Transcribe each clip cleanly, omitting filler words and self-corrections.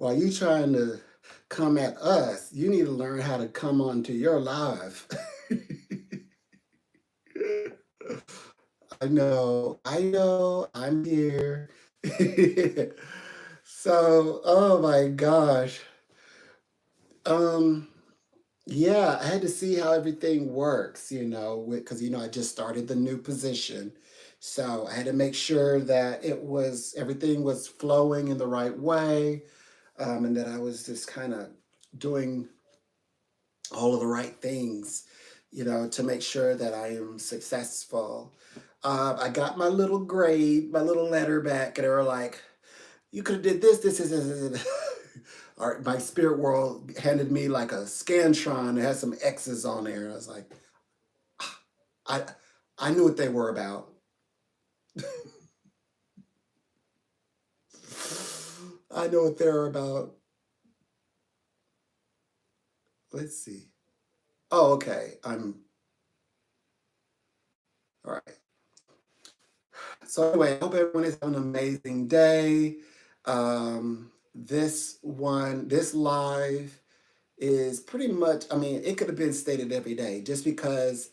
while you trying to come at us, you need to learn how to come onto your live. I know, I'm here. So, oh my gosh. Um, yeah, I had to see how everything works, because I just started the new position. So I had to make sure that everything was flowing in the right way, and that I was just kind of doing all of the right things, to make sure that I am successful. I got my little grade, my little letter back, and they were like, "You could have did this." My spirit world handed me like a scantron that had some X's on there, and I was like, I, I knew what they were about. I know what they're about. Let's see. Oh, okay. All right. So anyway, I hope everyone is having an amazing day. This live is pretty much, I mean, it could have been stated every day. Just because,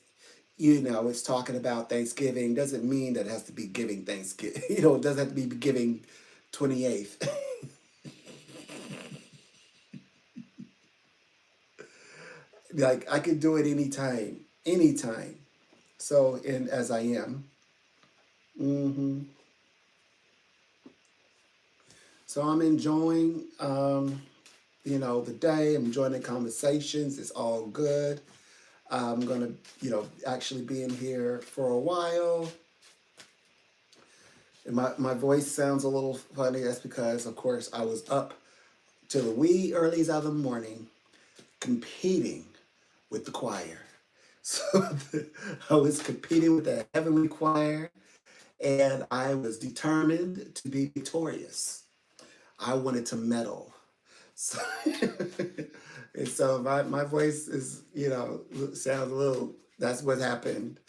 it's talking about Thanksgiving doesn't mean that it has to be giving Thanksgiving. It doesn't have to be giving 28th. Like, I could do it anytime, anytime. So, and as I am. hmm So I'm enjoying, the day. I'm enjoying the conversations. It's all good. I'm gonna, actually be in here for a while. And my voice sounds a little funny. That's because, of course, I was up to the wee earlys of the morning competing with the choir. So I was competing with the heavenly choir, and I was determined to be victorious. I wanted to medal. So, and so my voice is, sounds a little, that's what happened.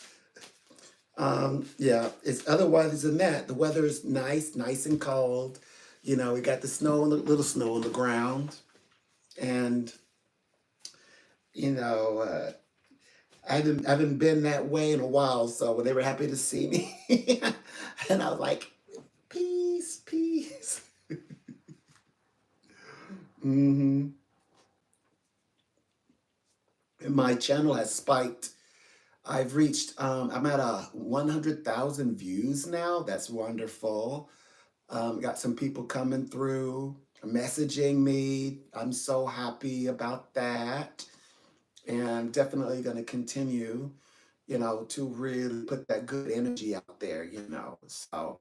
Yeah, it's otherwise than that. The weather is nice, nice and cold. We got the snow, little snow on the ground. And, you know, uh, I haven't been that way in a while. So they were happy to see me. And I was like, peace, peace. hmm And my channel has spiked. I'm at 100,000 views now. That's wonderful. Got some people coming through, messaging me. I'm so happy about that. And definitely going to continue, to really put that good energy out there. So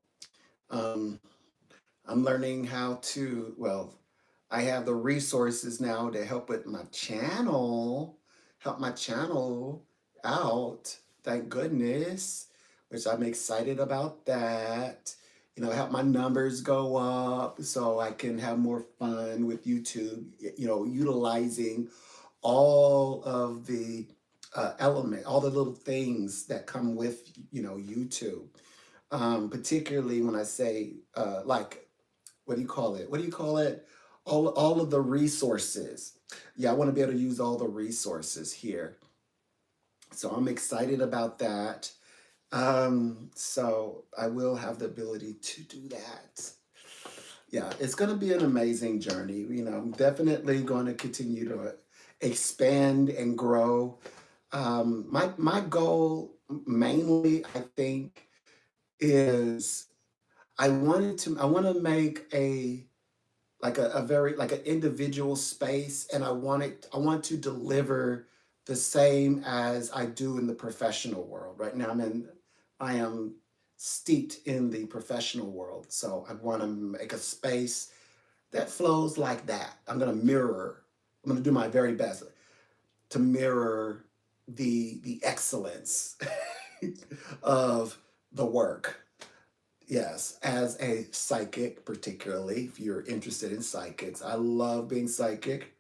um, I'm learning how to, well, I have the resources now to help my channel out. Thank goodness, which I'm excited about that. Help my numbers go up so I can have more fun with YouTube, utilizing all of the all the little things that come with, YouTube. Particularly when I say, like, what do you call it? What do you call it? All of the resources. Yeah, I want to be able to use all the resources here. So I'm excited about that. So I will have the ability to do that. Yeah, it's going to be an amazing journey. I'm definitely going to continue to expand and grow. My goal mainly, I think, is I want to make a very like an individual space, and I want to deliver the same as I do in the professional world. Right now I am steeped in the professional world, so I want to make a space that flows like that. I'm going to do my very best to mirror the excellence of the work. Yes, as a psychic, particularly if you're interested in psychics, I love being psychic.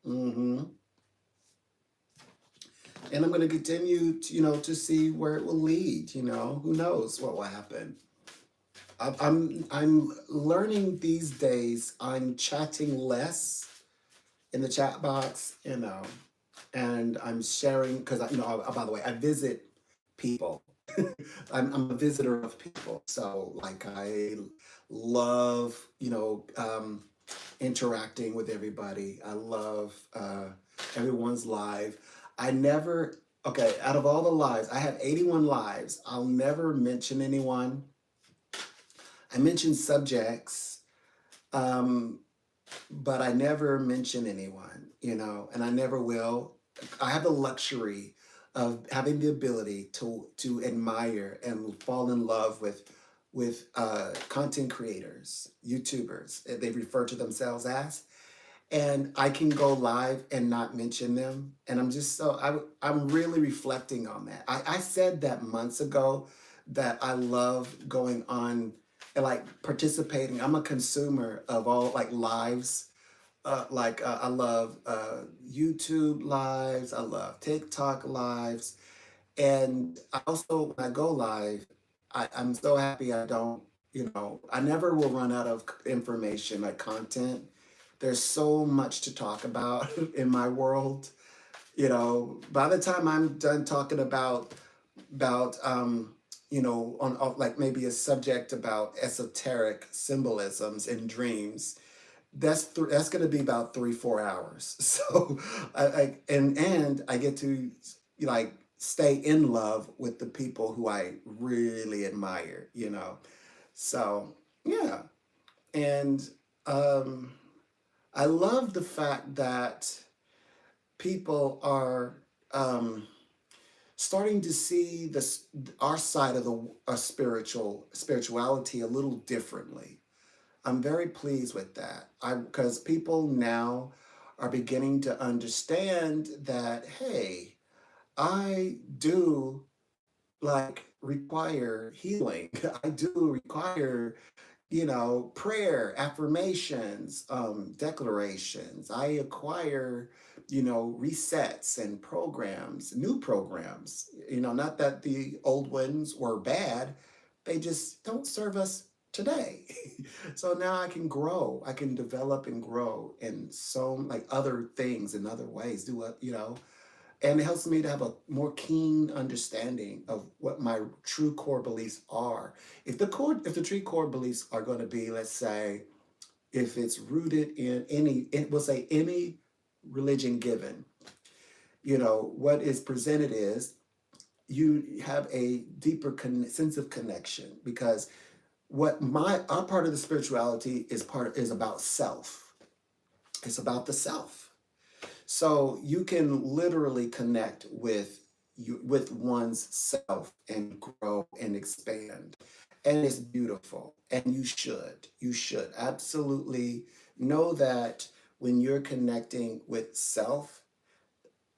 hmm And I'm going to continue to, to see where it will lead. Who knows what will happen. I'm learning these days. I'm chatting less in the chat box, and I'm sharing because by the way, I visit people. I'm a visitor of people, so like I love interacting with everybody. I love everyone's live. I never okay. Out of all the lives, I have 81 lives. I'll never mention anyone. I mention subjects. Um, but I never mention anyone, and I never will. I have the luxury of having the ability to admire and fall in love with content creators, YouTubers. They refer to themselves as, and I can go live and not mention them. And I'm just I'm really reflecting on that. I said that months ago that I love going on and like participating. I'm a consumer of all like lives. I love YouTube lives. I love TikTok lives. And I also, when I go live, I'm so happy I don't, I never will run out of information, like content. There's so much to talk about in my world. By the time I'm done talking about on like maybe a subject about esoteric symbolisms and dreams, that's going to be about 3-4 hours. So and I get to like stay in love with the people who I really admire. So yeah, and um, I love the fact that people are um, starting to see this our side of the spirituality a little differently. I'm very pleased with that. Because people now are beginning to understand that, hey, I do like require healing. I do require, prayer, affirmations, declarations. I acquire, resets and programs, new programs. Not that the old ones were bad, they just don't serve us today. So now I can grow, I can develop and grow in so like other things in other ways. Do what. And it helps me to have a more keen understanding of what my true core beliefs are. If the true core beliefs are going to be, let's say, if it's rooted in we'll say any religion given, what is presented is you have a deeper sense of connection, because our part of the spirituality is about self. It's about the self. So you can literally connect with one's self and grow and expand. And it's beautiful. And you should absolutely know that when you're connecting with self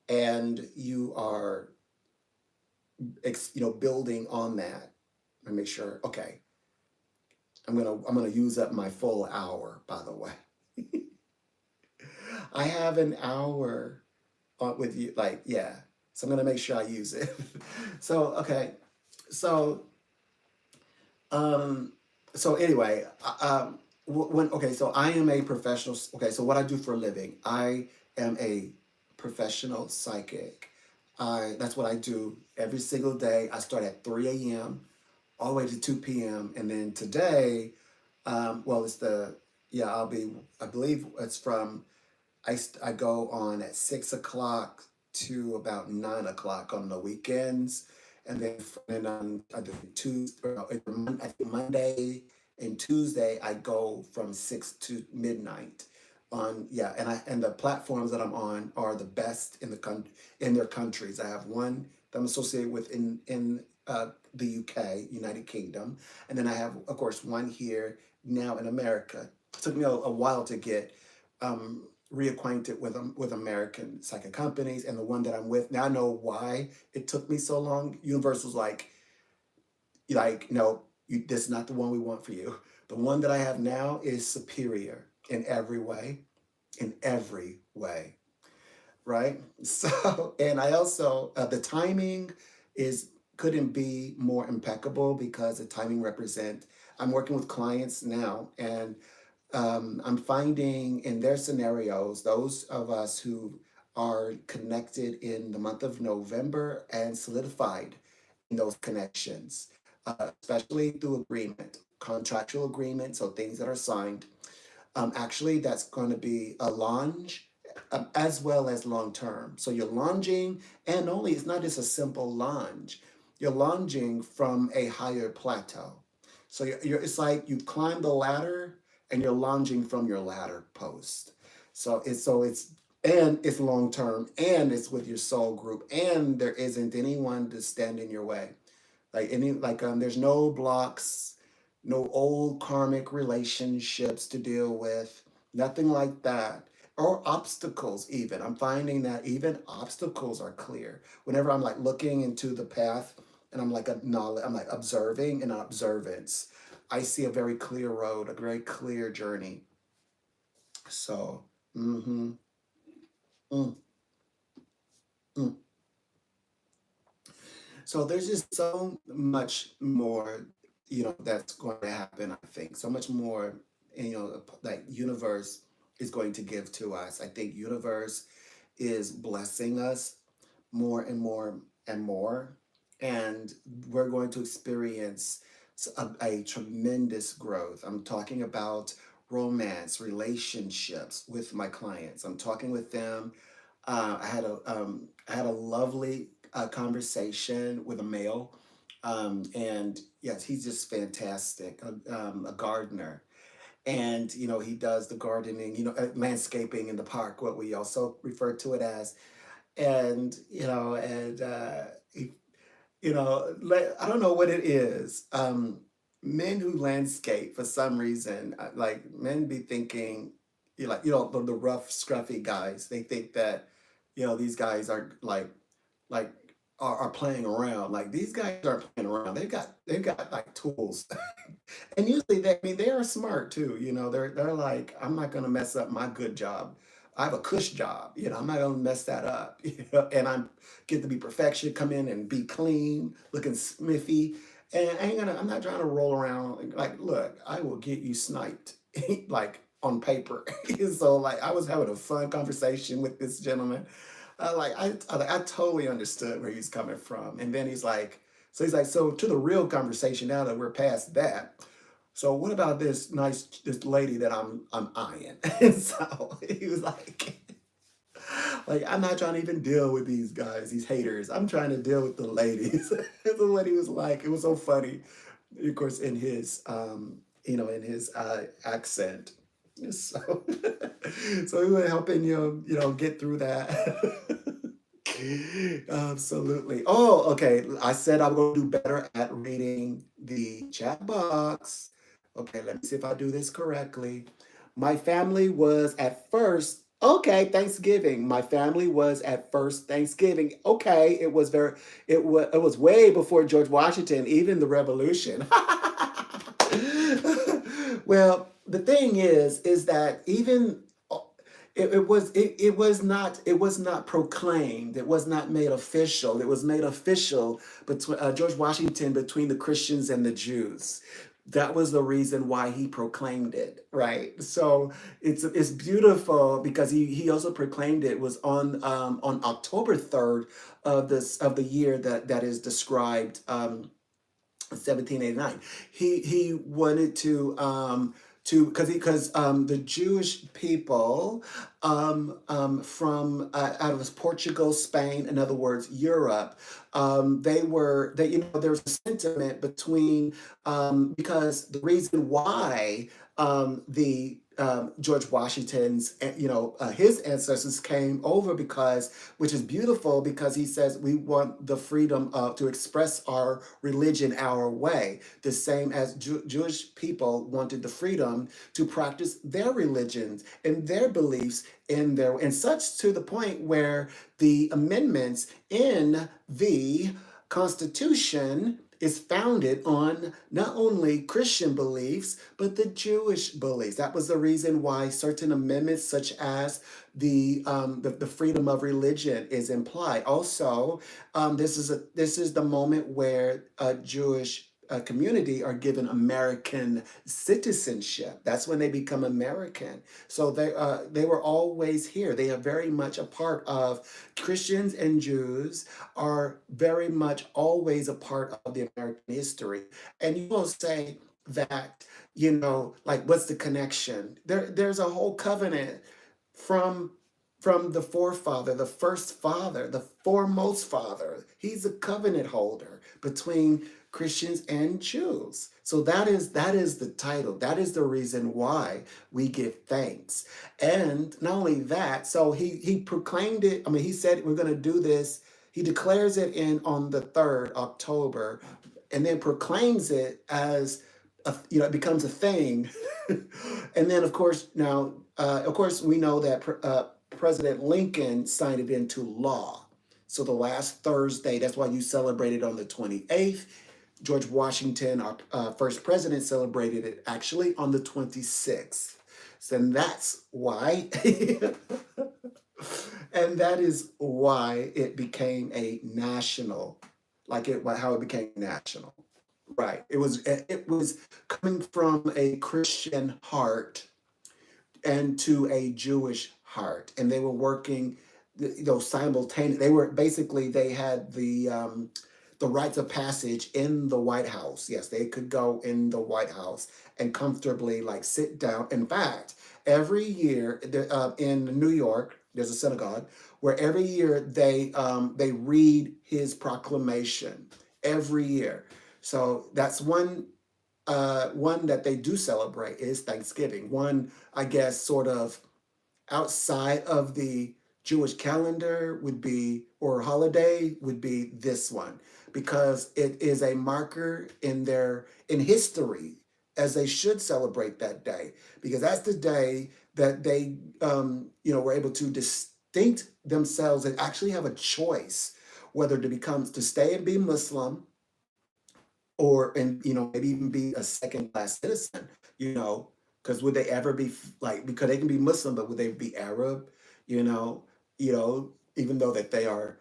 and you are, building on that. And make sure, okay, I'm gonna use up my full hour, by the way. I have an hour with you, like, yeah. So I'm gonna make sure I use it. So okay, so um, so anyway, so I am a professional. Okay, so what I do for a living, I am a professional psychic. That's what I do every single day. I start at 3 a.m. all the way to 2 p.m. And then today, well, I believe it's from, I go on at 6 o'clock to about 9 o'clock on the weekends. And then on I do Tuesday, I think Monday and Tuesday, I go from 6 to midnight and the platforms that I'm on are the best in their countries. I have one that I'm associated with in the UK, United Kingdom, and then I have, of course, one here now in America. It took me a while to get reacquainted with American psychic companies, and the one that I'm with now, I know why it took me so long. Universal's like no, this is not the one we want for you. The one that I have now is superior in every way, right? So, and I also the timing is couldn't be more impeccable, because the timing represent I'm working with clients now, and I'm finding in their scenarios, those of us who are connected in the month of November and solidified in those connections, especially through agreement, contractual agreement, so things that are signed. Actually, that's going to be a launch as well as long term. So you're lunging, and only it's not just a simple lunge. You're lunging from a higher plateau. So it's like you climb the ladder and you're lunging from your ladder post. So it's and it's long term, and it's with your soul group, and there isn't anyone to stand in your way. There's no blocks, no old karmic relationships to deal with, nothing like that, or obstacles. Even I'm finding that even obstacles are clear whenever I'm like looking into the path, and I'm like I'm like observing and observance. I see a very clear road, a very clear journey. So mm-hmm, mm, mm. So there's just so much more, that's going to happen. I think so much more, like universe is going to give to us. I think universe is blessing us more and more and more, and we're going to experience a tremendous growth. I'm talking about romance, relationships with my clients. I'm talking with them. I had a lovely conversation with a male, and yes, he's just fantastic. A gardener, and he does the gardening, landscaping in the park, what we also refer to it as, and he, I don't know what it is. Men who landscape for some reason, like men be thinking, the rough, scruffy guys. They think that, these guys are like are playing around. Like these guys aren't playing around. They've got like tools, and usually they are smart too. They're like, I'm not gonna mess up my good job. I have a cush job. I'm not gonna mess that up. And I'm get to be perfection, come in and be clean, looking smithy. And I'm not trying to roll around like, look, I will get you sniped, like on paper. So like I was having a fun conversation with this gentleman. I totally understood where he's coming from. And then so to the real conversation now that we're past that. So what about this lady that I'm eyeing? And so he was like I'm not trying to even deal with these guys, these haters. I'm trying to deal with the ladies. And what he was like, it was so funny, of course, in his accent. So so we were helping get through that. Absolutely. Oh, okay. I said I'm going to do better at reading the chat box. Okay, let me see if I do this correctly. My family was at first, okay, Thanksgiving. My family was at first Thanksgiving. Okay, it was way before George Washington, even the Revolution. Well, the thing is that even it was not proclaimed. It was not made official. It was made official between George Washington, between the Christians and the Jews. That was the reason why he proclaimed it, right? So it's beautiful because he also proclaimed it was on October 3rd of the year that is described, 1789. He wanted to because the Jewish people, from out of Portugal, Spain, in other words, Europe, there was a sentiment between, because the reason why, the George Washington's, his ancestors came over, because, which is beautiful, because he says we want the freedom to express our religion our way, the same as Jewish people wanted the freedom to practice their religions and their beliefs and such, to the point where the amendments in the Constitution is founded on not only Christian beliefs, but the Jewish beliefs. That was the reason why certain amendments, such as the freedom of religion, is implied. Also, this is the moment where Jewish community are given American citizenship. That's when they become American. So they were always here. They are very much a part of Christians and Jews are very much always a part of the American history. And you will say that, like what's the connection? There's a whole covenant from the forefather, the first father, the foremost father. He's a covenant holder between Christians and Jews. So that is the title. That is the reason why we give thanks. And not only that, so he proclaimed it. I mean, he said we're going to do this. He declares it in on the 3rd October, and then proclaims it as it becomes a thing. And then of course now, of course we know that President Lincoln signed it into law. So the last Thursday, that's why you celebrate it on the 28th. George Washington, our first president, celebrated it actually on the 26th. So and that's why, and that is why it became a national, how it became national. Right. It was coming from a Christian heart and to a Jewish heart, and they were working, simultaneously. They had the rites of passage in the White House. Yes, they could go in the White House and comfortably sit down. In fact, every year in New York, there's a synagogue where every year they read his proclamation every year. So that's one that they do celebrate is Thanksgiving. One, I guess, sort of outside of the Jewish calendar or holiday would be this one, because it is a marker in history, as they should celebrate that day, because that's the day that they, were able to distinct themselves and actually have a choice whether to stay and be Muslim, or maybe even be a second class citizen, because would they ever be because they can be Muslim, but would they be Arab, you know even though that they are,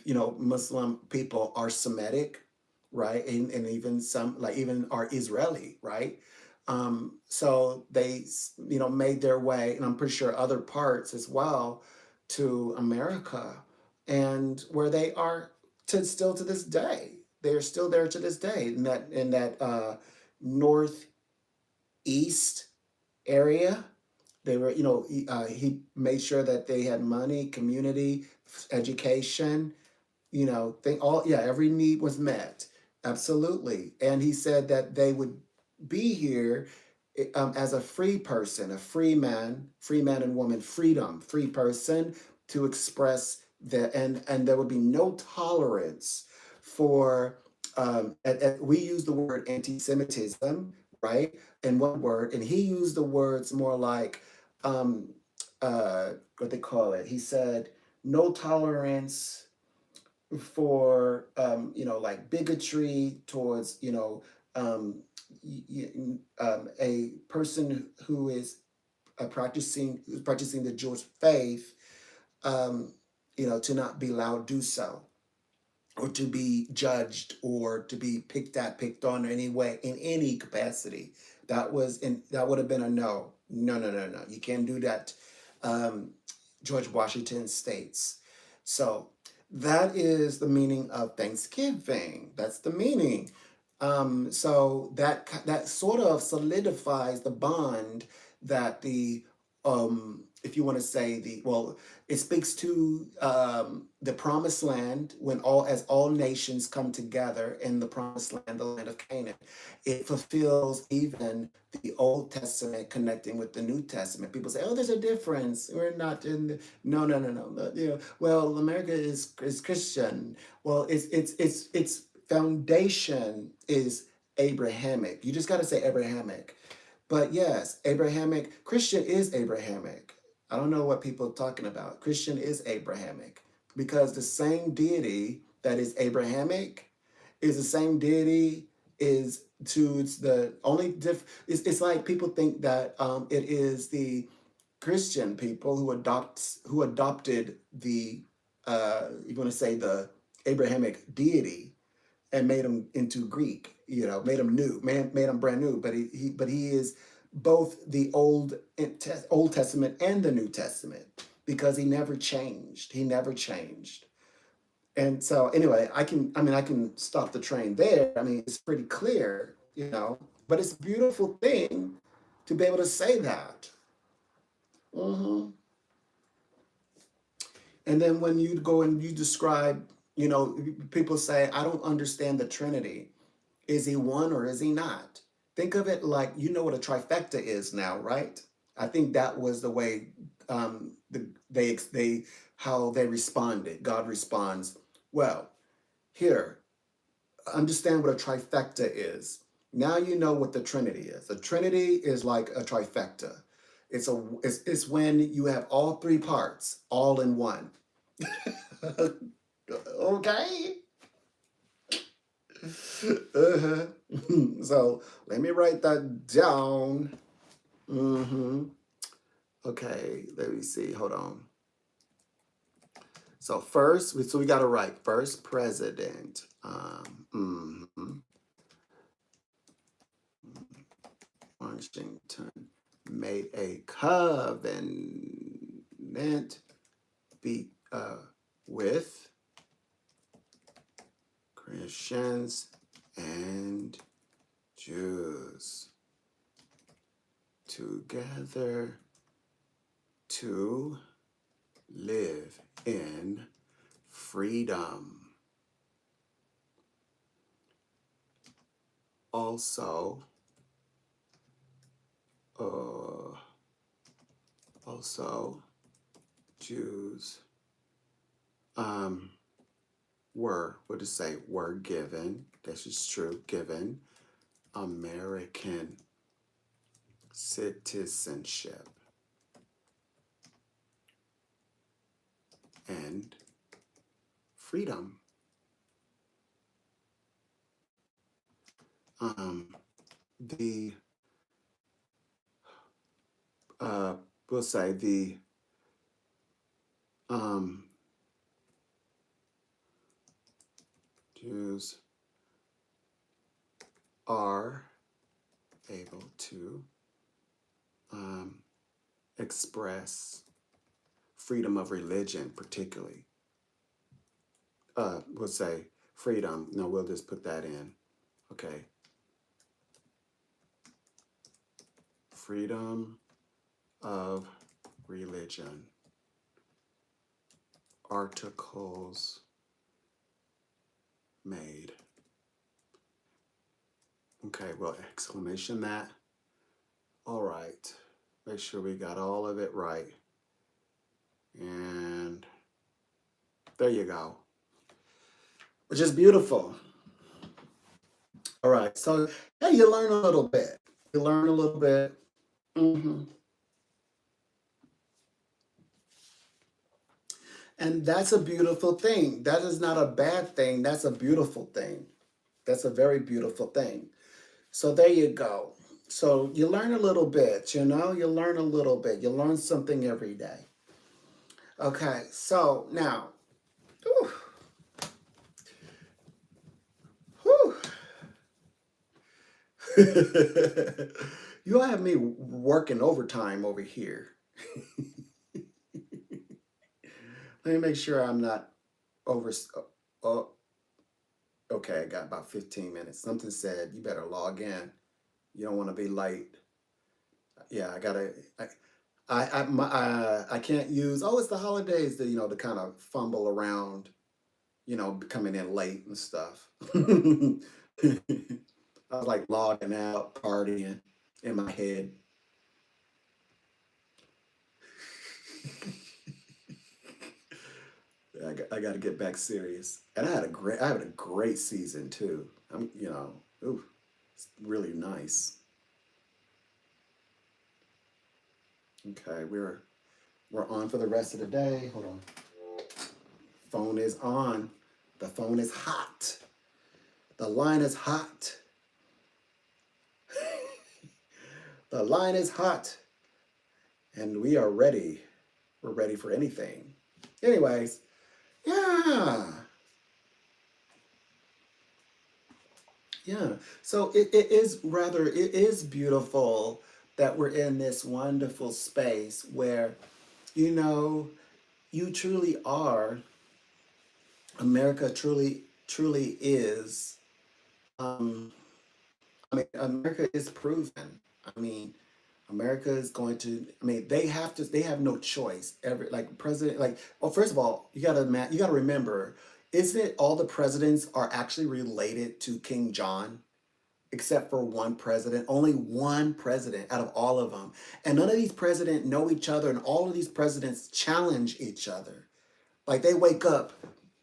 Muslim people are Semitic, right? And even some even are Israeli, right? So they made their way, and I'm pretty sure other parts as well, to America, and where they are still to this day. They are still there to this day in that northeast area. They were, he made sure that they had money, community, education, every need was met. Absolutely. And he said that they would be here as a free person, a free man and woman, freedom, free person to express and there would be no tolerance for, we use the word anti-Semitism, right? In one word, and he used the words more like, what they call it. He said, no tolerance for bigotry towards a person who is practicing the Jewish faith, to not be allowed to do so, or to be judged, or to be picked on in any way, in any capacity. That would have been a no. No. You can't do that. George Washington states. So that is the meaning of Thanksgiving. That's the meaning. So that sort of solidifies the bond that if you want to say it speaks to the promised land, when all nations come together in the promised land, the land of Canaan. It fulfills even the Old Testament connecting with the New Testament. People say, "Oh, there's a difference. We're not in the..." No. Well, America is Christian. Well, its foundation is Abrahamic. You just got to say Abrahamic. But yes, Christian is Abrahamic. I don't know what people are talking about. Christian is Abrahamic, because the same deity that is Abrahamic is the same deity is to the only it's like people think that it is the Christian people who adopted the you want to say the Abrahamic deity. and made him into Greek, made him new, made him brand new. But he is both the Old Testament and the New Testament, because he never changed. He never changed. And so anyway, I can stop the train there. I mean, it's pretty clear, but it's a beautiful thing to be able to say that. hmm And then when you go and you describe, people say, I don't understand the Trinity. Is he one or is he not? Think of it like, you know what a trifecta is now, right? I think that was the way how they responded. God responds, well, here, understand what a trifecta is. Now you know what the Trinity is. The Trinity is like a trifecta. It's when you have all three parts all in one. Okay. Uh-huh. So let me write that down. Okay, let me see. Hold on. So we got to write first president. Washington made a covenant with Christians and Jews together to live in freedom. Also, Jews were given, this is true, given American citizenship and freedom. We'll say the Jews are able to express freedom of religion, particularly. We'll say freedom. No, we'll just put that in. Okay. Freedom of religion. Articles made. Okay, well, exclamation that. All right. Make sure we got all of it right. And there you go. Which is beautiful. All right. So, hey, you learn a little bit. You learn a little bit. And that's a beautiful thing. That is not a bad thing. That's a beautiful thing. That's a very beautiful thing. So there you go. So you learn a little bit, you learn a little bit. You learn something every day. Okay, so now, you have me working overtime over here. Let me make sure I'm not over. Oh, okay, I got about 15 minutes. Something said you better log in. You don't want to be late. Yeah, I can't use, it's the holidays to kind of fumble around, coming in late and stuff. I was like logging out, partying in my head. I got to get back serious. And I had a great season too. It's really nice. Okay, we're on for the rest of the day. Hold on. Phone is on. The phone is hot. The line is hot. The line is hot. And we are ready. We're ready for anything. Anyways, yeah. Yeah. So it is beautiful that we're in this wonderful space where, you know, you truly are, America truly is, um, I mean, America is proven. I mean, America is going to, I mean, they have no choice. Like president, like, well, first of all, you gotta remember, isn't it all the presidents are actually related to King John? Except for one president, only one president out of all of them. And none of these presidents know each other, and all of these presidents challenge each other. Like they wake up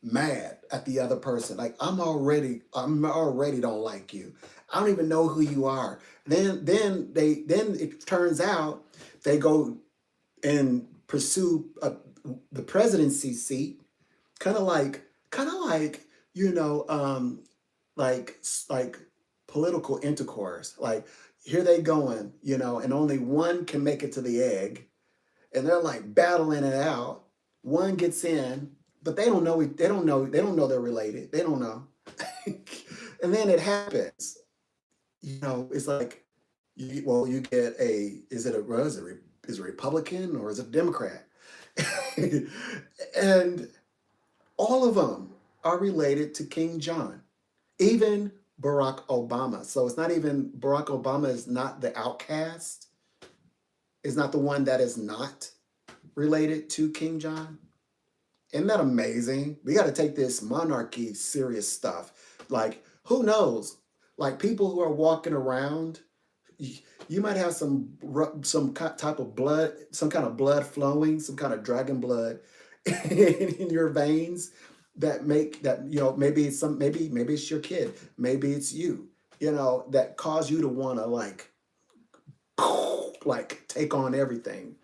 mad at the other person. Like I'm already don't like you. I don't even know who you are. Then it turns out they go and pursue the presidency seat, kind of like you know like political intercourse. Like here they going, and only one can make it to the egg, and they're like battling it out. One gets in, but they don't know. They don't know they're related. They don't know. And then it happens. It's like you get a is it a was it is it a Republican or is it a Democrat? And all of them are related to King John, even Barack Obama. So it's not even Barack Obama is not the outcast, is not the one that is not related to King John. Isn't that amazing? We got to take this monarchy serious stuff. Like, who knows? Like people who are walking around, you might have some type of blood, some kind of blood flowing, some kind of dragon blood in your veins that make that maybe it's maybe it's your kid, maybe it's you, that cause you to want to like take on everything.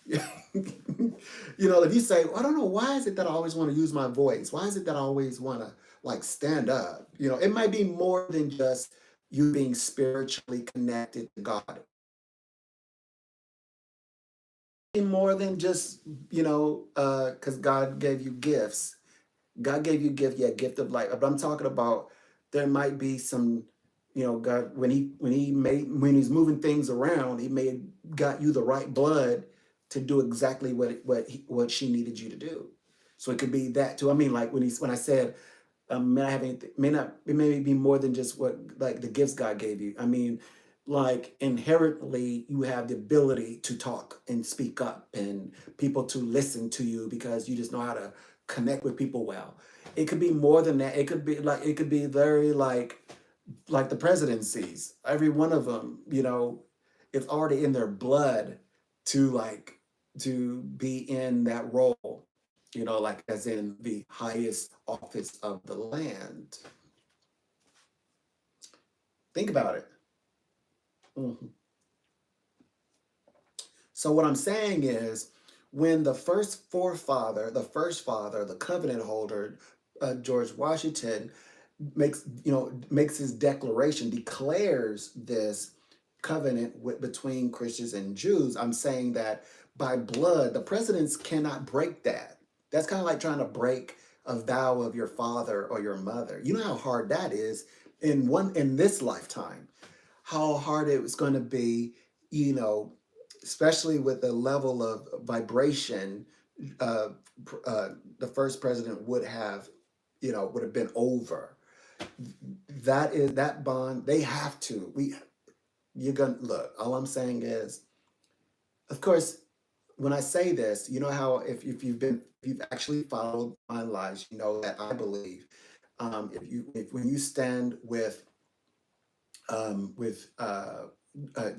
If you say, I don't know, why is it that I always want to use my voice? Why is it that I always want to like stand up? It might be more than just you being spiritually connected to God. More than just, because God gave you gifts. God gave you gift, yeah, gift of life. But I'm talking about there might be some, God when he's moving things around, he may got you the right blood to do exactly what she needed you to do. So it could be that too. I mean, like when I said may not have anything, it may be more than just what like the gifts God gave you. I mean, like inherently you have the ability to talk and speak up and people to listen to you because you just know how to connect with people well. It could be more than that. It could be very like the presidencies. Every one of them, it's already in their blood to be in that role, like as in the highest office of the land. Think about it. Mhm. So what I'm saying is, when the first father, the covenant holder, George Washington, makes his declaration, declares this covenant between Christians and Jews. I'm saying that by blood, the presidents cannot break that. That's kind of like trying to break a vow of your father or your mother. You know how hard that is in this lifetime. How hard it was going to be, you know, especially with the level of vibration uh, the first president would have been over. That is that bond. They have to. You're gonna look. All I'm saying is, of course, when I say this, you know how if you've actually followed my lives, you know that I believe if when you stand with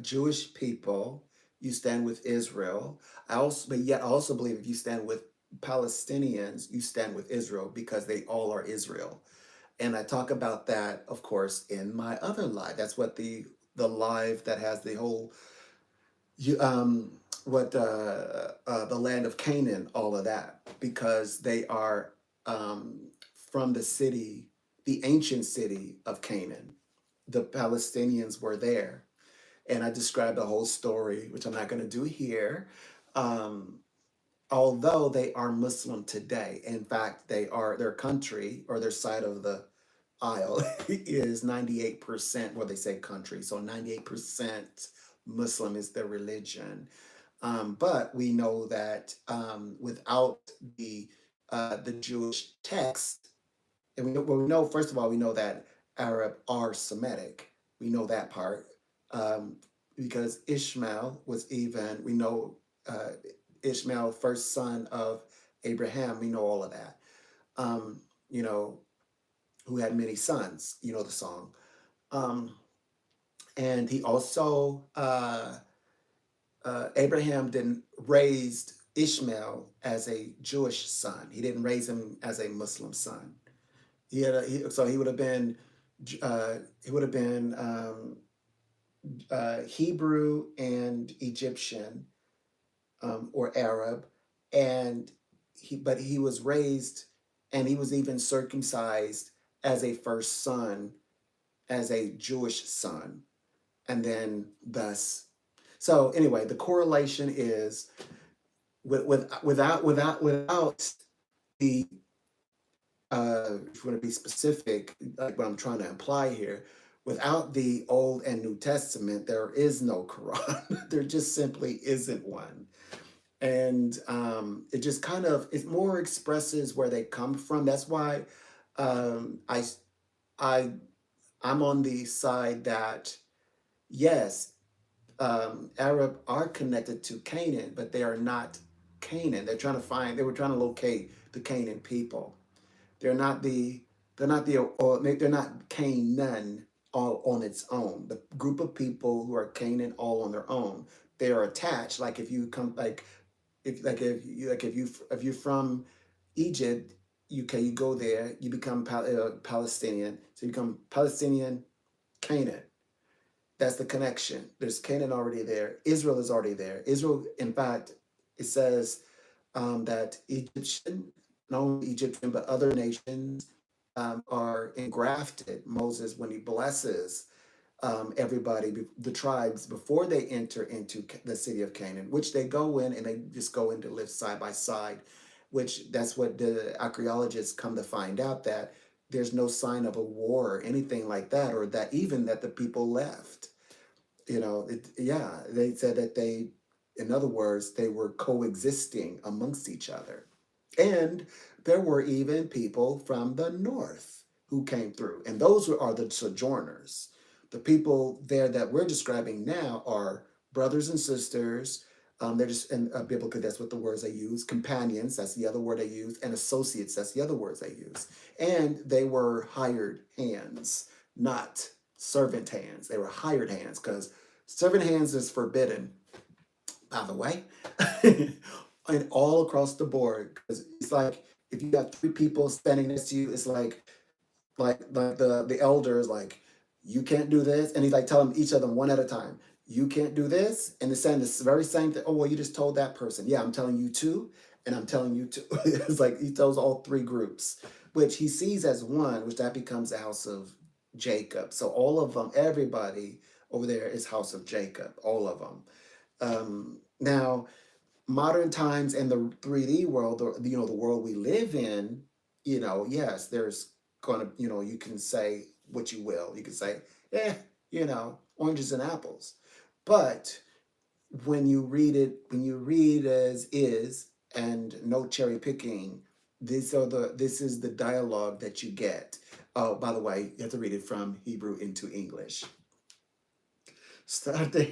Jewish people, you stand with Israel. But yet I also believe if you stand with Palestinians, you stand with Israel because they all are Israel. And I talk about that, of course, in my other live. That's what the live that has the whole you what the land of Canaan, all of that, because they are from the city, the ancient city of Canaan. The Palestinians were there, and I described the whole story, which I'm not going to do here. Um, Although they are Muslim today, in fact, they are their country or their side of the aisle is 98%, well, they say country, so 98% Muslim is their religion. But we know that without the Jewish text, and we know, first of all, we know that Arab are Semitic. We know that part because Ishmael was even, we know uh, Ishmael, first son of Abraham, we know all of that. You know, who had many sons, you know the song. Um, and he also, Abraham didn't raise Ishmael as a Jewish son. He didn't raise him as a Muslim son. So he would have been Hebrew and Egyptian or Arab, and but he was raised and he was even circumcised as a first son, as a Jewish son, and then thus. So anyway, the correlation is without the if you want to be specific, like what I'm trying to imply here, without the Old and New Testament, there is no Quran. There just simply isn't one. And it just kind of, it more expresses where they come from. That's why um, I, I, I'm on the side that, yes, Arab are connected to Canaan, but they are not Canaan. They were trying to locate the Canaan people. They're not the they're not Canaan all on its own. The group of people who are Canaan all on their own, they are attached. Like if you come if you're from Egypt, you go there, you become Palestinian, so you become Palestinian Canaan. That's the connection. There's Canaan already there. Israel is already there. Israel, in fact, it says that Egyptian, not only Egyptian, but other nations are engrafted. Moses, when he blesses everybody, the tribes, before they enter into the city of Canaan, which they go in and they just go in to live side by side, which that's what the archaeologists come to find out, that there's no sign of a war or anything like that, or that even that the people left. Yeah, they said that in other words, they were coexisting amongst each other. And there were even people from the north who came through, and those are the sojourners. The people there that we're describing now are brothers and sisters. They're just, in biblical, that's what the words they use. Companions, that's the other word they use. And associates, that's the other words they use. And they were hired hands, not servant hands. They were hired hands because servant hands is forbidden, by the way, and all across the board. Because it's like if you got three people standing next to you, it's like the elder is like, you can't do this, and he's like telling each of them one at a time, you can't do this, and it's saying this very same thing. Oh well, you just told that person. Yeah, I'm telling you too, and I'm telling you too. It's like he tells all three groups, which he sees as one, which that becomes the house of Jacob. So all of them, everybody over there is house of Jacob, all of them. Now, modern times and the 3D world, or the world we live in, yes, there's gonna, you can say what you will. You can say, eh, oranges and apples. But when you read as is and no cherry picking, this is the dialogue that you get. Oh, by the way, you have to read it from Hebrew into English. Start there.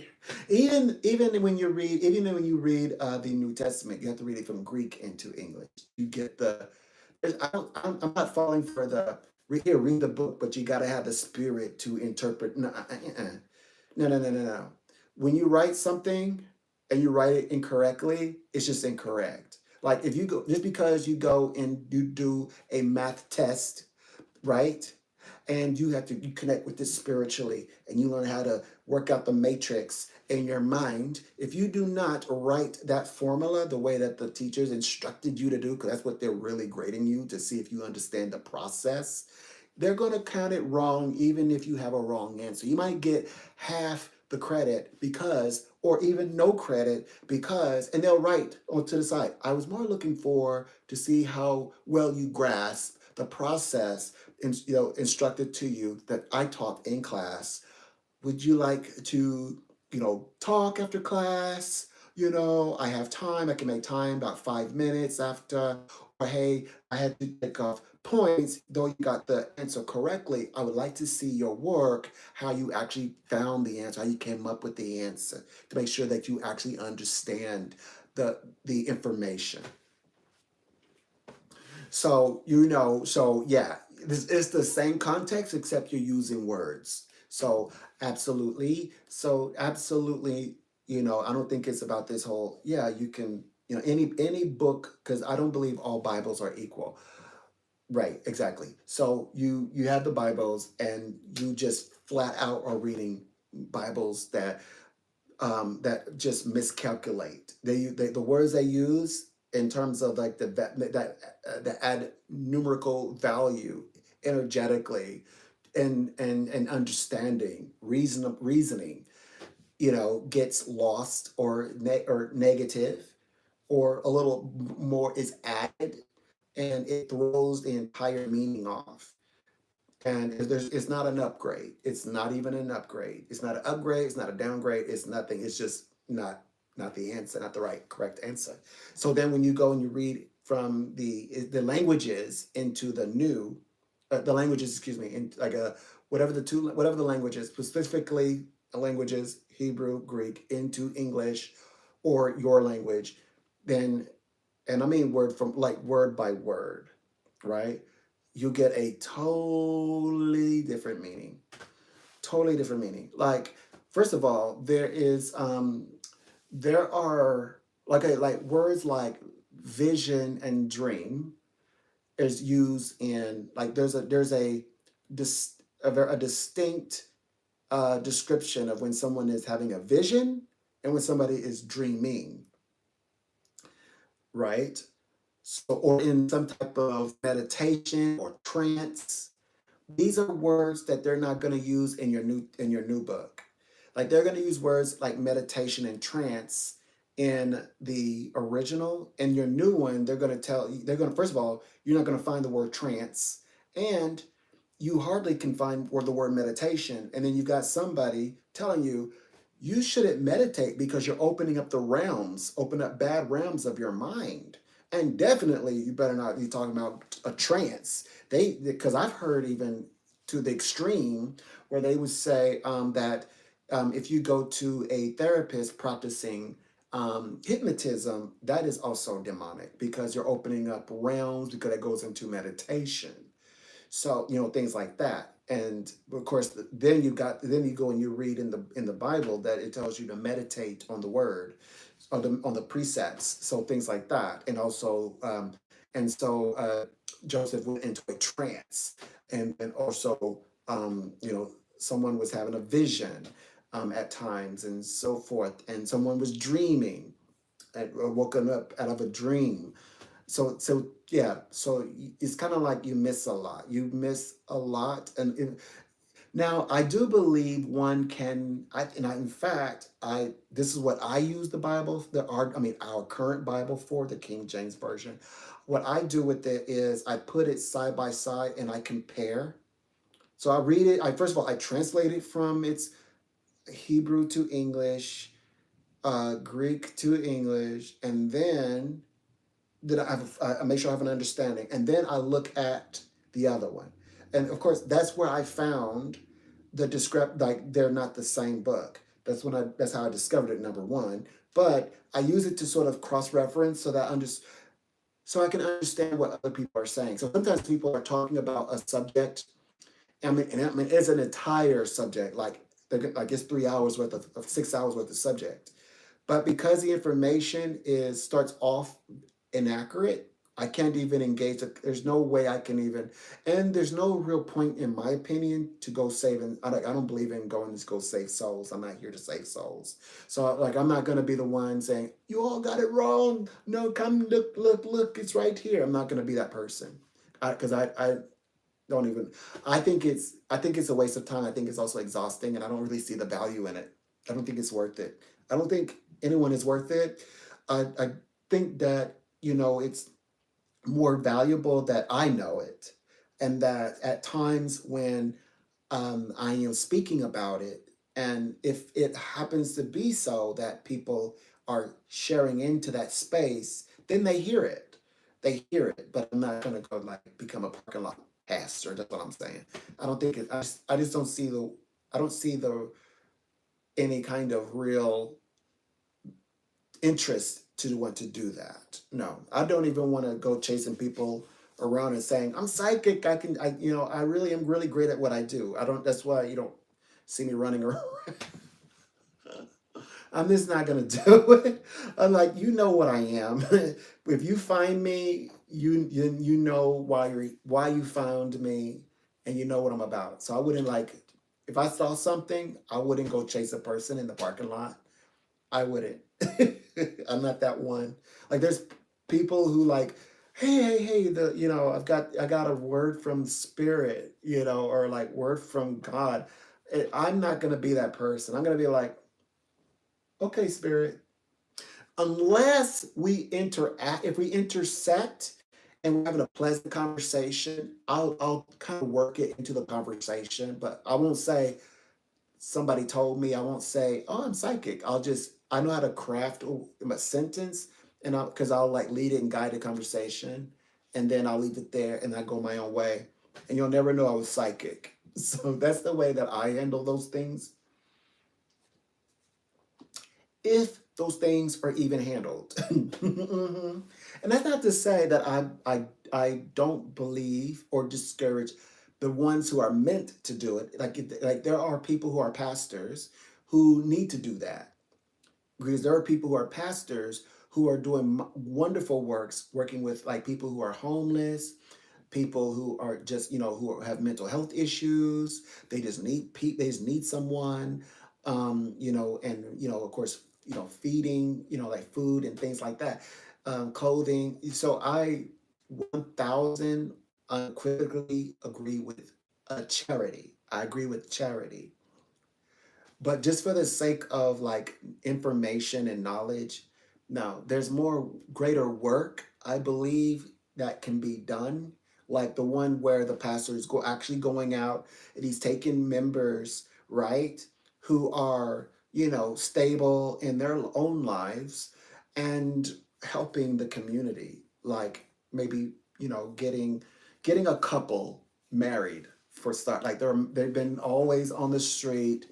Even when you read the New Testament, you have to read it from Greek into English. You get the. I'm not falling for the read the book, but you got to have the spirit to interpret. No, no, no, no, no, no. When you write something and you write it incorrectly, it's just incorrect. Like if you go, just because you go and you do a math test, right? And you connect with this spiritually and you learn how to work out the matrix in your mind. If you do not write that formula the way that the teachers instructed you to do, because that's what they're really grading you to see if you understand the process, they're going to count it wrong even if you have a wrong answer. You might get half the credit because, or even no credit because, and they'll write onto the side, I was more looking for to see how well you grasp the process, instructed to you that I taught in class. Would you like to, talk after class? I have time. I can make time about 5 minutes after. Or hey, I had to take off points. Though you got the answer correctly, I would like to see your work, how you actually found the answer, how you came up with the answer, to make sure that you actually understand the information. So, so yeah, it's the same context except you're using words. So, absolutely. So, absolutely, I don't think it's about this whole, yeah, you can, any book, because I don't believe all Bibles are equal. Right, exactly. So you have the Bibles and you just flat out are reading Bibles that just miscalculate. The words they use in terms of like the add numerical value energetically and understanding reasoning, gets lost or negative, or a little more is added, and it throws the entire meaning off. And it's not an upgrade. It's not even an upgrade. It's not an upgrade. It's not a downgrade. It's nothing. It's just not the answer, not the right correct answer. So then when you go and you read from the languages into the languages, excuse me, in like whatever the languages, specifically languages, Hebrew, Greek, into English or your language, then, and I mean word by word, right? You get a totally different meaning. Totally different meaning. Like, first of all, there are like words like vision and dream is used in like a distinct description of when someone is having a vision and when somebody is dreaming, right? So, or in some type of meditation or trance. These are words that they're not going to use in your new book. Like they're going to use words like meditation and trance in the original. In your new one, they're going to tell you, they're going to, first of all, you're not going to find the word trance, and you hardly can find the word meditation. And then you've got somebody telling you you shouldn't meditate because you're opening up open up bad realms of your mind. And definitely you better not be talking about a trance. Because I've heard even to the extreme where they would say that if you go to a therapist practicing hypnotism, that is also demonic because you're opening up realms because it goes into meditation. So, things like that. And of course, then you go and you read in the Bible that it tells you to meditate on the word, on the precepts. So things like that. And also, Joseph went into a trance, and also, someone was having a vision at times and so forth, and someone was dreaming and woken up out of a dream. So yeah, so it's kind of like you miss a lot. You miss a lot, now I do believe one can. In fact, this is what I use the Bible, our current Bible for, the King James version. What I do with it is I put it side by side and I compare. So I read it. First of all, I translate it from its Hebrew to English, Greek to English, and then I make sure I have an understanding, and then I look at the other one, and of course that's where I found like they're not the same book. That's how I discovered it, number one. But I use it to sort of cross reference so I can understand what other people are saying. So sometimes people are talking about a subject. I mean, it's an entire subject, like it's 3 hours worth of 6 hours worth of subject. But because the information starts off inaccurate, I can't even engage. There's no way I can even, and there's no real point, in my opinion, to go saving. I don't believe in going to go save souls. I'm not here to save souls. So like, I'm not going to be the one saying, you all got it wrong. No, come look, it's right here. I'm not going to be that person. Because I don't even, I think it's a waste of time. I think it's also exhausting, and I don't really see the value in it. I don't think it's worth it. I don't think anyone is worth it. I think that, it's more valuable that I know it. and that at times when I am speaking about it, and if it happens to be so that people are sharing into that space, then they hear it. They hear it, but I'm not gonna go like become a parking lot pastor. That's what I'm saying. I don't think it. I just don't see the. I don't see the any kind of real interest to want to do that. No, I don't even want to go chasing people around and saying I'm psychic. I really am really great at what I do. I don't. That's why you don't see me running around. I'm just not gonna do it. I'm like, you know what I am. If you find me, you know why you found me, and you know what I'm about. So I wouldn't like if I saw something, I wouldn't go chase a person in the parking lot. I wouldn't. I'm not that one. Like there's people who like, hey, I got a word from spirit, or like word from God. I'm not gonna be that person. I'm gonna be like, okay, spirit. Unless we interact, if we intersect and we're having a pleasant conversation, I'll kind of work it into the conversation, but I won't say somebody told me. I won't say, "Oh, I'm psychic." I know how to craft a sentence, and because I'll like lead it and guide the conversation, and then I'll leave it there, and I go my own way, and you'll never know I was psychic. So that's the way that I handle those things, if those things are even handled. Mhm. And that's not to say that I don't believe or discourage the ones who are meant to do it. Like there are people who are pastors who need to do that, because there are people who are pastors who are doing wonderful works, working with like people who are homeless, people who are just who have mental health issues. They just need someone, and of course feeding, like food and things like that, clothing. So I 1000 unequivocally agree with charity. I agree with charity, but just for the sake of like information and knowledge, no, there's more greater work, I believe, that can be done. Like the one where the pastor is actually going out and he's taking members, right, who are, stable in their own lives and helping the community. Like maybe, getting a couple married for start. Like they've been always on the street,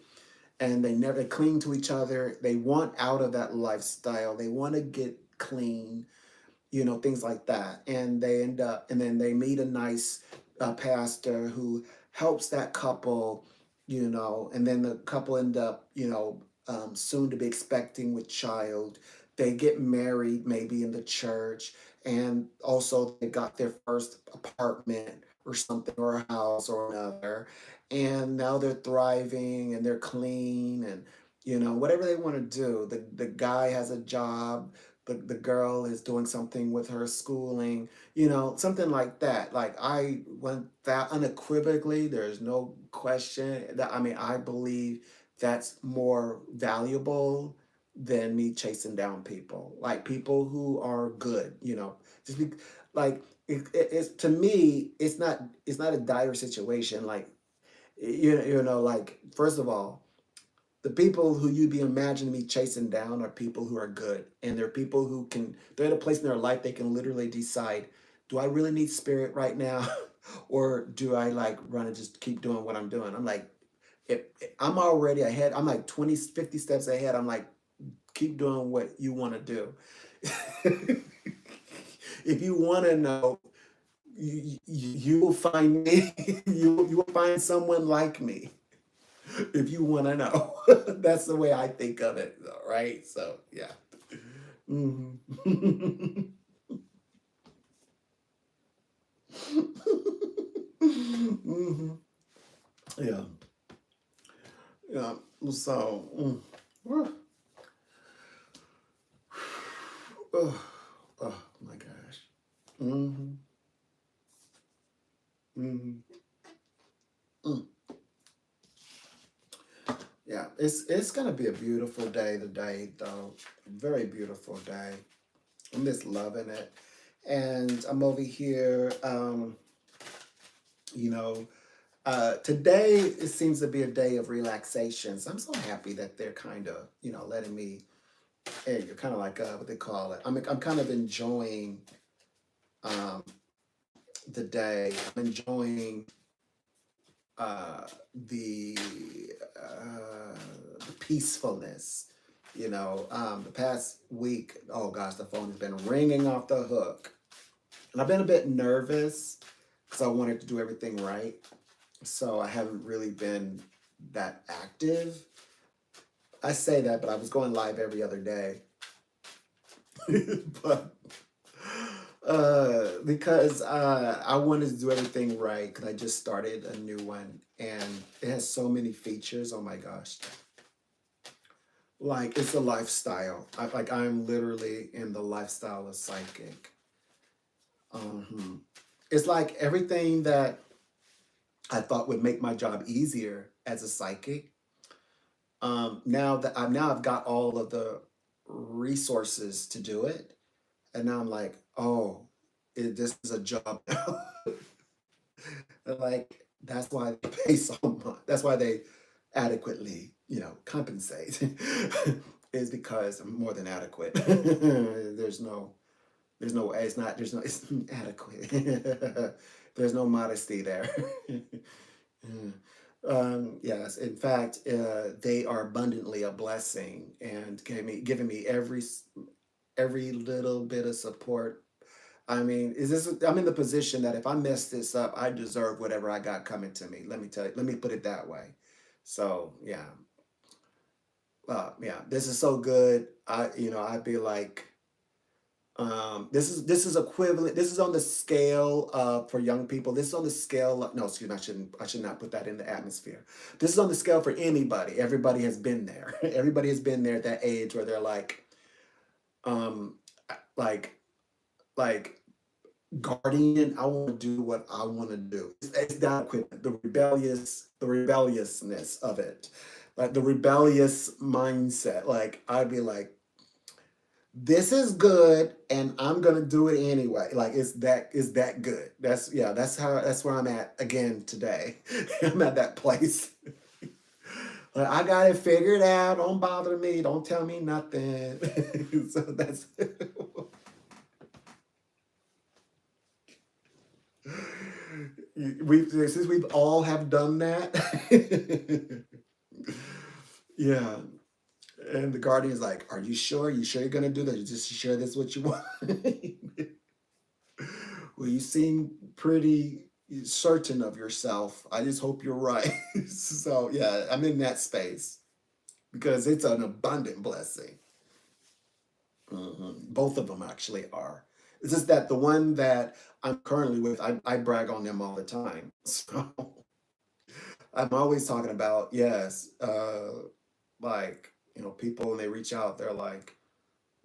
and they cling to each other. They want out of that lifestyle. They want to get clean, things like that. And they end up, and then they meet a nice pastor who helps that couple, and then the couple end up, soon to be expecting with child. They get married maybe in the church, and also they got their first apartment or something, or a house or another, and now they're thriving and they're clean, and whatever they want to do. The guy has a job, the girl is doing something with her schooling, something like that. Like I went that unequivocally, there's no question that, I mean, I believe that's more valuable than me chasing down people, like people who are good, just be like, it's to me, it's not a dire situation. Like, like, first of all, the people who you be imagining me chasing down are people who are good. And they're people who they're at a place in their life they can literally decide, do I really need spirit right now? Or do I like run and just keep doing what I'm doing? I'm like, if I'm already ahead, I'm like 20, 50 steps ahead. I'm like, keep doing what you want to do. If you want to know, you will find me, you will find someone like me. If you want to know. That's the way I think of it, though, right? So, yeah. Mhm. Mhm. Yeah. Yeah. So, oh, oh my gosh. Hmm. Hmm. Mm. Yeah, it's gonna be a beautiful day today, though. Very beautiful day. I'm just loving it, and I'm over here. You know, today it seems to be a day of relaxation. So I'm so happy that they're kind of, letting me, hey, you're kind of like what they call it. I'm kind of enjoying um, the day. I'm enjoying uh, the, uh, the peacefulness. The past week, oh gosh, the phone has been ringing off the hook. And I've been a bit nervous because I wanted to do everything right. So I haven't really been that active. I say that, but I was going live every other day. But because I wanted to do everything right because I just started a new one and it has so many features. Oh my gosh. Like it's a lifestyle. I'm literally in the lifestyle of psychic. It's like everything that I thought would make my job easier as a psychic. Now I've got all of the resources to do it, and now I'm like, oh, this is a job now. Like that's why they pay so much. That's why they adequately, compensate. Is because I'm more than adequate. It's adequate. There's no modesty there. Yes, in fact, they are abundantly a blessing and giving me every little bit of support. I mean, I'm in the position that if I mess this up, I deserve whatever I got coming to me. Let me tell you, let me put it that way. So yeah, yeah, this is so good. I'd be like, this is equivalent. This is on the scale for young people. This is on the scale. No, excuse me. I should not put that in the atmosphere. This is on the scale for anybody. Everybody has been there. Everybody has been there at that age where they're um, like, like guardian. I want to do what I want to do. It's that equipment. The rebelliousness of it, like the rebellious mindset. Like I'd be like, this is good and I'm gonna do it anyway. Like it's that good. That's where I'm at again today. I'm at that place. Like, I got it figured out. Don't bother me. Don't tell me nothing. So that's since we've all have done that. Yeah. And the guardian's like, are you sure? You sure you're gonna do that? You just sure this is what you want? Well, you seem pretty certain of yourself. I just hope you're right. So yeah, I'm in that space because it's an abundant blessing. Both of them actually are. It's just that the one that I'm currently with, I brag on them all the time. So I'm always talking about, yes, like, people when they reach out, they're like,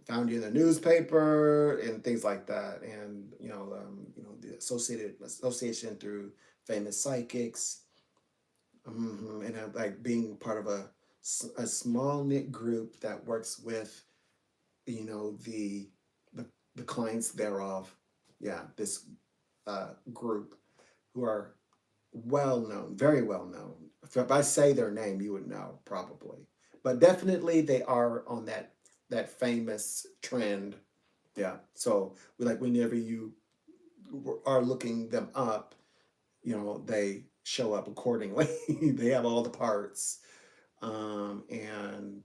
found you in the newspaper and things like that, and the association through famous psychics, and like being part of a small knit group that works with the the, the clients thereof. Yeah, this group who are well known, very well known. If I say their name, you would know probably, but definitely they are on that famous trend. Yeah. So like whenever you are looking them up, they show up accordingly. They have all the parts, and and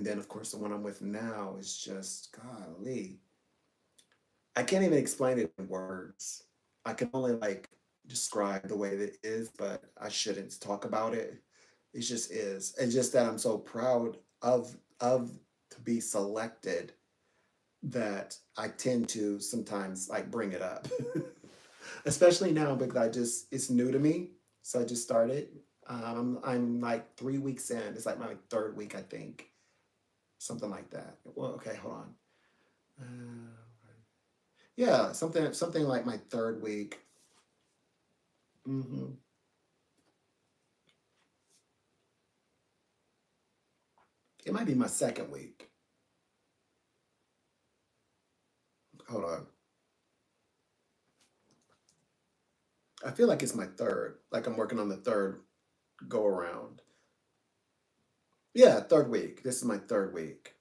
then of course the one I'm with now is just golly. I can't even explain it in words. I can only like describe the way that it is, but I shouldn't talk about it. It just is. It's just that I'm so proud of to be selected that I tend to sometimes like bring it up. Especially now because it's new to me. So I just started. I'm like 3 weeks in. It's like my third week, I think. Something like that. Well, okay, hold on. Uh, yeah, something like my third week. hmm It might be my second week. Hold on. I feel like it's my third. Like I'm working on the third go around. Yeah, third week. This is my third week.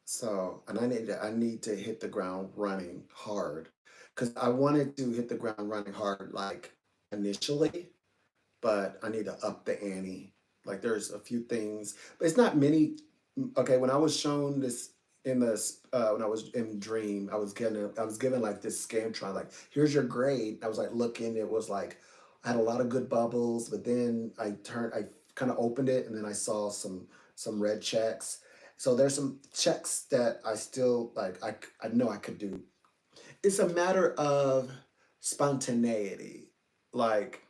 So, and I need to hit the ground running hard because I wanted to hit the ground running hard like initially, but I need to up the ante. Like there's a few things, but it's not many. Okay, when I was shown this in this when I was in Dream, I was given like this scantron, like here's your grade. I was like looking, it was like I had a lot of good bubbles, but then I kind of opened it, and then I saw some red checks. So there's some checks that I still like. I know I could do. It's a matter of spontaneity. Like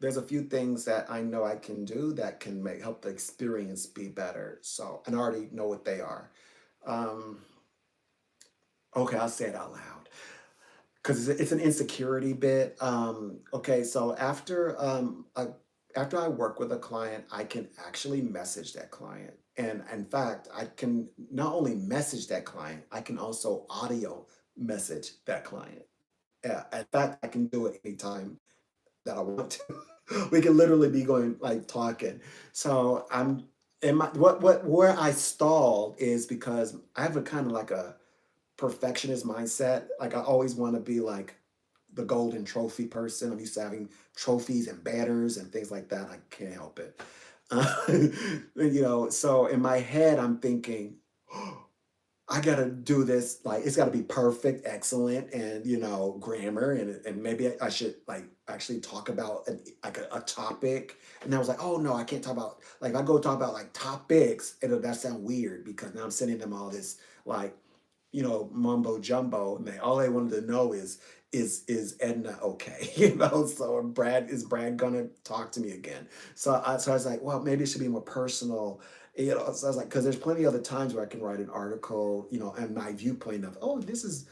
there's a few things that I know I can do that can make help the experience be better. So, and I already know what they are. Um, okay, I'll say it out loud because it's an insecurity bit. Okay, so after I work with a client, I can actually message that client, and in fact, I can not only message that client, I can also audio message that client. Yeah, in fact, I can do it anytime that I want to. We can literally be going like talking. So I'm in my what where I stalled is because I have a kind of like a perfectionist mindset. Like I always want to be like the golden trophy person. I'm used to having trophies and banners and things like that. I can't help it. So in my head, I'm thinking, I gotta do this, like it's gotta be perfect, excellent, and grammar, and maybe I should like actually talk about a topic. And I was like, oh no, I can't talk about like if I go talk about like topics, that sound weird because now I'm sending them all this like mumbo jumbo, and all they wanted to know is Edna okay? So Brad gonna talk to me again? So I was like, well, maybe it should be more personal. So I was like, because there's plenty of other times where I can write an article, and my viewpoint of, oh, this is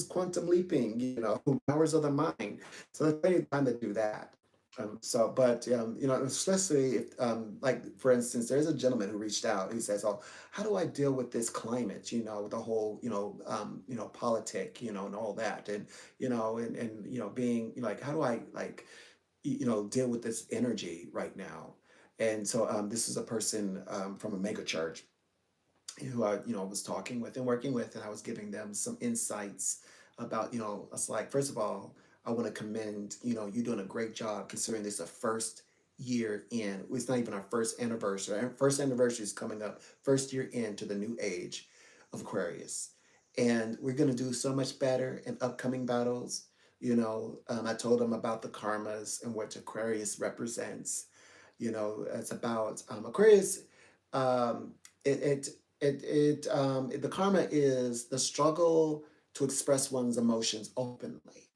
quantum leaping, powers of the mind. So there's plenty of time to do that. Especially if, like, for instance, there's a gentleman who reached out. He says, "Oh, how do I deal with this climate? The whole, politic, and all that, and being like, how do I like, deal with this energy right now?" And so, this is a person from a mega church who I, was talking with and working with, and I was giving them some insights about, it's like, first of all, I want to commend, you doing a great job considering this is the first year in. It's not even our first anniversary. Our first anniversary is coming up, first year into the new age of Aquarius. And we're going to do so much better in upcoming battles. I told them about the karmas and what Aquarius represents. It's about Aquarius. Um, it, the karma is the struggle to express one's emotions openly.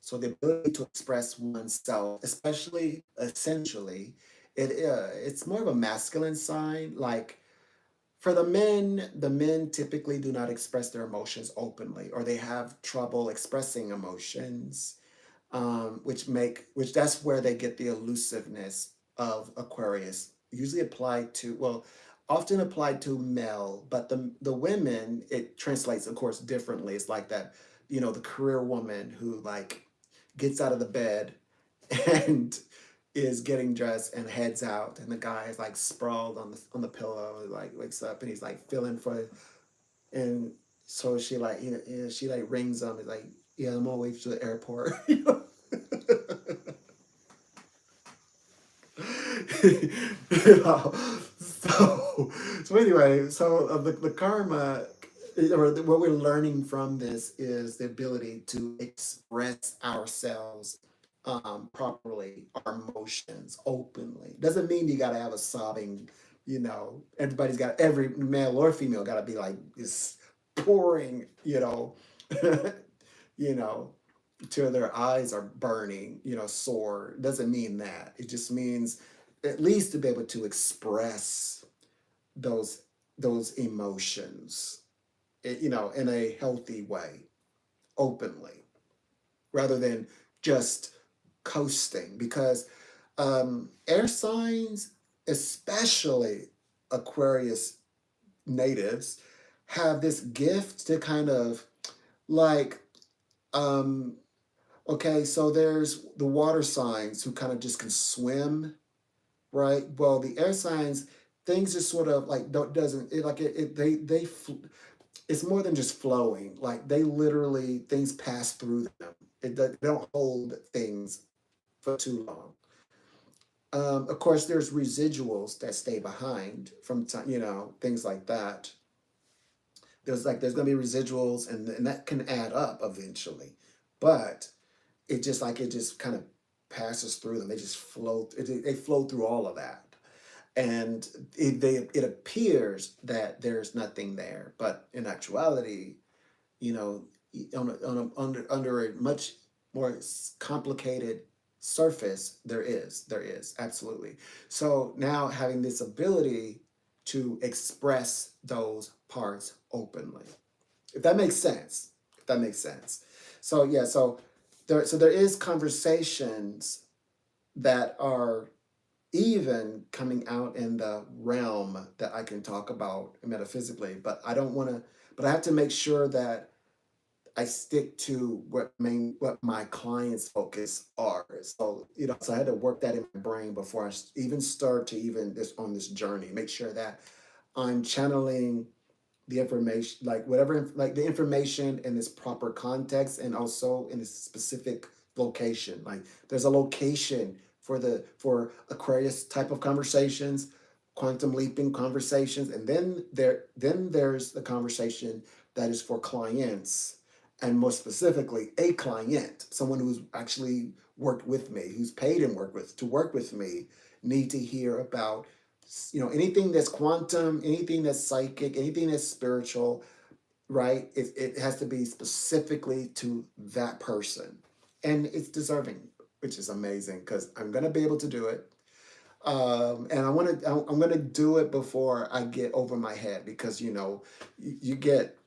So the ability to express oneself, especially essentially, it's more of a masculine sign. Like for the men typically do not express their emotions openly, or they have trouble expressing emotions, which that's where they get the elusiveness of Aquarius. Usually applied to, well, often applied to male, but the women, it translates, of course, differently. It's like that, the career woman who like gets out of the bed and is getting dressed and heads out, and the guy is like sprawled on the pillow, like wakes up and he's like feeling for it, and so she like she like rings him, is like, yeah, I'm on my way to the airport. You know, so anyway, so the karma, or what we're learning from this is the ability to express ourselves properly, our emotions openly. Doesn't mean you got to have a sobbing. Every male or female got to be like this pouring, you know, till their eyes are burning, sore. It doesn't mean that. It just means at least to be able to express those those emotions, in a healthy way, openly, rather than just coasting. Because air signs, especially Aquarius natives, have this gift to kind of like um, Okay, so there's the water signs who kind of just can swim, right? Well, the air signs, things just sort of like don't doesn't it like it it's more than just flowing. Like they literally things pass through them. They don't hold things for too long. Of course, there's residuals that stay behind from time, things like that. There's gonna be residuals, and that can add up eventually, but it just kind of passes through them. They just flow. They flow through all of that, and it appears that there's nothing there, but in actuality, you know, under a much more complicated surface, there is absolutely. So now having this ability to express those parts openly, if that makes sense, if that makes sense. So yeah, so there is conversations that are even coming out in the realm that I can talk about metaphysically, but I don't want to, but I have to make sure that I stick to what my clients' focus are. So, so I had to work that in my brain before I even start to even this on this journey. Make sure that I'm channeling the information, like whatever, like the information in its proper context, and also in a specific location. Like there's a location for Aquarius type of conversations, quantum leaping conversations, and then there's the conversation that is for clients, and more specifically a client, someone who's actually worked with me, who's paid and work with me, need to hear about anything that's quantum, anything that's psychic, anything that's spiritual, right? It has to be specifically to that person, and it's deserving, which is amazing because I'm gonna be able to do it. And I'm gonna do it before I get over my head, because you get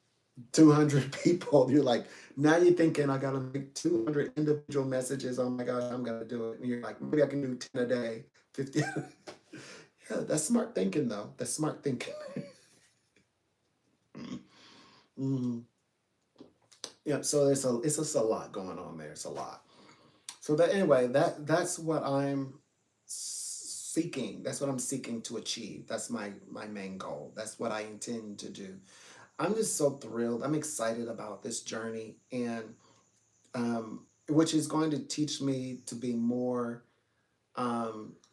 200 people, you're like, now you're thinking I gotta make 200 individual messages. Oh my gosh, I'm gonna do it. And you're like, maybe I can do 10 a day, 50. Yeah, that's smart thinking, though. That's smart thinking. Mhm. Yeah, so it's just a lot going on there. It's a lot. So that anyway, that's what I'm seeking. That's what I'm seeking to achieve. That's my main goal. That's what I intend to do. I'm just so thrilled. I'm excited about this journey, and which is going to teach me to be more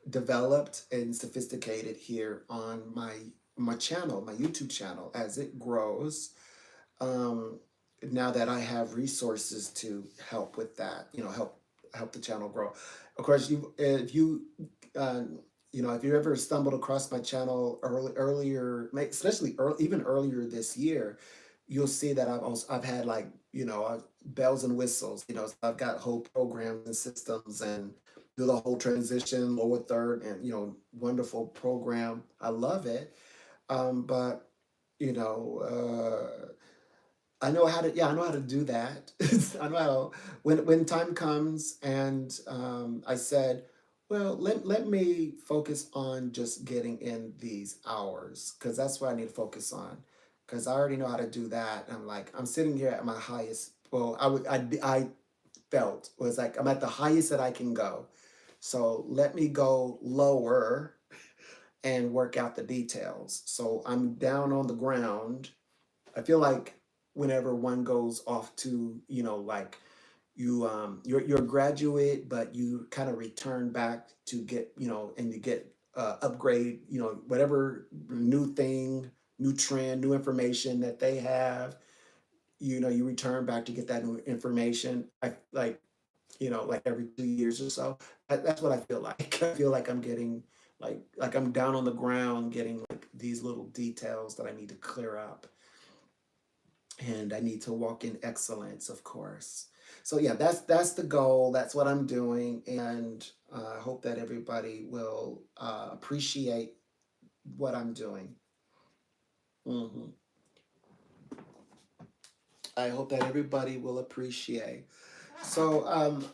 developed and sophisticated here on my channel, my YouTube channel, as it grows. Um, Now that I have resources to help with that, help the channel grow. Of course, uh, if you ever stumbled across my channel earlier, especially even earlier this year, you'll see that I've had like bells and whistles. So I've got whole programs and systems, and do the whole transition, lower third, and wonderful program. I love it. But you know. I know how to do that. I know how, when time comes, and I said, well, let me focus on just getting in these hours, because that's what I need to focus on, because I already know how to do that. And I'm sitting here at my highest. Well, I felt was like I'm at the highest that I can go. So let me go lower and work out the details. So I'm down on the ground. I feel like whenever one goes off to, like you're a graduate, but you kind of return back to get, and you get upgrade, whatever new thing, new trend, new information that they have, you return back to get that new information. I like, like every 2 years or so. That's what I feel like. I feel like I'm getting like I'm down on the ground getting like these little details that I need to clear up, and I need to walk in excellence, of course. So yeah, that's the goal. That's what I'm doing, and I hope that everybody will appreciate what I'm doing. hmm I hope that everybody will appreciate. So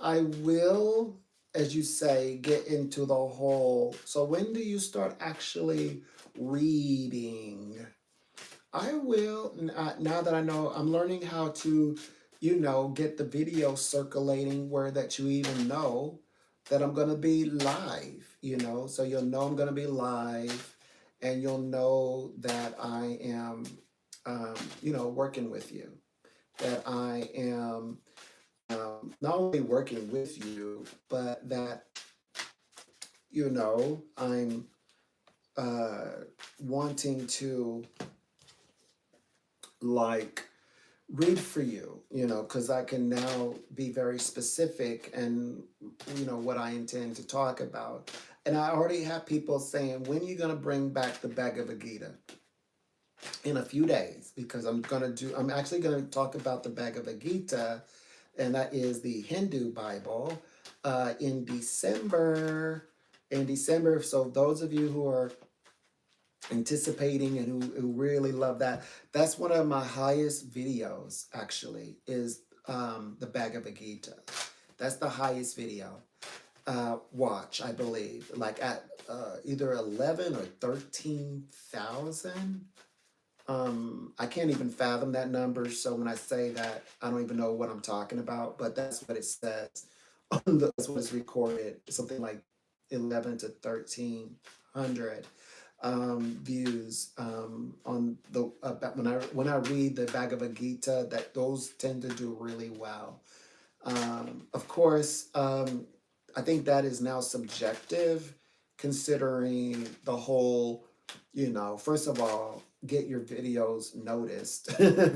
I will, as you say, get into the whole. So when do you start actually reading? I will, now that I know, I'm learning how to get the video circulating where that you even know that I'm going to be live, so you'll know I'm going to be live, and you'll know that I am, working with you, that I am not only working with you, but that, I'm uh, wanting to like read for you, because I can now be very specific and, what I intend to talk about. And I already have people saying, when are you going to bring back the Bhagavad Gita? In a few days, because I'm actually going to talk about the Bhagavad Gita, and that is the Hindu Bible, in December. In December, so those of you who are anticipating and who really love that, that's one of my highest videos, actually, is the Bhagavad Gita. That's the highest video watch, I believe, like at either 11 or 13,000. I can't even fathom that number, so when I say that, I don't even know what I'm talking about, but that's what it says. That's what is recorded, something like 11 to 1300 views on the when I read the Bhagavad Gita, that those tend to do really well. Of course, I think that is now subjective, considering the whole, first of all, get your videos noticed,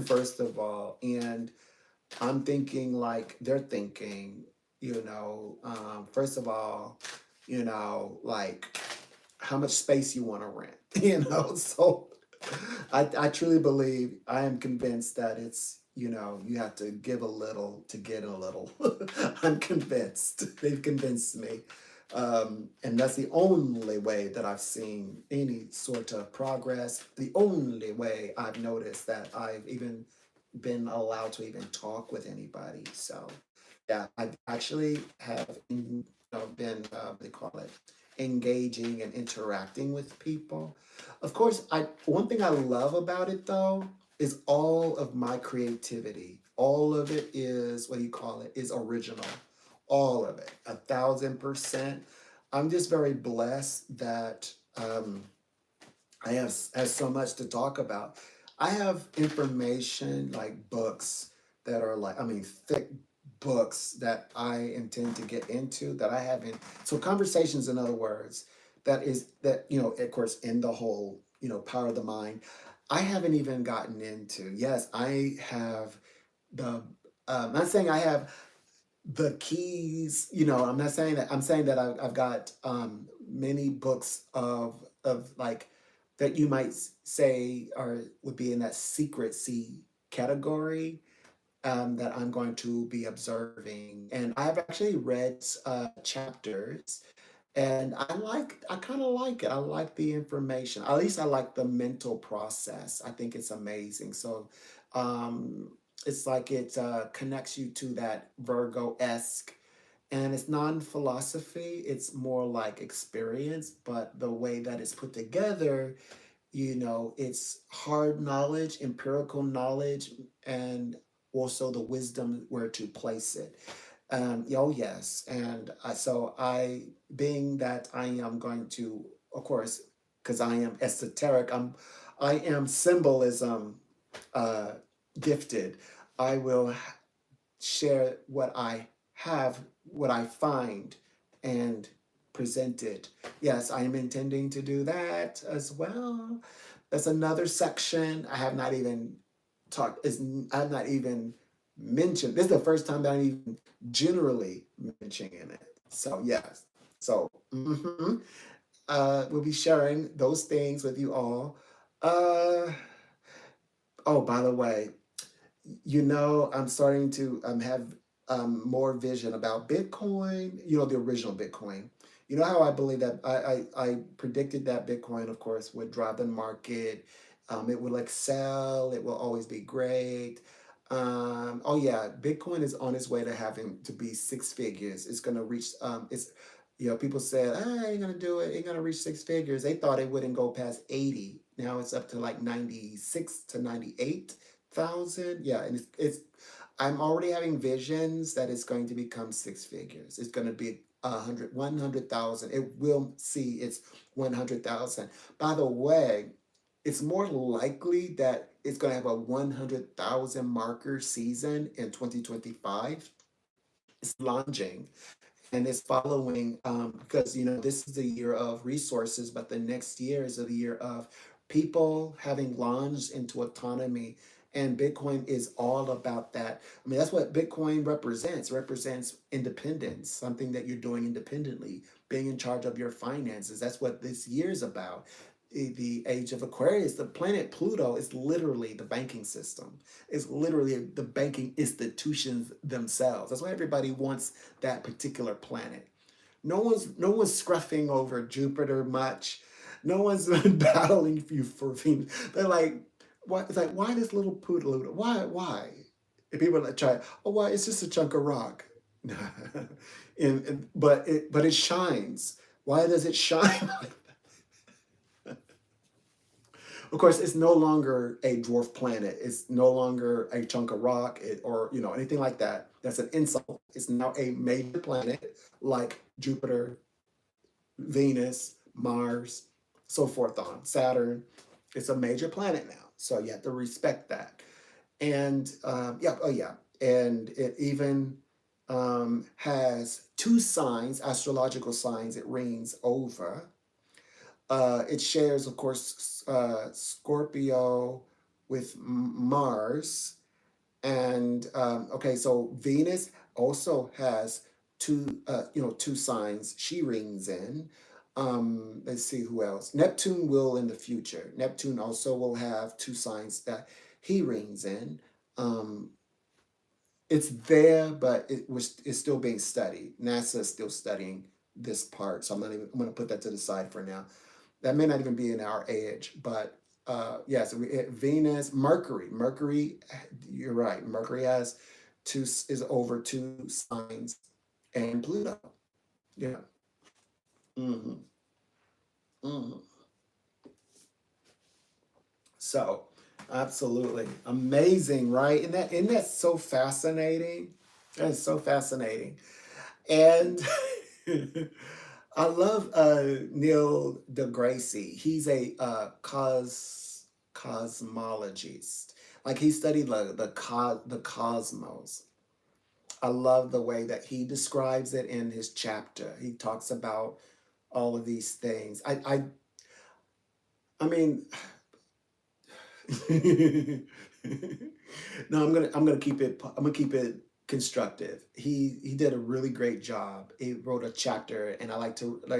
first of all. And I'm thinking like they're thinking, first of all, like how much space you want to rent, So I truly believe, I am convinced that it's, you have to give a little to get a little. I'm convinced. They've convinced me. And that's the only way that I've seen any sort of progress. The only way I've noticed that I've even been allowed to even talk with anybody. So, yeah, I actually have been, what do they call it, engaging and interacting with people. Of course, one thing I love about it though is all of my creativity. All of it is, what do you call it, is original. All of it, 1,000%. I'm just very blessed that I have so much to talk about. I have information like books that are like, I mean, thick books that I intend to get into that I haven't. So conversations, in other words, that, of course, in the whole, power of the mind, I haven't even gotten into. Yes, I have the, I'm not saying I have the keys, I'm not saying that. I'm saying that I've got many books of like, that you might say are would be in that secrecy category, that I'm going to be observing. And I've actually read chapters, and I kind of like it. I like the information. At least I like the mental process. I think it's amazing. So um, it's like it connects you to that Virgo-esque, and it's non-philosophy. It's more like experience, but the way that it's put together, it's hard knowledge, empirical knowledge, and also the wisdom where to place it. Oh yes, and being that I am going to, of course, because I am esoteric, I am symbolism uh, gifted. I will share what I have, what I find, and present it. Yes, I am intending to do that as well. That's another section I have not even talked. I have not even mentioned. This is the first time that I'm even generally mentioning it. So yes. So we'll be sharing those things with you all. Uh, oh, by the way, I'm starting to have more vision about Bitcoin, the original Bitcoin. You know how I believe that I predicted that Bitcoin, of course, would drive the market. It will excel. It will always be great. Oh yeah, Bitcoin is on its way to having to be six figures. It's going to reach, people said, ain't going to do it. Ain't going to reach six figures. They thought it wouldn't go past 80. Now it's up to like 96 to 98,000. Yeah, and it's I'm already having visions that it's going to become six figures. It's going to be 100,000. It will see it's 100,000. By the way, it's more likely that it's going to have a 100,000 marker season in 2025. It's launching and it's following because this is the year of resources, but the next year is the year of people having launched into autonomy, and Bitcoin is all about that. I mean, that's what Bitcoin represents independence, something that you're doing independently, being in charge of your finances. That's what this year is about. The age of Aquarius, the planet Pluto is literally the banking system. It's literally the banking institutions themselves. That's why everybody wants that particular planet. No one's scruffing over Jupiter much. No one's battling you for Venus. They're like, why? It's like, why this little Pluto? Why? And people that try, oh, why? It's just a chunk of rock. But it shines. Why does it shine? Of course, it's no longer a dwarf planet. It's no longer a chunk of rock or anything like that. That's an insult. It's now a major planet like Jupiter, Venus, Mars, so forth on Saturn. It's a major planet now, so you have to respect that. And yeah, oh yeah, and it even has two signs, astrological signs. It reigns over. It shares, of course, Scorpio with Mars. And okay, so Venus also has two signs she rings in. Let's see who else. Neptune will in the future. Neptune also will have two signs that he rings in. Um, it's there, but it's still being studied. NASA is still studying this part, so I'm going to put that to the side for now. That may not even be in our age, but yeah. So Venus, Mercury. You're right. Mercury is over two signs, and Pluto. Yeah. hmm hmm So, absolutely amazing, right? Isn't that so fascinating? That is so fascinating. And I love Neil deGrasse. He's a cosmologist. Like he studied the cosmos. I love the way that he describes it in his chapter. He talks about all of these things. I mean, no, I'm gonna keep it constructive. He did a really great job. He wrote a chapter, and I like.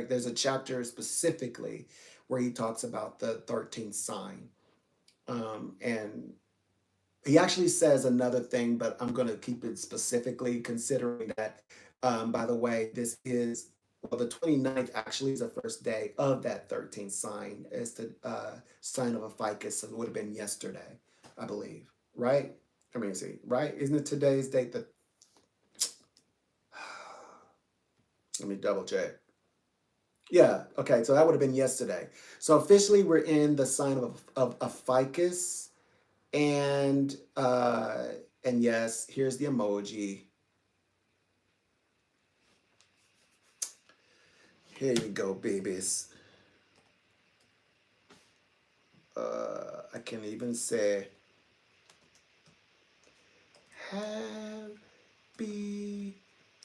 There's a chapter specifically where he talks about the 13th sign, and he actually says another thing, but I'm gonna keep it specifically considering that. By the way, this is. Well, the 29th actually is the first day of that 13th sign. It's the sign of Ophiuchus, so it would have been yesterday, I believe, right? I mean, see, right? Isn't it today's date that? Let me double check. Yeah, okay, so that would have been yesterday. So officially, we're in the sign of Ophiuchus, and yes, here's the emoji. Here you go, babies. I can even say happy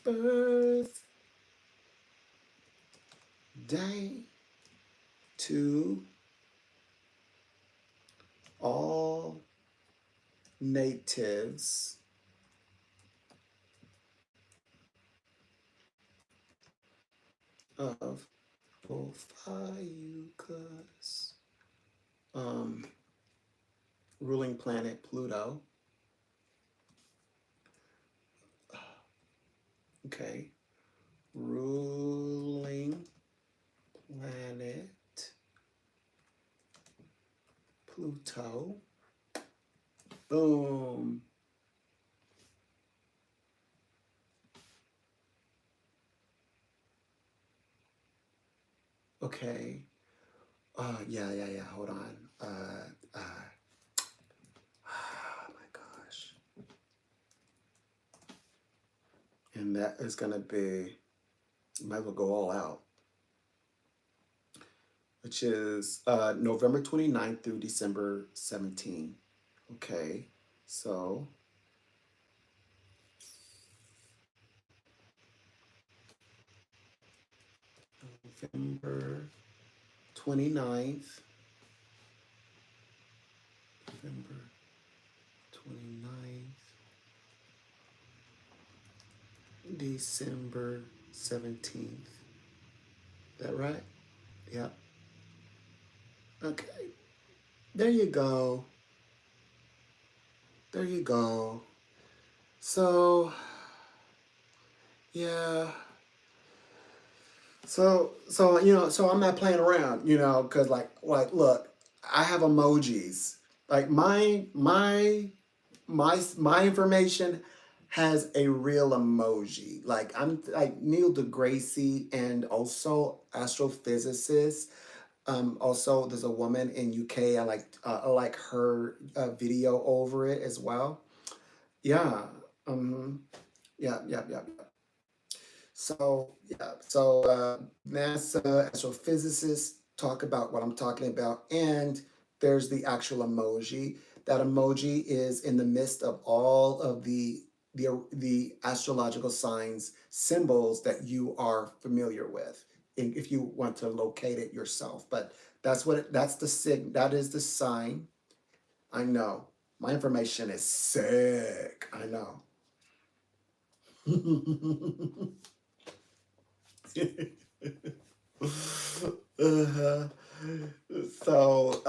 birthday to all natives of Ophiuchus, um, ruling planet Pluto. Okay, ruling planet Pluto. Boom. Okay. Yeah. Hold on. Oh my gosh. And that is going to be, you might as well go all out, which is November 29th through December 17th. Okay, so November 29th, November 29th, December 17th. Is that right? Yep. Okay. There you go. There you go. So, yeah. So I'm not playing around, because look, I have emojis. Like my information has a real emoji. Like I'm like Neil deGrasse and also astrophysicist. Also, there's a woman in UK. I like her video over it as well. Yeah. Um. Yeah. Yeah. Yeah. Yeah. So yeah. So NASA astrophysicists talk about what I'm talking about, and there's the actual emoji. That emoji is in the midst of all of the astrological signs, symbols that you are familiar with, if you want to locate it yourself. But that's the that is the sign. I know my information is sick. I know. Uh-huh. So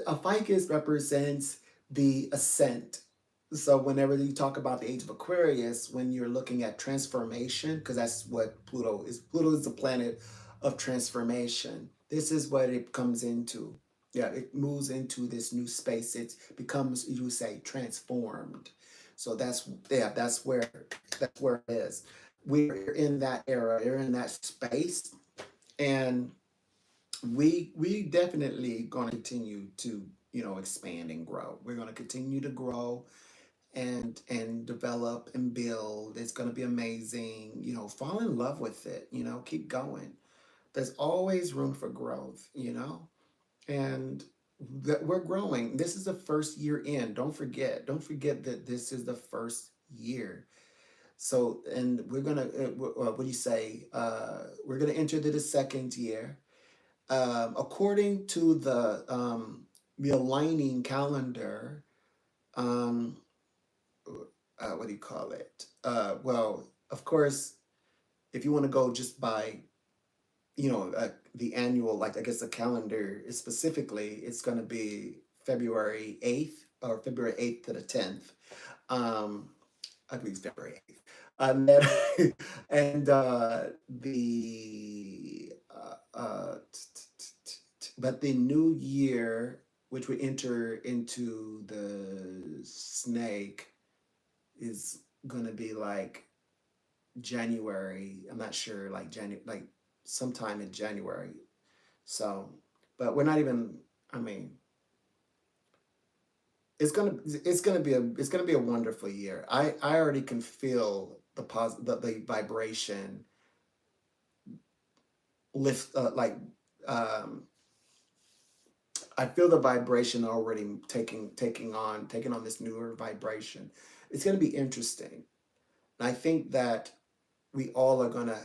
Ophiuchus represents the ascent. So whenever you talk about the age of Aquarius, when you're looking at transformation, because that's what Pluto is. Pluto is the planet of transformation. This is what it comes into. Yeah, it moves into this new space. It becomes, you say, transformed. So that's where it is. We're in that era. We're in that space, and we definitely going to continue to expand and grow. We're going to continue to grow and develop and build. It's going to be amazing. Fall in love with it. Keep going. There's always room for growth. And that we're growing. This is the first year in. Don't forget that this is the first year. So, and we're gonna what do you say, we're gonna enter the second year, according to the aligning calendar. um, what do you call it? Well, of course, if you want to go just by, the annual, like I guess the calendar is specifically, it's going to be February 8th or February 8th to the 10th. Um, I believe it's February 8th. And then, and but the new year, which we enter into the snake, is gonna be like January. I'm not sure, like January, like sometime in January. So, but we're not even. I mean, it's gonna be a wonderful year. I already can feel the vibration lift. Um, I feel the vibration already taking on this newer vibration. It's gonna be interesting. And I think that we all are gonna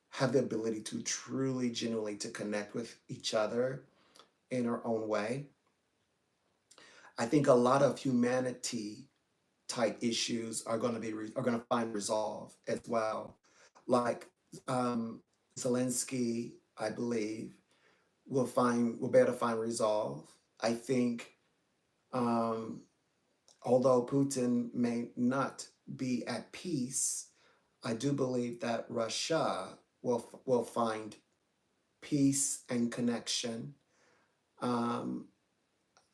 have the ability to truly, genuinely to connect with each other in our own way. I think a lot of humanity type issues are going to find resolve as well. Like um, Zelensky, I believe, will be able to find resolve. I think, um, although Putin may not be at peace, I do believe that Russia will find peace and connection. Um,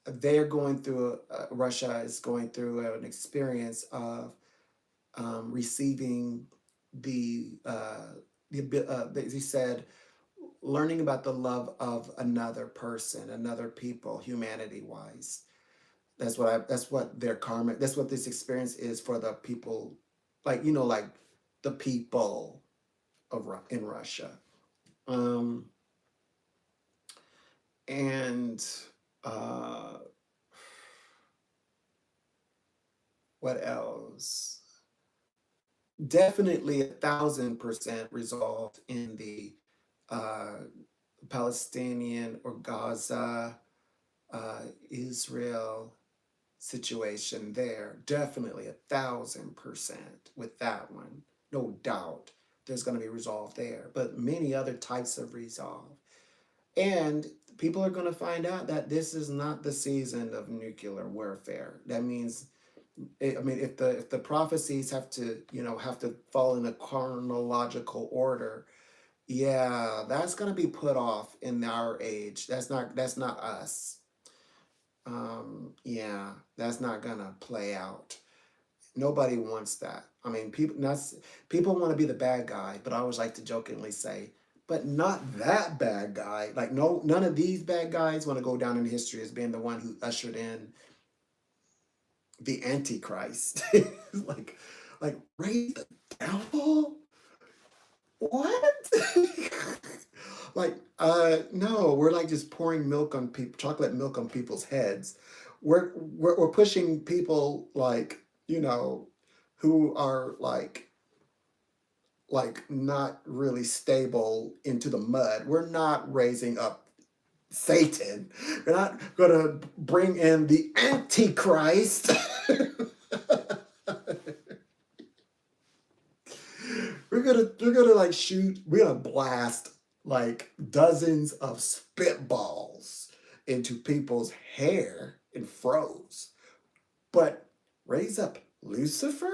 they're going through Russia is going through an experience of receiving as he said, learning about the love of another person, another people, humanity wise. That's what their karma. That's what this experience is for the people like, you know, like the people of in Russia. Um, and uh, what else? Definitely 1,000% resolved in the uh, Palestinian or Gaza, Israel situation there. Definitely 1,000% with that one. No doubt there's going to be resolve there, but many other types of resolve. And people are going to find out that this is not the season of nuclear warfare. That means, I mean, if the prophecies have to, you know, have to fall in a chronological order, yeah, that's going to be put off in our age. That's not us. Yeah, that's not going to play out. Nobody wants that. I mean, people want to be the bad guy, but I always like to jokingly say, but not that bad guy. Like, no, none of these bad guys want to go down in history as being the one who ushered in the Antichrist. like, raise the devil? What? Like, no, we're like just pouring milk on people, chocolate milk on people's heads. We're pushing people like, you know, who are like not really stable into the mud. We're not raising up Satan. We're not gonna bring in the Antichrist. we're gonna like shoot, we're gonna blast like dozens of spitballs into people's hair and froze. But raise up Lucifer?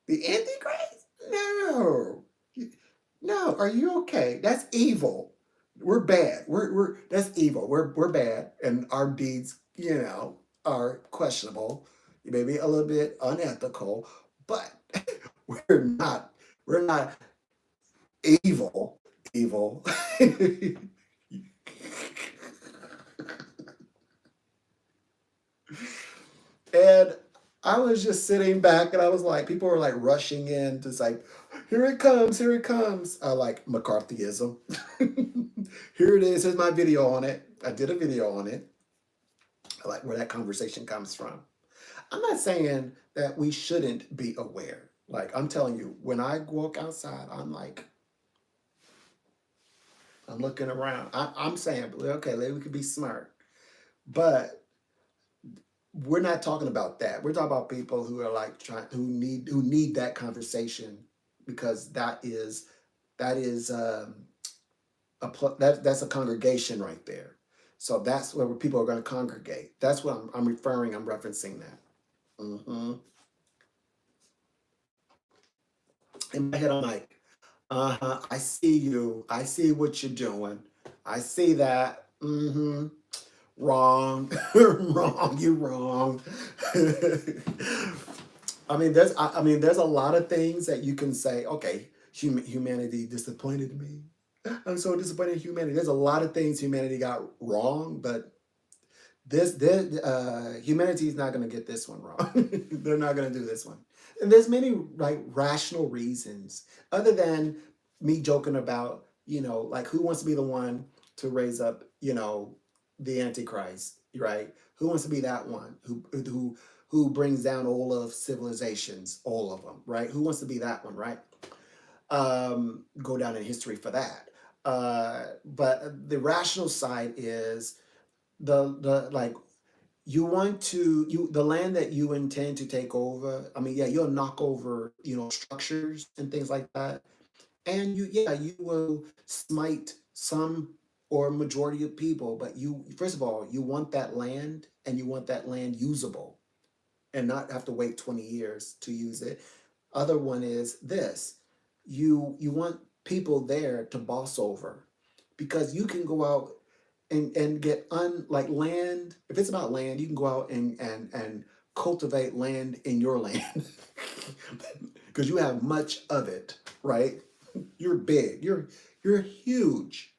The Antichrist? No. No, are you okay? That's evil. We're bad. We're that's evil. We're bad, and our deeds, you know, are questionable, maybe a little bit unethical, but we're not evil. Evil. And I was just sitting back and I was like, people were like rushing in to say, here it comes, here it comes. I like McCarthyism. Here it is, here's my video on it. I did a video on it. I like where that conversation comes from. I'm not saying that we shouldn't be aware. Like, I'm telling you, when I walk outside, I'm like, I'm looking around. I'm saying, okay, maybe we could be smart. But we're not talking about that. We're talking about people who are like who need that conversation, because that is that's a congregation right there. So that's where people are going to congregate. That's what I'm referring. I'm referencing that. In my head, I'm like, I see you. I see what you're doing. I see that. Wrong. Wrong. You're wrong. I mean, there's a lot of things that you can say. Okay, humanity disappointed me. I'm so disappointed in humanity. There's a lot of things humanity got wrong, but humanity is not going to get this one wrong. They're not going to do this one. And there's many like rational reasons other than me joking about, you know, like who wants to be the one to raise up, you know, the Antichrist, right? Who wants to be that one who brings down all of civilizations, all of them, right? Who wants to be that one, right? Go down in history for that. But the rational side is the like you want to the land that you intend to take over. I mean, yeah, you'll knock over, you know, structures and things like that, and you will smite some or majority of people. But you, first of all, you want that land, and you want that land usable, and not have to wait 20 years to use it. Other one is this: you want people there to boss over, because you can go out and get like land. If it's about land, you can go out and cultivate land in your land because you have much of it, right? You're big. You're huge.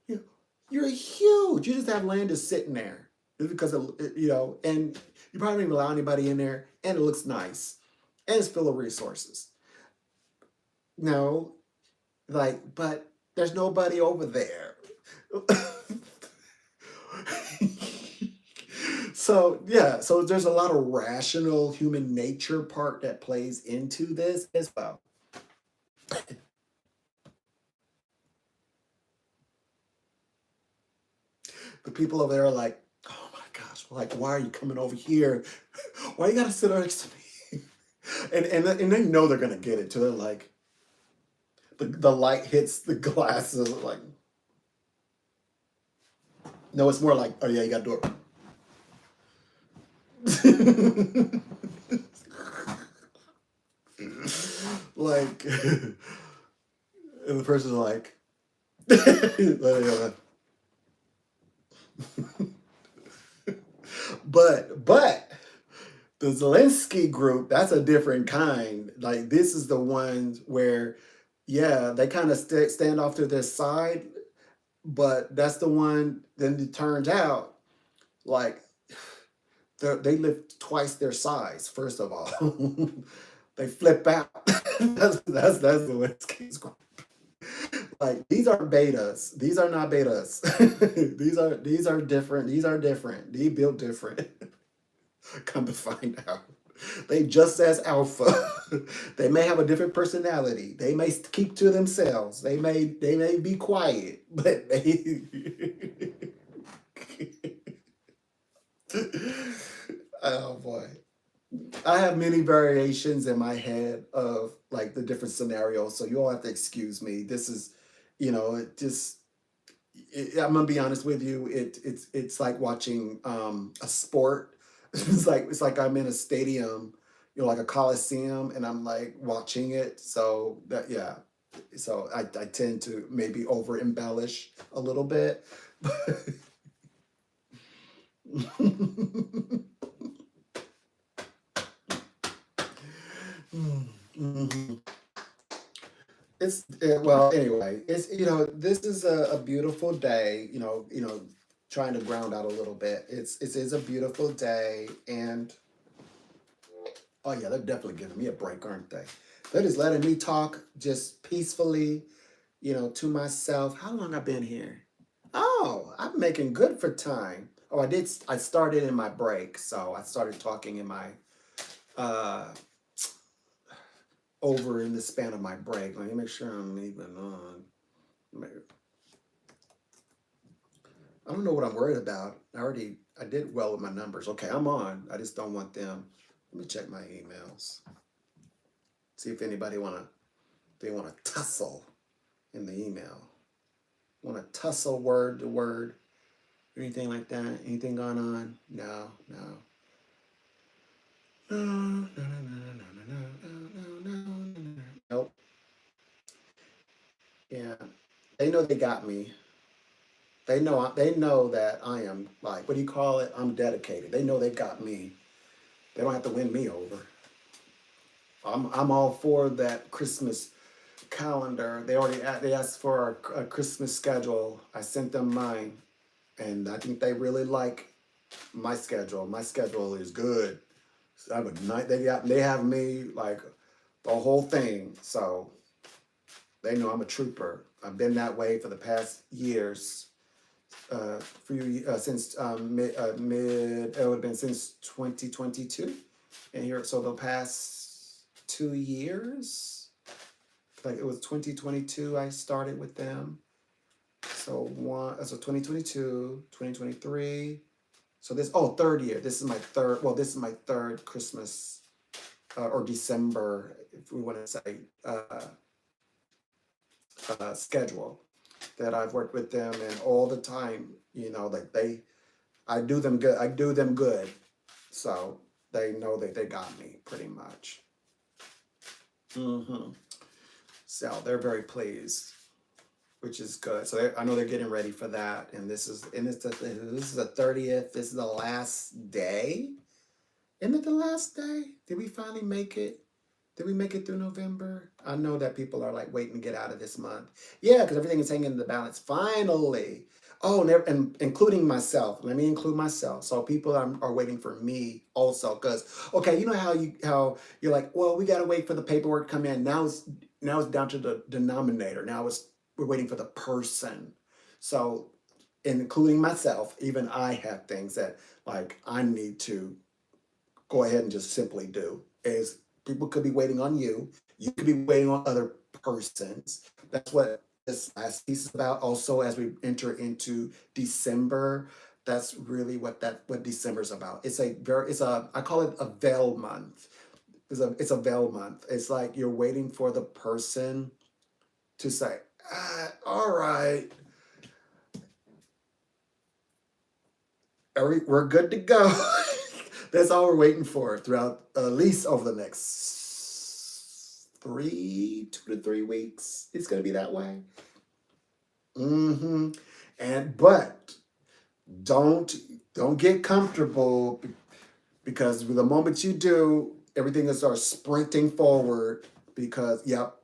You- You're huge. You just have land just sitting there. It's because of, you know, and you probably don't even allow anybody in there, and it looks nice. and it's full of resources. No, like, but there's nobody over there. So yeah, so there's a lot of rational human nature part that plays into this as well. The people over there are like, oh my gosh, like, why are you coming over here? Why you gotta sit next to me? And they know they're gonna get it too. They're like, the light hits the glasses, like, no, it's more like, oh yeah, you gotta do it. Like, and the person's like, but the Zelensky group, that's a different kind. Like, this is the ones where, yeah, they kind of stand off to their side, but that's the one. Then it turns out, like, they live twice their size. First of all, they flip out. That's the Zelensky's group. Like, these are betas. These are not betas. These are different. These are different. They built different. Come to find out, they just as alpha. They may have a different personality. They may keep to themselves. They may be quiet, but they. Oh boy. I have many variations in my head of like the different scenarios, so you all have to excuse me. This is, it just. I'm gonna be honest with you. It's like watching a sport. It's like I'm in a stadium, like a coliseum, and I'm like watching it. So that, yeah. So I tend to maybe over embellish a little bit. Mhm. Well, anyway, this is a beautiful day, trying to ground out a little bit. It is a beautiful day, and oh yeah, they're definitely giving me a break, aren't they? They're just letting me talk just peacefully, to myself. How long I been here? Oh, I'm making good for time. Oh, I started in my break, so I started talking in my uh over in the span of my break. Let me make sure I'm even on. I don't know what I'm worried about. I did well with my numbers. Okay, I'm on. I just don't want them. Let me check my emails. See if they want to tussle in the email. Want to tussle word to word, or anything like that? Anything going on? No, no. No, no, no, no, no, no, no, no, no, no. Nope. Yeah. They know they got me. They know that I am, like, what do you call it? I'm dedicated. They know they got me. They don't have to win me over. I'm all for that Christmas calendar. They asked for a Christmas schedule. I sent them mine, and I think they really like my schedule. My schedule is good. So I would not. They have me like the whole thing. So they know I'm a trooper. I've been that way for the past years. Since it would have been since 2022, and here, so the past 2 years, like it was 2022 I started with them. So 2022, 2023. So third year. This is my third. Well, this is my third Christmas or December, if we want to say, schedule that I've worked with them, and all the time, like I do them good. I do them good, so they know that they got me pretty much. Hmm. So they're very pleased, which is good. So I know they're getting ready for that, and this is the 30th. This is the last day. Isn't it the last day? Did we finally make it? Did we make it through November? I know that people are like waiting to get out of this month. Yeah, because everything is hanging in the balance. Finally. Oh, and including myself. Let me include myself. So people are waiting for me also, because okay, you know how you're like, well, we gotta wait for the paperwork to come in. Now it's down to the denominator. Now we're waiting for the person. So including myself, even I have things that like I need to go ahead and just simply do. Is people could be waiting on you. You could be waiting on other persons. That's what this last piece is about. Also, as we enter into December, that's really what December is about. It's a I call it a veil month. It's a veil month. It's like you're waiting for the person to say, all right, we're good to go. That's all we're waiting for throughout at least over the next 2 to 3 weeks. It's gonna be that way. hmm but don't don't get comfortable, because the moment you do, everything will start sprinting forward. Because yep,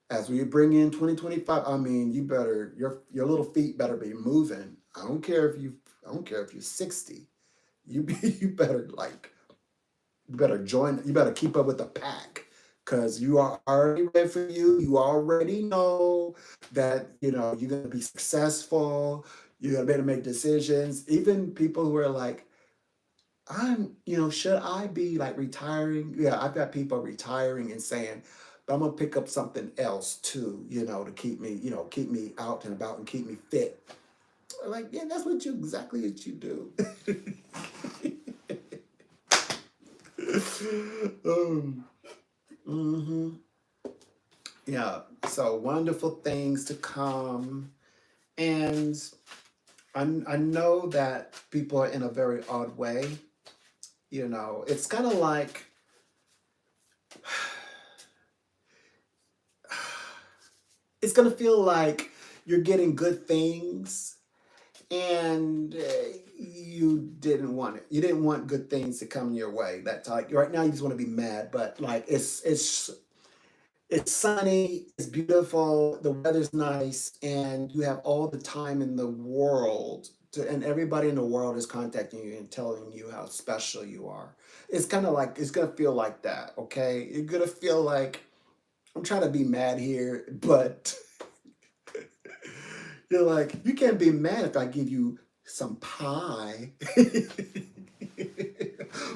as we bring in 2025, I mean, you better your little feet better be moving. I don't care if you're 60. You better like you better join, you better keep up with the pack, because you are already ready for you. You already know that, you're going to be successful. You're going to be able to make decisions. Even people who are like, should I be like retiring? Yeah, I've got people retiring and saying, but I'm going to pick up something else too, to keep me out and about and keep me fit. Like, yeah, that's exactly what you do. um, hmm Yeah, so wonderful things to come. And I know that people are in a very odd way. It's kind of like it's going to feel like you're getting good things, and you didn't want it. You didn't want good things to come your way. That's like right now you just want to be mad, but like it's sunny, it's beautiful, the weather's nice, and you have all the time in the world and everybody in the world is contacting you and telling you how special you are. It's kind of like it's gonna feel like that, okay? You're gonna feel like I'm trying to be mad here, but you're like, you can't be mad if I give you some pie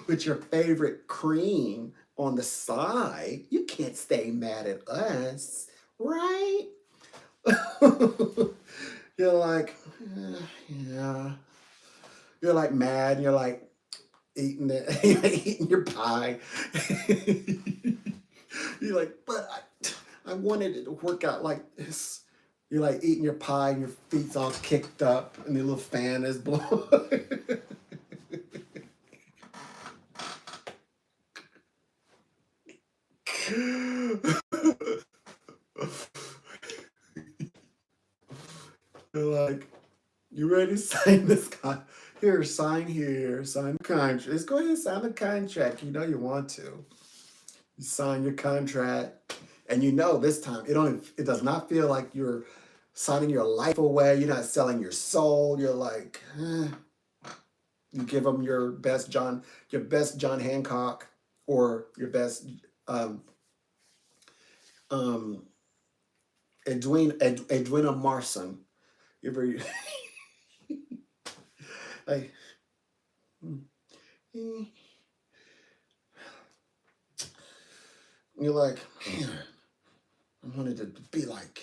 with your favorite cream on the side. You can't stay mad at us, right? You're like, yeah. You're like mad. And you're like eating it, you're eating your pie. You're like, but I wanted it to work out like this. You're like eating your pie and your feet's all kicked up and the little fan is blowing. You're like, you ready to sign this con? Here, sign the contract. Let's go ahead and sign the contract. You know you want to. You sign your contract, and this time it does not feel like you're signing your life away. You're not selling your soul. You're like, you give them your best John Hancock, or your best um, um, Edwina Marson. You ever like? mm, You're like, man, I wanted to be like.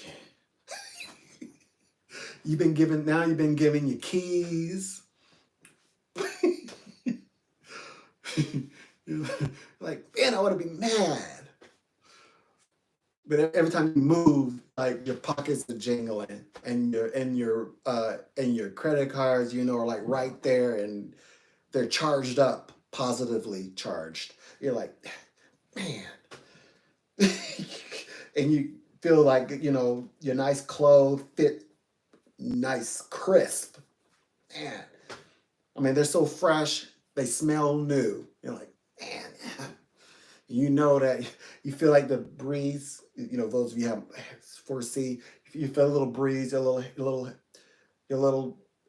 You've been given your keys. You're like, man, I want to be mad. But every time you move, like your pockets are jingling, and your credit cards, are like right there, and they're charged up, positively charged. You're like, man, and you feel like your nice clothes fit nice, crisp. Man, I mean, they're so fresh, they smell new. You're like, man, that you feel like the breeze. Those of you have foresee, you feel a little breeze, your little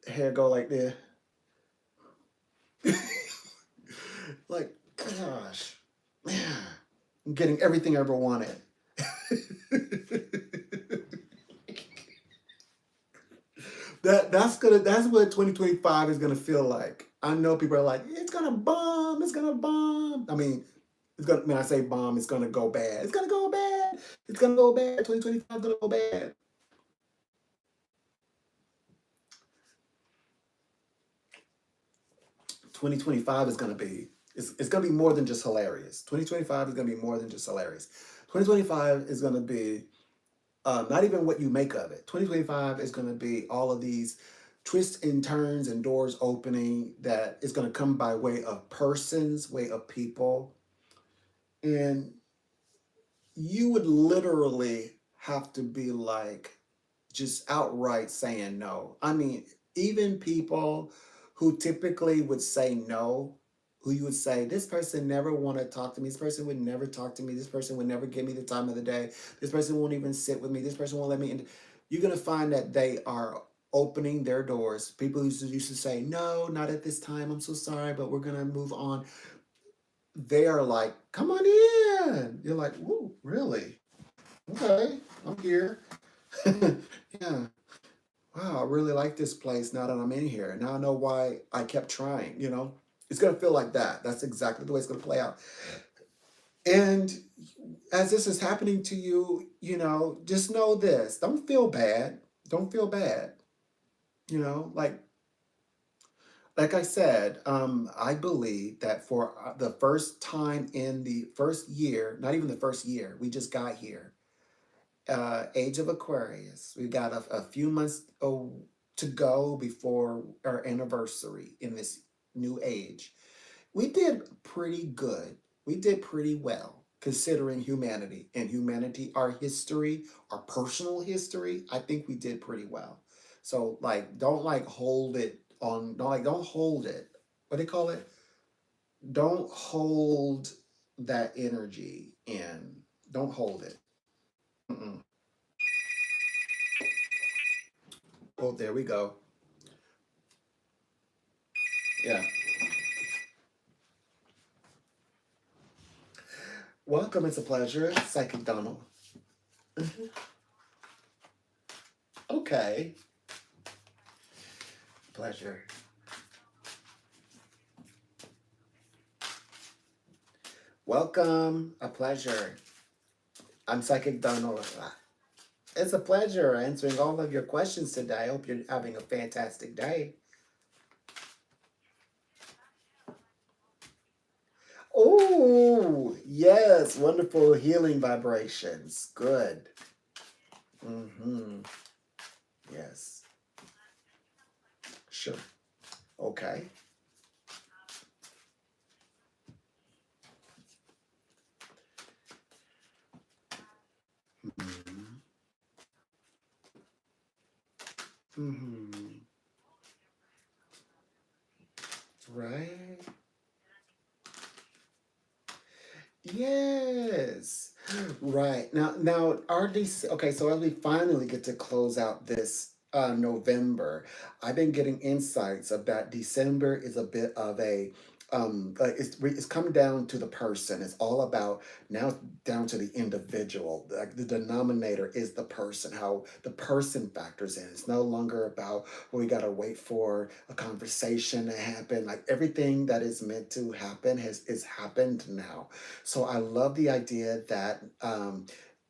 Hair go like this. Like, gosh, man, I'm getting everything I ever wanted. That's what 2025 is gonna feel like. I know people are like, it's gonna bomb, it's gonna bomb. I mean, it's gonna when I say bomb, it's gonna go bad. It's gonna go bad. It's gonna go bad. 2025 is gonna go bad. 2025 is gonna be it's gonna be more than just hilarious. 2025 is gonna be more than just hilarious. 2025 is gonna be not even what you make of it. 2025 is going to be all of these twists and turns and doors opening that is going to come by way of persons, way of people. And you would literally have to be like just outright saying no. I mean, even people who typically would say no, who you would say, this person never want to talk to me, this person would never talk to me, this person would never give me the time of the day, this person won't even sit with me, this person won't let me in. You're going to find that they are opening their doors. People used to say, no, not at this time, I'm so sorry, but we're going to move on. They are like, come on in. You're like, woo, really? Okay, I'm here. Yeah. Wow, I really like this place now that I'm in here. Now I know why I kept trying, you know? It's gonna feel like that. That's exactly the way it's gonna play out. And as this is happening to you, you know, just know this. Don't feel bad. Don't feel bad. You know, like I said, I believe that for the first time in the first year, not even the first year, we just got here, age of Aquarius. We've got a few months to go before our anniversary in this new age. We did pretty good. We did pretty well considering humanity and humanity, our history, our personal history. I think we did pretty well. So like, don't like hold it on. Don't hold it. What do they call it? Don't hold that energy in. Don't hold it. Mm-mm. Oh, there we go. Yeah. Welcome. It's a pleasure. Psychic Donald. Mhm. Okay. Pleasure. Welcome. A pleasure. I'm Psychic Donald. It's a pleasure answering all of your questions today. I hope you're having a fantastic day. Oh, yes. Wonderful healing vibrations. Good. Mm-hmm. Yes. Sure. Okay. Mm-hmm. Mm-hmm. Right. Yes. Right. Now RDC, okay, so as we finally get to close out this November, I've been getting insights of that December is a bit of a it's come down to the person. It's all about now it's down to the individual. Like the denominator is the person, how the person factors in. It's no longer about well, we gotta wait for a conversation to happen. Like everything that is meant to happen has is happened now. So I love the idea that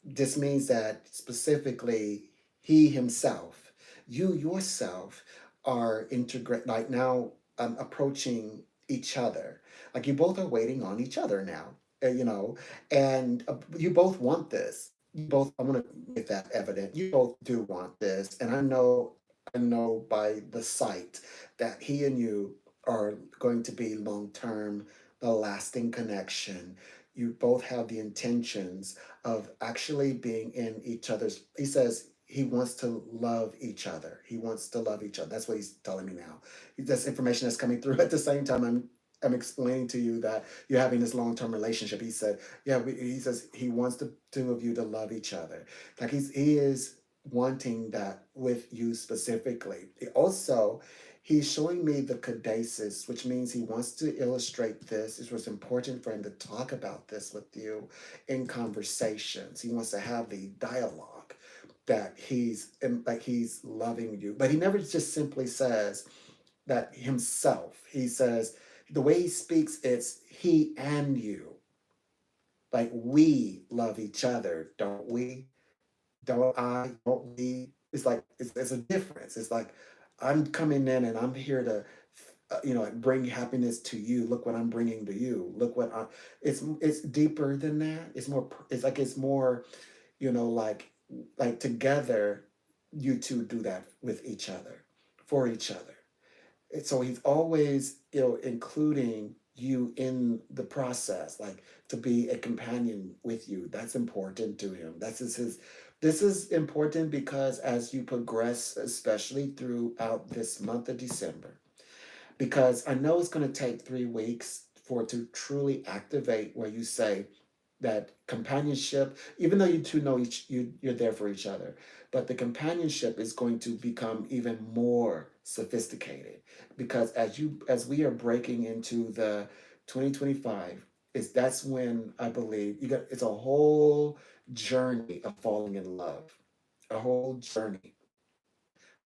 this means that specifically he himself, you yourself are integrate like now approaching each other. Like you both are waiting on each other now, you know, and you both want this. You both, I want to make that evident. You both do want this, and I know by the sight that he and you are going to be long term, the lasting connection. You both have the intentions of actually being in each other's. He says he wants to love each other. He wants to love each other. That's what he's telling me now. That's information that's coming through at the same time. I'm explaining to you that you're having this long term relationship. He said, yeah. He says he wants the two of you to love each other. Like he is. wanting that with you specifically. Also, he's showing me the cadesis, which means he wants to illustrate this. It was important for him to talk about this with you in conversations. He wants to have the dialogue that like he's loving you. But he never just simply says that himself. He says, the way he speaks, it's he and you. Like we love each other, don't we? Don't I? Don't we? It's like it's a difference. It's like I'm coming in and I'm here to, like bring happiness to you. Look what I'm bringing to you. Look what I. It's deeper than that. It's more. It's like it's more. Like together, you two do that with each other, for each other. So he's always including you in the process, like to be a companion with you. That's important to him. This is important because as you progress, especially throughout this month of December, because I know it's going to take 3 weeks for it to truly activate where you say that companionship, even though you two know you're there for each other, but the companionship is going to become even more sophisticated because as we are breaking into the 2025, that's when I believe it's a whole journey of falling in love, a whole journey,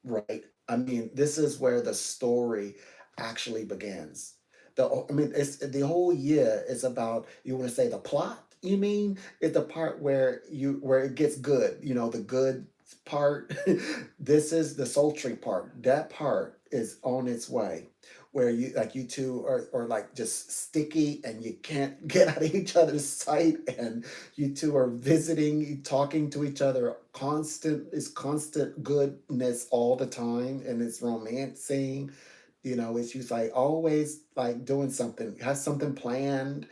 right? I mean, this is where the story actually begins. It's the whole year is about, you want to say the plot, you mean? It's the part where it gets good, the good part. This is the sultry part. That part is on its way. Where you two are like just sticky and you can't get out of each other's sight, and you two are visiting, talking to each other, constant goodness all the time, and it's romancing. It's just like always like doing something, have something planned.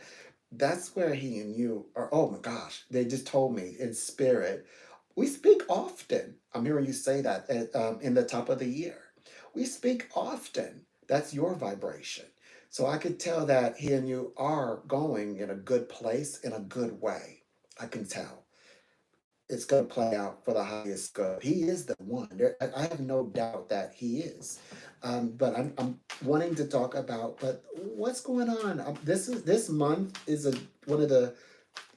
That's where he and you are. Oh my gosh, they just told me in spirit. We speak often. I'm hearing you say that in the top of the year. We speak often. That's your vibration. So I could tell that he and you are going in a good place, in a good way. I can tell it's going to play out for the highest good. He is the one. I have no doubt that he is. But I'm wanting to talk about. But what's going on? This month is one of the,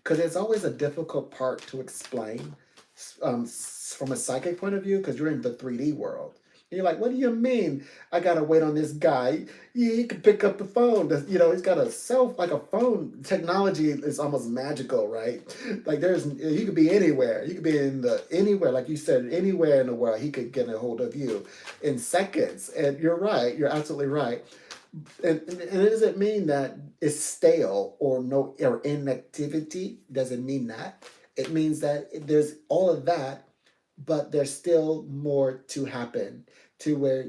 because it's always a difficult part to explain from a psychic point of view because you're in the 3D world. And you're like, what do you mean? I gotta wait on this guy. He can pick up the phone. He's got like a phone. Technology is almost magical, right? Like you could be anywhere. You could be anywhere, like you said, anywhere in the world. He could get a hold of you in seconds. And you're right. You're absolutely right. And it doesn't mean that it's stale or no or inactivity. Doesn't mean that. It means that there's all of that, but there's still more to happen to where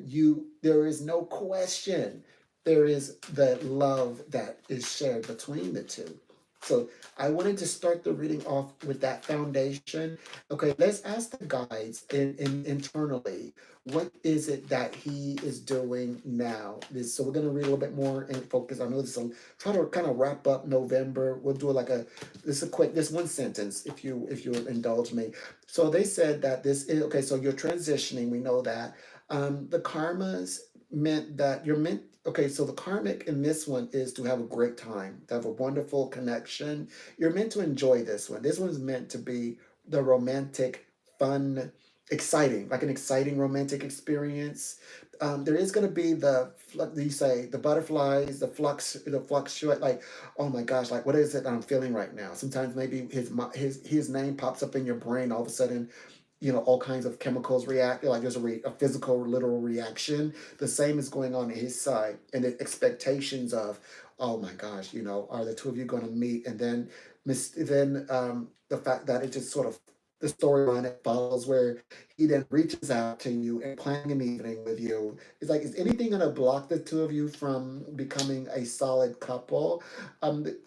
there is no question. There is the love that is shared between the two. So I wanted to start the reading off with that foundation. Okay, let's ask the guides internally. What is it that he is doing now? So we're going to read a little bit more and focus. I know this will try to kind of wrap up November. We'll do this one sentence if you indulge me. So they said that this is okay. So you're transitioning. We know that. The karmas meant that you're meant. Okay, so the karmic in this one is to have a great time, to have a wonderful connection. You're meant to enjoy this one. This one's meant to be the romantic, fun, exciting, like an exciting romantic experience. There is going to be you say the butterflies, the fluctuate. Like, oh my gosh, like what is it I'm feeling right now? Sometimes maybe his name pops up in your brain all of a sudden. All kinds of chemicals react. Like there's a physical, literal reaction. The same is going on his side, and the expectations of, oh my gosh, are the two of you going to meet? And then, the fact that it just sort of the storyline it follows where he then reaches out to you and planning an evening with you. It's like, is anything going to block the two of you from becoming a solid couple?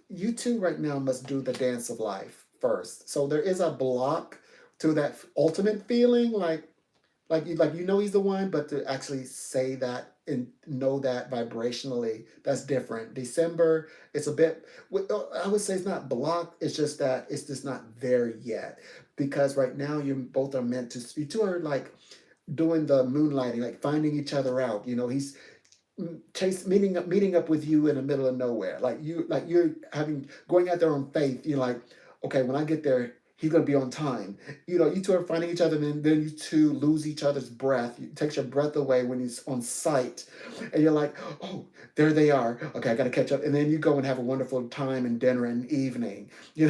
You two right now must do the dance of life first. So there is a block to that ultimate feeling, like he's the one, but to actually say that and know that vibrationally. That's different. December, it's a bit, I would say it's not blocked. It's just that it's just not there yet. Because right now you both are meant to, you two are like doing the moonlighting, like finding each other out. He's meeting up with you in the middle of nowhere. Like you're having going out there on faith. You're like, okay, when I get there, he's gonna be on time. You two are finding each other, and then you two lose each other's breath. It takes your breath away when he's on sight, and you're like, oh, there they are. Okay, I gotta catch up. And then you go and have a wonderful time and dinner and evening. You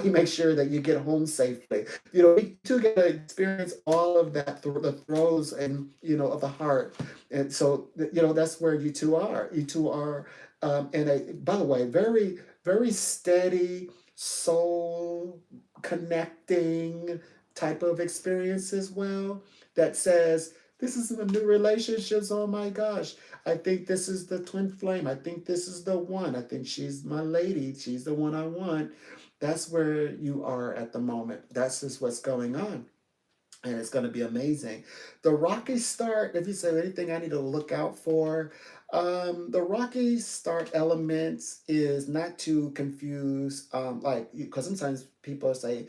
make sure that you get home safely. We two get to experience all of that, the throes and of the heart. And so that's where you two are. You two are, and by the way, very very steady soul connecting type of experience as well. That says this is a new relationships. Oh my gosh, I think this is the twin flame. I think this is the one. I think she's my lady. She's the one I want. That's where you are at the moment. That's just what's going on, and it's going to be amazing. The rocky start, if you say anything I need to look out for, the rocky start elements is not to confuse, like, because sometimes people say,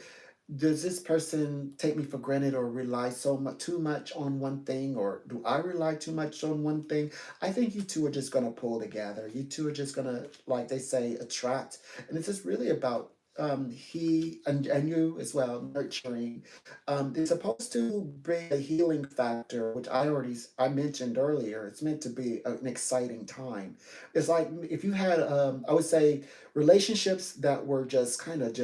does this person take me for granted or rely so much too much on one thing, or do I rely too much on one thing? I think you two are just going to pull together. You two are just going to, like they say, attract, and it's just really about he and you as well nurturing. It's supposed to bring a healing factor, which I mentioned earlier. It's meant to be an exciting time. It's like if you had, I would say, relationships that were just kind of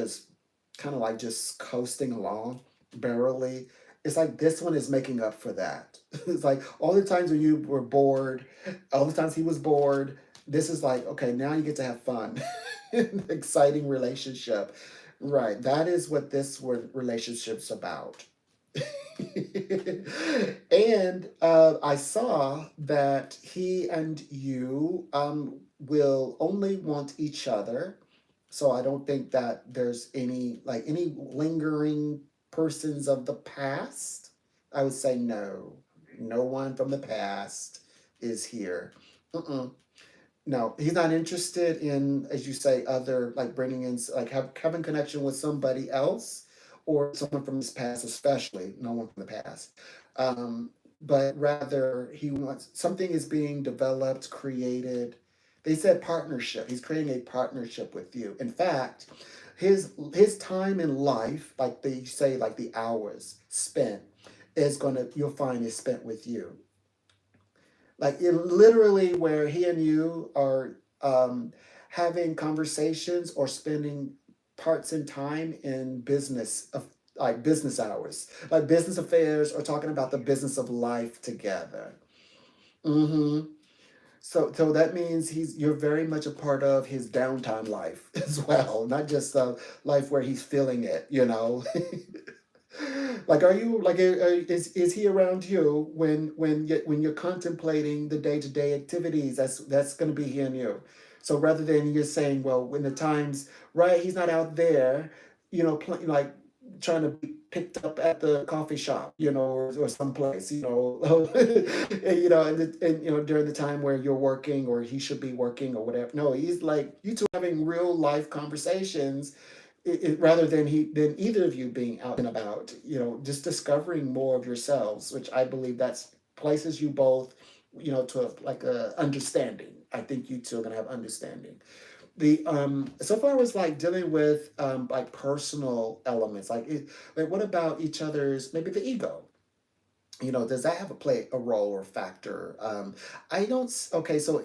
like just coasting along, barely. It's like this one is making up for that. It's like all the times when you were bored, all the times he was bored. This is like, okay, now you get to have fun. Exciting relationship. Right. That is what this relationship's about. And I saw that he and you will only want each other. So I don't think that there's any lingering persons of the past. I would say no. No one from the past is here. Mm-mm. No, he's not interested in, as you say, other like bringing in like having connection with somebody else or someone from his past, especially no one from the past. But rather, he wants something is being developed, created. They said partnership. He's creating a partnership with you. In fact, his time in life, like they say, like the hours spent, you'll find is spent with you, like it literally where he and you are having conversations or spending parts in time in business of like business hours, like business affairs, or talking about the business of life together. Hmm. So that means you're very much a part of his downtime life as well, not just a life where he's feeling it. Like, are you like is he around you when you're contemplating the day-to-day activities? That's going to be he and you. So rather than you're saying, well, when the times right, he's not out there, like trying to be picked up at the coffee shop, or someplace, and during the time where you're working or he should be working or whatever. No, he's like you two having real life conversations, rather than either of you being out and about, just discovering more of yourselves, which I believe that's places you both, to like a understanding. I think you two are gonna have understanding. The so far as like dealing with like personal elements, like what about each other's maybe the ego? Does that have a role or factor? I don't. Okay, so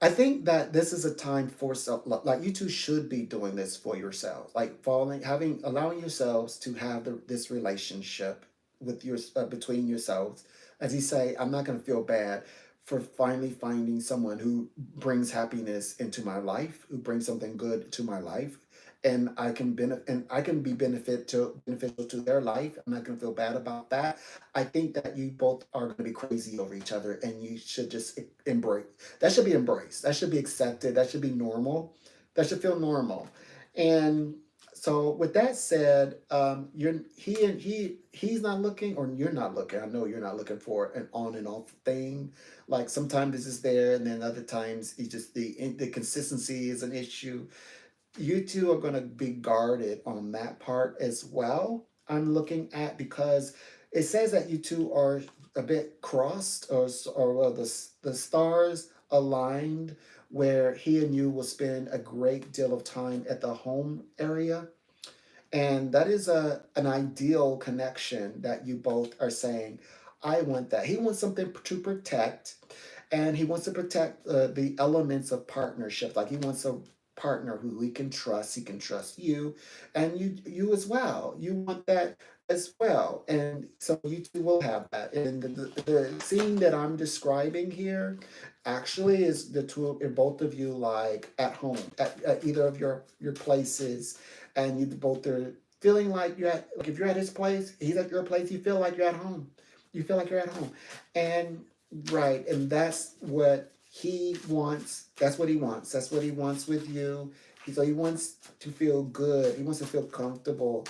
I think that this is a time for self, like you two should be doing this for yourselves, like allowing yourselves to have this relationship with between yourselves. As you say, I'm not going to feel bad for finally finding someone who brings happiness into my life, who brings something good to my life, and I can be beneficial to their life. I'm not going to feel bad about that. I think that you both are going to be crazy over each other, and you should just embrace. That should be embraced. That should be accepted. That should be normal. That should feel normal. And So with that said, he's not looking, or you're not looking. I know you're not looking for an on and off thing. Like sometimes this is there, and then other times he just the consistency is an issue. You two are going to be guarded on that part as well. I'm looking at, because it says that you two are a bit crossed, or well, the stars aligned, where he and you will spend a great deal of time at the home area, and that is an ideal connection that you both are saying, I want that. He wants something to protect, and he wants to protect the elements of partnership. Like he wants a partner who he can trust. He can trust you, and you as well. You want that as well, and so you two will have that. And the scene that I'm describing here actually is the two, both of you like at home at either of your places, and you both are feeling like you're at, like if you're at his place, he's at your place, you feel like you're at home. You feel like you're at home. And right, and that's what he wants. That's what he wants. That's what he wants with you. So he wants to feel good. He wants to feel comfortable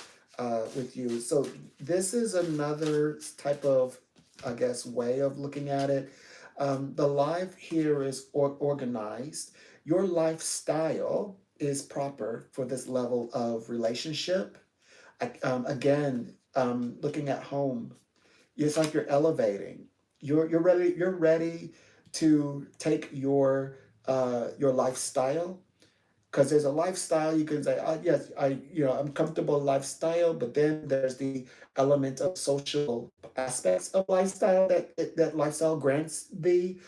with you. So this is another type of, I guess, way of looking at it. The life here is organized. Your lifestyle is proper for this level of relationship. Again, looking at home, it's like you're elevating. You're ready. You're ready to take your lifestyle, because there's a lifestyle you can say, oh, yes, I'm comfortable lifestyle, but then there's the element of social aspects of lifestyle that lifestyle grants thee.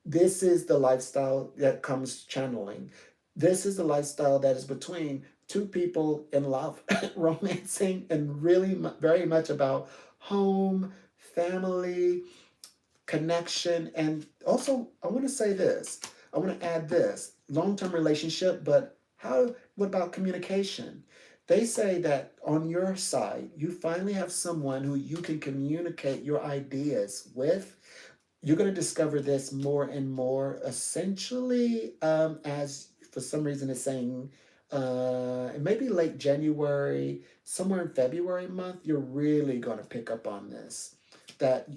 This is the lifestyle that comes channeling. This is the lifestyle that is between two people in love, romancing, and really very much about home, family, connection. And also, I want to say this. I want to add this long-term relationship, but what about communication? They say that on your side, you finally have someone who you can communicate your ideas with. You're going to discover this more and more, essentially, as for some reason it's saying, maybe late January, somewhere in February month, you're really going to pick up on this. That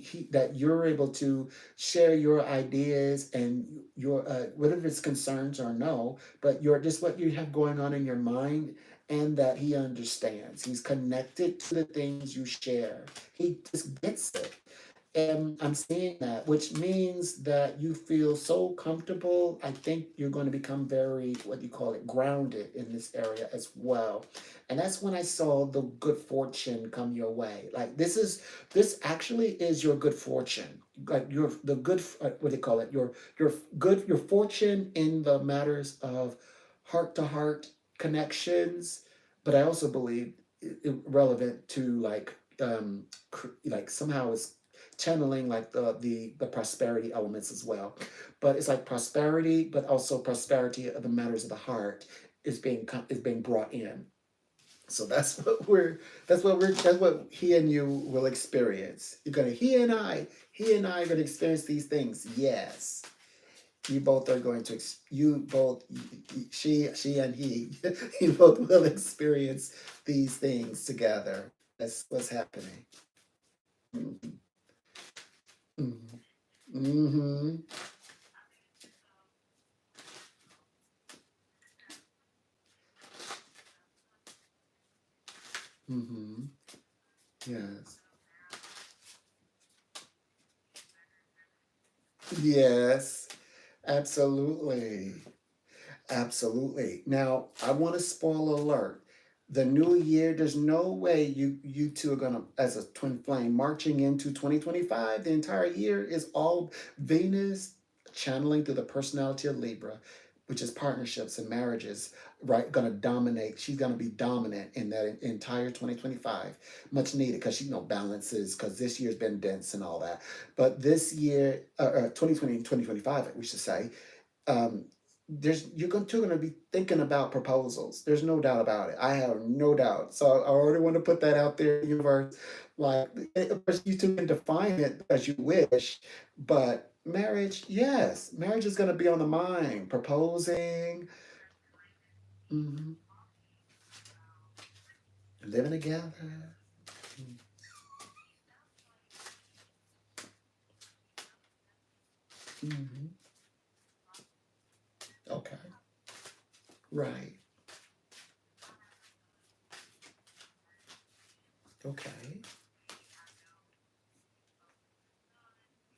you're able to share your ideas and your whether it's concerns or no, but your just what you have going on in your mind, and that he understands. He's connected to the things you share. He just gets it. And I'm seeing that, which means that you feel so comfortable. I think you're going to become very, what do you call it, grounded in this area as well. And that's when I saw the good fortune come your way. Like this actually is your good fortune. Like the good, what do you call it? Your fortune in the matters of heart to heart connections. But I also believe relevant to like somehow it's channeling like the prosperity elements as well. But it's like prosperity, but also prosperity of the matters of the heart is being brought in. So that's what he and you will experience. He and I are gonna experience these things. Yes. You both are going to you both she and he you both will experience these things together. That's what's happening. Mm-hmm. Mm-hmm. Mm-hmm. Yes. Yes. Absolutely. Absolutely. Now, I want to spoil alert. The new year, there's no way you two are gonna, as a twin flame, marching into 2025. The entire year is all Venus channeling through the personality of Libra, which is partnerships and marriages, right? Gonna dominate. She's gonna be dominant in that entire 2025. Much needed, because she balances, because this year's been dense and all that. But this year, 2020 and 2025, we should say, um, two going to be thinking about proposals. There's no doubt about it. I have no doubt. So I already want to put that out there in the universe. Like, of course, you two can define it as you wish, but marriage, yes, marriage is going to be on the mind. Proposing. Mhm. Living together. Mm-hmm. Okay. Right. Okay.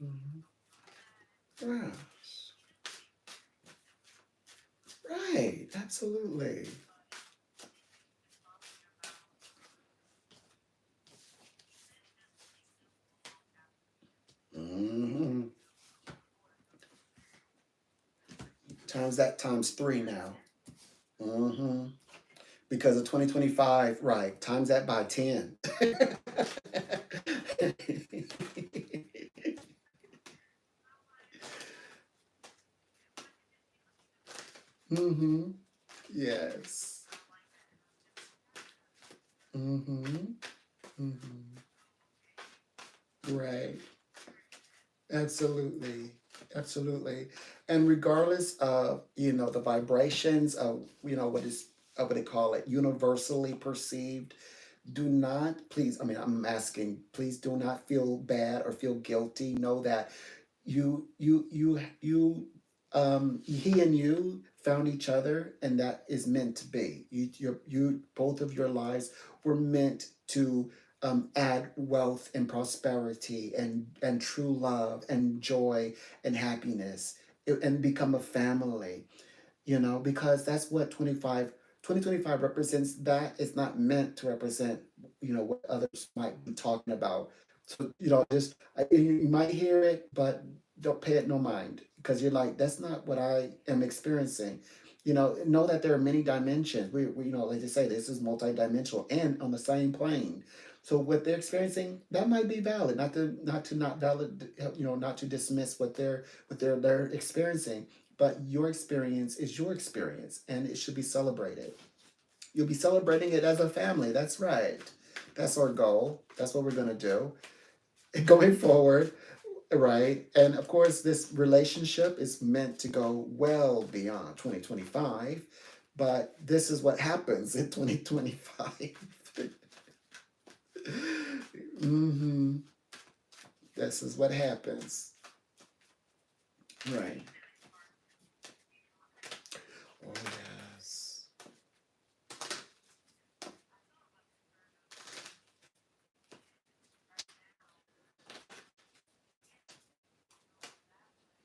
Mm-hmm. Yes. Right. Absolutely. Mm-hmm. Times that times three now. Mm-hmm. Because of 2025, right. Times that by 10. Mm-hmm. Yes. Mm-hmm. Mm-hmm. Right. Absolutely. Absolutely. And regardless of, the vibrations of, what they call it, universally perceived, do not, please, I mean, I'm asking, please do not feel bad or feel guilty. Know that he and you found each other, and that is meant to be. Both of your lives were meant to add wealth and prosperity and true love and joy and happiness, and become a family, because that's what 2025 represents. That it's not meant to represent, what others might be talking about. So, just you might hear it, but don't pay it no mind, because you're like, that's not what I am experiencing. Know that there are many dimensions. Like they say, this is multidimensional and on the same plane. So what they're experiencing, that might be valid. Not valid, not to dismiss what they're experiencing, but your experience is your experience, and it should be celebrated. You'll be celebrating it as a family. That's right. That's our goal. That's what we're going to do going forward. Right. And of course, this relationship is meant to go well beyond 2025, but this is what happens in 2025. Hmm. This is what happens. Right. Oh, yes.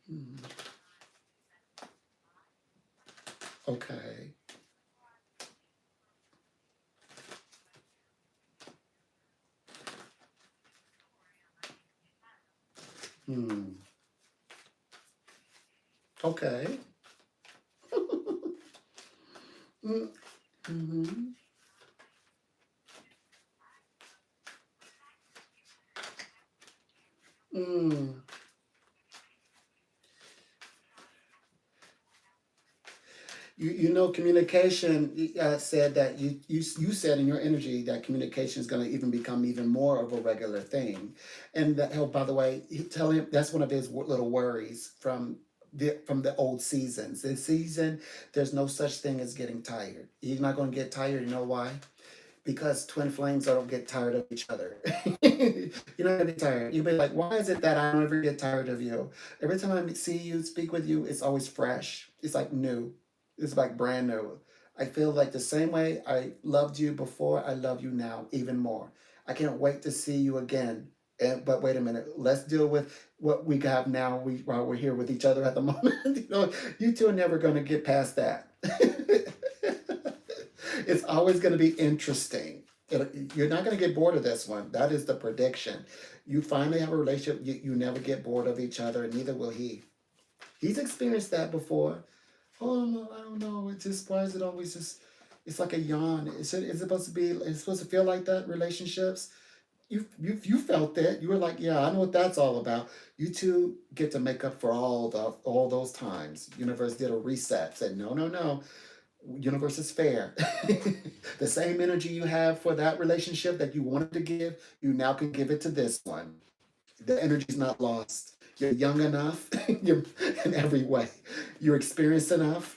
Mhm. Okay. Hmm. Okay. Mm-hmm. Mm. Communication said that you said in your energy that communication is going to even become even more of a regular thing, and that, oh, by the way, tell him that's one of his little worries from the old seasons. This season, there's no such thing as getting tired. You're not going to get tired. You know why? Because twin flames don't get tired of each other. You're not gonna be tired. You'll be like, why is it that I don't ever get tired of you? Every time I see you, speak with you, it's always fresh. It's like new. It's like brand new. I feel like the same way I loved you before, I love you now even more. I can't wait to see you again. But wait a minute, let's deal with what we have now. While we're here with each other at the moment, you two are never going to get past that. It's always going to be interesting. You're not going to get bored of this one. That is the prediction. You finally have a relationship. You never get bored of each other, and neither will he. He's experienced that before. Oh, no, I don't know. It's just, why is it always just, it's like a yawn. It's supposed to be, it's supposed to feel like that, relationships. You felt that. You were like, yeah, I know what that's all about. You two get to make up for all those times. Universe did a reset, said, no, no, no. Universe is fair. The same energy you have for that relationship that you wanted to give, you now can give it to this one. The energy's not lost. You're young enough. You're in every way. You're experienced enough.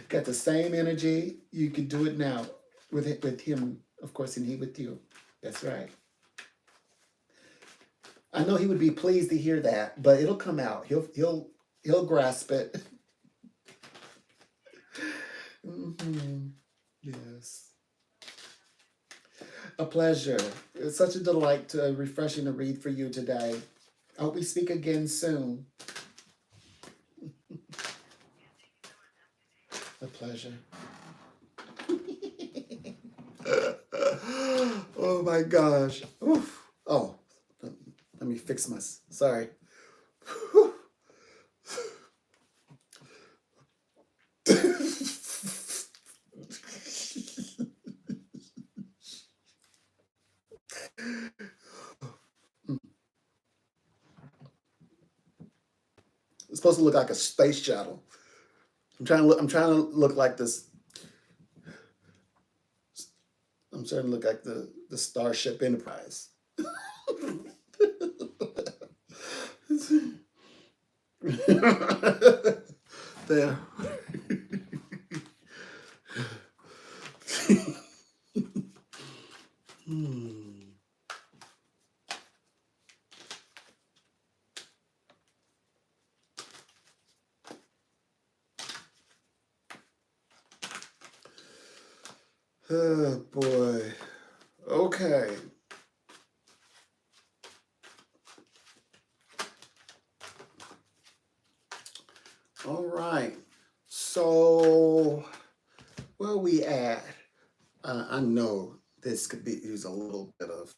Got the same energy. You can do it now with him Of course, and he with you. That's right. I know he would be pleased to hear that, but it'll come out. He'll grasp it. Yes. A pleasure. It's such a delight to refreshing to read for you today. I hope we speak again soon. A pleasure. Oh my gosh. Oof. Oh, let me fix my. Sorry. It's supposed to look like a space shuttle. I'm trying to look like this. I'm trying to look like the Starship Enterprise. There. Oh boy. Okay. All right. So where we at? I know this could be use a little bit of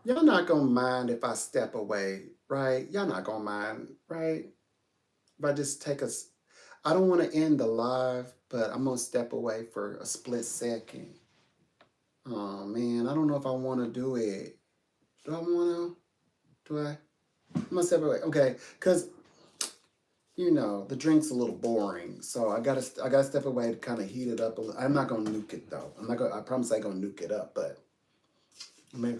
y'all not gonna mind if I step away, right? Y'all not gonna mind, right? If I just take I don't want to end the live, but I'm gonna step away for a split second. Oh man, I don't know if I want to do it. Do I want to? Do I? I'm gonna step away. Okay, because the drink's a little boring, so I gotta step away to kind of heat it up a little. I'm not gonna nuke it though. I'm not gonna. I promise I ain't gonna nuke it up, but maybe.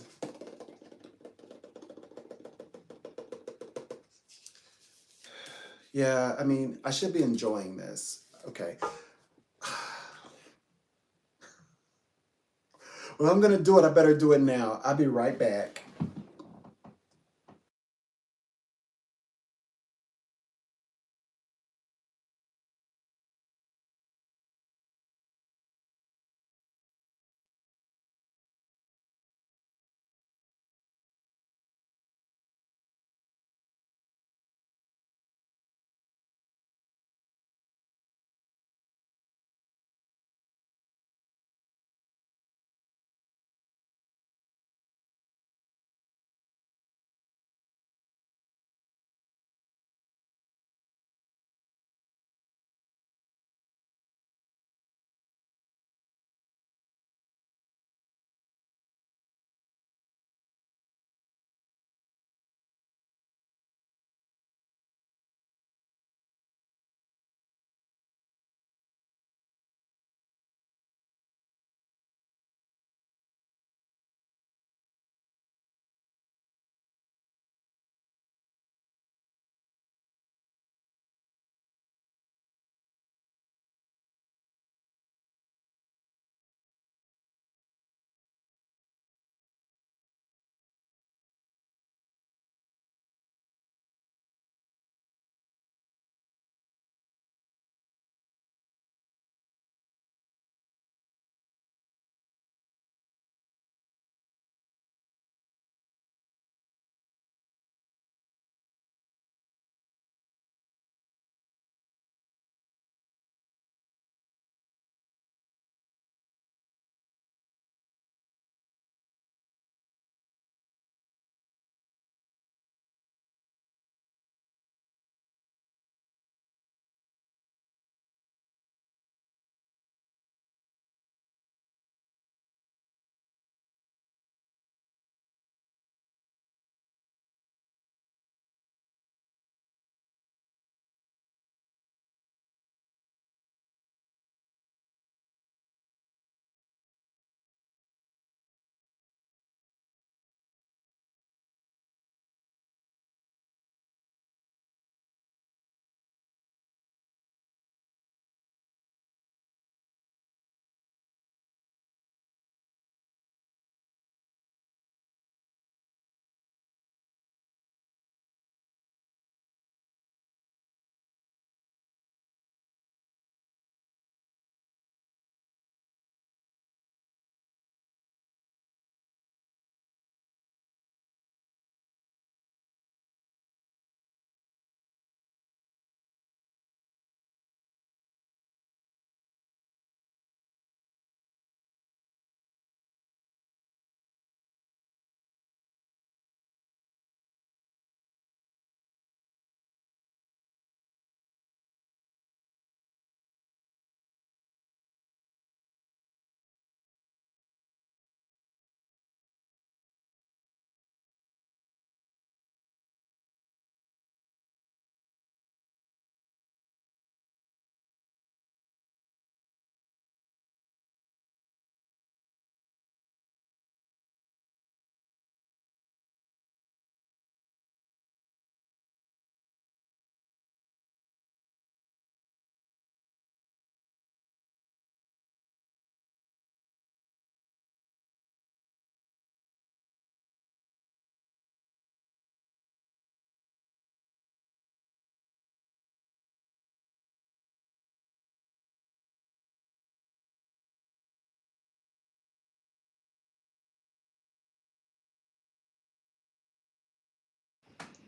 Yeah, I mean, I should be enjoying this. Okay. Well, I'm gonna do it. I better do it now. I'll be right back.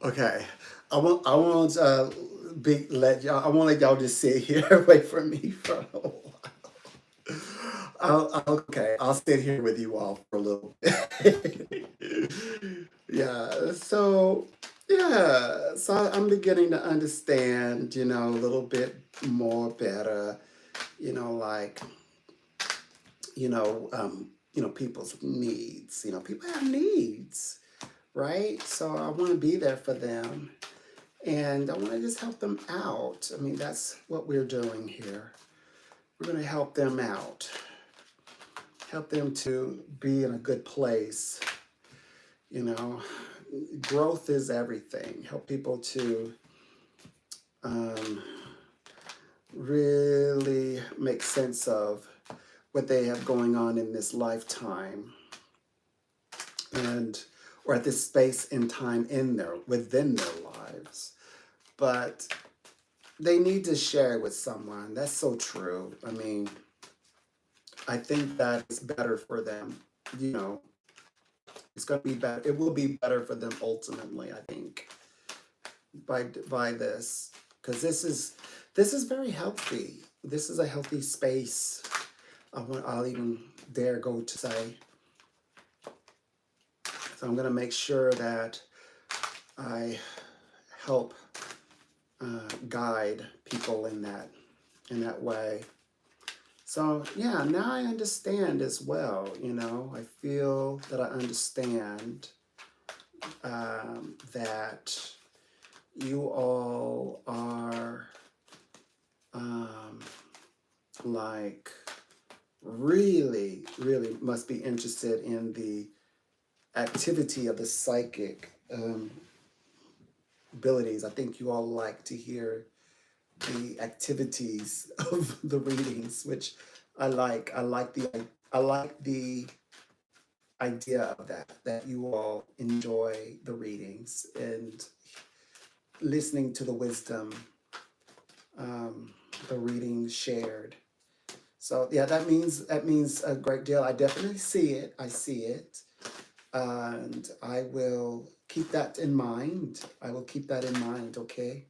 Okay, I won't let y'all just sit here away from me for a while. I'll sit here with you all for a little bit. Yeah, so I'm beginning to understand, a little bit more better, like, people's needs. People have needs, right? So I want to be there for them. And I want to just help them out. I mean, that's what we're doing here. We're going to help them out, help them to be in a good place. You know, growth is everything. Help people to um, really make sense of what they have going on in this lifetime, and or at this space and time within their lives. But they need to share it with someone. That's so true. I mean, I think that it's better for them. You know, it's going to be better. It will be better for them ultimately, I think, by this, because this is very healthy. This is a healthy space. I'll even dare go to say. So I'm going to make sure that I help guide people in that way. So yeah, now I understand as well. I feel that I understand that you all are like really, really must be interested in the activity of the psychic abilities. I think you all like to hear the activities of the readings, which I like. I like the idea of that you all enjoy the readings and listening to the wisdom, the readings shared. So yeah, that means a great deal. I definitely see it. I see it, and I will keep that in mind. I will keep that in mind. Okay,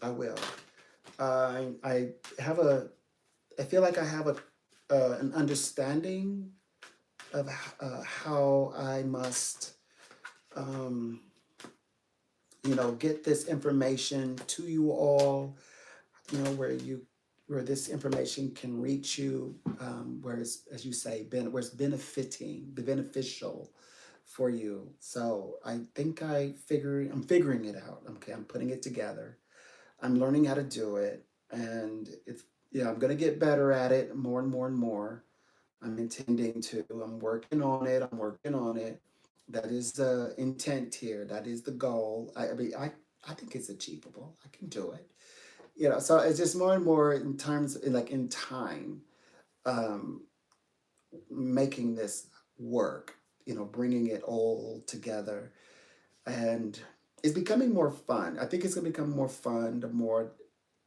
I will. I have a. I feel like I have an understanding of how I must, um, get this information to you all. Where this information can reach you, where it's, as you say, where it's beneficial for you. So I think I'm figuring it out. Okay, I'm putting it together. I'm learning how to do it, and I'm gonna get better at it more and more and more. I'm intending to. I'm working on it. I'm working on it. That is the intent here. That is the goal. I mean, I think it's achievable. I can do it. So it's just more and more in terms, like in time, um, making this work. Bringing it all together, and it's becoming more fun. I think it's gonna become more fun the more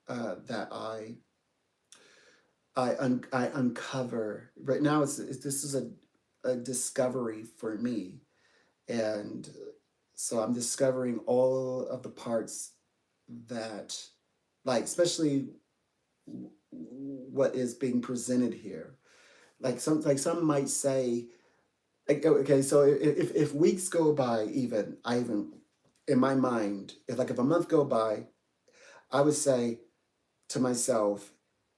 that I uncover. Right now, this is a discovery for me, and so I'm discovering all of the parts that, like, especially what is being presented here. Like some might say, like, okay, so if weeks go by, even in my mind, if a month go by, I would say to myself,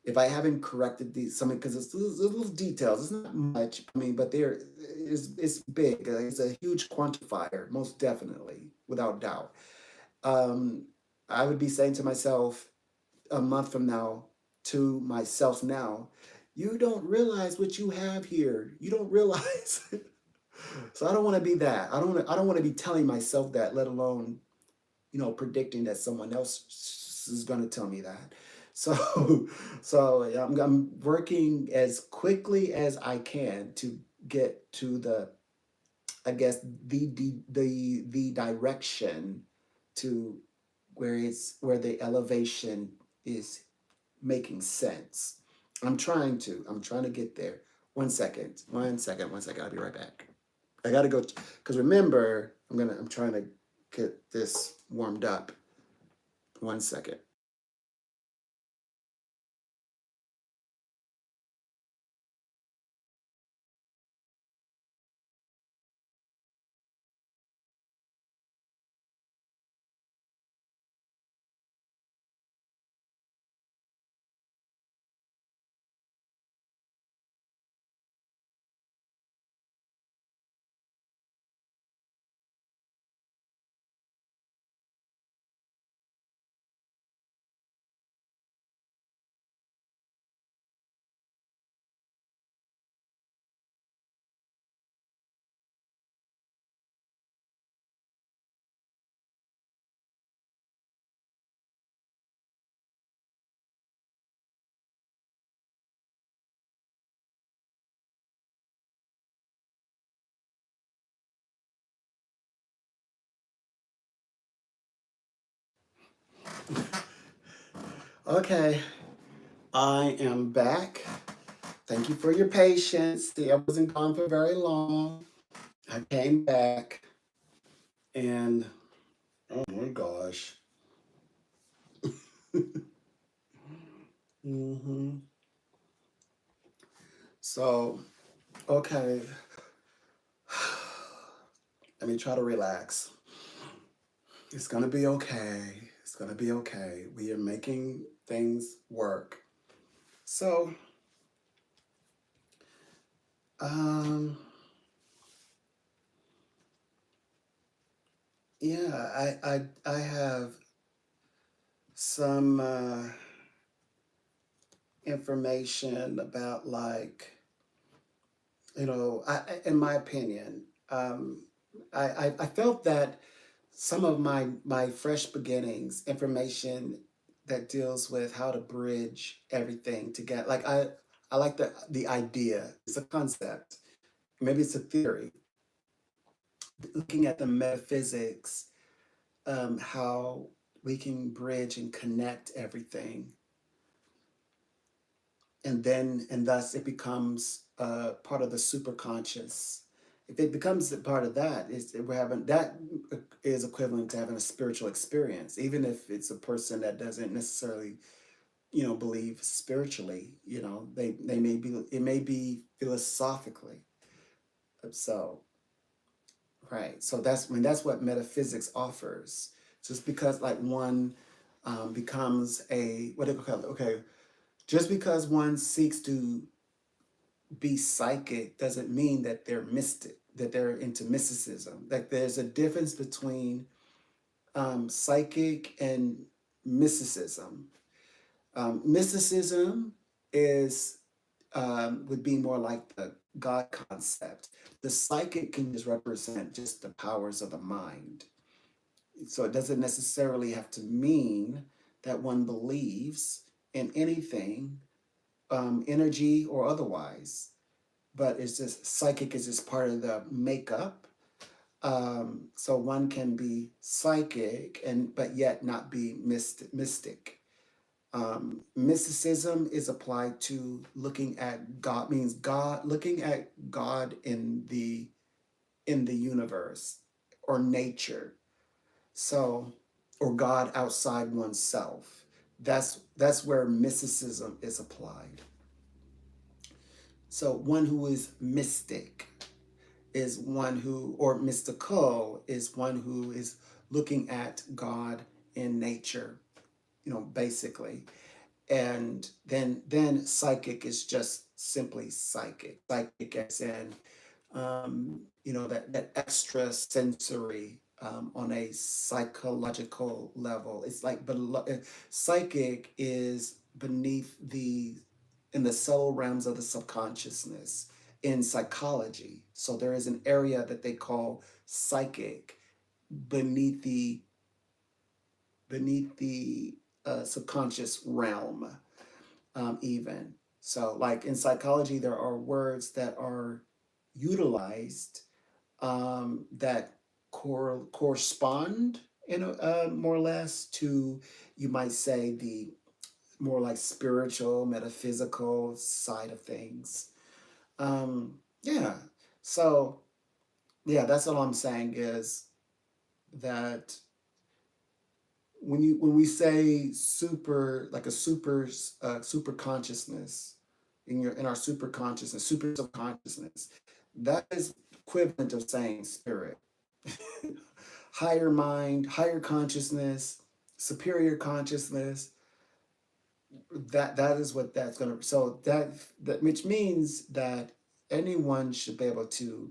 if I haven't corrected these something, because it's little details, it's not much. I mean, but it's big. It's a huge quantifier, most definitely, without doubt. Um, I would be saying to myself a month from now, to myself now, you don't realize what you have here. You don't realize. So I don't want to be that. I don't want to be telling myself that, let alone, predicting that someone else is going to tell me that. So, so yeah, I'm working as quickly as I can to get to I guess, the direction to where the elevation is making sense. I'm trying to get there. One second, one second, one second. I'll be right back. I gotta go because remember, I'm trying to get this warmed up. 1 second. Okay, I am back. Thank you for your patience. See, I wasn't gone for very long. I came back and oh my gosh. hmm So, okay. Let me try to relax. It's gonna be okay. It's gonna be okay. We are making things work. So, um, yeah, I have some information about like, in my opinion, I felt that some of my fresh beginnings, information that deals with how to bridge everything together. Like I like the idea. It's a concept. Maybe it's a theory. Looking at the metaphysics, how we can bridge and connect everything, and thus it becomes part of the superconscious. If it becomes a part of that, we're having that is equivalent to having a spiritual experience, even if it's a person that doesn't necessarily, believe spiritually. They may be, it may be philosophically. So right, so that's what metaphysics offers. Just because like one becomes a what do you call it? Okay, just because one seeks to be psychic doesn't mean that they're mystic, that they're into mysticism. Like there's a difference between psychic and mysticism. Mysticism is would be more like the God concept. The psychic can just represent just the powers of the mind. So it doesn't necessarily have to mean that one believes in anything, energy or otherwise, but it's just psychic is just part of the makeup. So one can be psychic and but yet not be mystic. Mysticism is applied to looking at God, means God, looking at God in the universe or nature. So, or God outside oneself. That's where mysticism is applied. So one who is mystic is one who, or mystical is one who is looking at God in nature, basically. And then psychic is just simply psychic. Psychic as in that extra sensory on a psychological level. It's like psychic is beneath in the subtle realms of the subconsciousness in psychology. So there is an area that they call psychic beneath the subconscious realm, even. So, like in psychology, there are words that are utilized that correspond, more or less to, you might say, the more like spiritual, metaphysical side of things. Yeah. So, yeah, that's all I'm saying is that when we say super, like a super consciousness, in our super consciousness, super subconsciousness, that is equivalent of saying spirit. Higher mind, higher consciousness, superior consciousness. That is what that's gonna. So that which means that anyone should be able to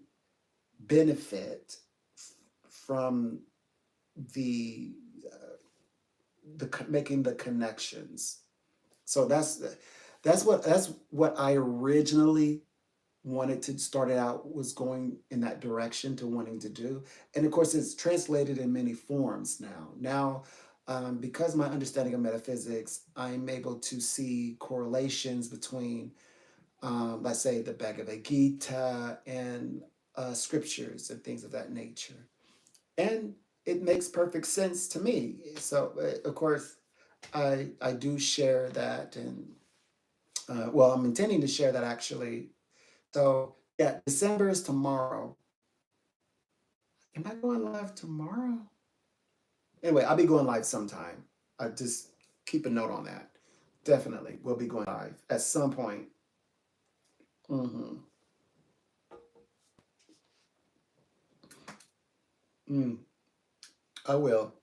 benefit from the making the connections. So that's what I originally wanted to start it out, was going in that direction to wanting to do. And of course it's translated in many forms now. Because my understanding of metaphysics, I'm able to see correlations between, let's say, the Bhagavad Gita and scriptures and things of that nature. And it makes perfect sense to me. So, of course, I do share that, and well, I'm intending to share that actually. So, yeah, December is tomorrow. Am I going live tomorrow? Anyway, I'll be going live sometime. I just keep a note on that. Definitely, we'll be going live at some point. Mm-hmm. Mm, I will.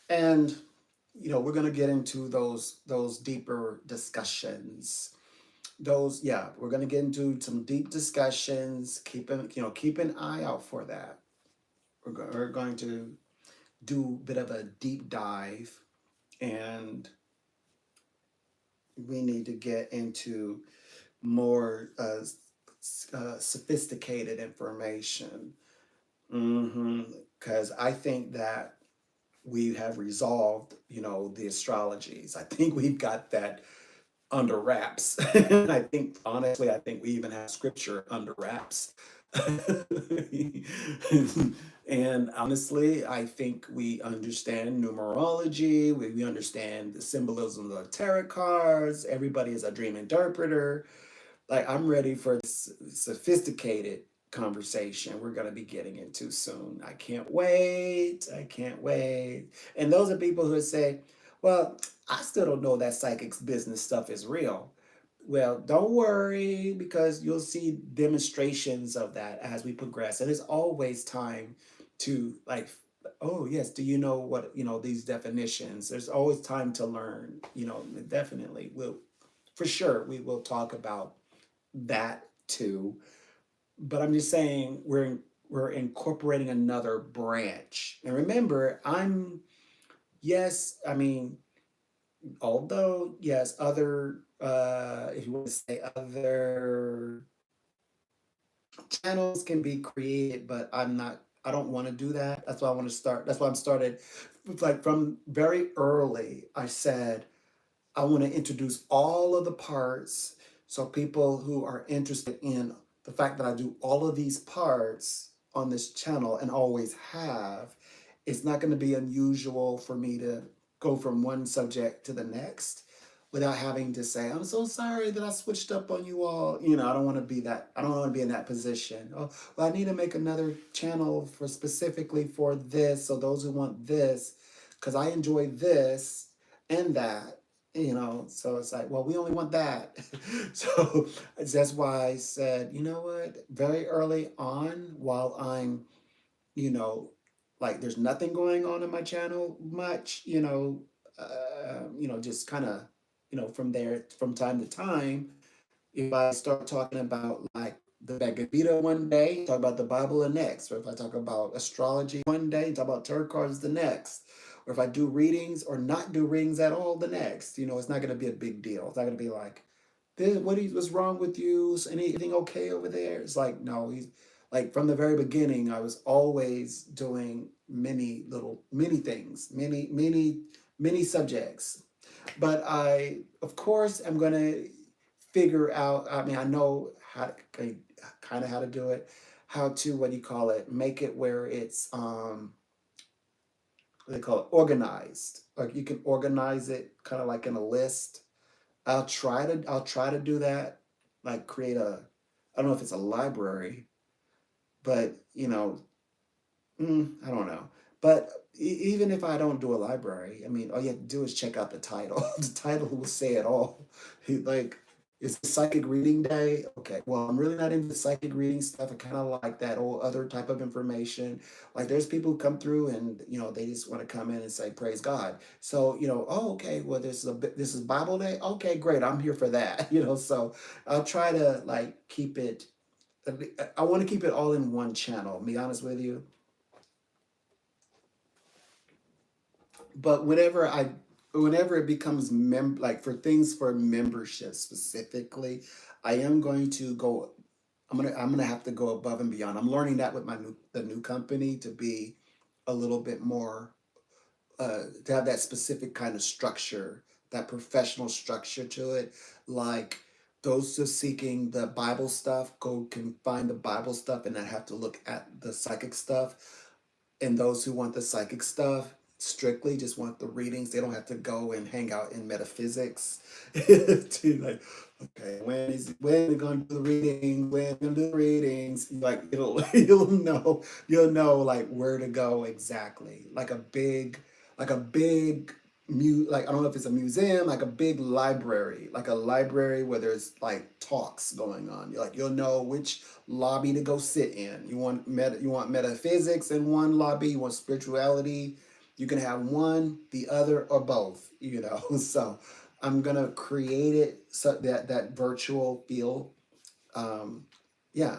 And we're gonna get into those deeper discussions. Those, yeah, we're gonna get into some deep discussions. Keep an eye out for that. We're going to do a bit of a deep dive, and we need to get into more sophisticated information. Because I think that we have resolved, the astrologies. I think we've got that under wraps. I think, honestly, I think we even have scripture under wraps. And honestly, I think we understand numerology, we understand the symbolism of the tarot cards, everybody is a dream interpreter. Like, I'm ready for this sophisticated conversation we're going to be getting into soon. I can't wait. I can't wait. And those are people who say, well, I still don't know that psychics business stuff is real. Well, don't worry, because you'll see demonstrations of that as we progress. And it's always time to, like, oh yes, do you know what, these definitions? There's always time to learn. Definitely will, for sure, we will talk about that too. But I'm just saying, we're incorporating another branch. And remember, yes, I mean, although yes, other, if you want to say, other channels can be created, but I don't want to do that. That's why I want to start. That's why I'm started. Like, from very early, I said I want to introduce all of the parts, so people who are interested in the fact that I do all of these parts on this channel and always have, it's not going to be unusual for me to go from one subject to the next without having to say, I'm so sorry that I switched up on you all. I don't want to be that. I don't want to be in that position. Oh, well, I need to make another channel for specifically for this. So those who want this, because I enjoy this and that. So it's like, well, we only want that. So that's why I said, you know what, very early on, while I'm, you know like, there's nothing going on in my channel much, just kind of, from there, from time to time, if I start talking about, like, the Bhagavad Gita one day, talk about the Bible the next, or if I talk about astrology one day, talk about tarot cards the next, or if I do readings or not do readings at all the next, it's not going to be a big deal. It's not going to be like, this, what's wrong with you? Is anything okay over there? It's like, no, he's like, from the very beginning, I was always doing many things, many subjects. But I, of course, am going to figure out, I mean, I know how to, kind of how to do it, how to, what do you call it, make it where it's, what they call it, organized. Like, you can organize it kind of like in a list. I'll try to do that, like create a, I don't know if it's a library, but I don't know. But even if I don't do a library, I mean, all you have to do is check out the title. The title will say it all. Like, it's psychic reading day. Okay, well, I'm really not into psychic reading stuff. I kind of like that whole other type of information. Like, there's people who come through and they just want to come in and say praise God. So oh, okay, well, this is Bible day. Okay, great, I'm here for that. So I'll try to like keep it. I want to keep it all in one channel. Be honest with you. But whenever it becomes like for things for membership specifically, I am going to go. I'm gonna have to go above and beyond. I'm learning that with the new company to be a little bit more to have that specific kind of structure, that professional structure to it. Like those just seeking the Bible stuff can find the Bible stuff and not have to look at the psychic stuff. And those who want the psychic stuff strictly just want the readings. They don't have to go and hang out in metaphysics to like, okay, when we gonna do the reading? When we gonna do the readings? Like you'll know like where to go exactly. Like I don't know if it's a museum, like a big library, like a library where there's like talks going on. You'll know which lobby to go sit in. You want metaphysics in one lobby, you want spirituality. You can have one, the other, or both. So I'm gonna create it so that virtual feel. Yeah.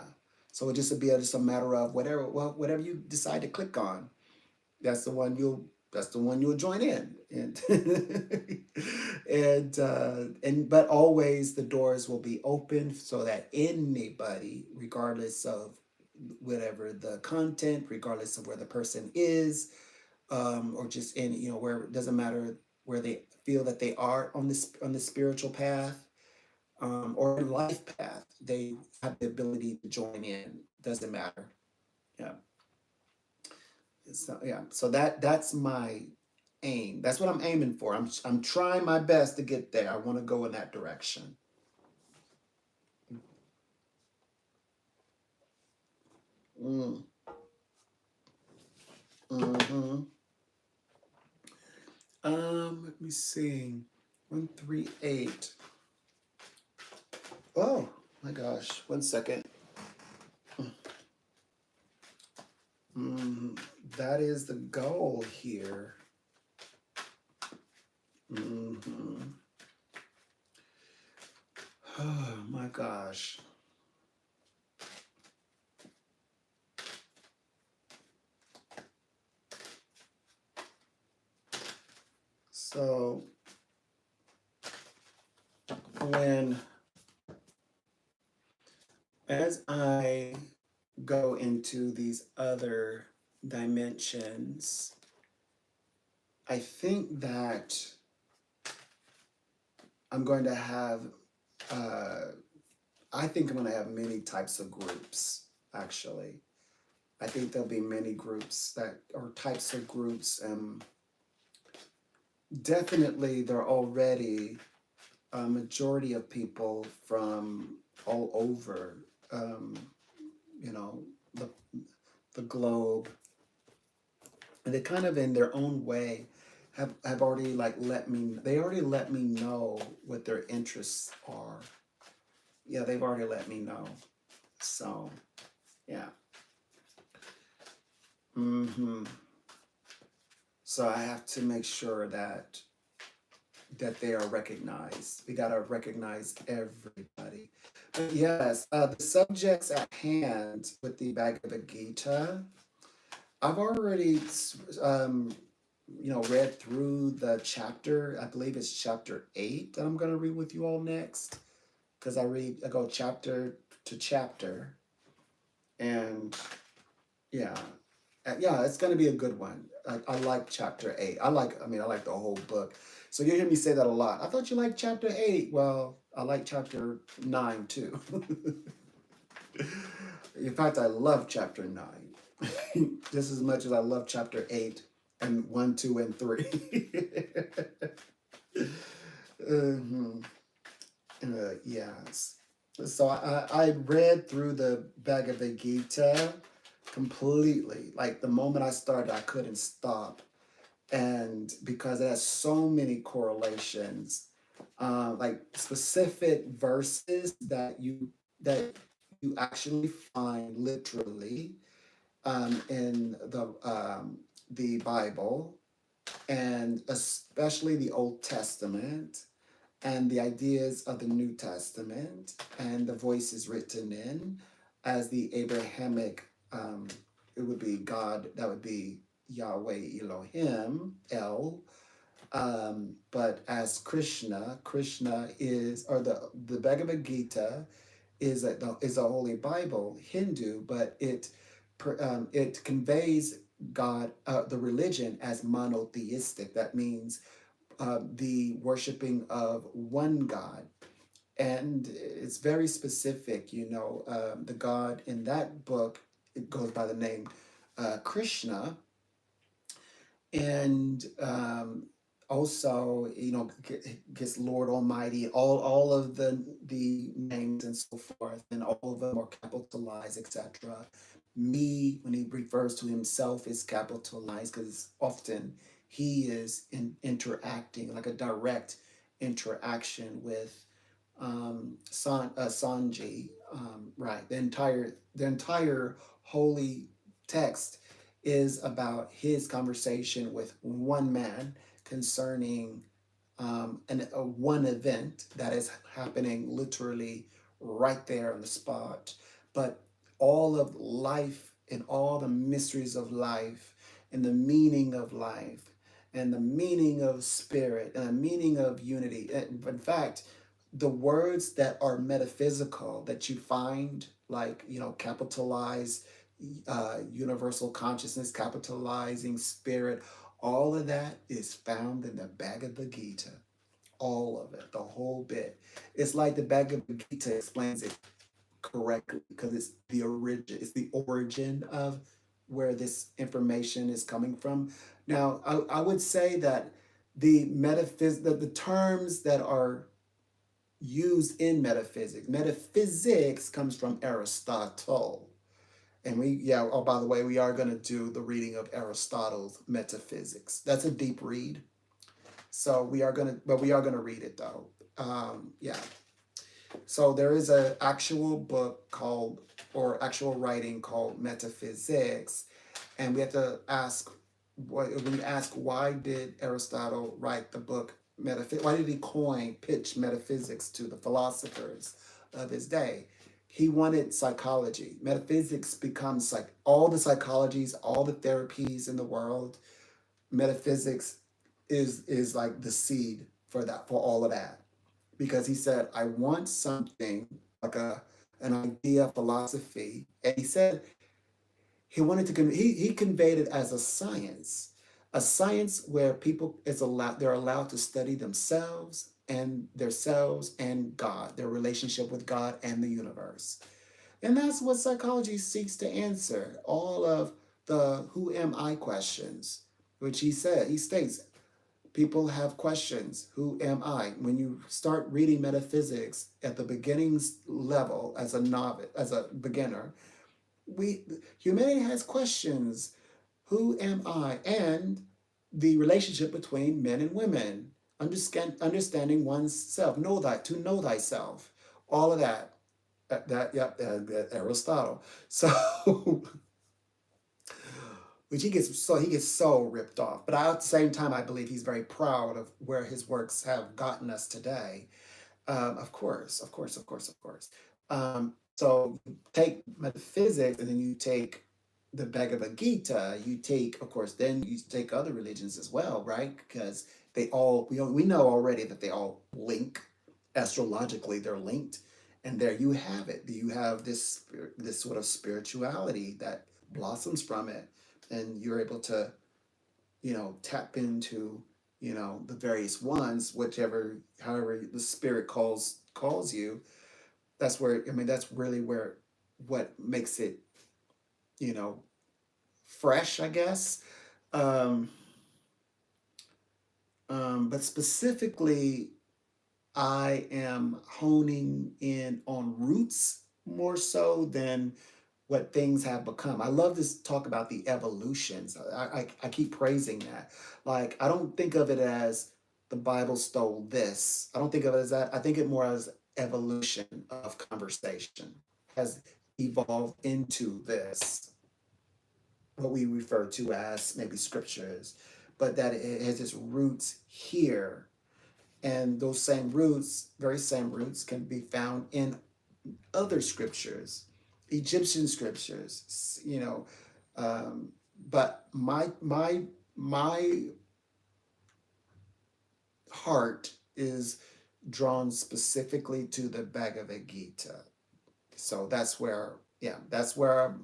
So it just would be just a matter of whatever you decide to click on, that's the one you'll join in, and but always the doors will be open so that anybody, regardless of whatever the content, regardless of where the person is, or just in where it doesn't matter where they feel that they are on the spiritual path, or life path, they have the ability to join in. Doesn't matter. Yeah. So yeah, so that's my aim. That's what I'm aiming for. I'm trying my best to get there. I want to go in that direction. Mm, hmm Let me see. 138. Oh my gosh. 1 second. Mm, that is the goal here. hmm Oh my gosh. So when as I go into these other dimensions, I think that I'm going to have, uh, I think I'm going to have many types of groups, actually. I think there'll be many groups or types of groups. Definitely, there are already a majority of people from all over, um, you know, the, the globe. And they kind of, in their own way, have already they already let me know what their interests are. Yeah, they've already let me know. So, yeah. hmm So I have to make sure that they are recognized. We gotta recognize everybody. But yes, the subjects at hand with the Bhagavad Gita, I've already read through the chapter. I believe it's chapter 8 that I'm gonna read with you all next. Because I go chapter to chapter, and yeah, yeah, it's gonna be a good one. I like chapter 8. I like the whole book. So you hear me say that a lot. I thought you liked chapter 8. Well, I like chapter 9 too. In fact, I love chapter 9 just as much as I love chapter 8 and 1, 2, and 3. Mhm. Yes. So I read through the Bhagavad Gita completely. Like the moment I started, I couldn't stop. And because it has so many correlations, like specific verses that you actually find literally in the Bible, and especially the Old Testament, and the ideas of the New Testament, and the voices written in as the Abrahamic. It would be God. That would be Yahweh Elohim El. But as Krishna is, or the Bhagavad Gita is a holy Bible, Hindu, but it conveys God, the religion, as monotheistic. That means the worshiping of one God, and it's very specific. The God in that book, it goes by the name Krishna, and also gets Lord Almighty, all of the names and so forth, and all of them are capitalized, etc. Me, when he refers to himself, is capitalized because often he is interacting, like a direct interaction with Sanji. Right, the entire holy text is about his conversation with one man concerning one event that is happening literally right there on the spot. But all of life and all the mysteries of life and the meaning of life and the meaning of spirit and the meaning of unity. In fact, the words that are metaphysical that you find, like, capitalized universal consciousness, capitalizing spirit, all of that is found in the Bhagavad Gita. All of it, the whole bit. It's like the Bhagavad Gita explains it correctly because it's the origin of where this information is coming from. Now, I would say that the terms that are used in metaphysics comes from Aristotle. And oh, by the way, we are going to do the reading of Aristotle's Metaphysics. That's a deep read. So we are going to read it though. Yeah. So there is an actual book called, or actual writing called Metaphysics. And we have to ask, why did Aristotle write the book Metaphysics? Why did he pitch metaphysics to the philosophers of his day? He wanted psychology. Metaphysics becomes like all the psychologies, all the therapies in the world. Metaphysics is like the seed for all of that, because he said, I want something like an idea, philosophy, and he said he wanted to he conveyed it as a science where they're allowed to study themselves and God, their relationship with God and the universe. And that's what psychology seeks to answer, all of the who am I questions, which he states people have questions. Who am I? When you start reading metaphysics at the beginning level as a novice, as a beginner, humanity has questions. Who am I? And the relationship between men and women, understanding oneself, to know thyself, all of that. Aristotle. So which he gets so ripped off. But at the same time, I believe he's very proud of where his works have gotten us today. Of course, of course, of course, of course. So you take metaphysics, and then you take the Bhagavad Gita. You take, of course, then you take other religions as well, right? Because we know already that they all link astrologically. They're linked, and there you have it. You have this sort of spirituality that blossoms from it, and you're able to tap into the various ones, however the spirit calls you. That's really where what makes it you know fresh, I guess. um but specifically, I am honing in on roots more so than what things have become. I love this talk about the evolutions. I keep praising that. Like, I don't think of it as the Bible stole this. I don't think of it as that. I think it more as evolution of conversation has evolved into this, what we refer to as maybe scriptures, but that it has its roots here. And those same roots, very same roots, can be found in other scriptures, Egyptian scriptures, but my heart is drawn specifically to the Bhagavad Gita. So that's where, yeah, that's where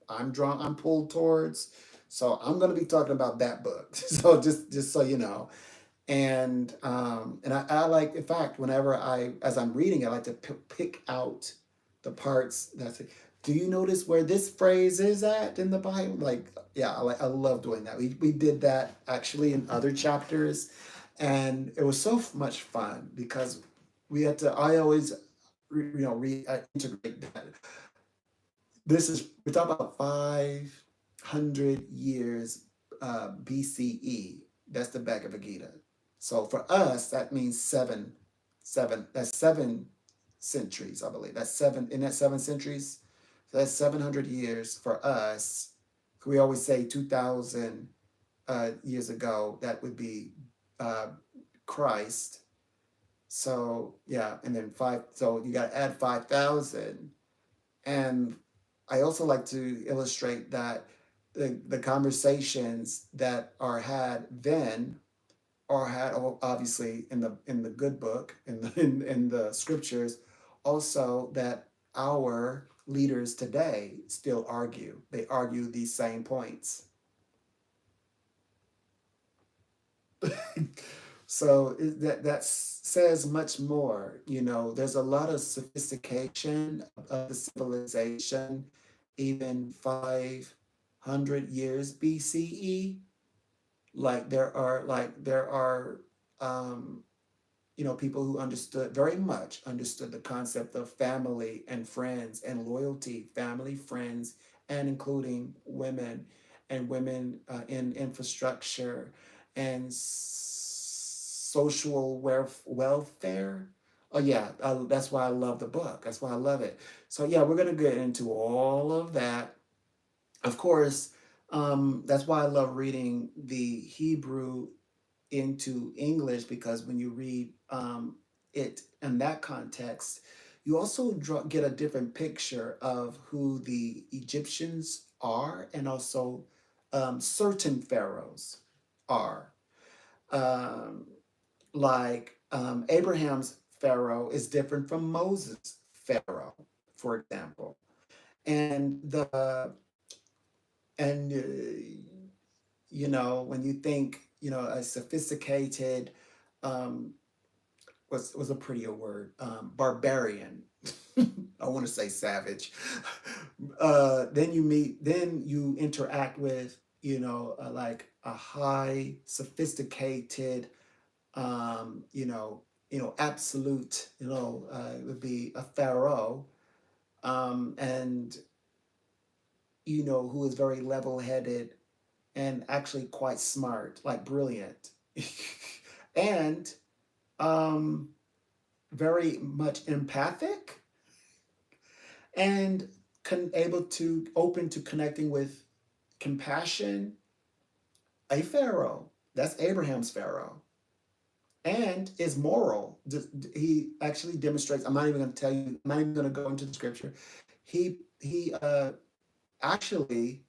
I'm drawn, I'm pulled towards. So I'm going to be talking about that book. So just so you know. And I like, in fact, whenever as I'm reading, I like to pick out the parts that's like, do you notice where this phrase is at in the Bible? Like, yeah, I love doing that. We did that actually in other chapters, and it was so much fun because I always, integrate that. We're talking about 500 years BCE. That's the Bhagavad Gita. So for us, that means that's 7 centuries, I believe. That's seven, in that 7 centuries. So that's 700 years for us. We always say 2,000 years ago, that would be uh, Christ. So yeah, and then so you got to add 5,000. And I also like to illustrate that the conversations that are had then are had obviously in the good book, in the scriptures, also that our leaders today still argue. They argue these same points. So that says much more. There's a lot of sophistication of the civilization, even 500 years BCE. There are people who very much understood the concept of family and friends and loyalty, family, friends, and including women, and women in infrastructure and social welfare. Oh yeah, that's why I love the book. That's why I love it. So yeah, we're gonna get into all of that. Of course, that's why I love reading the Hebrew into English, because when you read it in that context, you also get a different picture of who the Egyptians are, and also certain pharaohs are. Um, Abraham's pharaoh is different from Moses' pharaoh, for example, and the and when you think, a sophisticated, um, was a prettier word, barbarian. I want to say savage. Then you interact with, like a high sophisticated, absolute, it would be a pharaoh, and who is very level-headed and actually quite smart, like brilliant, and um, very much empathic, and able to open to connecting with compassion. A pharaoh, that's Abraham's pharaoh, and is moral. He actually demonstrates. I'm not even going to tell you. I'm not even going to go into the scripture. He actually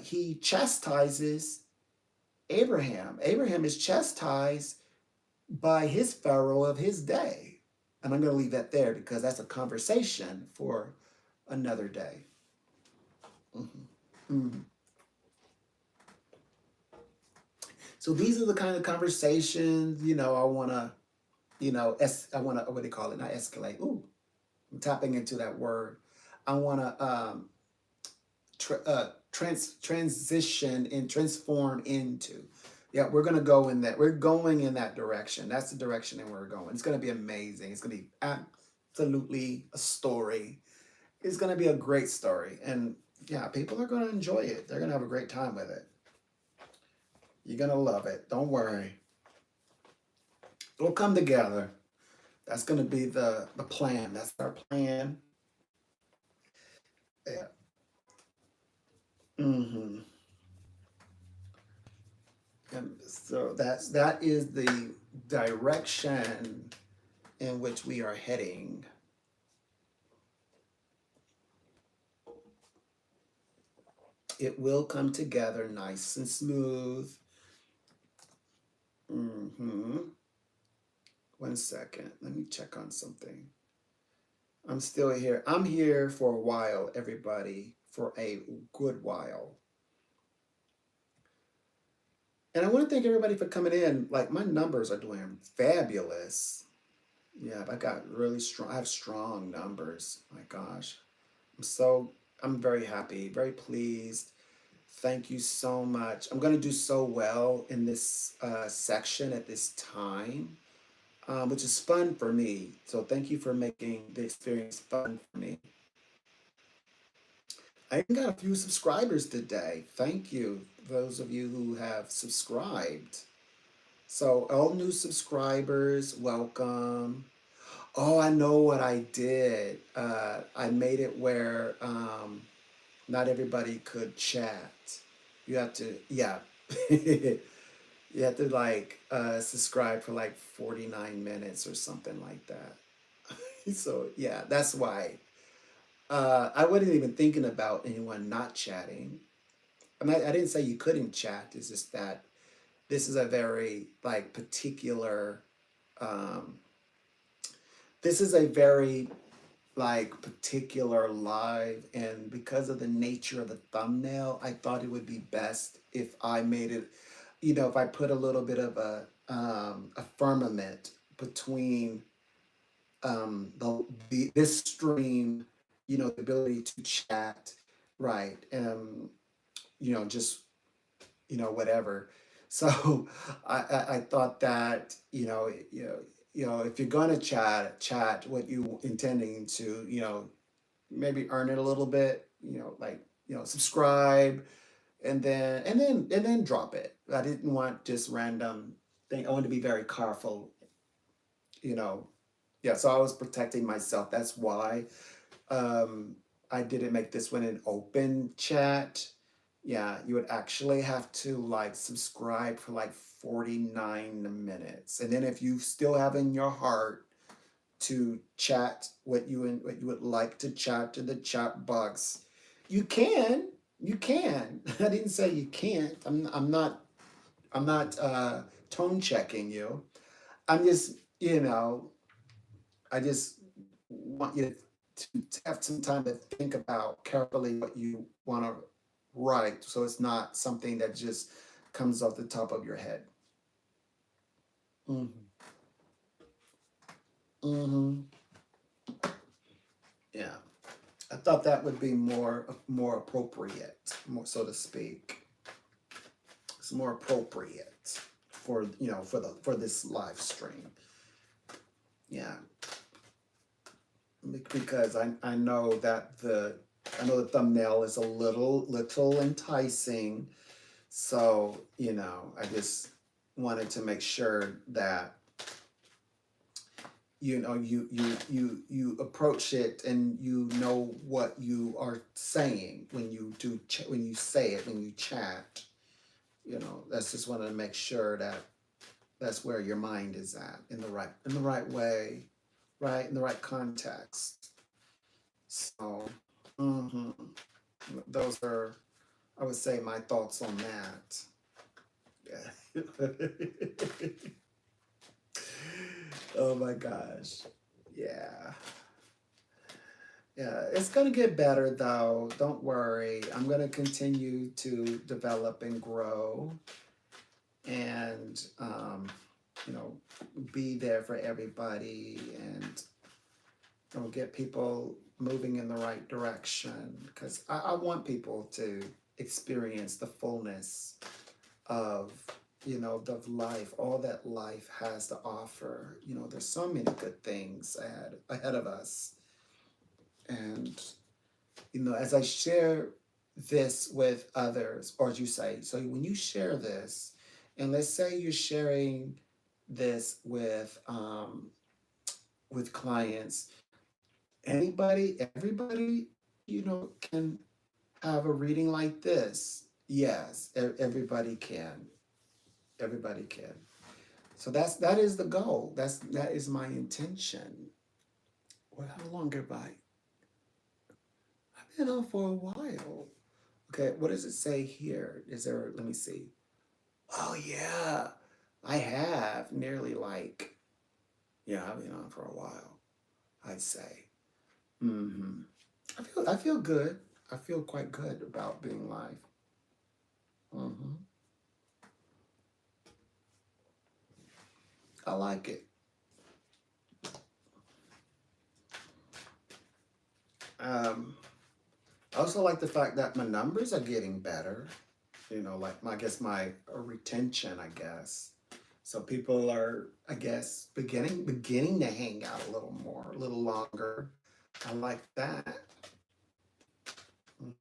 he chastises Abraham. Abraham is chastised by his pharaoh of his day. And I'm going to leave that there because that's a conversation for another day. Mm-hmm. Mm-hmm. So these are the kind of conversations, I want to, what do you call it? Not escalate. Ooh, I'm tapping into that word. I want to transition and transform into. Yeah, we're going to go in that. We're going in that direction. That's the direction that we're going. It's going to be amazing. It's going to be absolutely a story. It's going to be a great story. And yeah, people are going to enjoy it. They're going to have a great time with it. You're going to love it. Don't worry. It'll come together. That's going to be the plan. That's our plan. Yeah. Mm-hmm. And so that is the direction in which we are heading. It will come together nice and smooth. Mm-hmm. 1 second. Let me check on something. I'm still here. I'm here for a while, everybody, for a good while. And I want to thank everybody for coming in. Like, my numbers are doing fabulous. Yeah, I got really strong. I have strong numbers. My gosh. I'm very happy, very pleased. Thank you so much. I'm going to do so well in this section at this time, which is fun for me. So thank you for making the experience fun for me. I even got a few subscribers today. Thank you, those of you who have subscribed. So all new subscribers, welcome. Oh, I know what I did. I made it where not everybody could chat. You have to, yeah. You have to like subscribe for like 49 minutes or something like that. So yeah, that's why. I wasn't even thinking about anyone not chatting. I didn't say you couldn't chat. It's just that this is a very like particular. Um, this is a very like particular live, and because of the nature of the thumbnail, I thought it would be best if I made it, if I put a little bit of a firmament between this stream, the ability to chat, right, just whatever. So I thought that if you're gonna chat what you intending to maybe earn it a little bit, like subscribe, and then drop it. I didn't want just random thing. I wanted to be very careful, you know. Yeah, so I was protecting myself. That's why I didn't make this one an open chat. Yeah, you would actually have to like subscribe for like 49 minutes. And then if you still have in your heart to chat what you would like to chat to the chat box, you can. You can. I didn't say you can't. I'm not tone checking you. I'm just, I just want you to have some time to think about carefully what you want to write, so it's not something that just comes off the top of your head. Mm-hmm. Mm-hmm. Yeah, I thought that would be more appropriate, more so to speak. It's more appropriate for for this live stream. Yeah, because I know that the thumbnail is a little enticing, so I just wanted to make sure that you approach it and you know what you are saying when you when you say it, when you chat. That's just wanted to make sure that that's where your mind is at, in the right way, right, in the right context. So mhm, those are, I would say, my thoughts on that. Yeah. Oh my gosh. Yeah. Yeah, it's gonna get better though. Don't worry. I'm gonna continue to develop and grow, and you know, be there for everybody, and get people moving in the right direction. Because I want people to experience the fullness of of life, all that life has to offer. There's so many good things ahead of us, and as I share this with others, or as you say, so when you share this, and let's say you're sharing this with clients, everybody, can have a reading like this. Yes, everybody can. Everybody can. So that is the goal. That is my intention. Well, how long have I've been on for a while. Okay, what does it say here? Is there, let me see. Oh yeah, I have nearly yeah, I've been on for a while, I'd say. Mm-hmm. I feel good. I feel quite good about being live. Mm-hmm. I like it. Um, I also like the fact that my numbers are getting better. Like I guess my retention, I guess. So people are, I guess, beginning to hang out a little more, a little longer. I like that. Mhm.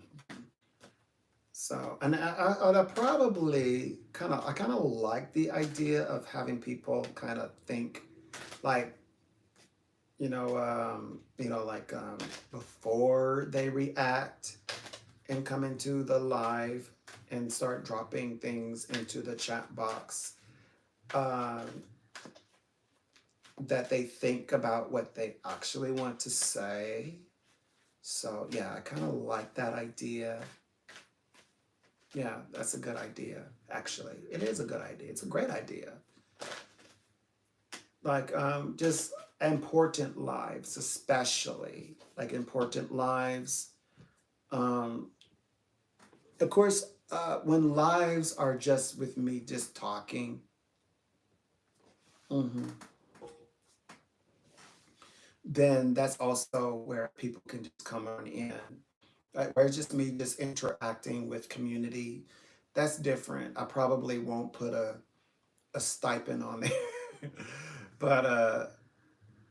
So, and I probably I kind of like the idea of having people kind of think like, before they react and come into the live and start dropping things into the chat box, um, that they think about what they actually want to say. So yeah, I kind of like that idea. Yeah, that's a good idea. Actually, it is a good idea. It's a great idea. Like just important lives, especially like important lives. Um, of course, when lives are just with me, just talking. Mhm, then that's also where people can just come on in. Right? Where it's just me just interacting with community. That's different. I probably won't put a stipend on there. But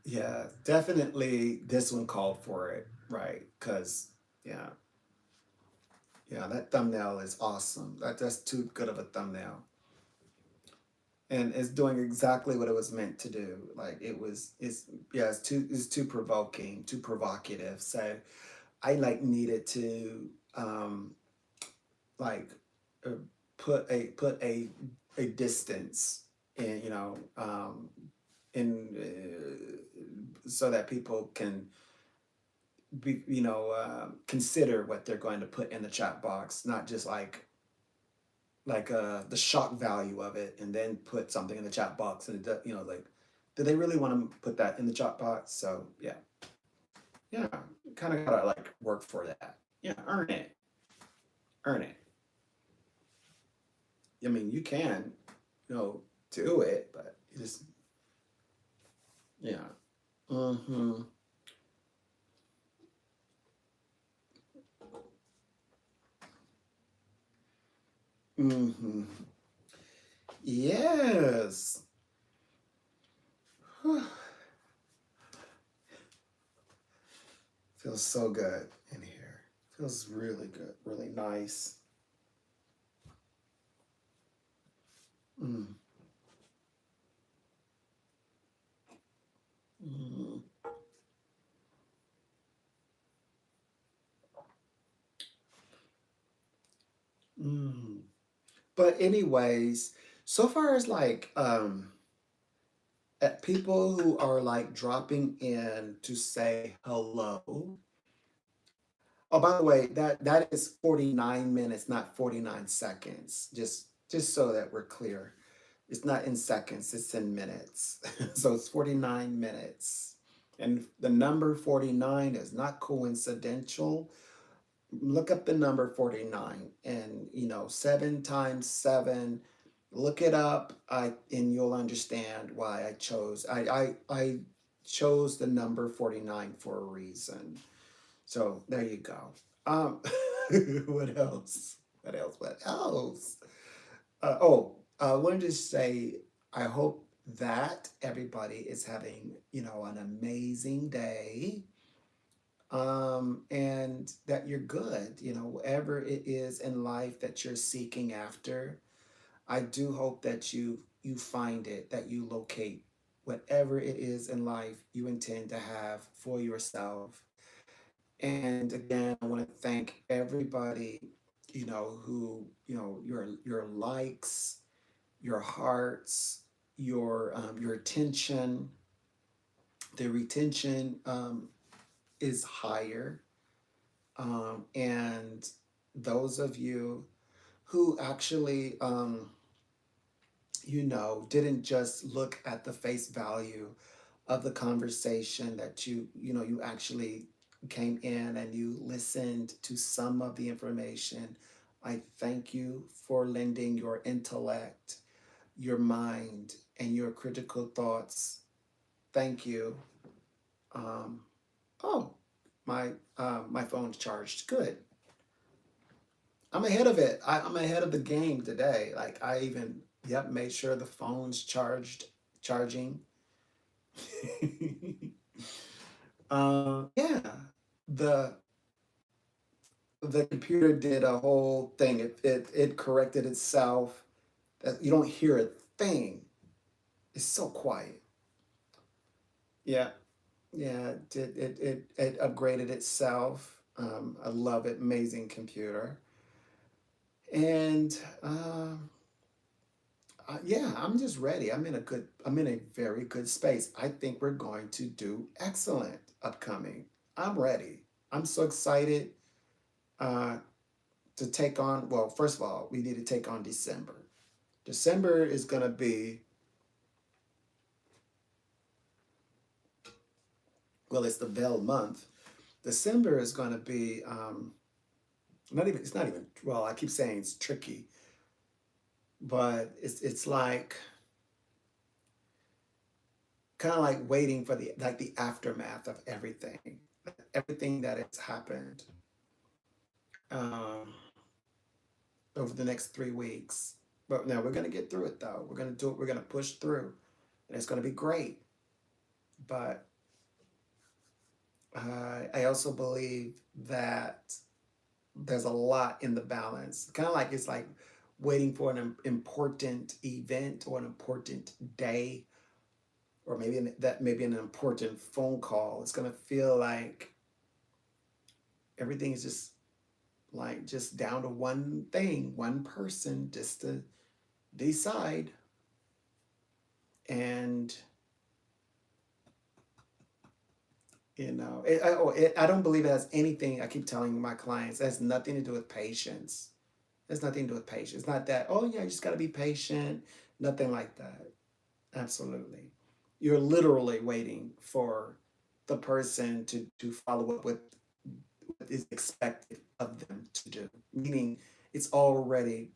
yeah, definitely this one called for it, right? Because yeah, yeah, that thumbnail is awesome. That's too good of a thumbnail. And it's doing exactly what it was meant to do. Like it's too provoking, too provocative. So I needed to like uh, put a distance in, in so that people can be, consider what they're going to put in the chat box, not just the shock value of it, and then put something in the chat box, and do they really want to put that in the chat box? So yeah, kind of gotta work for that. Yeah, earn it. I mean, you can, do it, but you just yeah. Mm-hmm. Mm-hmm. Yes. Feels so good in here. Feels really good, really nice. Mm. Mm. Mm. But anyways, so far as people who are dropping in to say hello. Oh, by the way, that is 49 minutes, not 49 seconds. Just so that we're clear. It's not in seconds, it's in minutes. So it's 49 minutes. And the number 49 is not coincidental. Look up the number 49, and 7 times 7, look it up. And you'll understand why I chose the number 49 for a reason. So there you go. Um, what else? What else? What else? I wanted to say I hope that everybody is having, an amazing day. and that you're good, whatever it is in life that you're seeking after. I do hope that you find it, that you locate whatever it is in life you intend to have for yourself. And again, I want to thank everybody, your likes, your hearts, your attention. The retention is higher, and those of you who actually didn't just look at the face value of the conversation, that you actually came in and you listened to some of the information. I thank you for lending your intellect, your mind, and your critical thoughts. Thank you. um, oh, my phone's charged. Good. I'm ahead of it. I'm ahead of the game today. Like, I even, yep, made sure the phone's charging. Yeah, the the computer did a whole thing. It corrected itself. That you don't hear a thing. It's so quiet. Yeah, yeah. It upgraded itself. I love it. Amazing computer. And yeah, I'm just ready. I'm in a very good space. I think we're going to do excellent upcoming. I'm ready. I'm so excited uh, to take on, well, first of all, we need to take on December. December is going to be, well, it's the Bell month. December is going to be, it's not even, well, I keep saying it's tricky, but it's like, kind of like waiting for the aftermath of everything that has happened um, over the next 3 weeks. But now we're going to get through it, though. We're going to do it. We're going to push through, and it's going to be great. But I also believe that there's a lot in the balance. Kind of like it's like waiting for an important event or an important day, or maybe an important phone call. It's going to feel like everything is just down to one thing, one person, just to decide. And I don't believe it has anything. I keep telling my clients, it has nothing to do with patience. It has nothing to do with patience. It's not that, oh yeah, you just got to be patient. Nothing like that. Absolutely. You're literally waiting for the person to follow up with what is expected of them to do, meaning it's already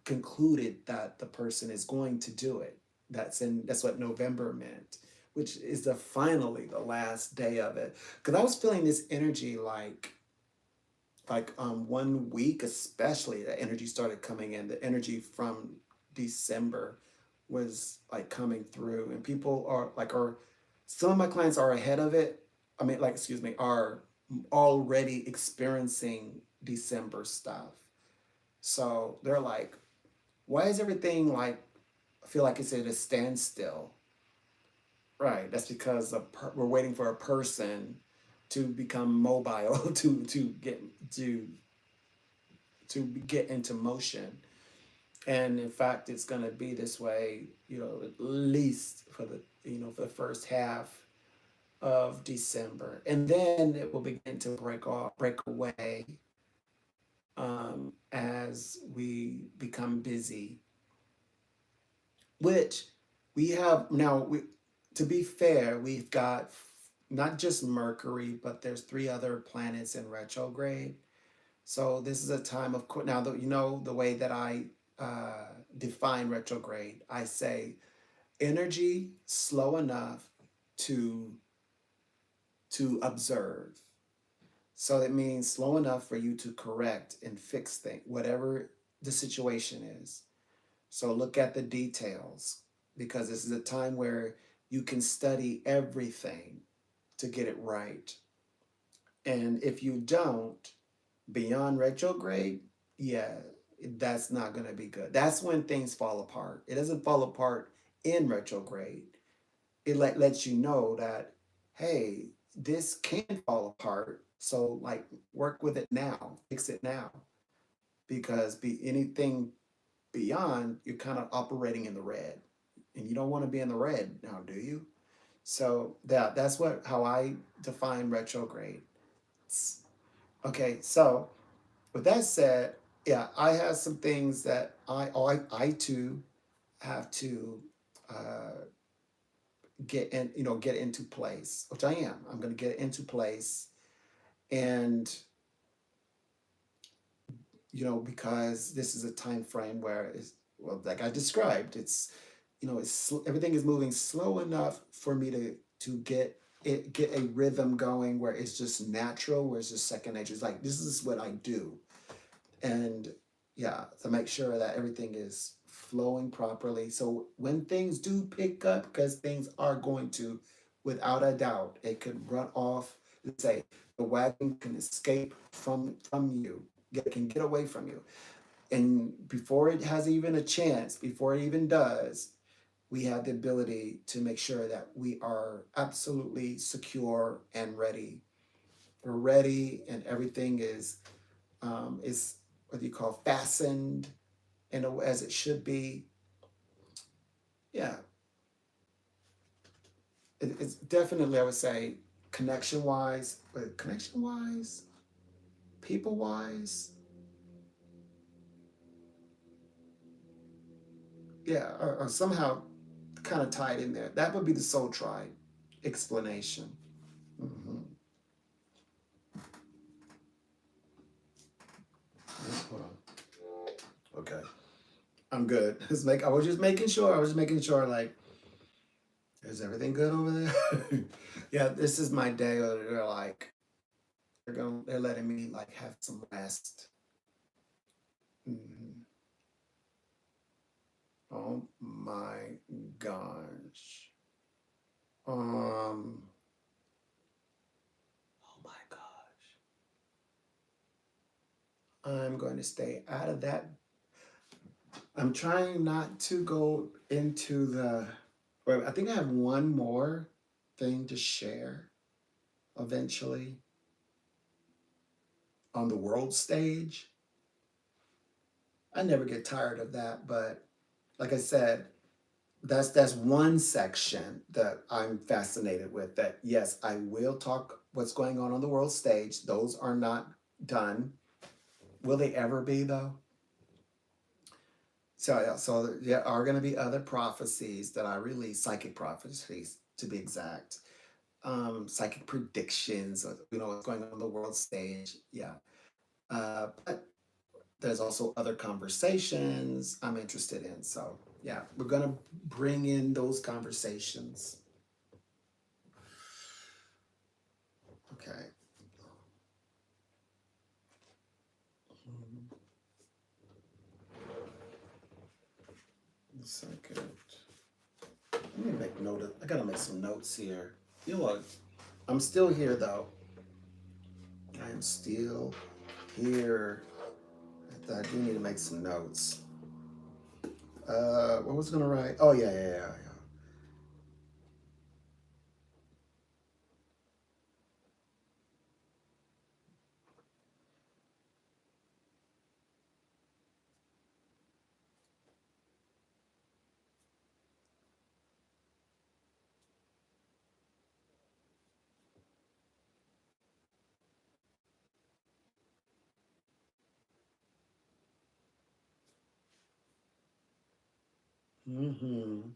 concluded that the person is going to do it. That's what November meant, which is finally the last day of it. Because I was feeling this energy like 1 week, especially, the energy started coming in. The energy from December was like coming through, and people are some of my clients are ahead of it. I mean, like, excuse me, are already experiencing December stuff. So they're like, why is everything like, I feel like it's at a standstill? Right. That's because we're waiting for a person to become mobile to get into motion. And in fact, it's going to be this way, at least for the first half of December, and then it will begin to break away as we become busy. Which we have now. To be fair, we've got not just Mercury, but there's three other planets in retrograde. So this is a time of now that the way that I define retrograde. I say energy slow enough to observe. So it means slow enough for you to correct and fix things, whatever the situation is. So look at the details, because this is a time where you can study everything to get it right. And if you don't, beyond retrograde, yeah, that's not going to be good. That's when things fall apart. It doesn't fall apart in retrograde. It lets you know that, hey, this can fall apart. So, like, work with it now, fix it now, because anything beyond, you're kind of operating in the red, and you don't want to be in the red now, do you? So that's what how I define retrograde. Okay, so with that said, yeah, I have some things that I too have to uh, get into place, which I am. I'm going to get into place, and because this is a time frame where it's, well, like I described, it's everything is moving slow enough for me to get a rhythm going where it's just natural, where it's just second nature. It's like this is what I do, and yeah, to make sure that everything is flowing properly. So when things do pick up, because things are going to, without a doubt, it could run off. Let's say the wagon can escape from you, can get away from you, and before it has even a chance, before it even does, we have the ability to make sure that we are absolutely secure and ready. We're ready, and everything is what you call fastened as it should be. Yeah, it's definitely, I would say, connection wise, people wise, yeah, or somehow kind of tied in there. That would be the soul tribe explanation. Mm-hmm. Hold on. Okay, I'm good. I was just making sure. I was just making sure. Like, is everything good over there? Yeah, this is my day. Where they're like, they're letting me like have some rest. Mhm. Oh my gosh. Um. Oh my gosh. I'm going to stay out of that. I'm trying not to go into the. Well, I think I have one more thing to share eventually on the world stage. I never get tired of that, but like I said, that's one section that I'm fascinated with. That yes, I will talk what's going on the world stage. Those are not done. Will they ever be though? So there are going to be other prophecies that I release, psychic prophecies to be exact, psychic predictions of what's going on the world stage. Yeah, but there's also other conversations I'm interested in. So yeah, we're going to bring in those conversations. Okay. A second. Let me make note of. I gotta make some notes here. You know what? I'm still here though. I am still here. I do need to make some notes. What was I gonna write? Oh yeah. Mm-hmm.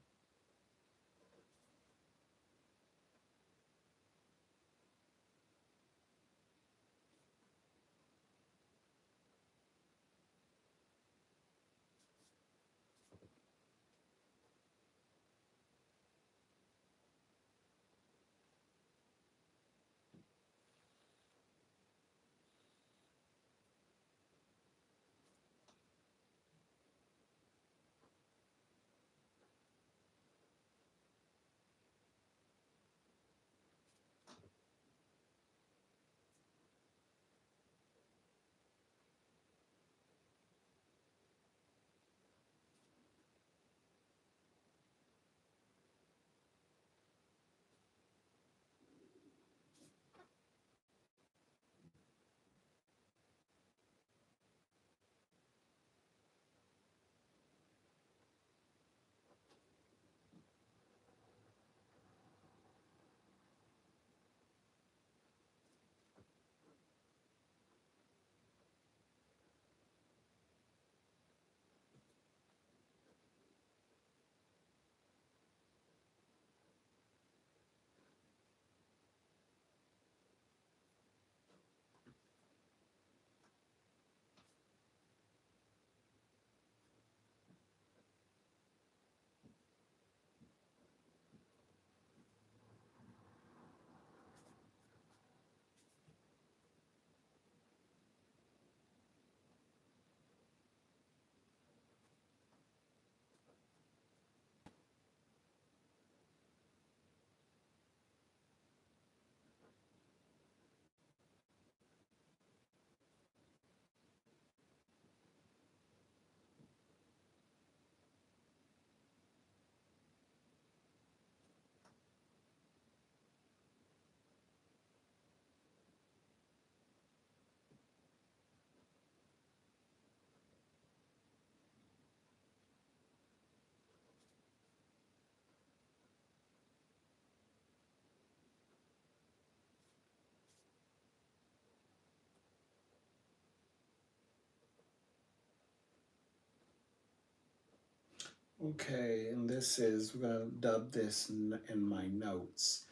Okay, and this is, we're gonna dub this in my notes.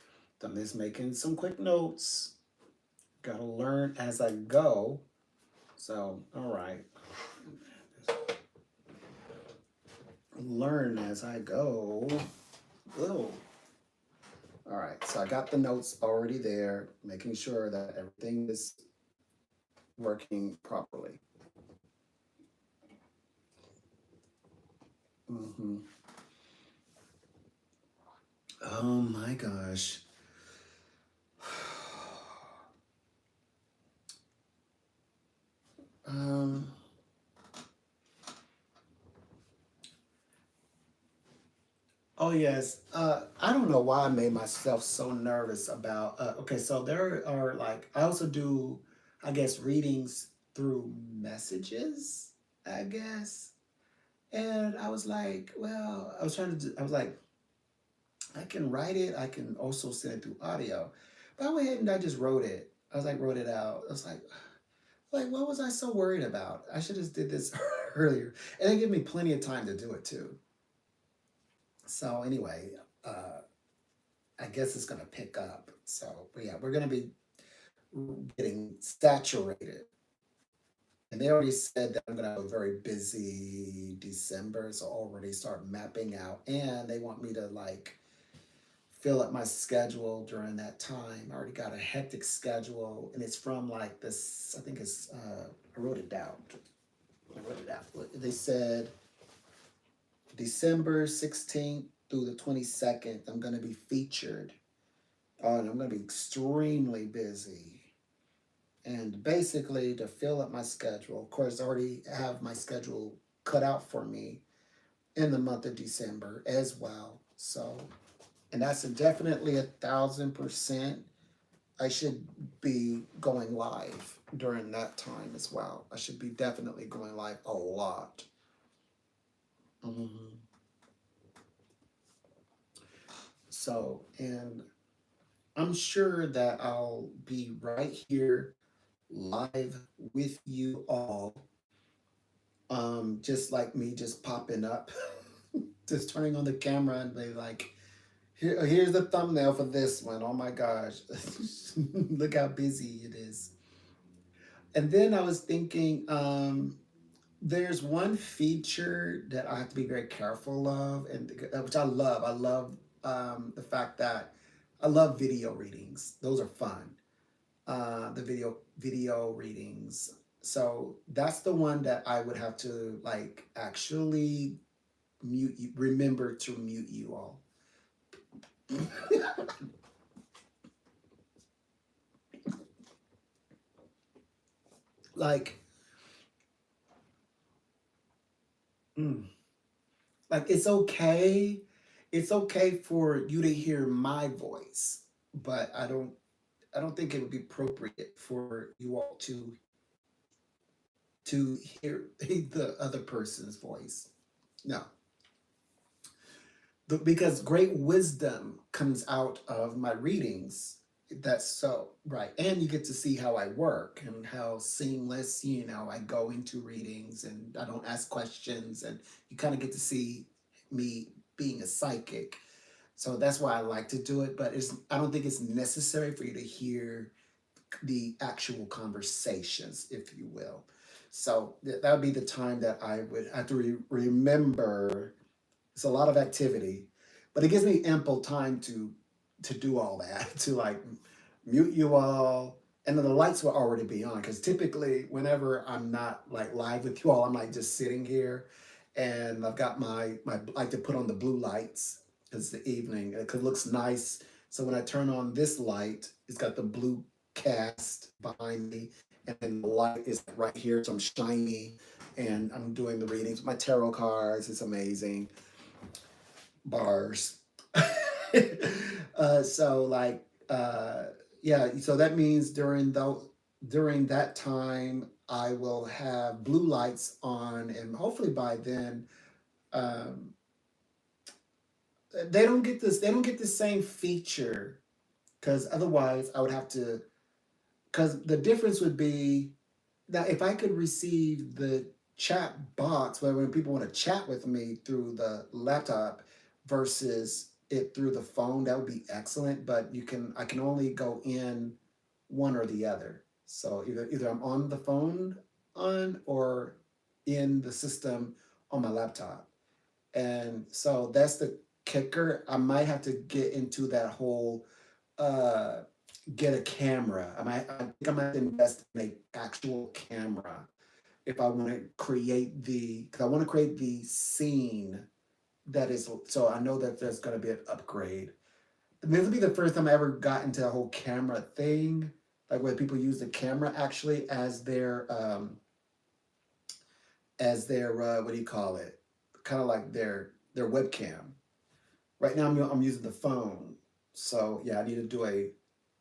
I'm just making some quick notes. Gotta learn as I go. So, all right. Learn as I go. Oh, all right. So I got the notes already there, making sure that everything is working properly. Mm-hmm. Oh my gosh. Um, oh yes. I don't know why I made myself so nervous about. Okay, so there are like I also do, I guess, readings through messages. I guess, and I was like, well, I was trying to. I was like, I can write it. I can also send it through audio. But I went ahead and I just wrote it. I was like, wrote it out. I was like, what was I so worried about? I should have just did this earlier, and they give me plenty of time to do it too. So anyway, uh, I guess it's gonna pick up. So but yeah, we're gonna be getting saturated. And they already said that I'm gonna have a very busy December, so already start mapping out. And they want me to like fill up my schedule during that time. I already got a hectic schedule, and it's from like this. I think it's. I wrote it down. I wrote it down. They said December 16th through the 22nd. I'm gonna be featured. And I'm gonna be extremely busy. And basically, to fill up my schedule, of course, I already have my schedule cut out for me in the month of December as well. So, and that's definitely 1,000%. I should be going live during that time as well. I should be definitely going live a lot. Mhm. So, and I'm sure that I'll be right here live with you all. Just like me just popping up, just turning on the camera and be like, here's the thumbnail for this one. Oh my gosh. Look how busy it is. And then I was thinking, there's one feature that I have to be very careful of, and which I love. I love the fact that I love video readings. Those are fun. The video readings. So that's the one that I would have to like actually mute you, remember to mute you all. like, mm, like it's okay for you to hear my voice, but I don't think it would be appropriate for you all to hear the other person's voice. No, because great wisdom comes out of my readings. That's so right. And you get to see how I work and how seamless, I go into readings and I don't ask questions, and you kind of get to see me being a psychic. So that's why I like to do it, but I don't think it's necessary for you to hear the actual conversations, if you will. So that would be the time that I would have to remember. It's a lot of activity, but it gives me ample time to do all that, to like mute you all, and then the lights will already be on. Because typically, whenever I'm not like live with you all, I'm like just sitting here, and I've got my like to put on the blue lights. It's the evening. It looks nice. So when I turn on this light, it's got the blue cast behind me, and then the light is right here, so I'm shiny, and I'm doing the readings. My tarot cards. It's amazing. Bars. So like yeah, so that means during that time I will have blue lights on, and hopefully by then um, they don't get the same feature, because otherwise I would have to, because the difference would be that if I could receive the chat box where when people want to chat with me through the laptop versus it through the phone, that would be excellent. But I can only go in one or the other. So either I'm on the phone on or in the system on my laptop. And so that's the kicker. I might have to get into that whole uh get a camera. I think I might invest in an actual camera if I want to create because I want to create the scene that is, so I know that there's going to be an upgrade. And this will be the first time I ever got into the whole camera thing, like where people use the camera actually as their what do you call it? Kind of like their webcam. Right now I'm using the phone, so yeah, I need to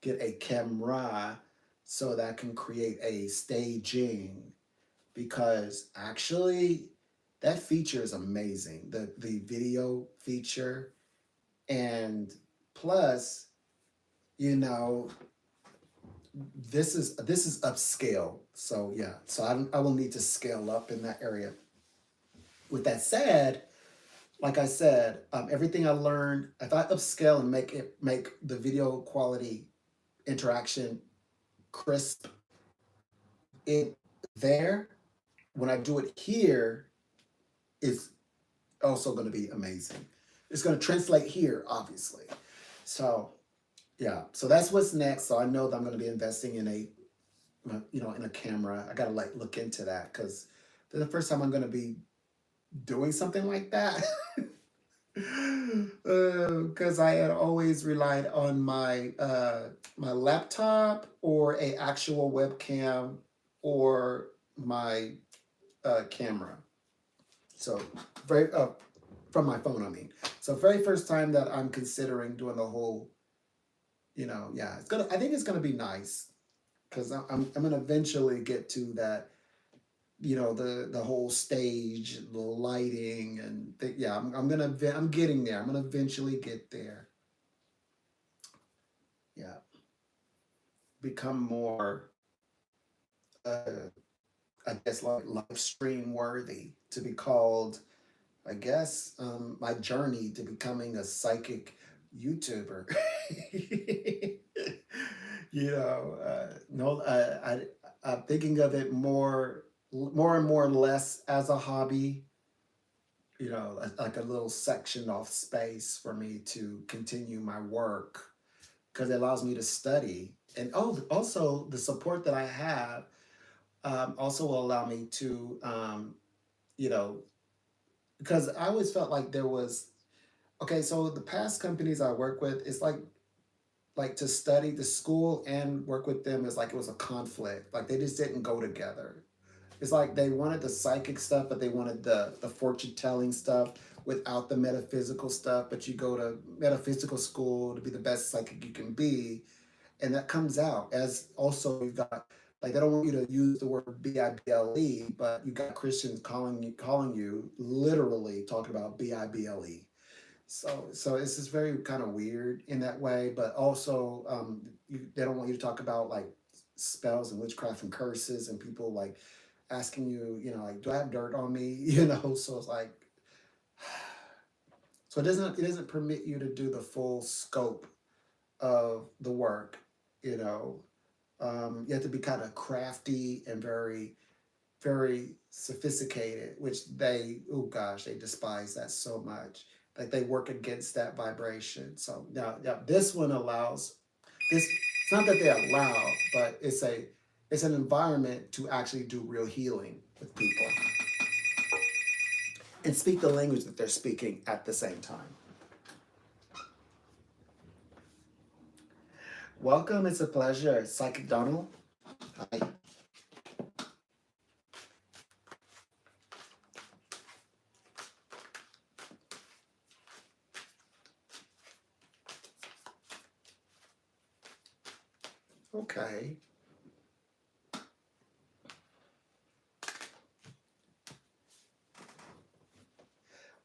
get a camera so that I can create a staging because actually that feature is amazing. The video feature, and plus, you know, this is upscale. So yeah, so I will need to scale up in that area. With that said, like I said, everything I learned, if I upscale and make the video quality interaction crisp, it there when I do it here is also going to be amazing. It's going to translate here, obviously. So yeah, so that's what's next. So I know that I'm going to be investing in in a camera. I got to like look into that because the first time I'm going to be doing something like that. Because I had always relied on my laptop or a actual webcam or my camera. So very from my phone, I mean. So very first time that I'm considering doing the whole, yeah, I think it's gonna be nice because I'm gonna eventually get to that, the whole stage, the lighting, and yeah, I'm getting there. I'm gonna eventually get there. Yeah, become more, uh, I guess, like live stream worthy to be called. I guess my journey to becoming a psychic YouTuber. No, I'm thinking of it more and more less as a hobby. Like a little section off space for me to continue my work because it allows me to study. And also the support that I have also will allow me to, you know, because I always felt like there was, okay, so the past companies I work with, it's like to study the school and work with them is like it was a conflict. Like they just didn't go together. It's like they wanted the psychic stuff, but they wanted the fortune telling stuff without the metaphysical stuff. But you go to metaphysical school to be the best psychic you can be, and that comes out as also you've got like they don't want you to use the word Bible, but you got Christians calling you literally talking about Bible. So it's just very kind of weird in that way, but also they don't want you to talk about like spells and witchcraft and curses and people like asking you, like, do I have dirt on me? So it's like, so it doesn't permit you to do the full scope of the work. You know, you have to be kind of crafty and very, very sophisticated, which oh gosh, they despise that so much. Like they work against that vibration. So now, yeah, this one allows this. It's not that they allow, but it's an environment to actually do real healing with people and speak the language that they're speaking at the same time. Welcome, it's a pleasure. Psychic Donald. Hi. Okay.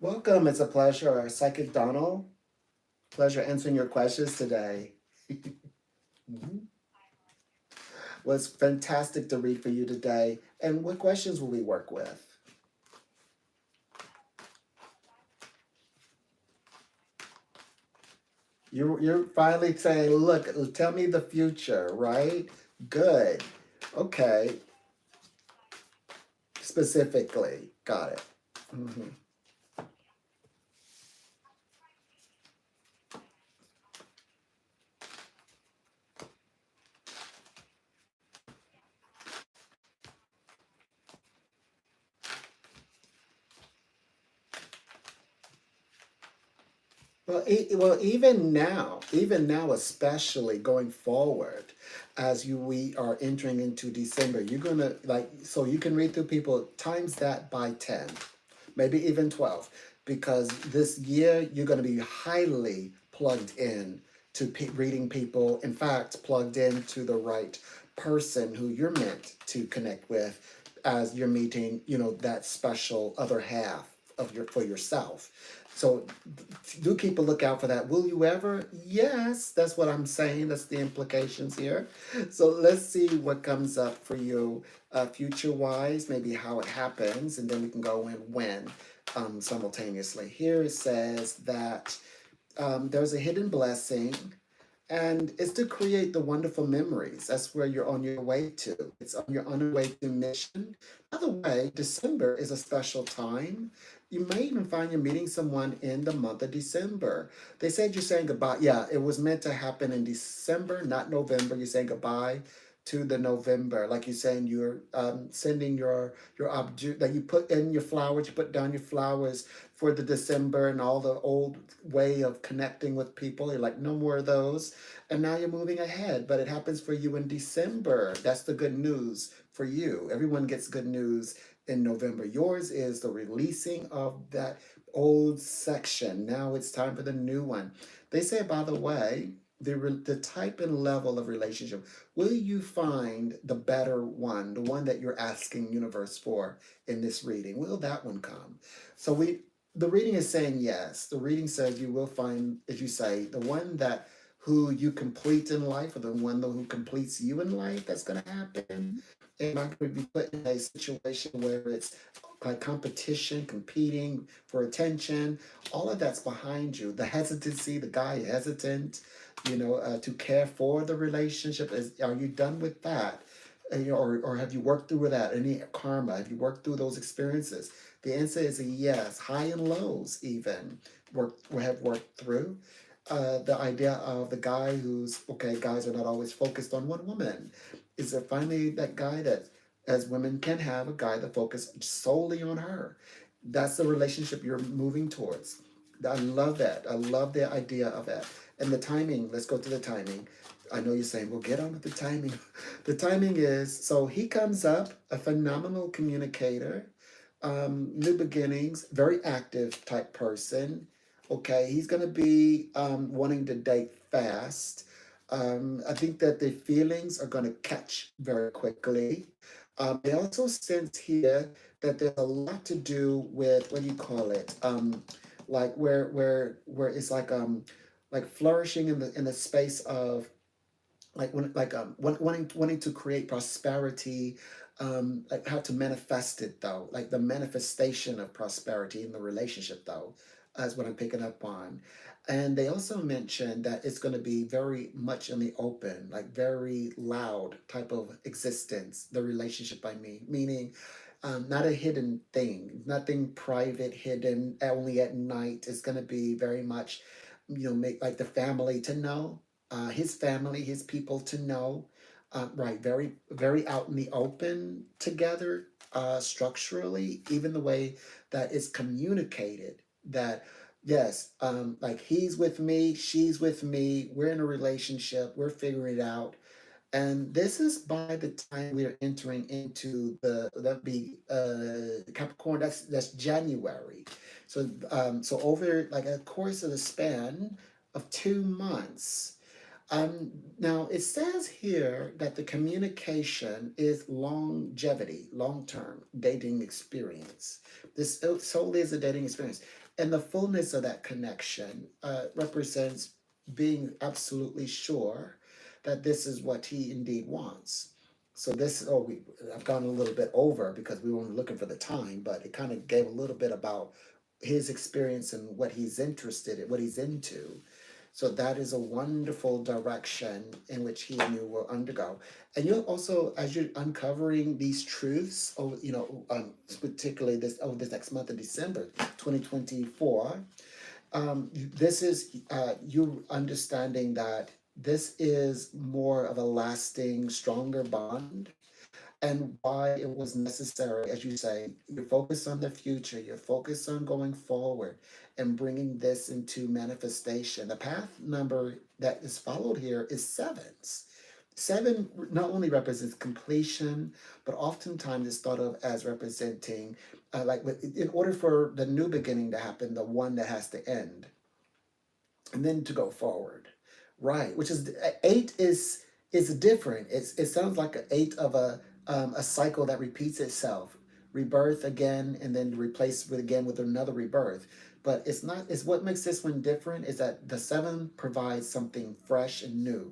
Welcome, it's a pleasure. Psychic Donald. Pleasure answering your questions today. Mhm. Well, it's fantastic to read for you today. And what questions will we work with? You're finally saying, look, tell me the future, right? Good. Okay. Specifically. Got it. Mhm. Well, even now, especially going forward, as we are entering into December, you're gonna like, so you can read through people times that by 10, maybe even 12, because this year you're gonna be highly plugged in to reading people. In fact, plugged into the right person who you're meant to connect with as you're meeting, that special other half of for yourself. So do keep a lookout for that. Will you ever? Yes, that's what I'm saying. That's the implications here. So let's see what comes up for you future wise, maybe how it happens, and then we can go in when simultaneously. Here it says that there's a hidden blessing, and it's to create the wonderful memories. That's where you're on your way to. You're on your way to mission. By the way, December is a special time. You may even find you're meeting someone in the month of December. They said you're saying goodbye. Yeah, it was meant to happen in December, not November. You're saying goodbye to the November. Like you're saying you're sending your object that you put in your flowers, you put down your flowers for the December and all the old way of connecting with people. You're like, no more of those. And now you're moving ahead, but it happens for you in December. That's the good news for you. Everyone gets good news in November. Yours is the releasing of that old section. Now it's time for the new one. They say, by the way, the type and level of relationship, will you find the better one, the one that you're asking universe for in this reading? Will that one come? So the reading is saying yes. The reading says you will find, as you say, the one that who you complete in life, or the one who completes you in life. That's going to happen. And not going to be put in a situation where it's like competition, competing for attention. All of that's behind you. The hesitancy, the guy hesitant, to care for the relationship. Are you done with that? Or have you worked through that? Any karma? Have you worked through those experiences? The answer is a yes. High and lows, even have worked through. The idea of the guy who's okay. Guys are not always focused on one woman. Is there finally that guy that, as women can have, a guy that focuses solely on her? That's the relationship you're moving towards. I love that. I love the idea of that. And the timing. Let's go to the timing. I know you're saying, well, get on with the timing. The timing is, so he comes up, a phenomenal communicator, new beginnings, very active type person. Okay, he's going to be wanting to date fast. I think that the feelings are going to catch very quickly. I also sense here that there's a lot to do with, what do you call it? Like where it's like flourishing in the space of like wanting to create prosperity, like how to manifest it though, like the manifestation of prosperity in the relationship though, is what I'm picking up on. And they also mentioned that it's going to be very much in the open, like very loud type of existence, the relationship, I meaning not a hidden thing, nothing private, hidden, only at night. It's going to be very much, make like the family to know, his family, his people to know, right? Very, very out in the open together, structurally, even the way that it's communicated. That yes, like he's with me, she's with me, we're in a relationship, we're figuring it out. And this is by the time we are entering into that'd be Capricorn. That's January. So over like a course of the span of 2 months. Now it says here that the communication is longevity, long term dating experience. This solely is a dating experience, and the fullness of that connection represents being absolutely sure that this is what he indeed wants. So this, I've gone a little bit over because we weren't looking for the time, but it kind of gave a little bit about his experience and what he's interested in, what he's into. So that is a wonderful direction in which he and you will undergo. And you'll also, as you're uncovering these truths, particularly this next month of December 2024, this is you understanding that this is more of a lasting, stronger bond, and why it was necessary, as you say, you're focused on the future, you're focused on going forward and bringing this into manifestation. The path number that is followed here is sevens. Seven not only represents completion, but oftentimes it's thought of as representing, in order for the new beginning to happen, the one that has to end, and then to go forward, right? Which is eight is different. It sounds like an eight of a cycle that repeats itself, rebirth again, and then replaced with again with another rebirth. But it's not. It's what makes this one different is that the seven provides something fresh and new.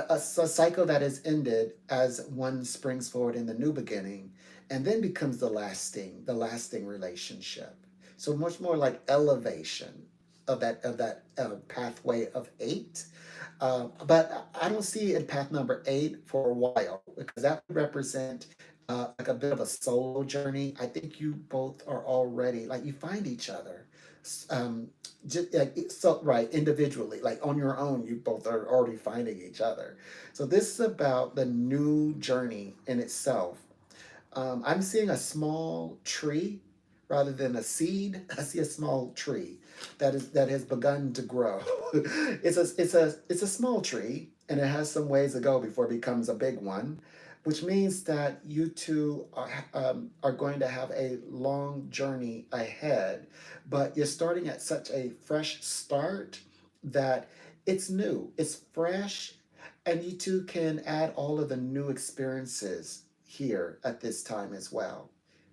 A cycle that is ended as one springs forward in the new beginning, and then becomes the lasting relationship. So much more like elevation of that pathway of eight. But I don't see in path number eight for a while, because that would represent like a bit of a solo journey. I think you both are already like you find each other. Um, just like so right individually, like on your own, you both are already finding each other. So this is about the new journey in itself. I'm seeing a small tree rather than a seed. I see a small tree that has begun to grow. It's a small tree, and it has some ways to go before it becomes a big one, which means that you two are going to have a long journey ahead. But you're starting at such a fresh start that it's new, it's fresh, and you two can add all of the new experiences here at this time as well.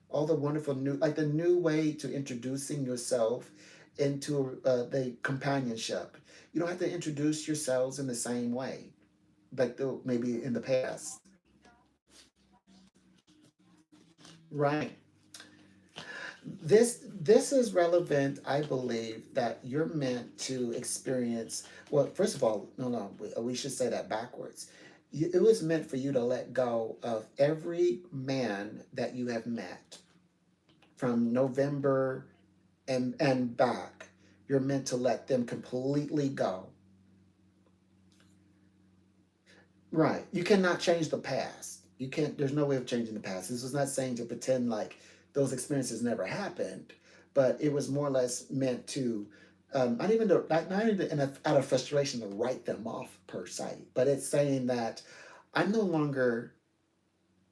All the wonderful new, like the new way to introducing yourself into the companionship. You don't have to introduce yourselves in the same way, like maybe in the past. Right. This is relevant, I believe, that you're meant to experience. Well, first of all, no, we should say that backwards. It was meant for you to let go of every man that you have met from November and back. You're meant to let them completely go. Right. You cannot change the past. You can't, there's no way of changing the past. This was not saying to pretend like those experiences never happened, but it was more or less meant to, not even to, not even out of frustration to write them off per se, but it's saying that I'm no longer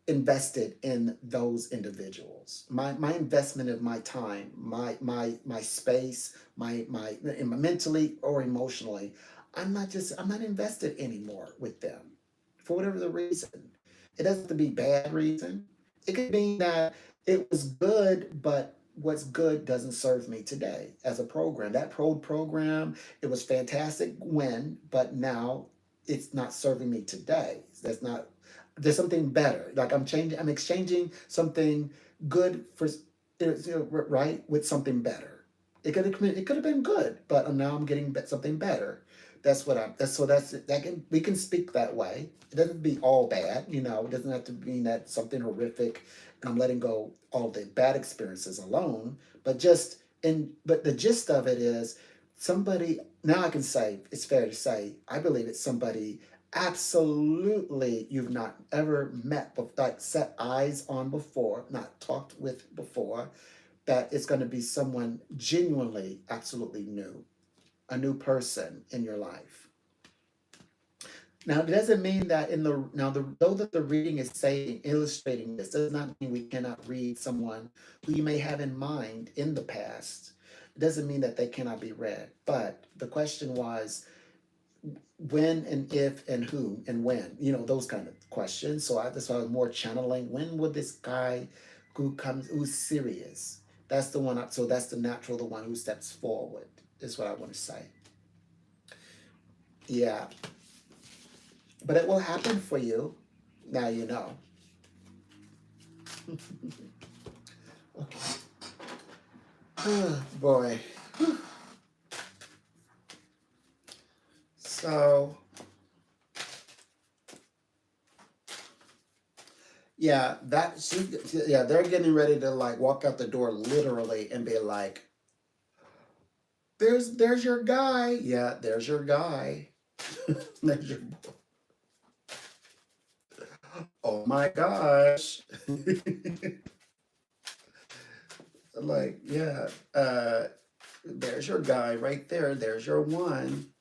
invested in those individuals. My investment of my time, my space, my mentally or emotionally, I'm not invested anymore with them for whatever the reason. It doesn't have to be bad reason. It could mean that it was good, but what's good doesn't serve me today as a program. That program, it was fantastic when, but now it's not serving me today. That's not, there's something better. Like I'm exchanging something good for, right, with something better. It could have been good, but now I'm getting something better. That's what I'm. That's so. That's that can we can speak that way. It doesn't have to be all bad. It doesn't have to mean that something horrific, and I'm letting go all the bad experiences alone. But the gist of it is somebody. Now I can say it's fair to say I believe it's somebody absolutely you've not ever met, like set eyes on before, not talked with before. That it's going to be someone genuinely, absolutely new, a new person in your life. Now, it doesn't mean that though that the reading is saying, illustrating this, does not mean we cannot read someone who you may have in mind in the past. It doesn't mean that they cannot be read. But the question was when and if and who and when, those kind of questions. That's why I was more channeling. When would this guy who's serious? That's the one. So that's the one who steps forward, is what I want to say. Yeah. But it will happen for you. Now you know. Okay. Oh, boy. So yeah, yeah, they're getting ready to like walk out the door literally and be like, there's your guy. Yeah, there's your guy. There's your oh my gosh. Like, yeah, there's your guy right there. There's your one.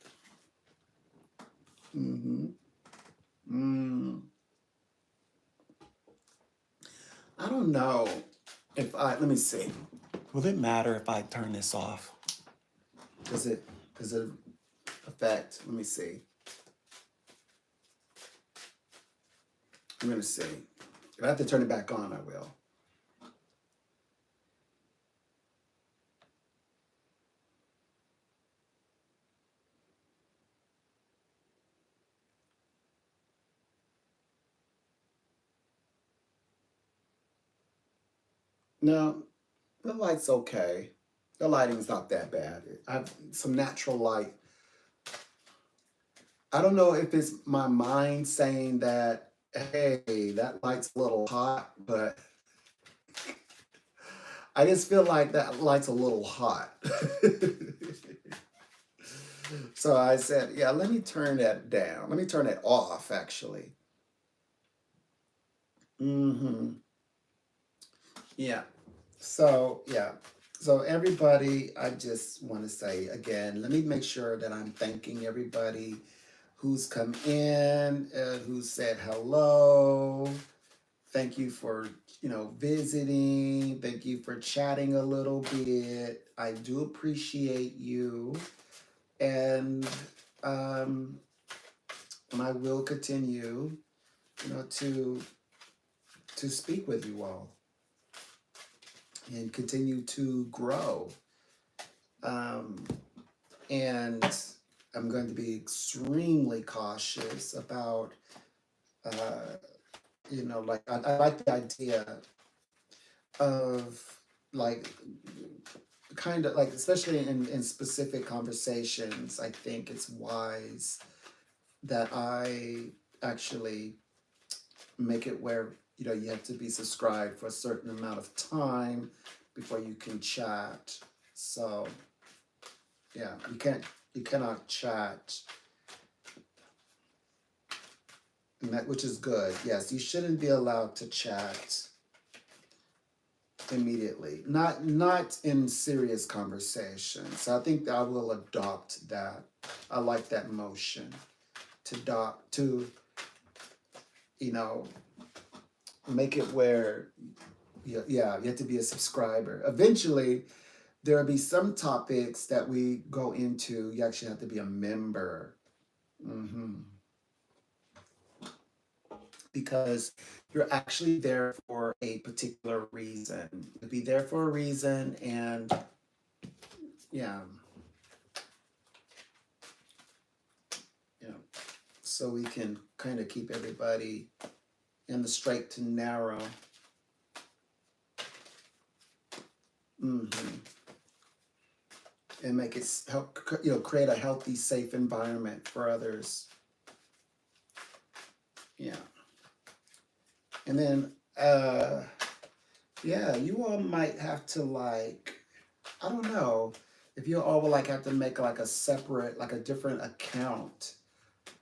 Mm-hmm. Mm. I don't know if let me see. Will it matter if I turn this off? Does it affect? Let me see. I'm gonna see. If I have to turn it back on, I will. No, the light's okay. The lighting's not that bad. I have some natural light. I don't know if it's my mind saying that, hey, that light's a little hot, but I just feel like that light's a little hot. So I said, yeah, let me turn that down. Let me turn it off, actually. Mm-hmm. Yeah. So, yeah. So, everybody, I just want to say again, let me make sure that I'm thanking everybody who's come in, who said hello. Thank you for, visiting. Thank you for chatting a little bit. I do appreciate you. And, um, and I will continue, to speak with you all and continue to grow. Um, and I'm going to be extremely cautious about, uh, like I like the idea of like kind of like, especially in specific conversations, I think it's wise that I actually make it where you have to be subscribed for a certain amount of time before you can chat. So yeah, you cannot chat, and that which is good. Yes, you shouldn't be allowed to chat immediately. Not in serious conversations. So I think that I will adopt that. I like that motion to you know make it where yeah, you have to be a subscriber. Eventually, there will be some topics that we go into. You actually have to be a member. Hmm. Because you're actually there for a particular reason. You'll be there for a reason, and yeah, yeah. So we can kind of keep everybody in the straight to narrow. Hmm. And make it help, create a healthy, safe environment for others. Yeah. And then, yeah, you all might have to like, I don't know, if you all would like have to make like a separate, like a different account,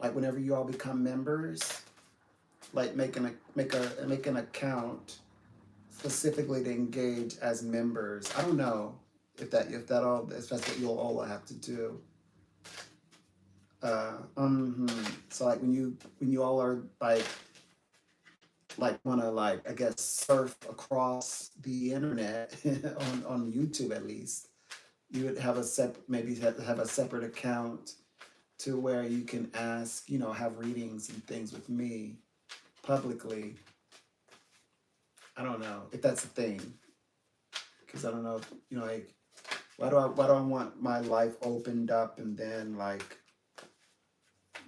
like whenever you all become members, like make an account specifically to engage as members. I don't know if that's what you'll all have to do. So like when you all are like want to like I guess surf across the internet on YouTube at least, you would have maybe have a separate account to where you can ask, have readings and things with me publicly. I don't know if that's a thing, because I don't know, like why do I want my life opened up and then like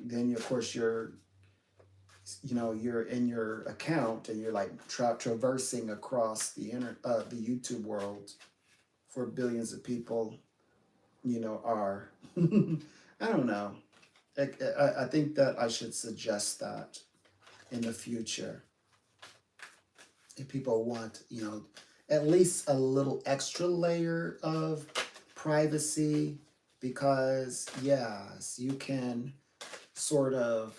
then of course you're in your account and you're like traversing across the YouTube world for billions of people, are. I don't know. I think that I should suggest that in the future. If people want, at least a little extra layer of privacy, because yes, you can sort of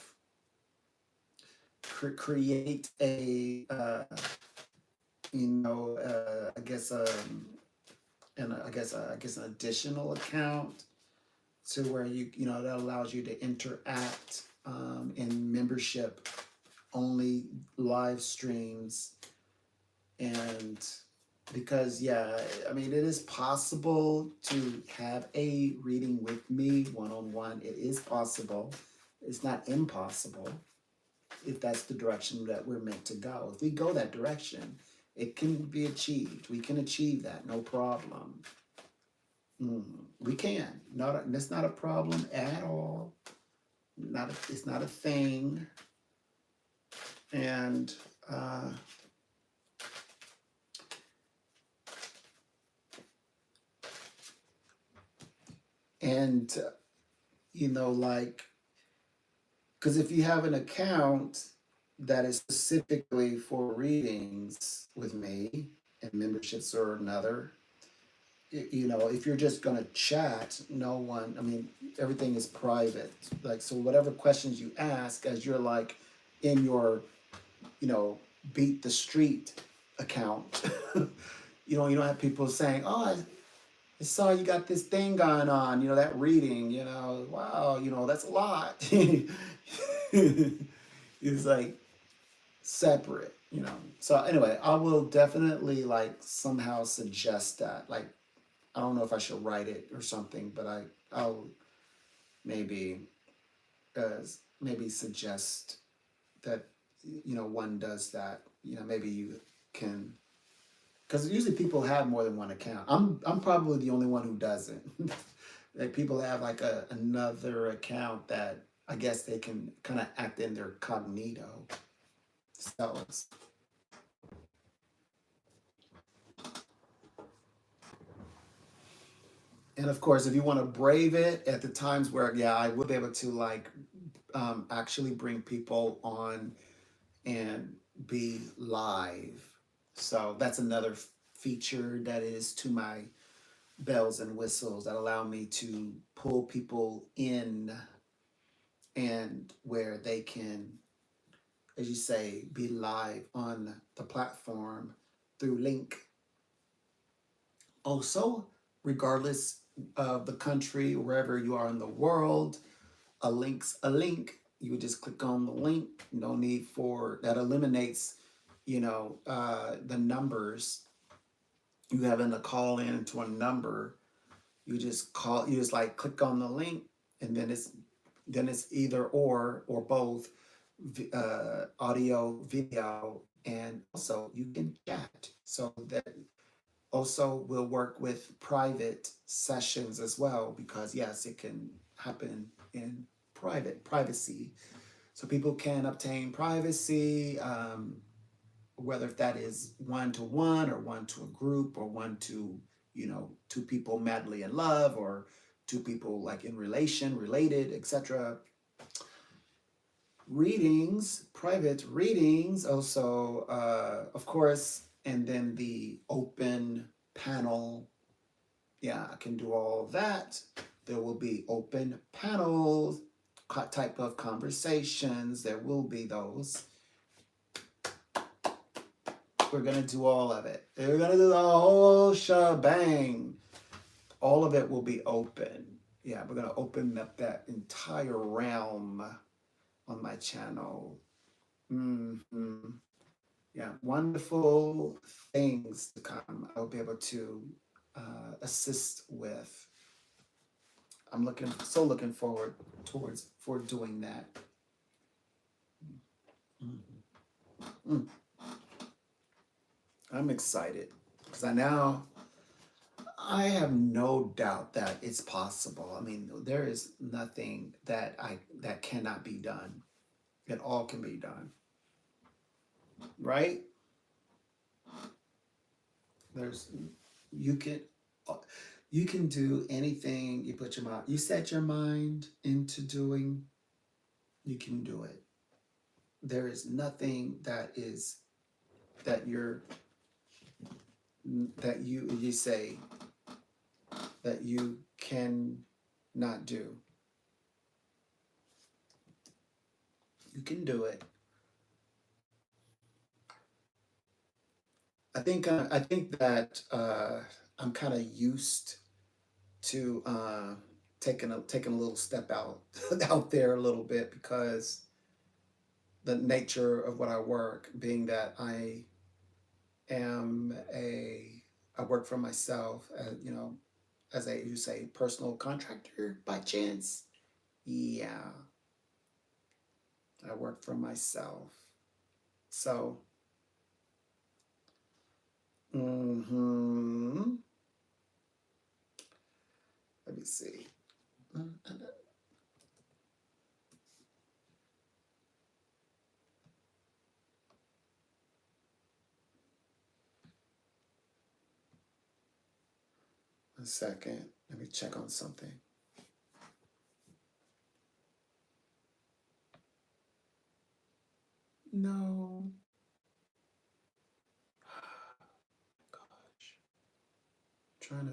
create a, I guess, and I guess an additional account to where that allows you to interact in membership only live streams. And because I mean, it is possible to have a reading with me one-on-one. It is possible. It's not impossible if that's the direction that we're meant to go. If we go that direction, it can be achieved. We can achieve that, no problem. We can. That's not a problem at all. It's not a thing. And like, because if you have an account that is specifically for readings with me and memberships or another, if you're just going to chat, no one, I mean, everything is private. Like, so whatever questions you ask as you're like in your, beat the street account, you don't have people saying, oh, I saw you got this thing going on, that reading, wow, that's a lot. It's like separate, So anyway, I will definitely like somehow suggest that. Like, I don't know if I should write it or something, but I'll maybe maybe suggest that one does that. Maybe you can, because usually people have more than one account. I'm probably the only one who doesn't. Like, people have like another account that I guess they can kind of act in their cognito selves. And of course, if you want to brave it at the times where, I will be able to like actually bring people on and be live. So that's another feature that is to my bells and whistles that allow me to pull people in, and where they can, as you say, be live on the platform through link. Also, regardless of the country, wherever you are in the world, a link's a link. You would just click on the link. No need for that. Eliminates, the numbers. You having to call in to a number. You just like click on the link, and then it's either or both, audio, video, and also you can chat. So that also will work with private sessions as well, because yes, it can happen in privacy. So people can obtain privacy, whether if that is one to one or one to a group or one to, two people madly in love, or two people like in related, etc. Readings, private readings also, of course, and then the open panel. Yeah, I can do all that. There will be open panels, type of conversations. There will be those. We're going to do all of it. We're going to do the whole shebang. All of it will be open. Yeah, we're going to open up that entire realm on my channel. Yeah, wonderful things to come. I'll be able to assist with. I'm looking forward for doing that. I'm excited because I have no doubt that it's possible. I mean, there is nothing that cannot be done. It all can be done, right? You can do anything you put your mind, you set your mind into doing, you can do it. There is nothing that is, that you're, that you say that you can not do. You can do it. I think that I'm kind of used to taking a little step out out there a little bit, because the nature of what I work, being that am a I work for myself, you know, as a, you say, personal contractor by chance. Yeah, I work for myself. So, let me see. One second. Let me check on something. No. Gosh. Trying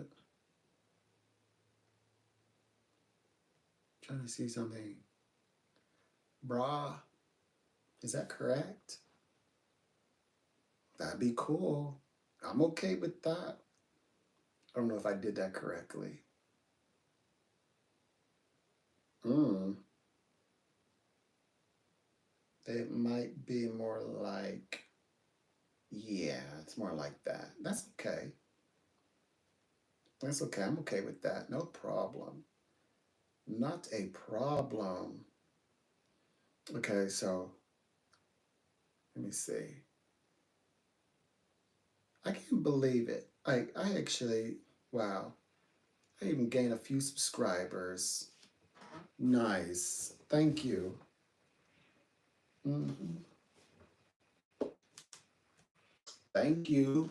to see something. Bra. Is that correct? That'd be cool. I'm okay with that. I don't know if I did that correctly. It might be more like, yeah, it's more like that. That's okay. That's okay. I'm okay with that. No problem. Not a problem. Okay, so let me see. I can't believe it. I actually, wow, I even gained a few subscribers. Nice. Thank you. hmm Thank you.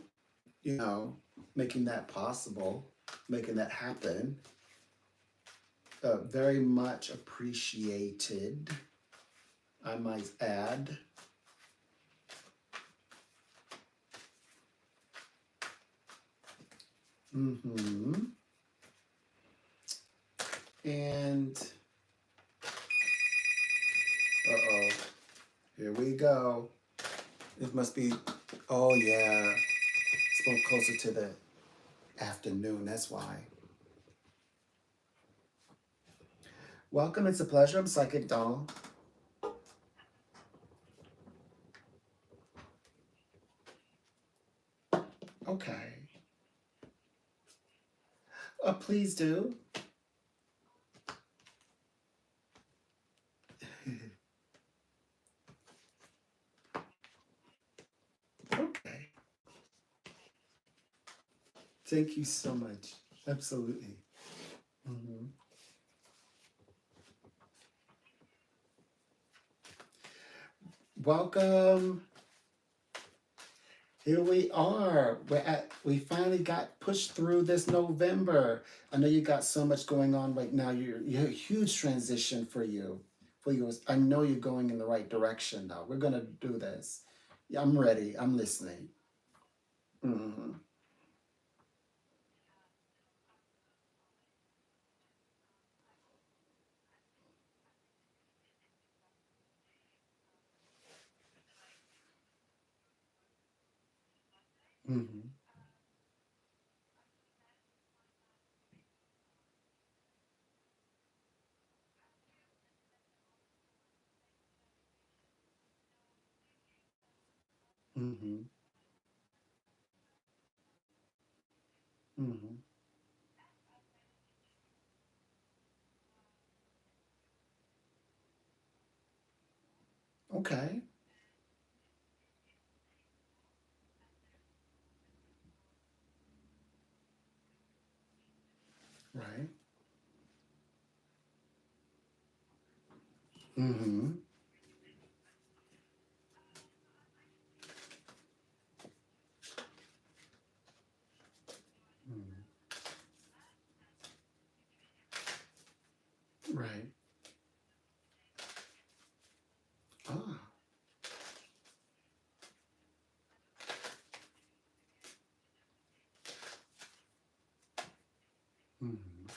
You know, making that possible, making that happen. Very much appreciated, I might add. And, uh-oh, here we go. It must be, oh yeah, it's going closer to the afternoon, that's why. Welcome, it's a pleasure. I'm Psychic Doll. Okay. Please do. Okay. Thank you so much. Absolutely. Welcome. Here we are. We finally got pushed through this November. I know you got so much going on right now. You're a huge transition for you. I know you're going in the right direction though. We're gonna do this. Yeah, I'm ready. I'm listening. Mm-hmm. Mm-hmm. Mm-hmm. Mm-hmm. Okay. Right. Mm-hmm. Right. Ah. Mm-hmm.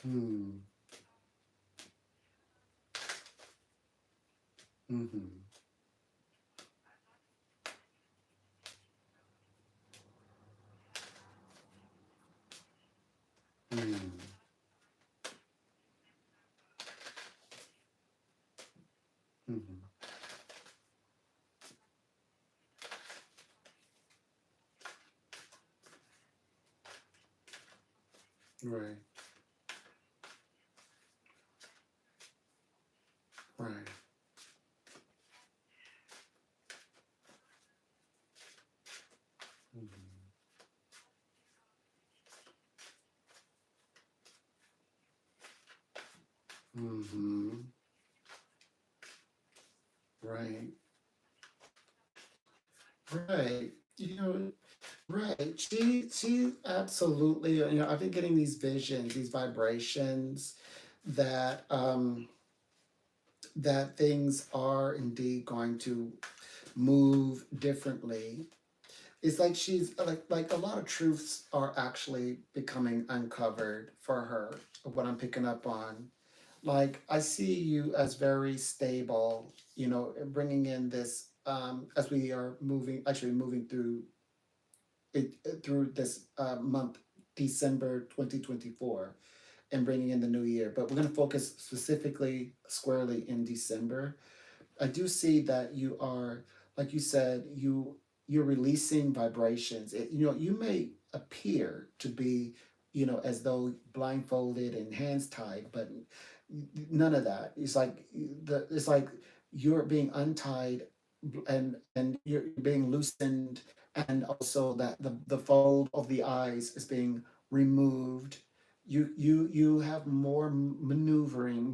Mm-hmm. Mm-hmm. Mm-hmm. Mm-hmm. Right. Right. Mm-hmm. Mm-hmm. Right. Right. Right. She absolutely, I've been getting these visions, these vibrations that that things are indeed going to move differently. It's like she's like a lot of truths are actually becoming uncovered for her, what I'm picking up on. Like I see you as very stable, bringing in this as we are moving through through this month, December 2024, and bringing in the new year. But we're going to focus specifically squarely in December. I do see that you are, like you said, you're releasing vibrations. You may appear to be, as though blindfolded and hands tied, but none of that. It's like you're being untied, and you're being loosened, and also that the fold of the eyes is being removed. You have more maneuvering,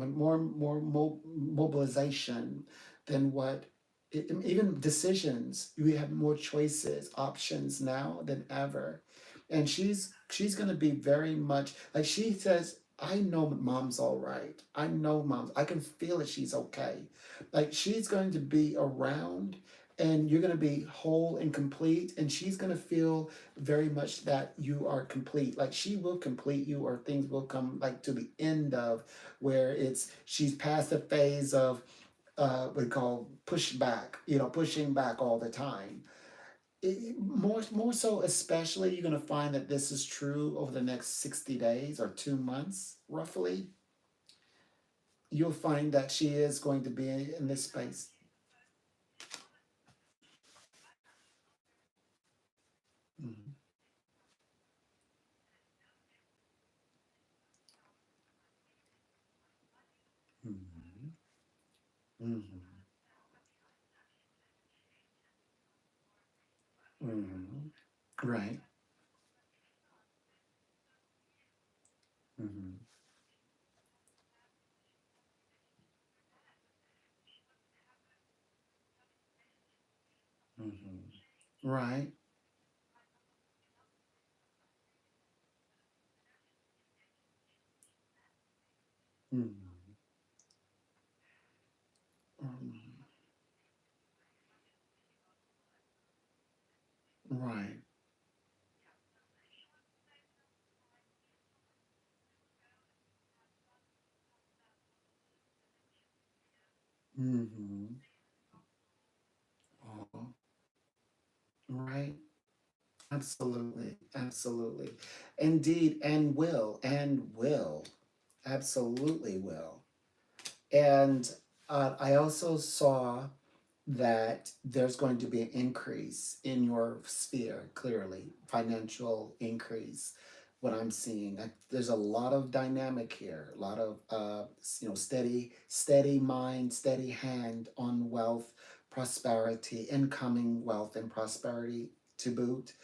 mobilization than what even decisions. You have more choices, options now than ever. And she's going to be very much like she says, I know mom's all right. I know mom's, I can feel it, she's okay. Like she's going to be around, and you're going to be whole and complete, and she's going to feel very much that you are complete. Like she will complete you, or things will come like to the end of where it's she's past the phase of what we call pushback, pushing back all the time. More so, especially, you're going to find that this is true over the next 60 days or 2 months, roughly. You'll find that she is going to be in this space. Mhm. Mhm. Mhm. Mhm. Right. Mhm. Mhm. Right. Mhm. Mhm. Right. Mhm. Oh, right. Absolutely. Absolutely. Indeed, and will. Absolutely will. And I also saw that there's going to be an increase in your sphere, clearly, financial increase. What I'm seeing, there's a lot of dynamic here, a lot of steady mind, steady hand on wealth, prosperity, incoming wealth and prosperity to boot.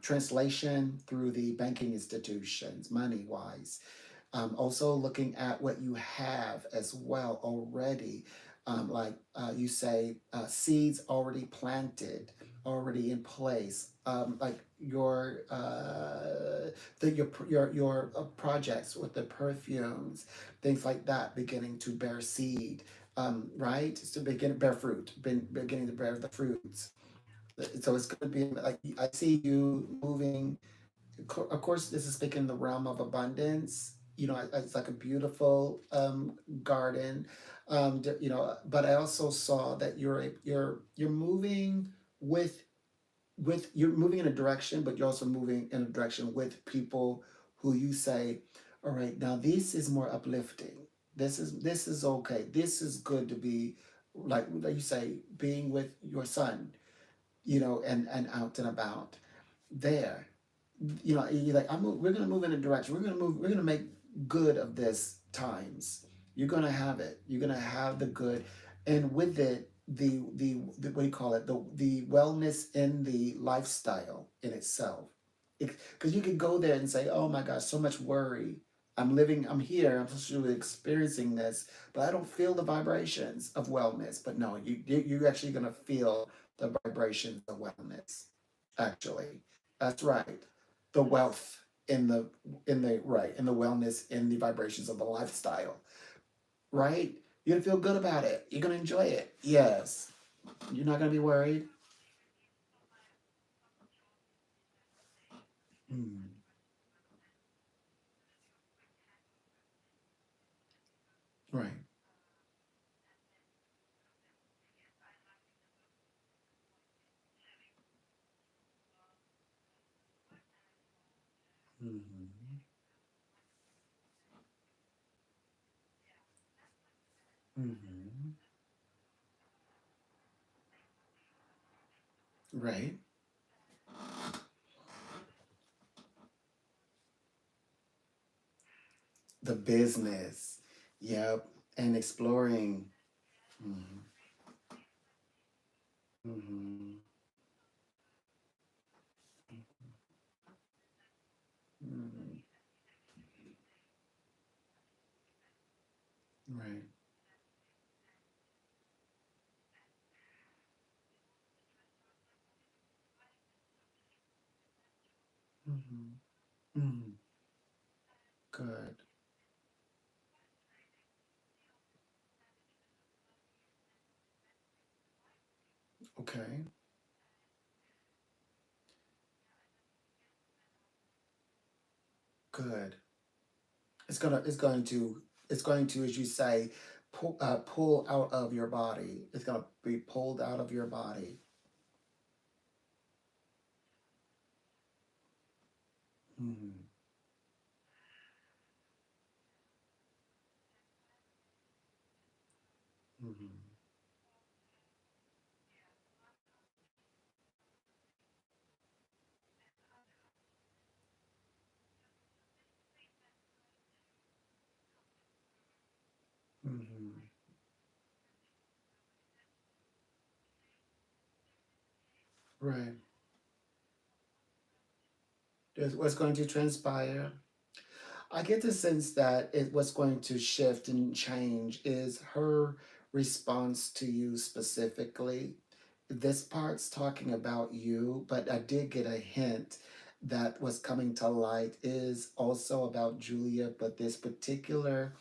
Translation through the banking institutions, money wise. Also looking at what you have as well already. Like you say, seeds already planted, already in place. Like your projects with the perfumes, things like that, beginning to bear seed. Right? To begin to bear fruit, beginning to bear the fruits. So it's going to be like I see you moving. Of course, this is speaking in the realm of abundance. It's like a beautiful garden. But I also saw that you're moving with you're moving in a direction, but you're also moving in a direction with people who you say, all right, now this is more uplifting. This is okay. This is good to be like you say, being with your son, and out and about there. You're like, we're gonna move in a direction. We're gonna make good of this times. You're gonna have it. You're gonna have the good, and with it, the what do you call it? The wellness in the lifestyle in itself. Because you could go there and say, oh my gosh, so much worry. I'm here, I'm supposed experiencing this, but I don't feel the vibrations of wellness. But no, you're actually gonna feel the vibrations of wellness. Actually, that's right. The wealth in the wellness in the vibrations of the lifestyle, right? You're gonna feel good about it. You're gonna enjoy it. Yes. You're not gonna be worried. Mm, right. Hmm. Hmm. Right. The business. Yep. And exploring. Hmm. Hmm. Hmm. Right. Hmm. Hmm. Good. Okay. Good. It's going to, as you say, pull out of your body. It's gonna be pulled out of your body. Hmm. Hmm. Hmm. Right. What's going to transpire? I get the sense that what's going to shift and change is her response to you specifically. This part's talking about you, but I did get a hint that what's coming to light is also about Julia, but this particular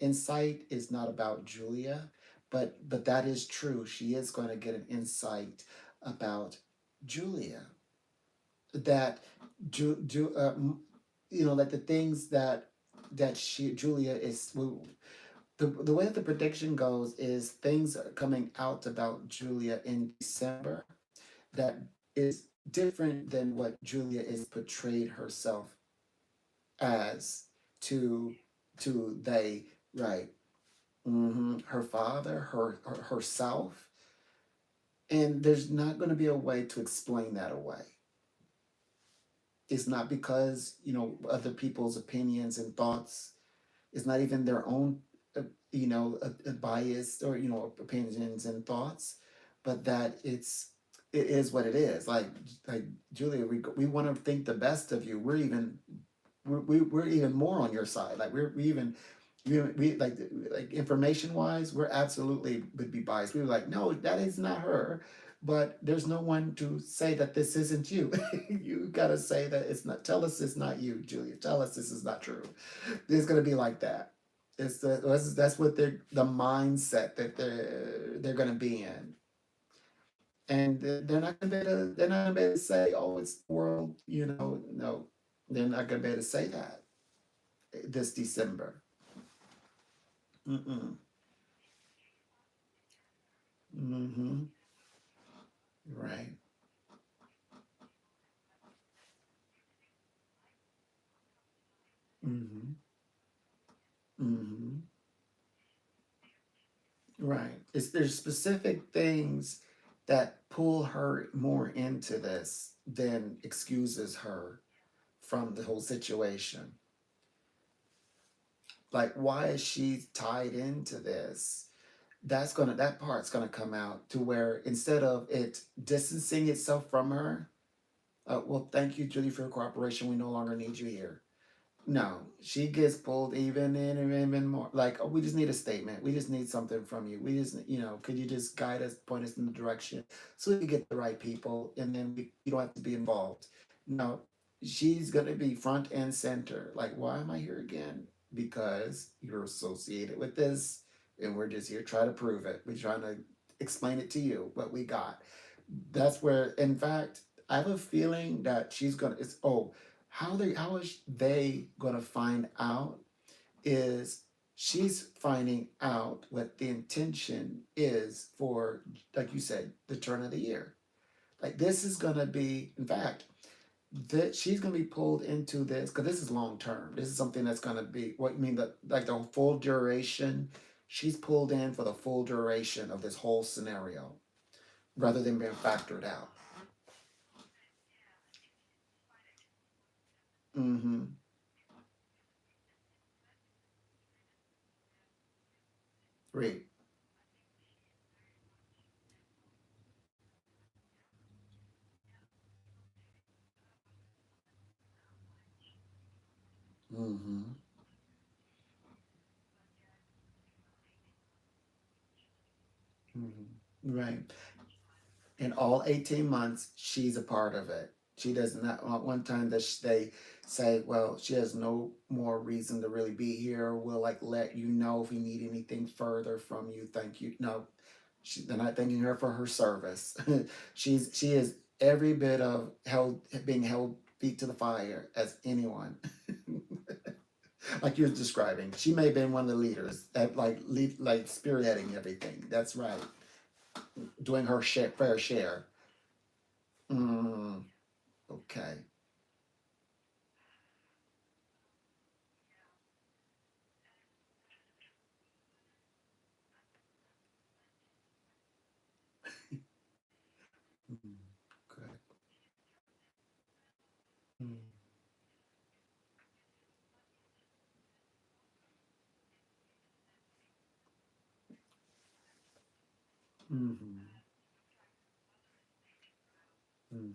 insight is not about Julia, but that is true. She is going to get an insight about Julia that like the things that Julia is the way that the prediction goes is things are coming out about Julia in December that is different than what Julia is portrayed herself as to they, right. Her father, herself, and there's not going to be a way to explain that away. It's not because other people's opinions and thoughts. It's not even their own bias or opinions and thoughts, but that it is what it is. Like Julia, we want to think the best of you. We're even we're even more on your side. Like we even we like information wise, we're absolutely would be biased. We were like, no, that is not her. But there's no one to say that this isn't you. You gotta say that it's not. Tell us it's not you, Julia. Tell us this is not true. It's gonna be like that. That's what the mindset that they're gonna be in, and they're not gonna be able to, they're not gonna be able to say, oh, it's the world. No, they're not gonna be able to say that this December. Mm-mm. Mm-hmm. Right. Mm-hmm. Mm-hmm. Right. There's specific things that pull her more into this than excuses her from the whole situation. Like, why is she tied into this? That part's gonna come out to where instead of it distancing itself from her, well, thank you, Julie, for your cooperation. We no longer need you here. No, she gets pulled even in and even more. Like, oh, we just need a statement. We just need something from you. We just, could you just guide us, point us in the direction so we get the right people, and then you don't have to be involved. No, she's gonna be front and center. Like, why am I here again? Because you're associated with this, and we're just here trying to prove it. We're trying to explain it to you what we got. That's where, in fact, I have a feeling that she's gonna. It's how is they gonna find out is she's finding out what the intention is for, like you said, the turn of the year. Like this is gonna be, in fact, that she's gonna be pulled into this because this is long term. This is something that's gonna be what you mean that like the full duration. She's pulled in for the full duration of this whole scenario rather than being factored out. Mm-hmm. Great. Mm-hmm. Mm-hmm. Right. In all 18 months, she's a part of it. She does not want one time that they say, well, she has no more reason to really be here. We'll like let you know if we need anything further from you. Thank you. No, they're not thanking her for her service. She is every bit of being held feet to the fire as anyone. Like you're describing, she may have been one of the leaders at like spearheading everything. That's right, doing her fair share. Mm, okay. Mm, good. Mm, mhm, mhm.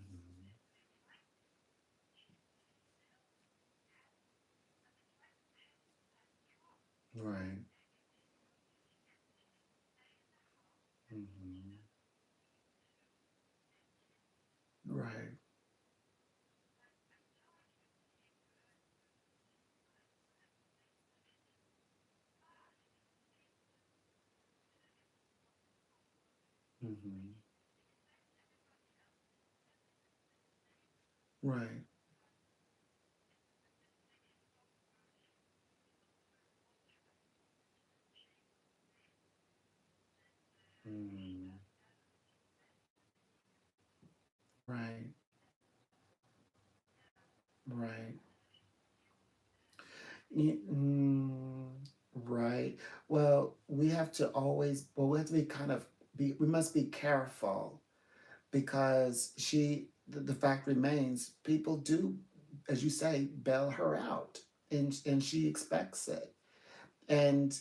Right. Mhm. Right. Mhm. Right. Mm, right. Right. Right. Well, we have to be we must be careful because the fact remains, people do, as you say, bail her out, and she expects it. And,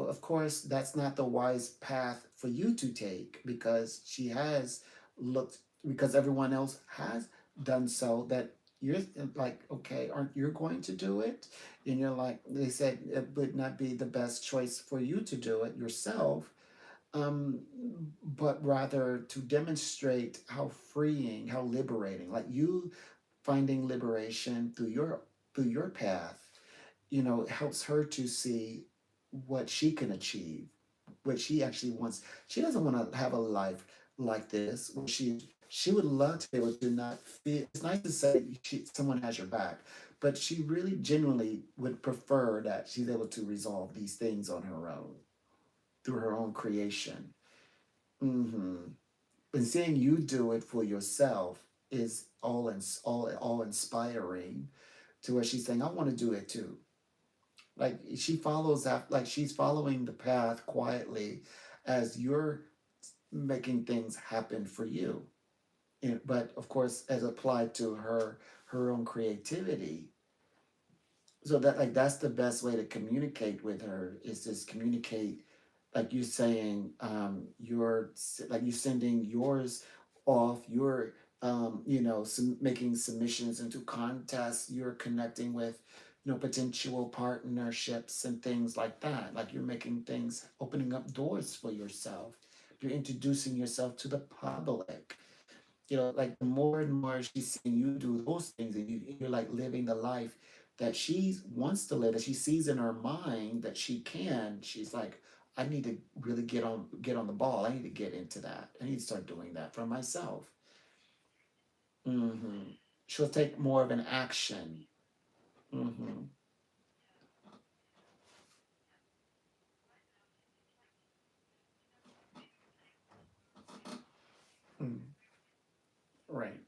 of course, that's not the wise path for you to take because she has looked, because everyone else has done so, that you're like, okay, aren't you going to do it? And you're like, they said it would not be the best choice for you to do it yourself, um, but rather to demonstrate how freeing, how liberating, like you finding liberation through your path, helps her to see what she can achieve, what she actually wants. She doesn't want to have a life like this. Where she would love to be able to not feel. It's nice to say someone has your back, but she really genuinely would prefer that she's able to resolve these things on her own through her own creation. Mm-hmm. And seeing you do it for yourself is all inspiring to where she's saying, I want to do it too. Like she follows that, like she's following the path quietly as you're making things happen for you. But of course, as applied to her own creativity. So that like that's the best way to communicate with her is just communicate like you saying you're like you sending yours off, you're making submissions into contests, you're connecting with potential partnerships and things like that, like you're making things, opening up doors for yourself, you're introducing yourself to the public. Like the more and more she's seeing you do those things, and you're like living the life that she wants to live, that she sees in her mind that she can. She's like, I need to really get on the ball. I need to get into that. I need to start doing that for myself. Mm-hmm. She'll take more of an action. Mm-hmm. Mm. Right.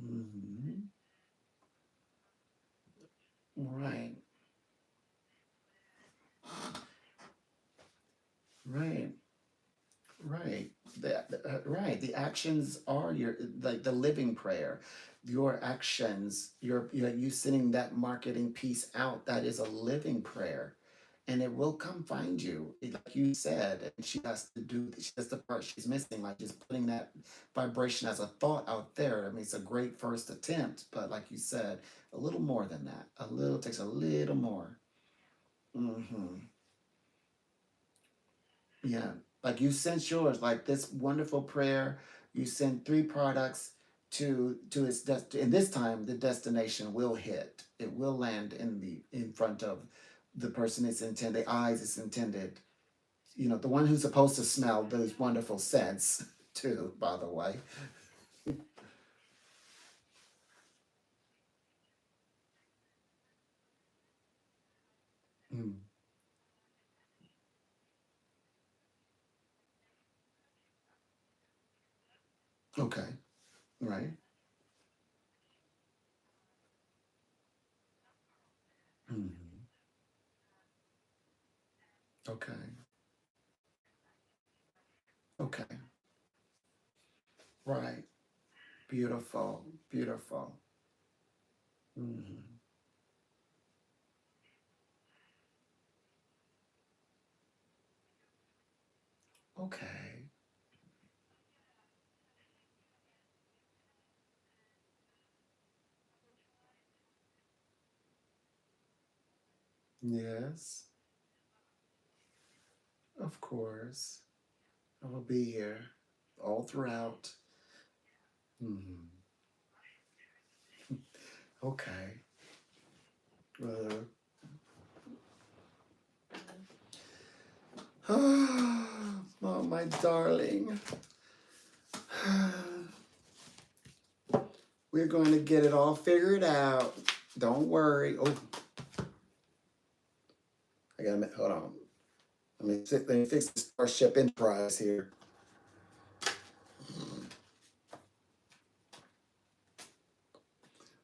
Mm-hmm. Right. Right. Right. Right. The actions are your like the living prayer. Your actions, you sending that marketing piece out, that is a living prayer. And it will come find you. Like you said, and that's the part she's missing, like just putting that vibration as a thought out there. I mean, it's a great first attempt, but like you said, a little more than that. A little takes a little more. Mm-hmm. Yeah, like you sent yours, like this wonderful prayer. You send three products to its and this time the destination will hit. It will land in front of the person it's intended, the eyes it's intended. The one who's supposed to smell those wonderful scents too. By the way. Mm. Okay. Right. Mhm. Okay. Okay. Right. Beautiful. Beautiful. Hmm. Okay. Yes. Of course. I will be here all throughout. Hmm. Okay. Uh, oh, my darling. We're going to get it all figured out. Don't worry. Oh, I gotta hold on. Let me fix the Starship Enterprise here.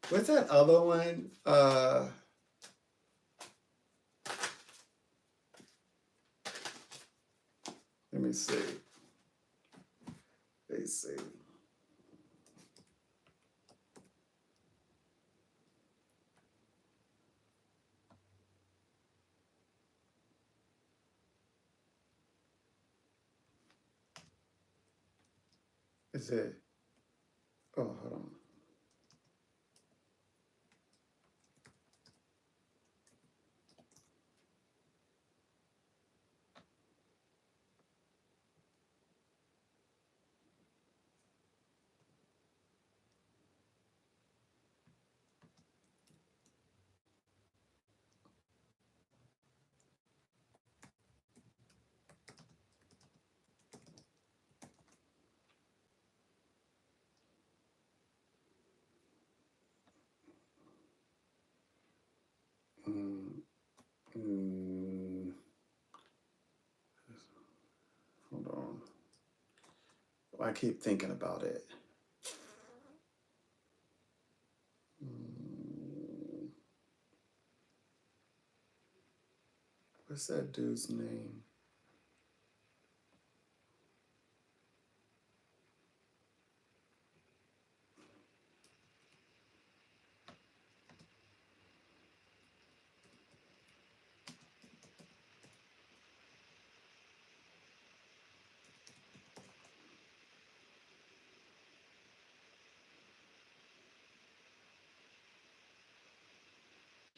What's that other one? Let me see. Let me see. Is it? Oh, hold on. Mm, mm, hold on. I keep thinking about it. Mm, what's that dude's name?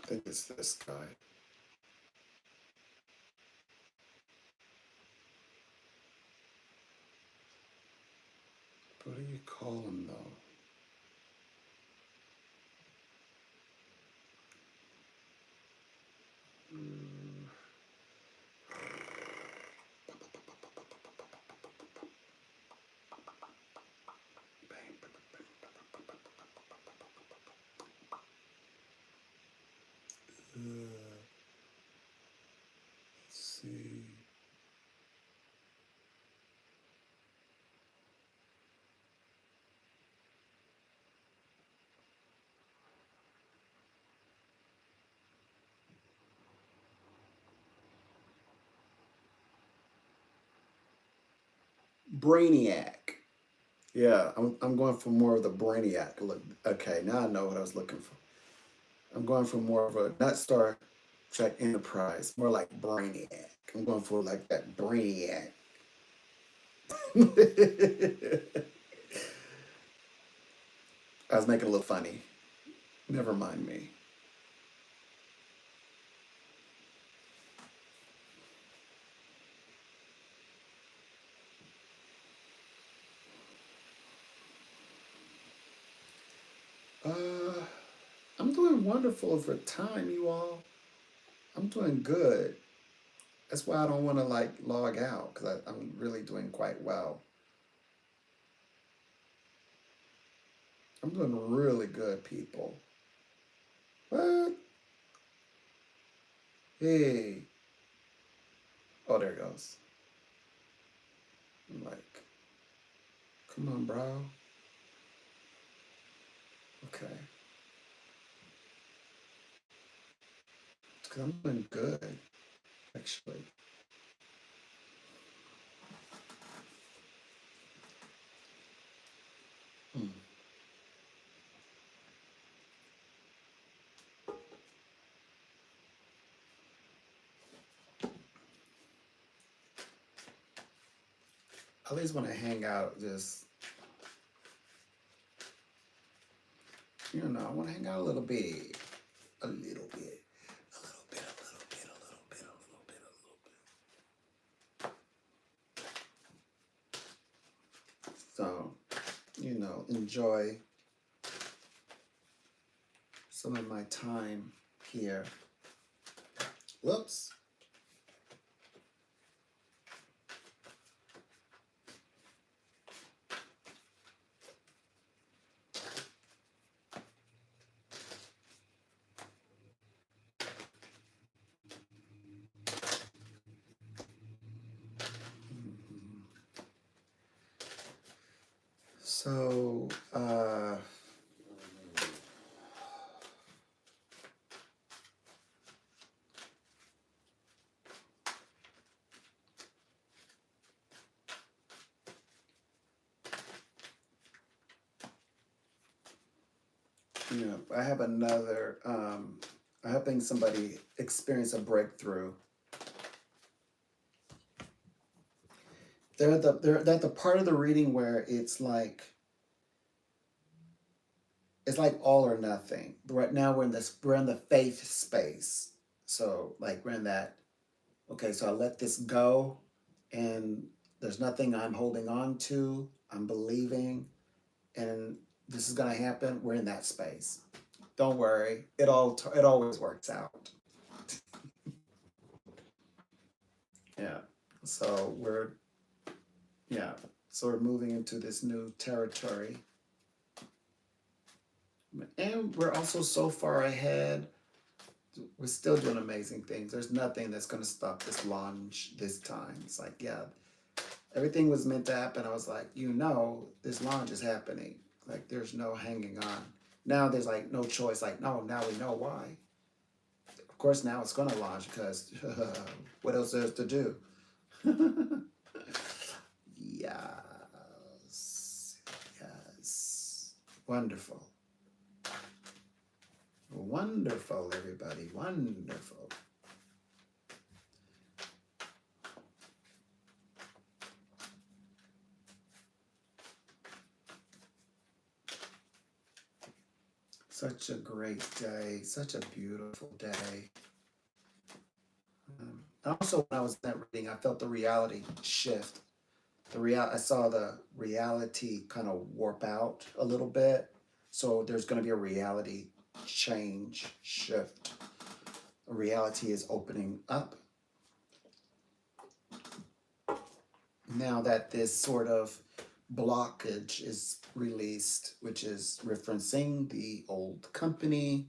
I think it's this guy. What do you call him though? Mm, let's see. Brainiac. Yeah, I'm going for more of the brainiac look. Okay, now I know what I was looking for. I'm going for more of a not Star Trek Enterprise, more like brainiac. I'm going for like that brainiac. I was making a little funny. Never mind me. Uh, I'm doing wonderful over time, you all. I'm doing good. That's why I don't want to like log out because I'm really doing quite well. I'm doing really good, people. What? Hey. Oh, there it goes. I'm like, come on, bro. Okay. Because I'm doing good, actually. Hmm. I at least want to hang out, just, I want to hang out a little bit. A little bit. A little bit, a little bit, a little bit, a little bit, a little bit. So, enjoy some of my time here. Whoops. So, I have another, I'm helping somebody experience a breakthrough. they're at the part of the reading where it's like all or nothing. Right now we're in the faith space. So like we're in that, okay, so I let this go and there's nothing I'm holding on to. I'm believing and this is gonna happen. We're in that space. Don't worry. It always works out. Yeah. So yeah. So we're moving into this new territory. And we're also so far ahead. We're still doing amazing things. There's nothing that's going to stop this launch this time. It's like, yeah, everything was meant to happen. I was like, this launch is happening. Like, there's no hanging on. Now there's like no choice. Like, no, now we know why. Of course, now it's going to launch because what else is to do? Yes. Yes. Wonderful. Wonderful, everybody. Wonderful. Such a great day. Such a beautiful day. Also, when I was in that reading, I felt the reality shift. I saw the reality kind of warp out a little bit. So there's going to be a reality change, shift. Reality is opening up. Now that this sort of blockage is released, which is referencing the old company,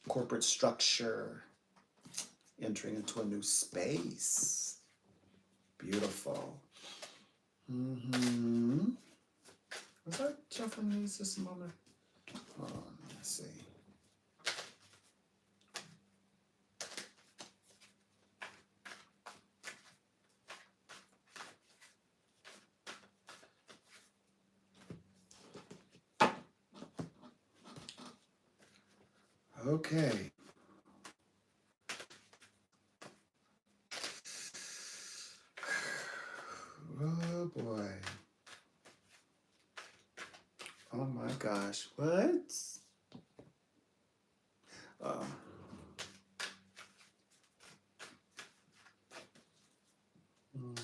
corporate structure, entering into a new space. Beautiful. Was I shuffling these just a moment? Hold on, let's see. Okay. Oh boy. Oh my gosh. What? Oh. Mm.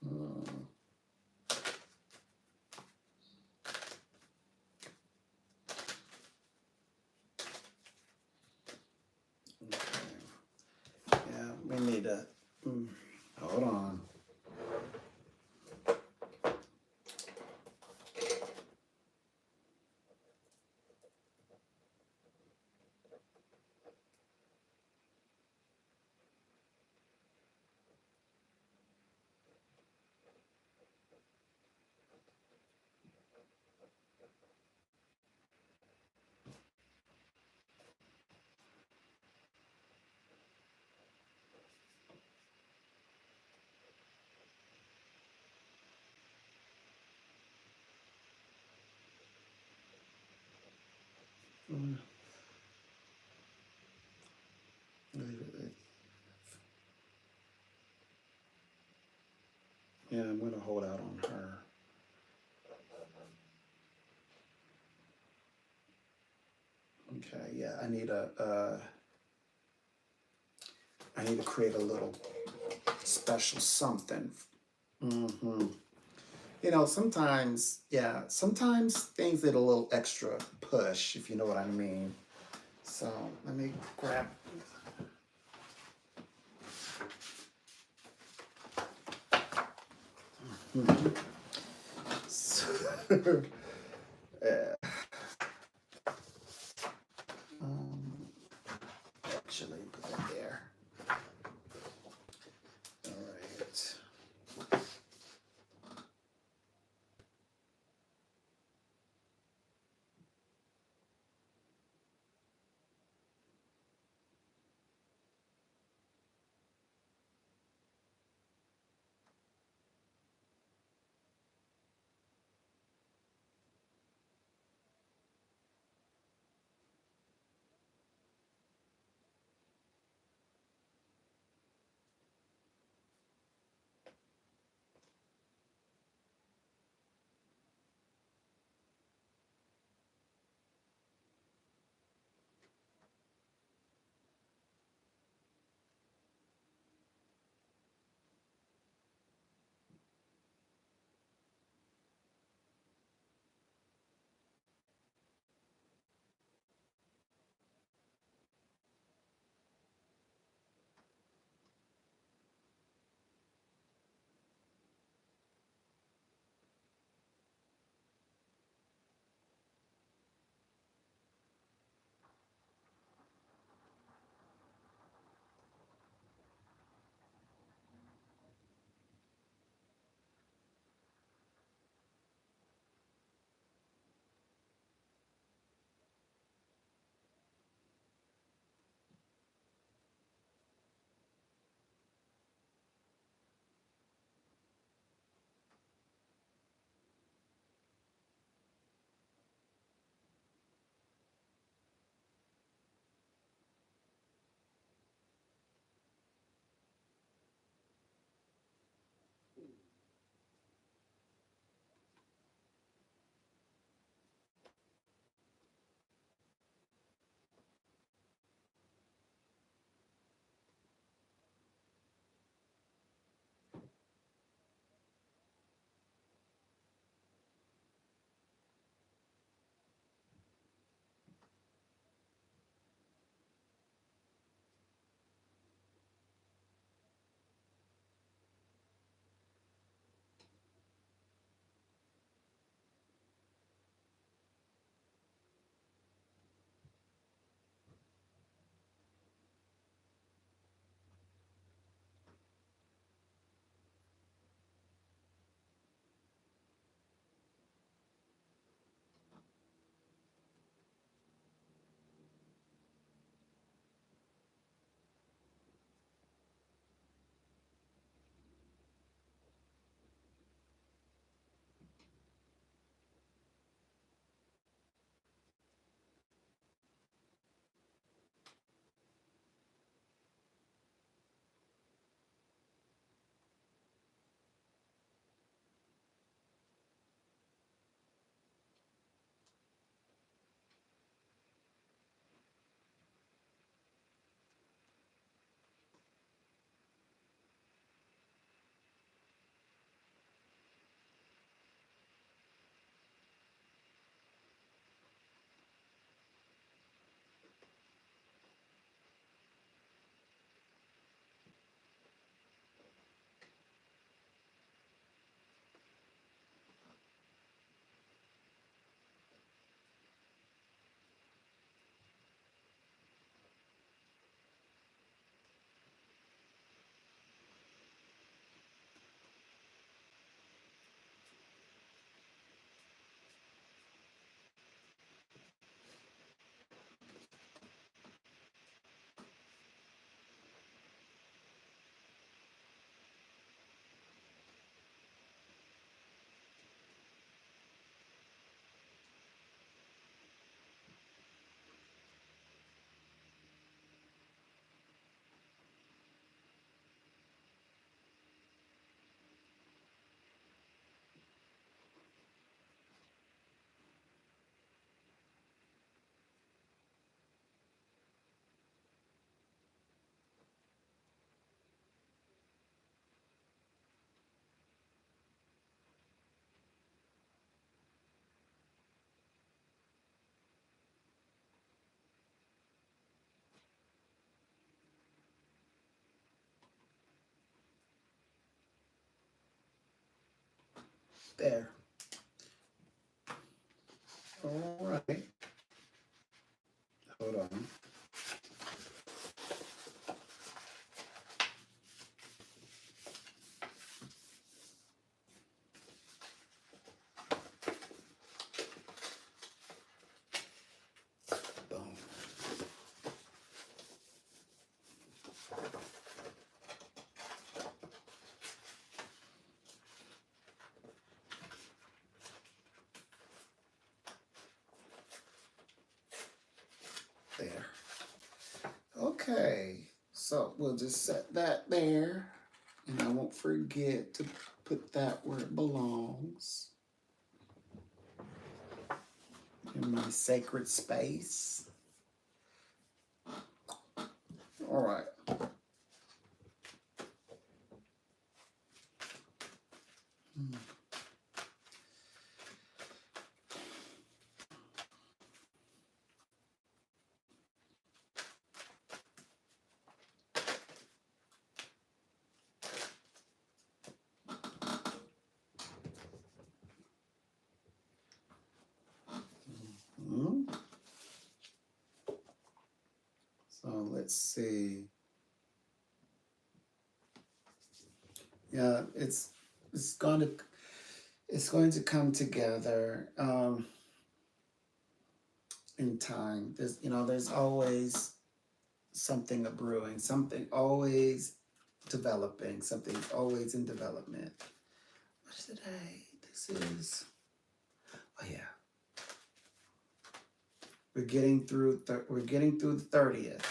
Mm. Okay. Yeah, we need to. Hold on. Yeah, I'm gonna hold out on her. Okay, yeah, I need to create a little special something. Sometimes, sometimes things need a little extra push, if you know what I mean. So let me grab. So, actually, put that there. All right. There. All right. Hold on. Boom. There. Okay. So we'll just set that there. And I won't forget to put that where it belongs. In my sacred space. All right. So let's see. Yeah, it's going to come together in time. There's always something brewing, something always developing, something's always in development. What's today? This is, oh yeah. We're getting through the 30th.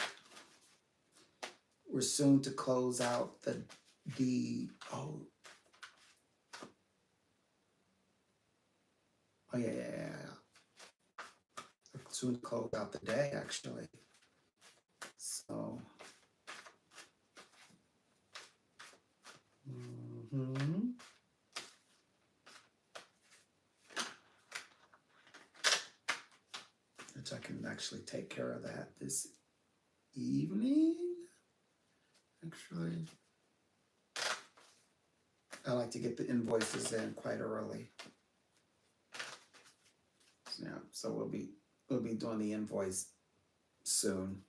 We're soon to close out the yeah. We're soon to close out the day, actually. So which I can actually take care of that this evening. Actually, I like to get the invoices in quite early. Yeah, so we'll be doing the invoice soon.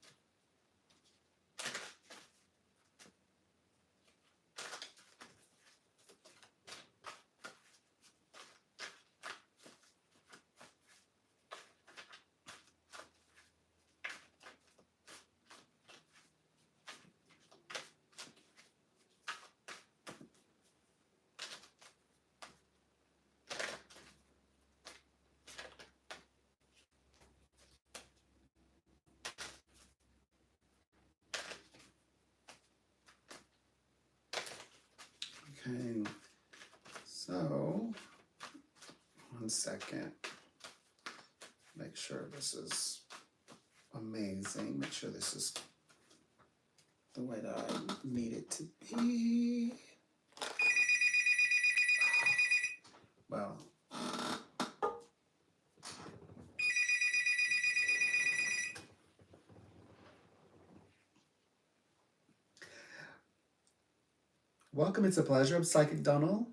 Okay, so 1 second. Make sure this is amazing. Make sure this is the way that I need it to be. Well, welcome. It's a pleasure. I'm Psychic Donald.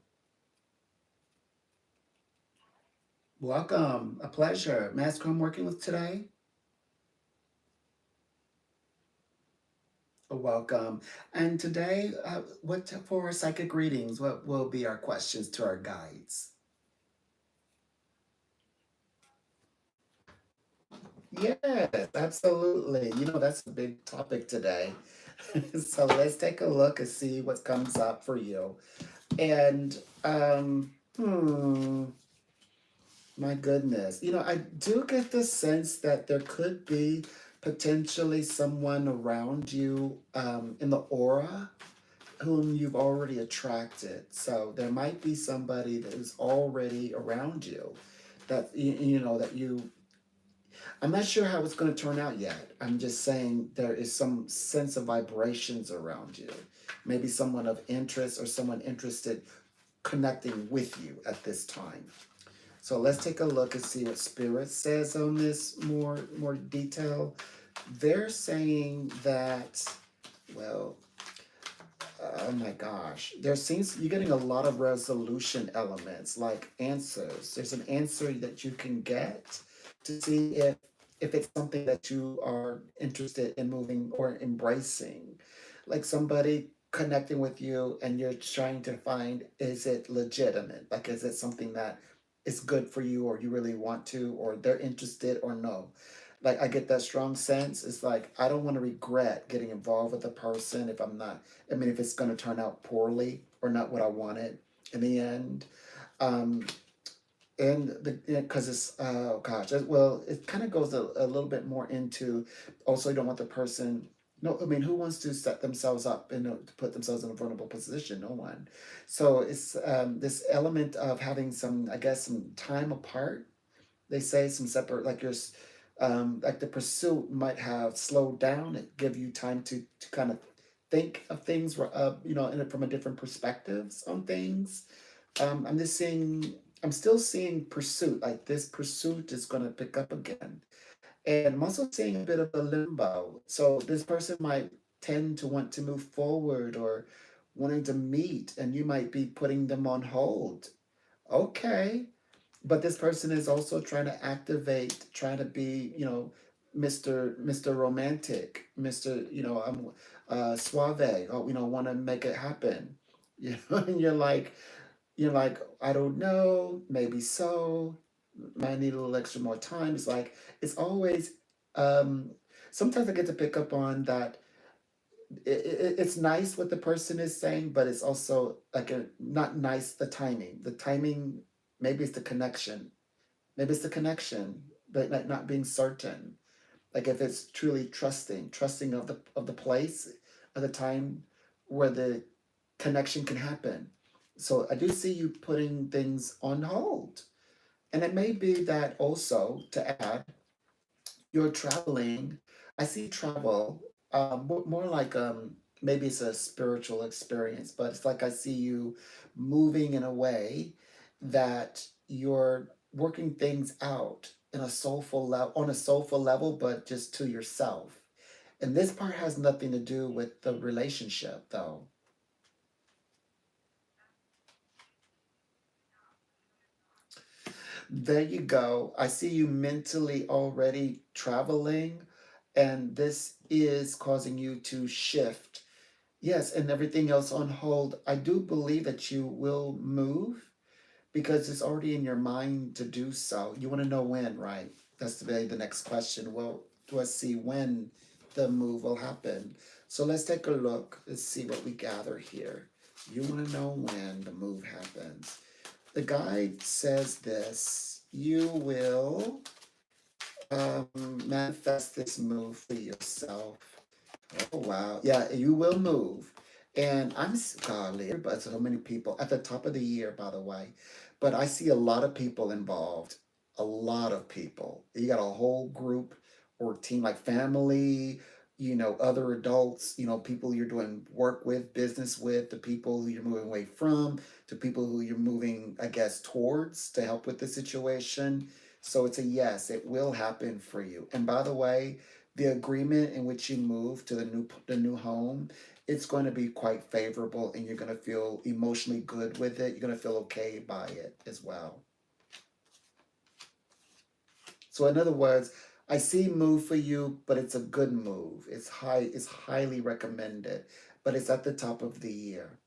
Welcome. A pleasure. Mask who I'm working with today. Welcome. And today, what for psychic readings? What will be our questions to our guides? Yes, absolutely. That's a big topic today. So let's take a look and see what comes up for you. And my goodness. I do get the sense that there could be potentially someone around you in the aura whom you've already attracted. So there might be somebody that is already around you that I'm not sure how it's going to turn out yet. I'm just saying there is some sense of vibrations around you. Maybe someone of interest or someone interested connecting with you at this time. So let's take a look and see what Spirit says on this more detail. They're saying that, well, oh my gosh. There seems you're getting a lot of resolution elements, like answers. There's an answer that you can get to see if it's something that you are interested in moving or embracing. Like somebody connecting with you and you're trying to find, is it legitimate? Like is it something that is good for you or you really want to, or they're interested or no? Like I get that strong sense. It's like I don't want to regret getting involved with a person if I'm not. I mean, if it's going to turn out poorly or not what I wanted in the end. Um, and the because it's oh gosh, well, it kind of goes a little bit more into also you don't want the person. No, I mean, who wants to set themselves up and to put themselves in a vulnerable position? No one. So it's this element of having some, I guess, some time apart. They say some separate, like like the pursuit might have slowed down and give you time to kind of think of things, from a different perspectives on things. I'm just seeing, I'm still seeing pursuit, like this pursuit is going to pick up again. And I'm also seeing a bit of a limbo. So this person might tend to want to move forward or wanting to meet, and you might be putting them on hold. Okay, but this person is also trying to activate, trying to be, Mr. Romantic, Mr. Suave, or want to make it happen. And you're like, I don't know, maybe so. Might need a little extra more time. It's like it's always. Um, Sometimes I get to pick up on that. It's nice what the person is saying, but it's also like not nice the timing. The timing, maybe it's the connection. Maybe it's the connection, but like not being certain. Like if it's truly trusting of the place, of the time where the connection can happen. So I do see you putting things on hold. And it may be that also to add, you're traveling. I see travel more like maybe it's a spiritual experience, but it's like I see you moving in a way that you're working things out in a soulful level, on a soulful level, but just to yourself. And this part has nothing to do with the relationship, though. There you go. I see you mentally already traveling, and this is causing you to shift. Yes, and everything else on hold. I do believe that you will move because it's already in your mind to do so. You want to know when, right? That's the next question. Well, do I see when the move will happen? So let's take a look. Let's see what we gather here. You want to know when the move happens. The guide says this: you will manifest this move for yourself. Oh wow, yeah, you will move, and golly, but so many people at the top of the year, by the way. But I see a lot of people involved, a lot of people. You got a whole group or team, like family, other adults, people you're doing work with, business with, the people who you're moving away from, to people who you're moving, I guess, towards to help with the situation. So it's a yes, it will happen for you. And by the way, the agreement in which you move to the new home, it's going to be quite favorable, and you're going to feel emotionally good with it. You're going to feel okay by it as well. So in other words, I see move for you, but it's a good move. It's highly recommended, but it's at the top of the year.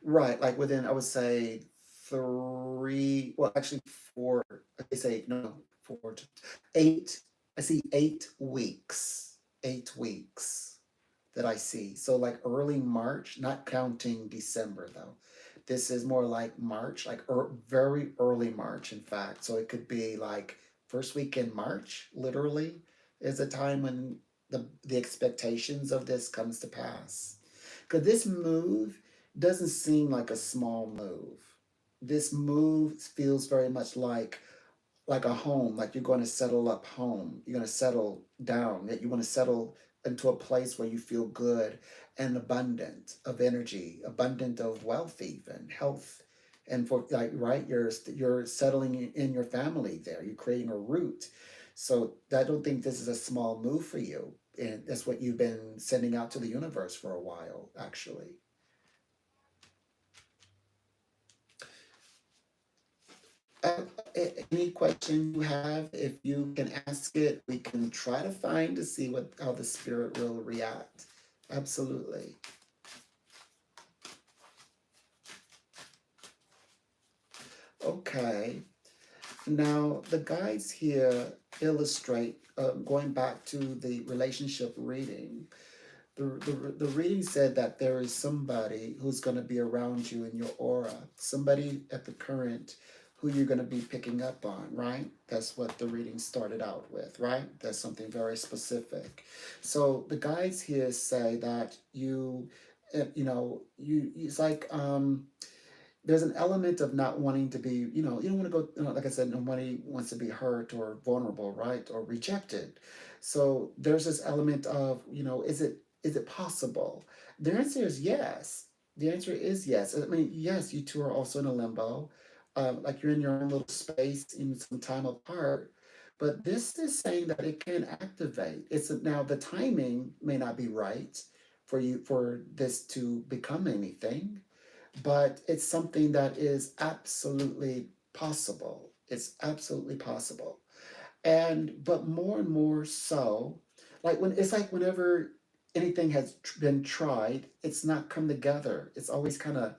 Right, like within, I would say, three, well, actually four, I say, no, four, 8, I see 8 weeks, 8 weeks that I see. So like early March, not counting December though. This is more like March, like very early March, in fact. So it could be like first week in March, literally, is a time when the expectations of this comes to pass. Because this move doesn't seem like a small move. This move feels very much like a home, like you're going to settle up home. You're going to settle down. That you want to settle into a place where you feel good and abundant of energy, abundant of wealth, even health, and for like right, you're settling in your family there. You're creating a root. So I don't think this is a small move for you. and that's what you've been sending out to the universe for a while, actually. Uh, any question you have, if you can ask it, we can try to find to see what how the spirit will react. Absolutely. Okay. Now the guides here illustrate, going back to the relationship reading. The reading said that there is somebody who's going to be around you in your aura, somebody at the current who you're going to be picking up on, right? That's what the reading started out with, right? That's something very specific. So the guides here say that it's like, there's an element of not wanting to be, you don't want to go, like I said, nobody wants to be hurt or vulnerable, right? Or rejected. So there's this element of, is it possible? The answer is yes. The answer is yes. I mean, yes, you two are also in a limbo. Like you're in your own little space in some time apart. But this is saying that it can activate. Now the timing may not be right for you for this to become anything, but it's something that is absolutely possible. It's absolutely possible. But more and more so, like whenever anything has been tried, it's not come together. It's kind of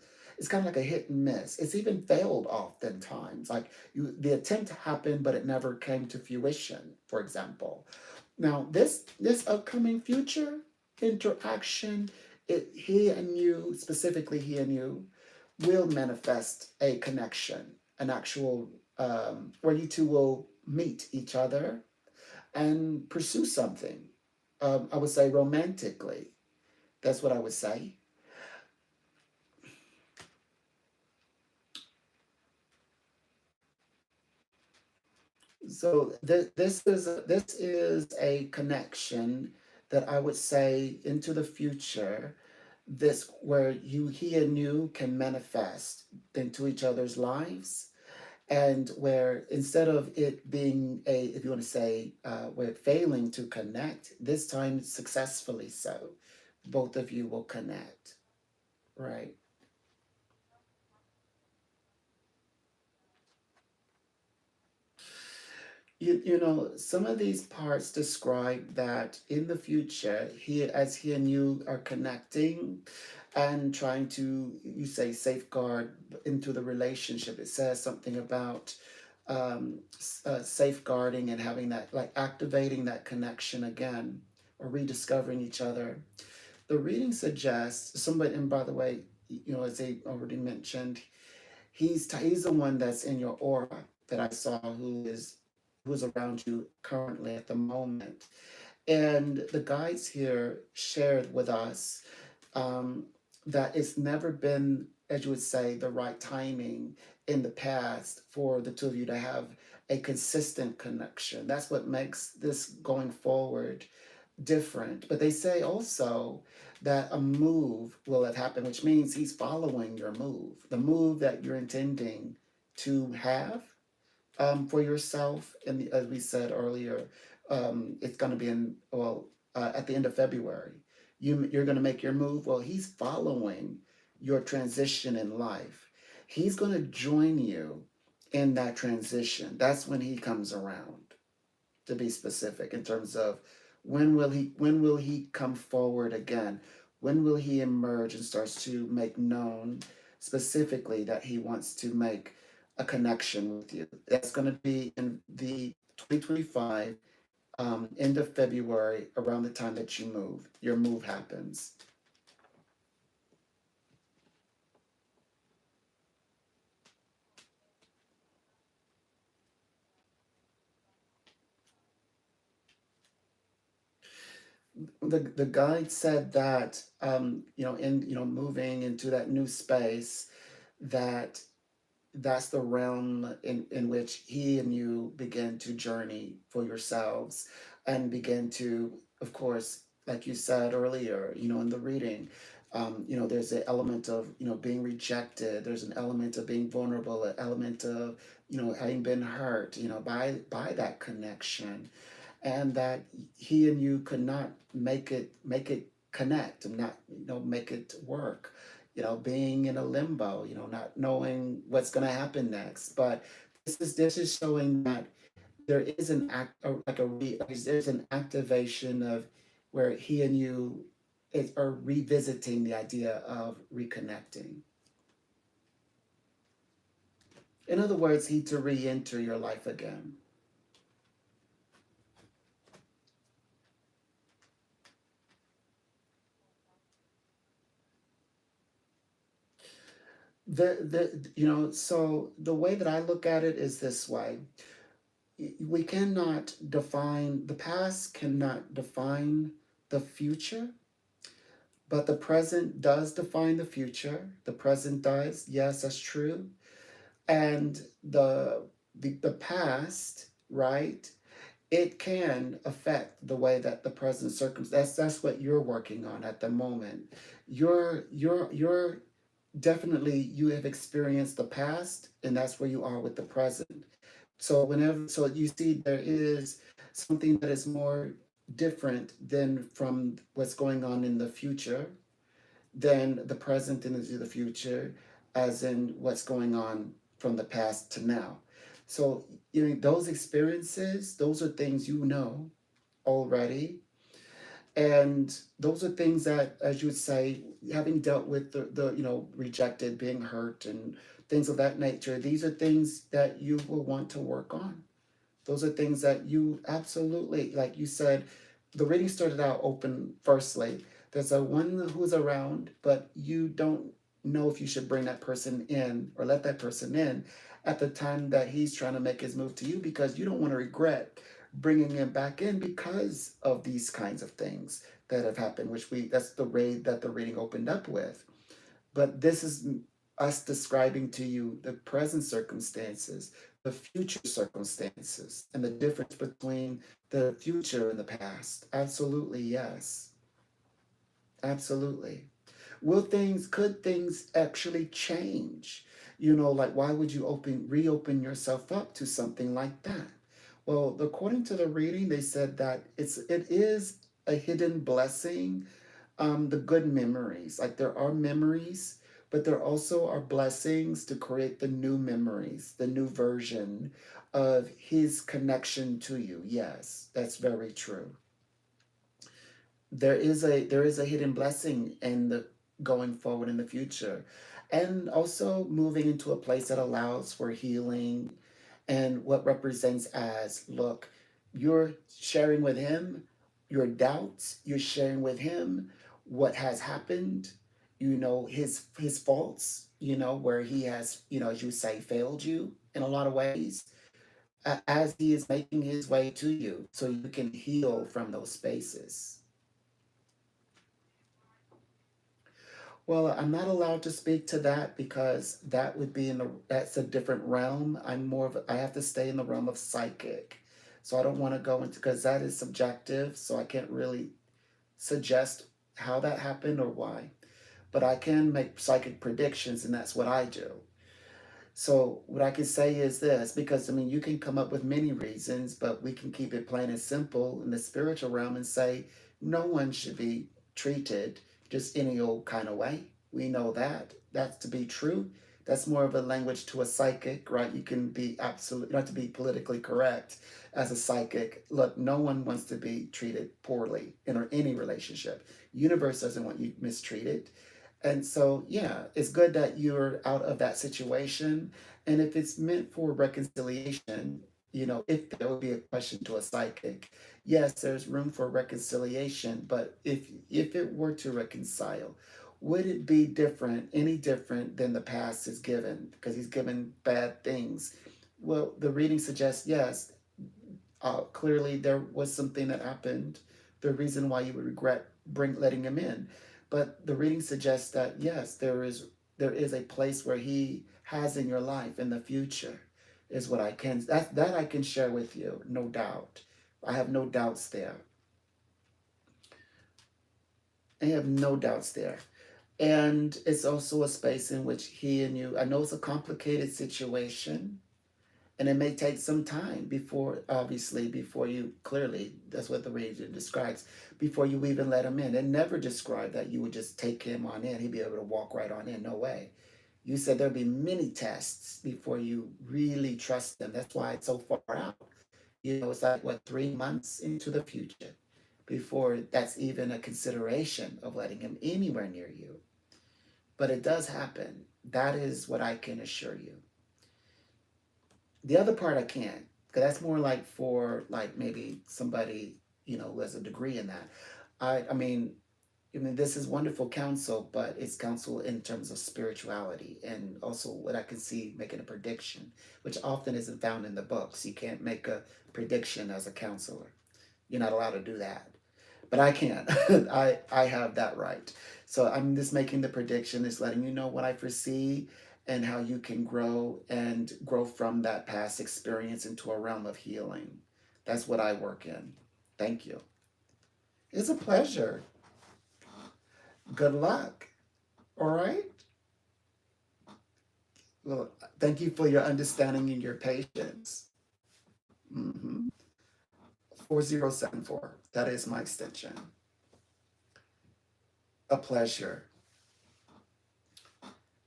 like a hit and miss. It's even failed oftentimes. Like the attempt happened, but it never came to fruition, for example. Now, this upcoming future interaction, he and you, specifically he and you, will manifest a connection, an actual, where you two will meet each other and pursue something. I would say romantically. That's what I would say. So this is a connection that I would say into the future. This where he and you can manifest into each other's lives, and where instead of it being if you want to say, we're failing to connect, this time successfully so, both of you will connect, right? Some of these parts describe that in the future, as he and you are connecting and trying to, you say, safeguard into the relationship. It says something about safeguarding and having that, like activating that connection again or rediscovering each other. The reading suggests somebody, and by the way, as they already mentioned, he's the one that's in your aura that I saw who's around you currently at the moment. And the guides here shared with us, um, that it's never been, as you would say, the right timing in the past for the two of you to have a consistent connection. That's what makes this going forward different. But they say also that a move will have happened, which means he's following your move, the move that you're intending to have, for yourself. And as we said earlier, it's going to be at the end of February. You're going to make your move. Well, he's following your transition in life. He's going to join you in that transition. That's when he comes around, to be specific, in terms of when will he come forward again? When will he emerge and starts to make known specifically that he wants to make a connection with you? That's going to be in the 2025, end of February, around the time that your move happens. The guide said that, moving into that new space, that that's the realm in which he and you begin to journey for yourselves, and begin to, of course, like you said earlier, in the reading, there's an element of, being rejected. There's an element of being vulnerable, an element of, having been hurt, by that connection. and that he and you could not make it connect and not, make it work. Being in a limbo, not knowing what's going to happen next. But this is showing that there is an act, or like there's an activation of where he and you are revisiting the idea of reconnecting. In other words, he to re-enter your life again. So the way that I look at it is this way. We cannot define, the past cannot define the future, but the present does define the future. The present does, yes, that's true. And the past, right? It can affect the way that the present circumstance. That's what you're working on at the moment. You're definitely, you have experienced the past, and that's where you are with the present. So you see there is something that is more different than from what's going on in the future, than the present into the future, as in what's going on from the past to now. So those experiences, those are things already. And those are things that, as you would say, having dealt with the rejected, being hurt, and things of that nature, these are things that you will want to work on. Those are things that you absolutely, like you said, the reading started out open firstly. There's a one who's around, but you don't know if you should bring that person in or let that person in at the time that he's trying to make his move to you, because you don't want to regret bringing him back in because of these kinds of things that have happened, that's the raid that the reading opened up with. But this is us describing to you the present circumstances, the future circumstances, and the difference between the future and the past. Absolutely, yes. Absolutely. Could things actually change? Like, why would you reopen yourself up to something like that? Well, according to the reading, they said that it is a hidden blessing. The good memories, like there are memories, but there also are blessings to create the new memories, the new version of his connection to you. Yes, that's very true. There is a hidden blessing in the going forward in the future, and also moving into a place that allows for healing, and what represents as, look, you're sharing with him your doubts, you're sharing with him what has happened, his faults, where he has, as you say, failed you in a lot of ways, as he is making his way to you, so you can heal from those spaces. Well, I'm not allowed to speak to that, because that would be that's a different realm. I have to stay in the realm of psychic. So I don't want to go into, because that is subjective. So I can't really suggest how that happened or why. But I can make psychic predictions, and that's what I do. So what I can say is this, because I mean, you can come up with many reasons, but we can keep it plain and simple in the spiritual realm and say no one should be treated just any old kind of way. We know that. That's to be true. That's more of a language to a psychic, right? You can be absolutely, you don't have to be politically correct as a psychic. Look, no one wants to be treated poorly in any relationship. Universe doesn't want you mistreated. And so, yeah, it's good that you're out of that situation. And if it's meant for reconciliation, if there would be a question to a psychic, yes, there's room for reconciliation. But if it were to reconcile, would it be any different than the past is given? Because he's given bad things. Well, the reading suggests yes. Clearly, there was something that happened. The reason why you would regret letting him in. But the reading suggests that yes, there is a place where he has in your life in the future, is what that I can share with you, no doubt. I have no doubts there. I have no doubts there. And it's also a space in which he and you, I know it's a complicated situation, And it may take some time before, obviously, before you clearly, that's what the reading describes, before you even let him in. It never described that you would just take him on in. He'd be able to walk right on in. No way. You said there'd be many tests before you really trust him. That's why it's so far out. It's like, what, 3 months into the future before that's even a consideration of letting him anywhere near you. But it does happen. That is what I can assure you. The other part I can't, because that's more like for like maybe somebody, who has a degree in that. I mean, this is wonderful counsel, but it's counsel in terms of spirituality and also what I can see making a prediction, which often isn't found in the books. You can't make a prediction as a counselor. You're not allowed to do that. But I can. I have that right. So I'm just making the prediction, is letting you know what I foresee and how you can grow and grow from that past experience into a realm of healing. That's what I work in. Thank you. It's a pleasure. Good luck. All right. Well, thank you for your understanding and your patience. 4074. That is my extension. A pleasure.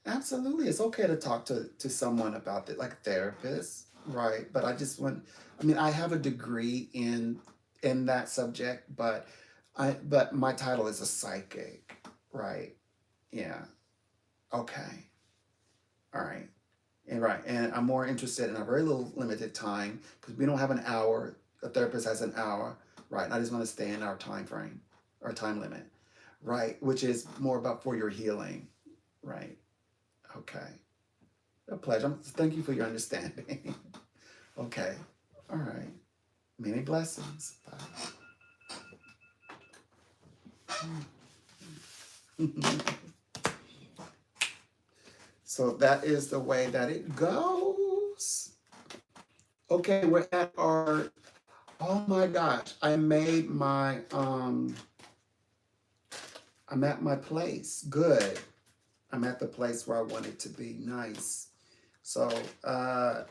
Absolutely. It's okay to talk to someone about it, like a therapist, right? But I have a degree in that subject, but my title is a psychic, right? Yeah. Okay. All right. And I'm more interested in a very little limited time because we don't have an hour. A therapist has an hour, right? And I just want to stay in our time frame, our time limit, right? Which is more about for your healing, right? Okay. A pleasure. Thank you for your understanding. Okay. All right. Many blessings. Bye. So that is the way that it goes. Okay, we're at our, oh my gosh, I'm at my place. Good. I'm at the place where I want it to be. Nice. So what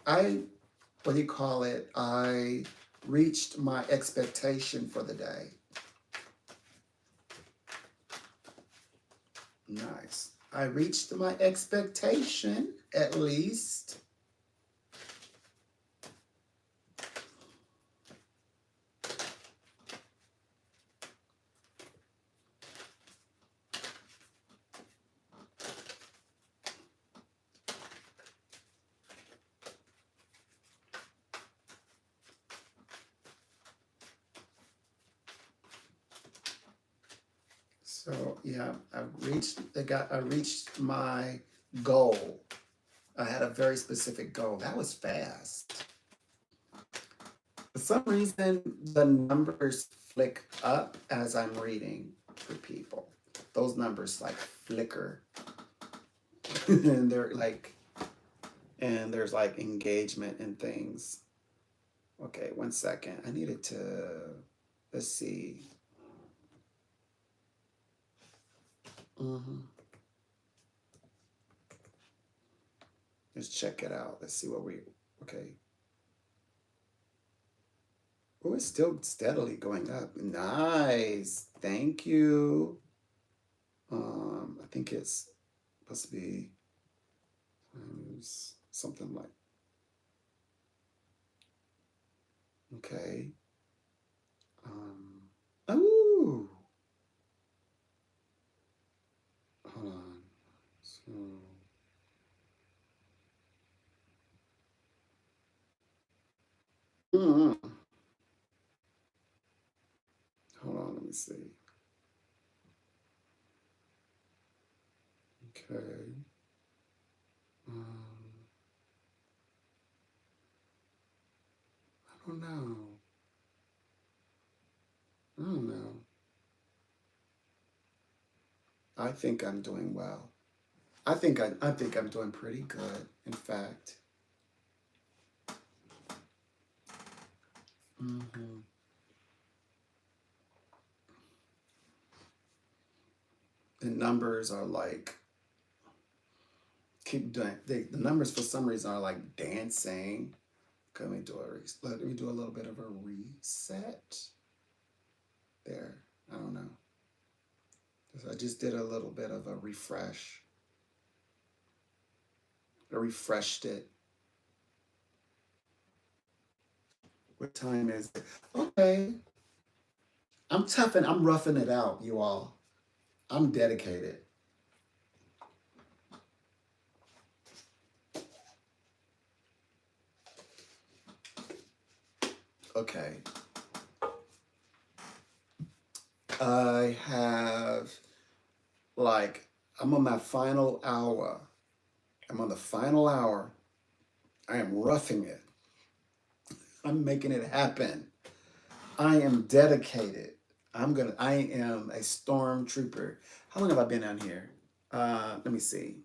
do you call it? I reached my expectation for the day. Nice. I reached my expectation, at least. So yeah, I reached my goal. I had a very specific goal. That was fast. For some reason, the numbers flick up as I'm reading for people. Those numbers like flicker. and there's like engagement and things. Okay, 1 second. I needed to, let's see. Let's check it out. Let's see okay. Oh, it's still steadily going up. Nice. Thank you. I think it's supposed to be something like, okay. Oh, hold on. So, hold on, let me see. Okay. I don't know. I don't know. I think I'm doing well. I think I'm doing pretty good, in fact. The numbers are like, keep doing, the numbers for some reason are like dancing. Let me do a little bit of a reset. There. I don't know. I just did a little bit of a refresh. I refreshed it. What time is it? Okay. I'm roughing it out, you all. I'm dedicated. Okay. I have, like, I'm on my final hour. I'm on the final hour. I am roughing it. I'm making it happen. I am dedicated. I am a stormtrooper. How long have I been on here? Let me see.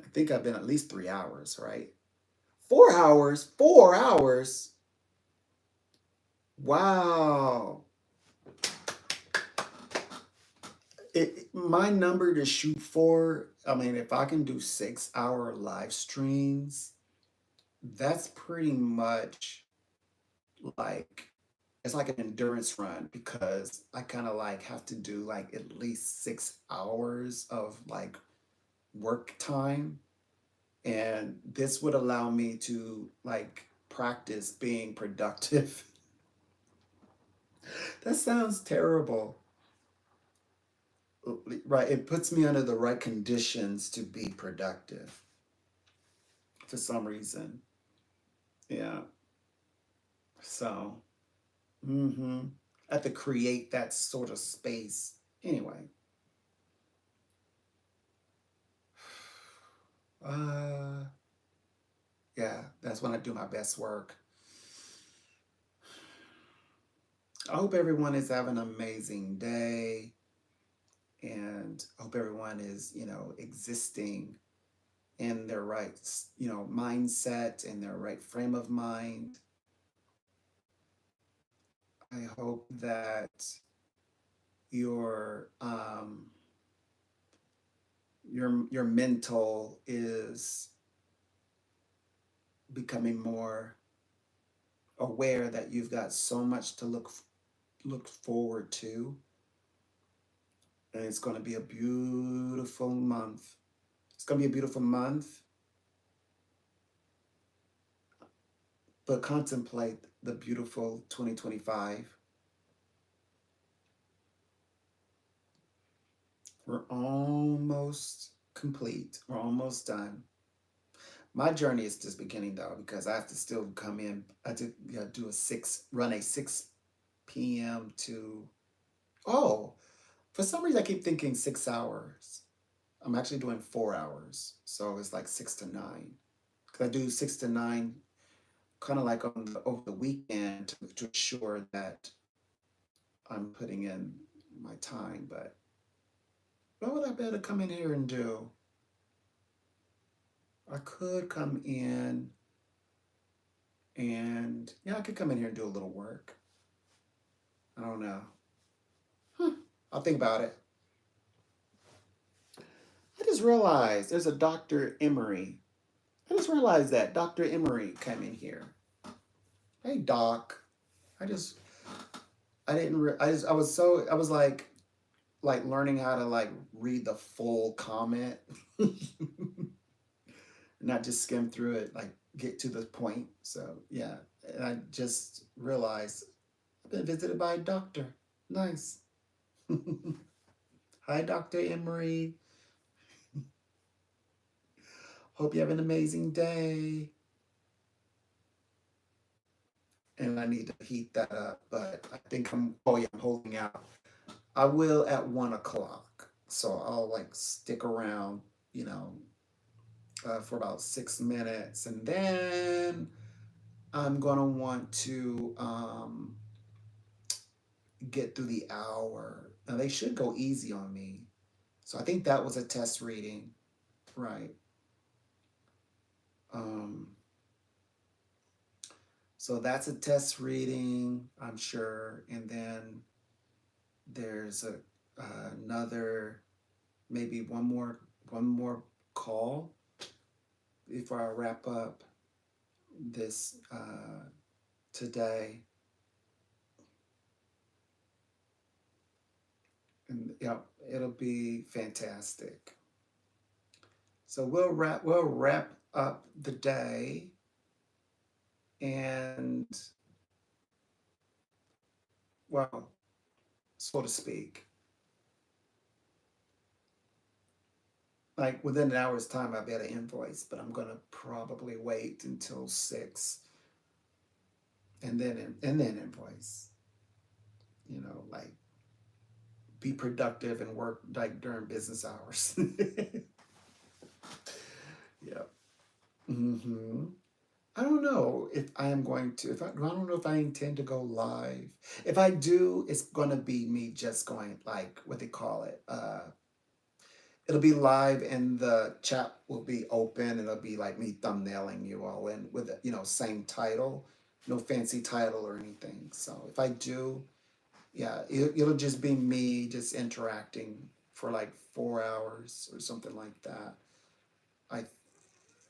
I think I've been at least 3 hours, right? 4 hours? 4 hours? Wow. My number to shoot for, I mean, if I can do 6-hour live streams, that's pretty much like, it's like an endurance run, because I kind of like have to do like at least 6 hours of like work time. And this would allow me to like practice being productive. That sounds terrible. Right. It puts me under the right conditions to be productive for some reason. Yeah. So, I have to create that sort of space. Anyway. Yeah, that's when I do my best work. I hope everyone is having an amazing day, and I hope everyone is, existing in their right, mindset and their right frame of mind. I hope that your your mental is becoming more aware that you've got so much to look forward to, and it's going to be a beautiful month. It's going to be a beautiful month, but contemplate the beautiful 2025. We're almost complete. We're almost done. My journey is just beginning though, because I have to still come in. I have to do run a 6 p.m. to, oh, for some reason I keep thinking 6 hours. I'm actually doing 4 hours. So it's like 6 to 9. Because I do 6 to 9 kind of like over the weekend to ensure that I'm putting in my time. But what would I better come in here and do? I could come in and, yeah, I could come in here and do a little work. I don't know. I'll think about it. I just realized there's a Dr. Emery. I just realized that Dr. Emery came in here. Hey, Doc. I was like learning how to like read the full comment, not just skim through it, like get to the point. So yeah, and I just realized I've been visited by a doctor. Nice. Hi, Dr. Emery. Hope you have an amazing day. And I need to heat that up, but I think I'm holding out. I will at 1 o'clock. So I'll like stick around, for about 6 minutes. And then I'm going to want to get through the hour. Now they should go easy on me. So I think that was a test reading, right? So that's a test reading, I'm sure. And then there's another, maybe one more call before I wrap up. this today. And yep, it'll be fantastic. So we'll wrap up the day, and well, so to speak, like within an hour's time I'll be able to invoice, but I'm gonna probably wait until 6 and then invoice. Like be productive and work like during business hours. Yeah. hmm I don't know if I am going to. If I don't know if I intend to go live. If I do, it's gonna be me just going like what they call it. It'll be live and the chat will be open. It'll be like me thumbnailing you all in with same title, no fancy title or anything. So if I do, yeah, it'll just be me just interacting for like 4 hours or something like that. I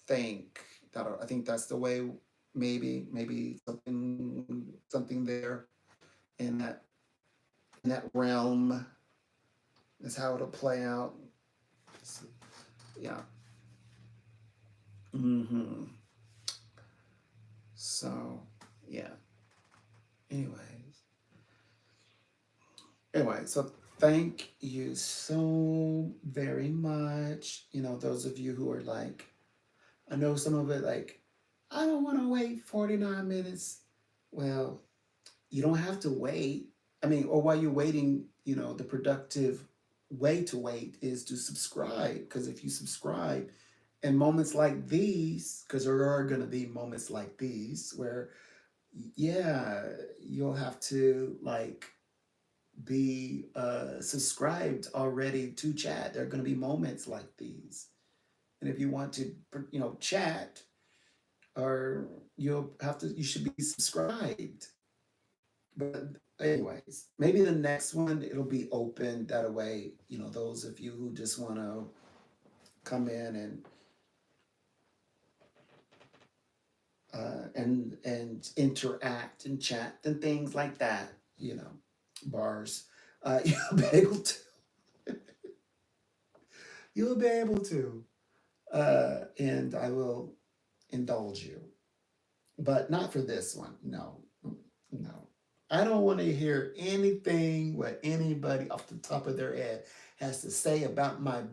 think I think that's the way. Maybe something there in that realm is how it'll play out. Yeah. hmm So yeah. Anyways, so thank you so very much. Those of you who are like, I know some of it like, I don't want to wait 49 minutes. Well, you don't have to wait. I mean, or while you're waiting, the productive way to wait is to subscribe. Because if you subscribe, in moments like these, because there are going to be moments like these where, yeah, you'll have to like be subscribed already to chat. There are going to be moments like these. And if you want to, chat, or you should be subscribed. But anyways, maybe the next one it'll be open that way. Those of you who just want to come in and interact and chat and things like that. Bars. You'll be able to. You'll be able to. And I will indulge you, but not for this one. No, no. I don't want to hear anything what anybody off the top of their head has to say about my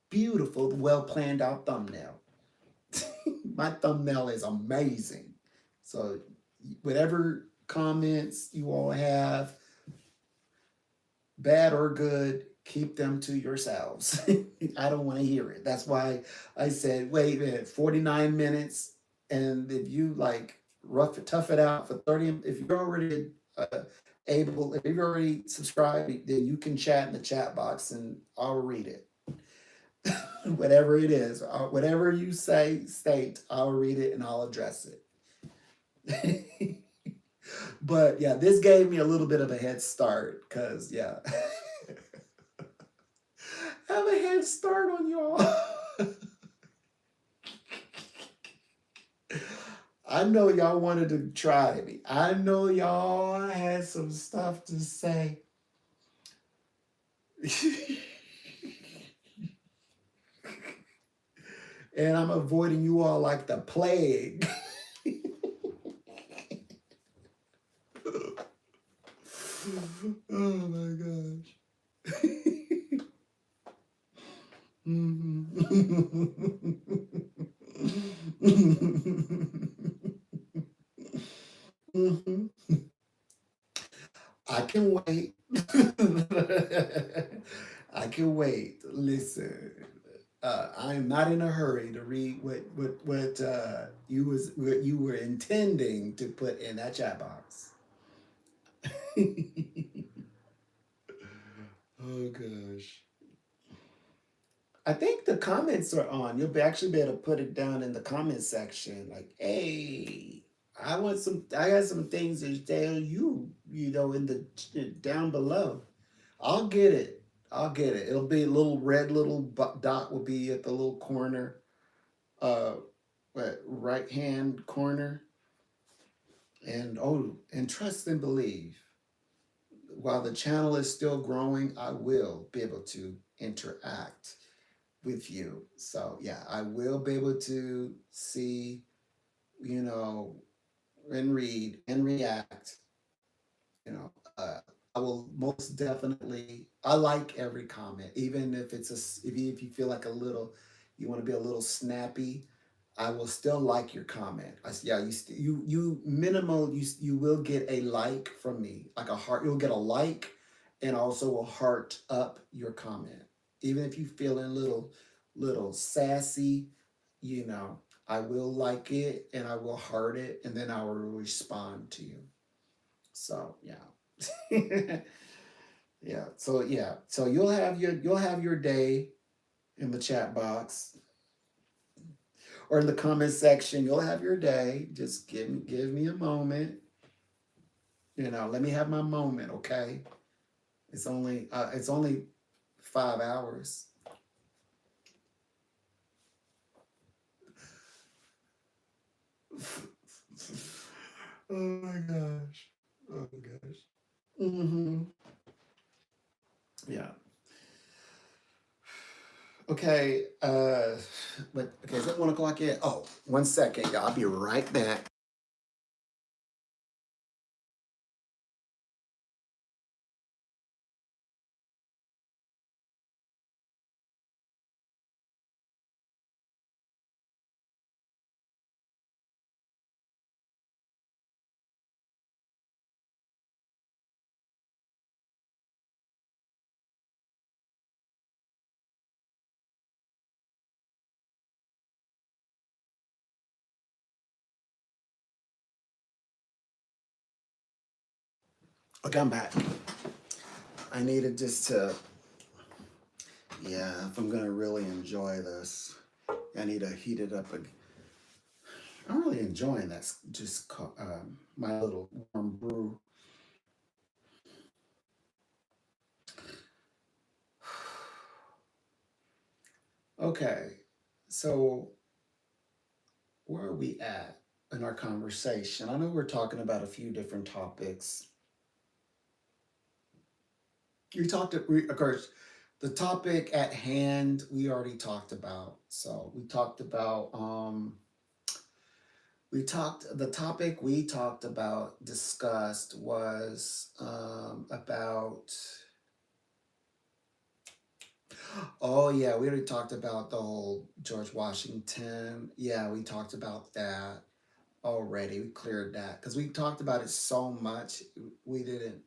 beautiful, well planned out thumbnail. My thumbnail is amazing. So, whatever comments you all have, bad or good, keep them to yourselves. I don't want to hear it. That's why I said, wait a minute, 49 minutes. And if you like tough it out for 30, if you're already if you're already subscribed, then you can chat in the chat box and I'll read it. Whatever it is, whatever you state, I'll read it and I'll address it. But yeah, this gave me a little bit of a head start because, yeah, have a head start on y'all. I know y'all wanted to try me. I know y'all had some stuff to say. And I'm avoiding you all like the plague. Oh my gosh. I can wait. I can wait. Listen, I am not in a hurry to read what you were intending to put in that chat box. Oh gosh. I think the comments are on. You'll actually be able to put it down in the comment section. Like, hey, I got some things to tell you, in the down below. I'll get it. I'll get it. It'll be a little red little dot will be at the little corner. Uh, right hand corner. And and trust and believe. While the channel is still growing, I will be able to interact with you. So yeah, I will be able to see, you know, and read and react. You know, I will most definitely. I like every comment, even if it's if you feel like a little, you want to be a little snappy. I will still like your comment. Yeah, you minimal. You will get a like from me, like a heart. You'll get a like, and also a heart up your comment. Even if you feeling little sassy, you know, I will like it and I will heart it, and then I will respond to you. So yeah. Yeah. So yeah. So you'll have your day in the chat box or in the comment section. You'll have your day. Just give me a moment. You know, let me have my moment, okay? It's only 5 hours. Oh my gosh. Oh my gosh. Mm-hmm. Yeah. Okay. But okay, is it 1 o'clock yet? Oh, 1 second, y'all. I'll be right back. Okay, I'm back. I needed just to, yeah, if I'm gonna really enjoy this, I need to heat it up. I'm really enjoying that. Just my little warm brew. Okay, so where are we at in our conversation? I know we're talking about a few different topics. Of course, the topic at hand we already talked about. So we talked about the topic we talked about discussed was about, oh yeah, we already talked about the whole George Washington. Yeah, we talked about that already. We cleared that because we talked about it so much. We didn't,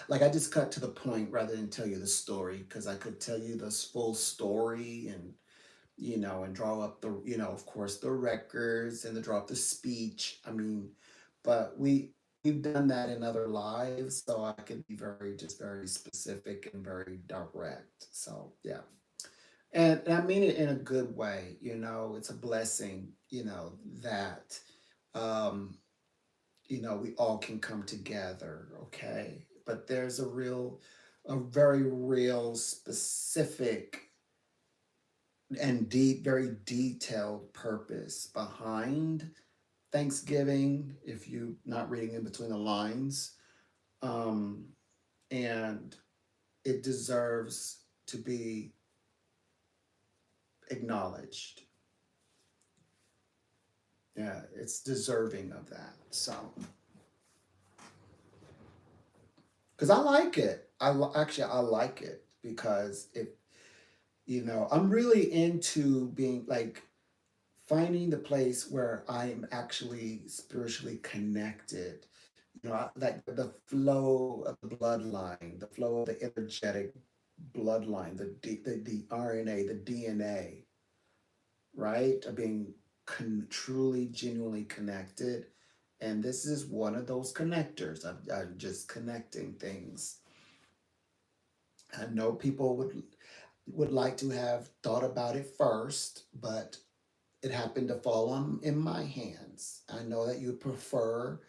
like, I just cut to the point rather than tell you the story because I could tell you this full story and, you know, and draw up the, you know, of course, the records and the draw up the speech. I mean, but we've done that in other lives, so I could be very specific and very direct. So yeah. And I mean it in a good way, you know, it's a blessing, you know, that um, you know, we all can come together, okay? But there's a very real, specific and very detailed purpose behind Thanksgiving, if you're not reading in between the lines. Um, and it deserves to be acknowledged. Yeah, it's deserving of that. So, because I like it. Actually, I like it because you know, I'm really into being like finding the place where I'm actually spiritually connected. You know, like the flow of the bloodline, the flow of the energetic bloodline, the RNA, the DNA, right? Of being truly, genuinely connected. And this is one of those connectors. I'm just connecting things. I know people would like to have thought about it first, but it happened to fall on in my hands. I know that you prefer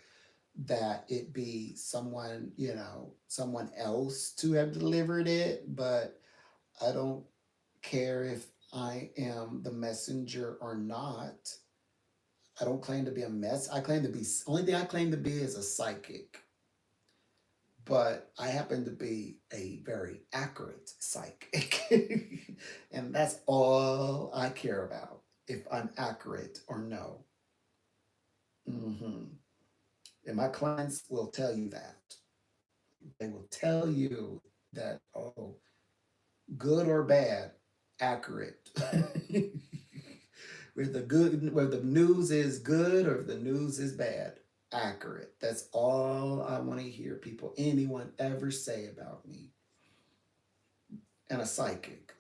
that it be someone, you know, someone else to have delivered it, but I don't care if I am the messenger or not. I don't claim to be a mess. I claim to be, only thing I claim to be is a psychic. But I happen to be a very accurate psychic. And that's all I care about, if I'm accurate or no. Hmm. And my clients will tell you that. They will tell you that, oh, good or bad, accurate. Where the news is good or the news is bad, accurate. That's all I want to hear anyone ever say about me. And a psychic.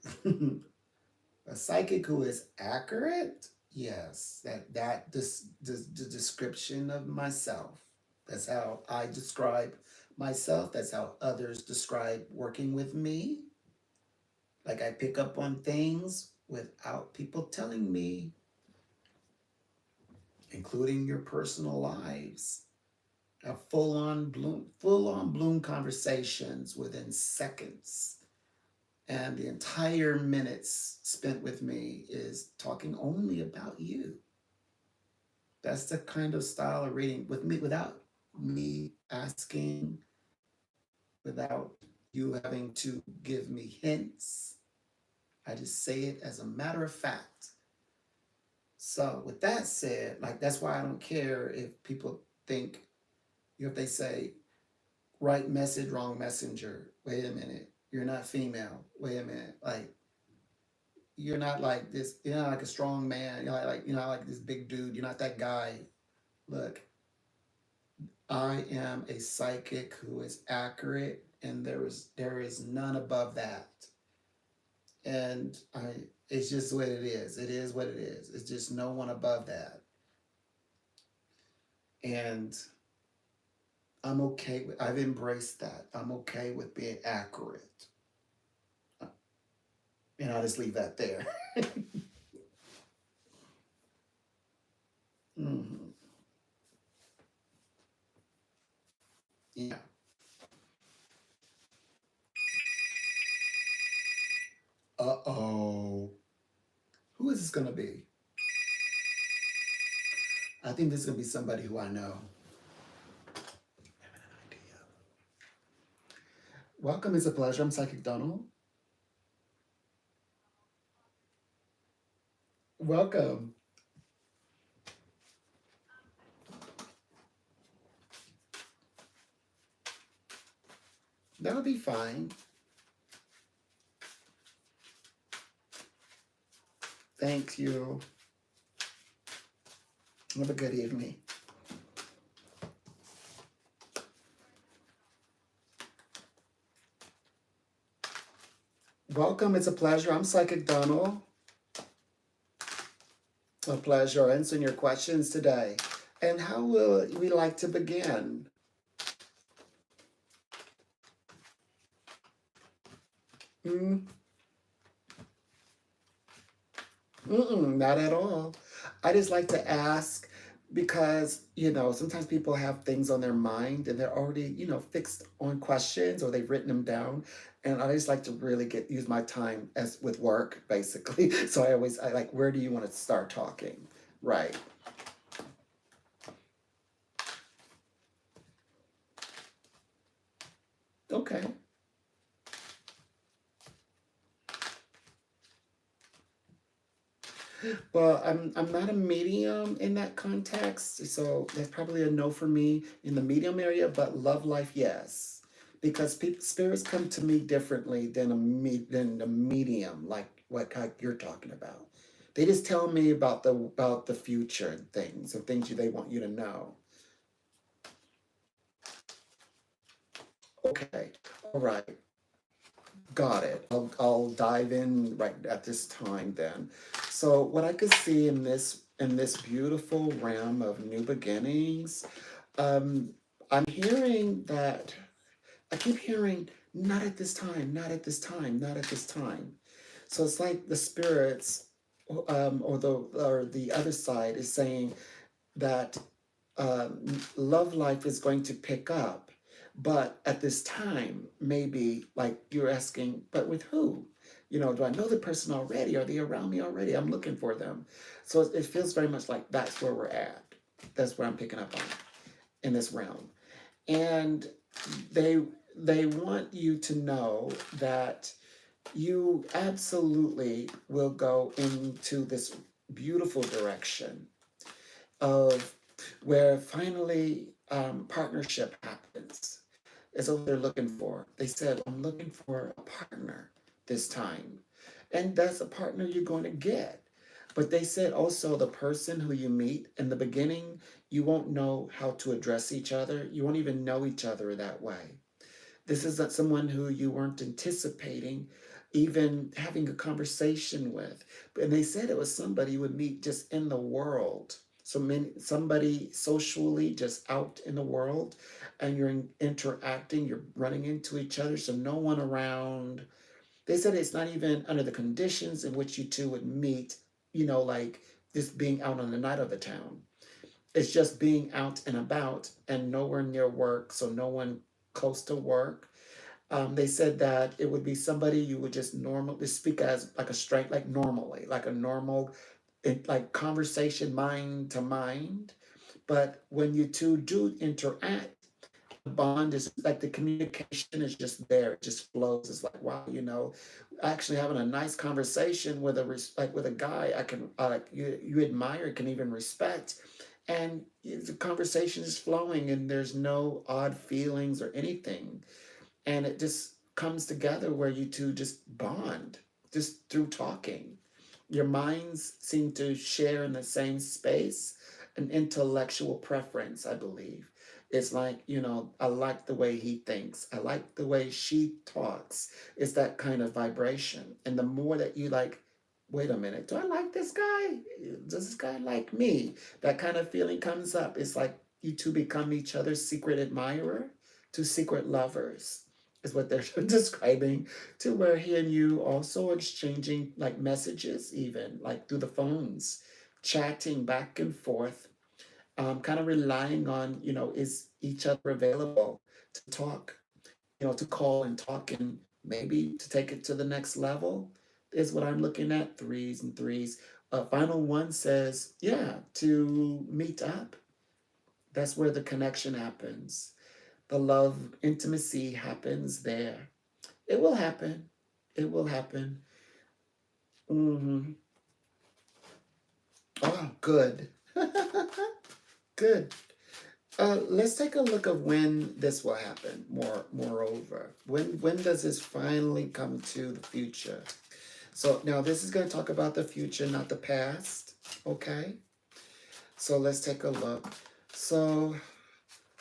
A psychic who is accurate, yes, the description of myself. That's how I describe myself. That's how others describe working with me. Like, I pick up on things without people telling me, including your personal lives. A full on bloom conversations within seconds. And the entire minutes spent with me is talking only about you. That's the kind of style of reading with me, without me asking, without you having to give me hints. I just say it as a matter of fact. So with that said, like, that's why I don't care if people think, if they say, right message, wrong messenger. Wait a minute. You're not female. Wait a minute. Like, you're not like this, you're not like a strong man. You're not like this big dude. You're not that guy. Look, I am a psychic who is accurate, and there is none above that. And it's just what it is. It is what it is. It's just no one above that. And I've embraced that. I'm okay with being accurate. And I'll just leave that there. Hmm. Yeah. Uh-oh. Who is this going to be? I think this is going to be somebody who I know. I have an idea. Welcome. It's a pleasure. I'm Psychic Donald. Welcome. That'll be fine. Thank you. Have a good evening. Welcome. It's a pleasure. I'm Psychic Donald. A pleasure answering your questions today. And how will we like to begin? Mm, not at all. I just like to ask because, sometimes people have things on their mind and they're already, fixed on questions, or they've written them down. And I just like to really use my time as with work, basically. So I like, where do you want to start talking? Right. Okay. Well, I'm not a medium in that context, so that's probably a no for me in the medium area. But love life, yes, because spirits come to me differently than than a medium, like you're talking about. They just tell me about the future and things they want you to know. Okay, all right. Got it. I'll dive in right at this time then. So what I could see in this beautiful realm of new beginnings, um, I'm hearing that I keep hearing not at this time, not at this time, not at this time. So it's like the spirits, or the other side is saying that love life is going to pick up. But at this time, maybe like you're asking, but with who? Do I know the person already? Are they around me already? I'm looking for them. So it feels very much like that's where we're at. That's where I'm picking up on in this realm. And they they want you to know that you absolutely will go into this beautiful direction of where finally partnership happens. Is what they're looking for. They said, I'm looking for a partner this time. And that's a partner you're going to get. But they said also the person who you meet in the beginning, you won't know how to address each other. You won't even know each other that way. This is not someone who you weren't anticipating even having a conversation with. And they said it was somebody you would meet just in the world. Somebody socially just out in the world, and you're interacting, you're running into each other, so no one around. They said it's not even under the conditions in which you two would meet, like just being out on the night of the town. It's just being out and about and nowhere near work, so no one close to work. They said that it would be somebody you would just normally speak as like a straight, like normally, like a normal, like conversation, mind to mind. But when you two do interact, the bond is like the communication is just there. It just flows. It's like, wow, actually having a nice conversation with like with a guy I can like you admire, can even respect, and the conversation is flowing, and there's no odd feelings or anything, and it just comes together where you two just bond just through talking. Your minds seem to share in the same space, an intellectual preference, I believe. It's like, I like the way he thinks, I like the way she talks. It's that kind of vibration. And the more that you like, wait a minute, do I like this guy? Does this guy like me? That kind of feeling comes up. It's like you two become each other's secret admirer, two secret lovers is what they're describing, to where he and you also exchanging like messages, even like through the phones, chatting back and forth, kind of relying on, is each other available to talk, to call and talk, and maybe to take it to the next level is what I'm looking at. Threes and threes. Final one says, yeah, to meet up. That's where the connection happens. The love, intimacy happens there. It will happen. It will happen. Hmm. Oh, good. Good. Let's take a look of when this will happen. Moreover, when does this finally come to the future? So now this is going to talk about the future, not the past. Okay. So let's take a look. So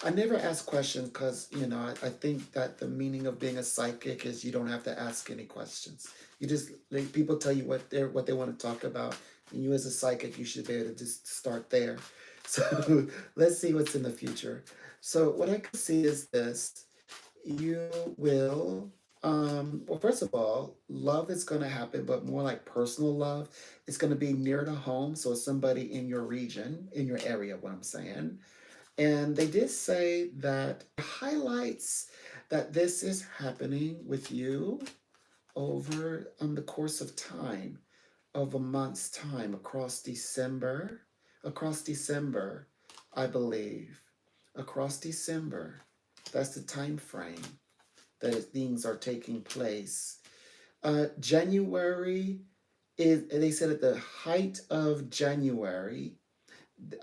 I never ask questions because, I think that the meaning of being a psychic is you don't have to ask any questions. You just let people tell you what they want to talk about, and you as a psychic, you should be able to just start there. So let's see what's in the future. So what I can see is this: you will, well, first of all, love is going to happen, but more like personal love. It's going to be near to home, so it's somebody in your region, in your area. What I'm saying. And they did say that highlights that this is happening with you over the course of time, of a month's time, across December, I believe, across December. That's the time frame that things are taking place. January is, they said at the height of January,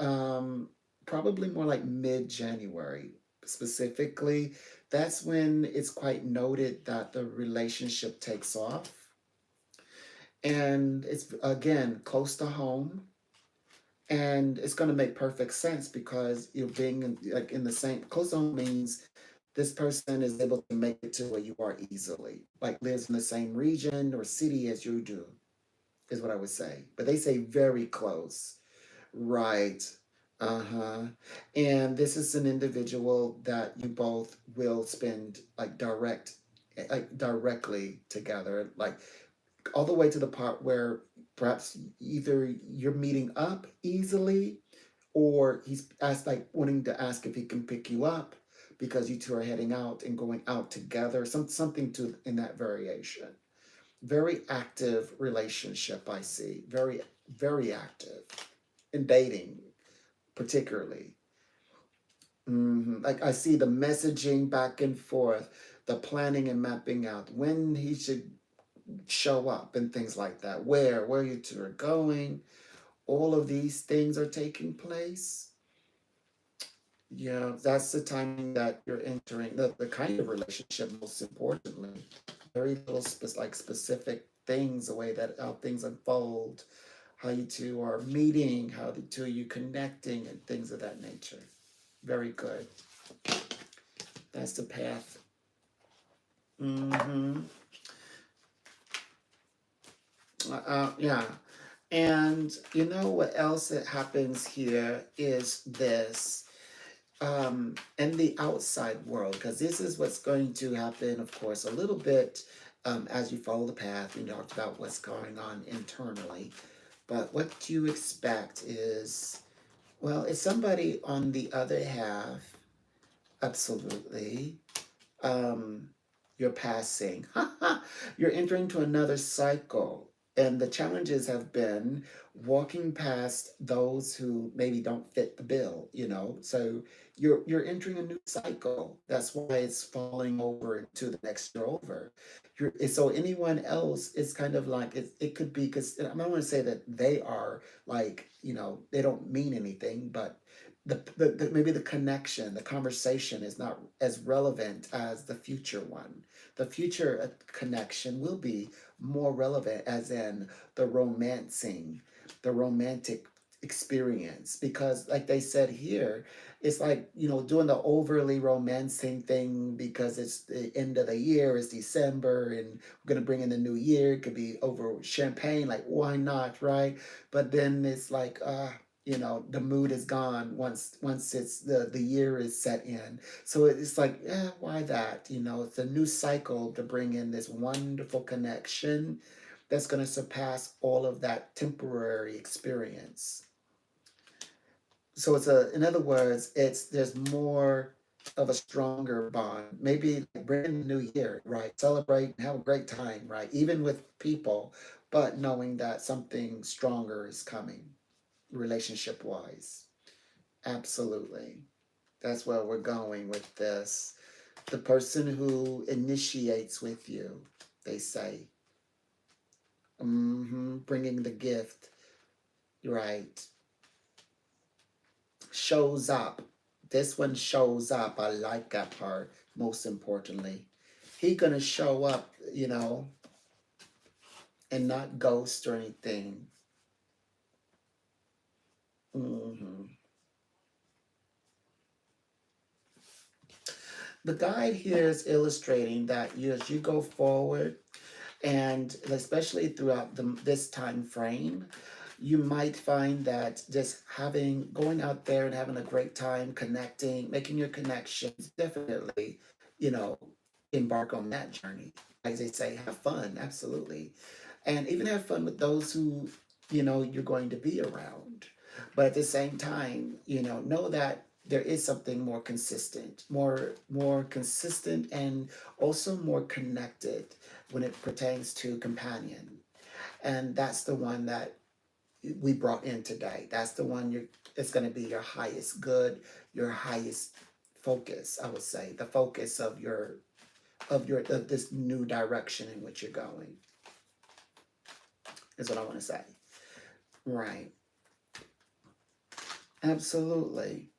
um, probably more like mid-January specifically. That's when it's quite noted that the relationship takes off. And it's again close to home. And it's going to make perfect sense because you're being like in the same close to home means this person is able to make it to where you are easily, like lives in the same region or city as you do, is what I would say. But they say very close. Right. Uh-huh. And this is an individual that you both will spend like directly together, like all the way to the part where perhaps either you're meeting up easily, or he's asked like wanting to ask if he can pick you up because you two are heading out and going out together, something to in that variation. very active relationship, I see. Very, very active in dating, particularly. Like I see the messaging back and forth, the planning and mapping out when he should show up and things like that. Where you two are going, all of these things are taking place. Yeah, that's the timing that you're entering the kind of relationship, most importantly. Very little like specific things, the way that how things unfold, how you two are meeting, how the two of you connecting, and things of that nature. Very good. That's the path. Mm-hmm. Yeah. And you know what else that happens here is this. In the outside world, because this is what's going to happen, of course, a little bit as you follow the path. We talked about what's going on internally, but what you expect is, well, it's somebody on the other half, absolutely. Um, you're passing. You're entering to another cycle. And the challenges have been walking past those who maybe don't fit the bill, you know. So you're entering a new cycle. That's why it's falling over into the next year over. So anyone else is kind of like it could be because I don't want to say that they are like, you know, they don't mean anything, but maybe the connection, the conversation is not as relevant as the future one. The future connection will be more relevant, as in the romancing, the romantic experience. Because, like they said here, it's like, you know, doing the overly romancing thing because it's the end of the year, it's December, and we're going to bring in the new year. It could be over champagne, like, why not, right? But then it's like, you know, the mood is gone once it's the year is set in. So it's like, why that? You know, it's a new cycle to bring in this wonderful connection that's going to surpass all of that temporary experience. So in other words, there's more of a stronger bond. Maybe like bring in the new year, right? Celebrate and have a great time, right? Even with people, but knowing that something stronger is coming relationship wise. Absolutely. That's where we're going with this. The person who initiates with you, they say, bringing the gift, right? Shows up. This one shows up. I like that part, most importantly. He gonna show up, you know, and not ghost or anything. Mm-hmm. The guide here is illustrating that as you go forward, and especially throughout this time frame, you might find that just going out there and having a great time, connecting, making your connections, definitely, you know, embark on that journey. As they say, have fun, absolutely. And even have fun with those who, you know, you're going to be around. But at the same time, you know that there is something more consistent and also more connected when it pertains to companion. And that's the one that we brought in today. That's the one it's going to be your highest good, your highest focus, I would say, the focus of this new direction in which you're going is what I want to say. Right. Absolutely.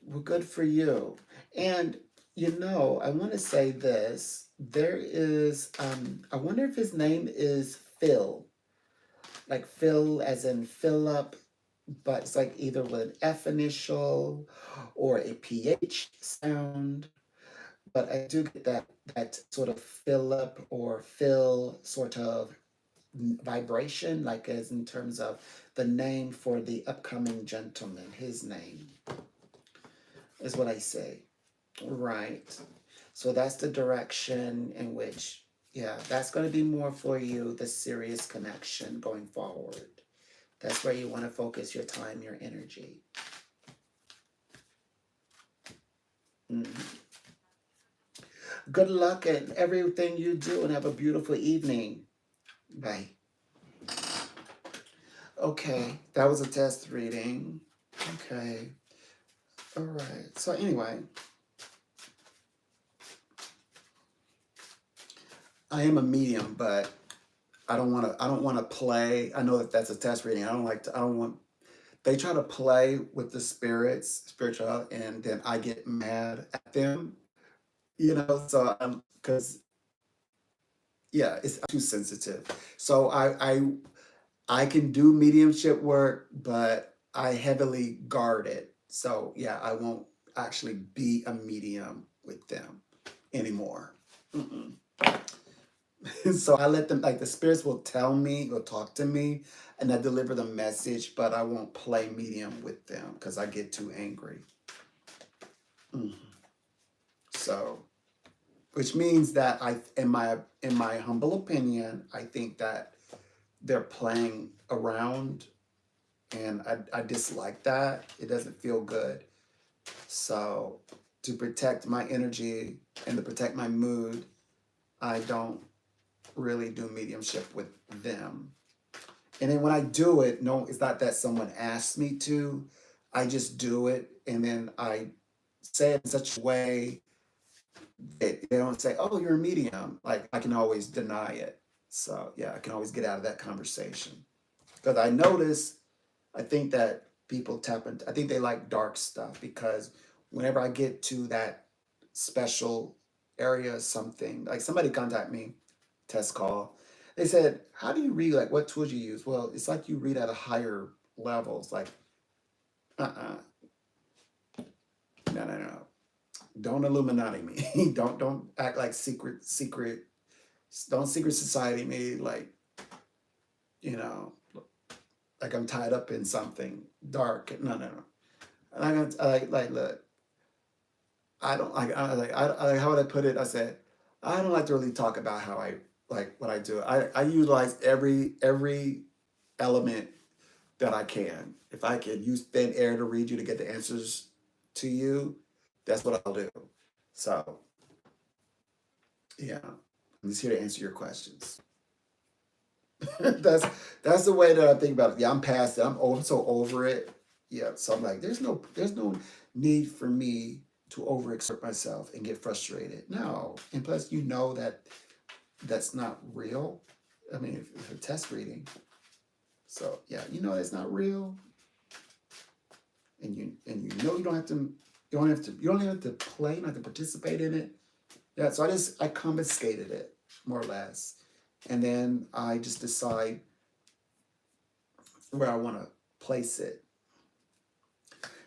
Well, good for you. And you know, I want to say this. There is I wonder if his name is Phil. Like Phil as in Philip, but it's like either with an F initial or a PH sound. But I do get that sort of Philip or Phil sort of vibration, like as in terms of the name for the upcoming gentleman, his name is what I say. Right. So that's the direction in which, yeah, that's going to be more for you, the serious connection going forward. That's where you want to focus your time, your energy. Good luck in everything you do and have a beautiful evening. Bye. Okay, that was a test reading. Okay. All right. So anyway, I am a medium, but I don't want to play. I know that that's a test reading. I don't want they try to play with the spiritual, and then I get mad at them, so because yeah, it's too sensitive. So I can do mediumship work, but I heavily guard it. So yeah, I won't actually be a medium with them anymore. Mm-mm. So I let them, like the spirits will tell me, will talk to me, and I deliver the message, but I won't play medium with them because I get too angry. Mhm. So, which means that in my humble opinion, I think that they're playing around, and I dislike that. It doesn't feel good. So, to protect my energy and to protect my mood, I don't really do mediumship with them. And then when I do it, no, it's not that someone asked me to. I just do it, and then I say it in such a way that they don't say, "Oh, you're a medium." Like I can always deny it. So yeah, I can always get out of that conversation because I notice. I think that people tap into. I think they like dark stuff because whenever I get to that special area, something like somebody contact me, test call. They said, "How do you read? Like, what tools you use?" Well, it's like you read at a higher level. It's like, uh, no, no, no, don't Illuminati me. Don't act like secret. Don't secret society me like you know like I'm tied up in something dark. No, no, no. And like look. I don't like how would I put it? I said I don't like to really talk about how I like what I do. I utilize every element that I can. If I can use thin air to read you to get the answers to you, that's what I'll do. So yeah, I'm just here to answer your questions. that's that's the way that I think about it. Yeah, I'm past it. I'm so over it. Yeah, so I'm like, there's no need for me to overexert myself and get frustrated. No, and plus, that that's not real. I mean, if a test reading, so yeah, that's not real, and you don't have to, you don't have to play, not to participate in it. Yeah, so I confiscated it more or less, and then I just decide where I want to place it.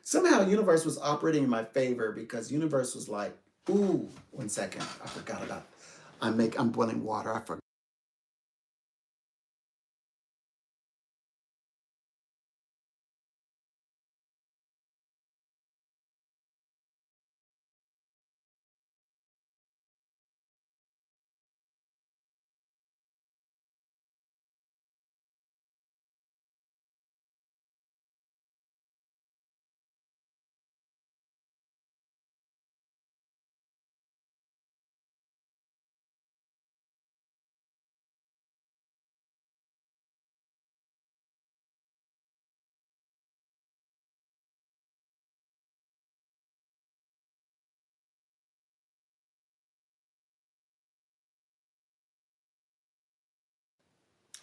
Somehow universe was operating in my favor because universe was like, ooh, 1 second, I forgot about I'm boiling water. I forgot.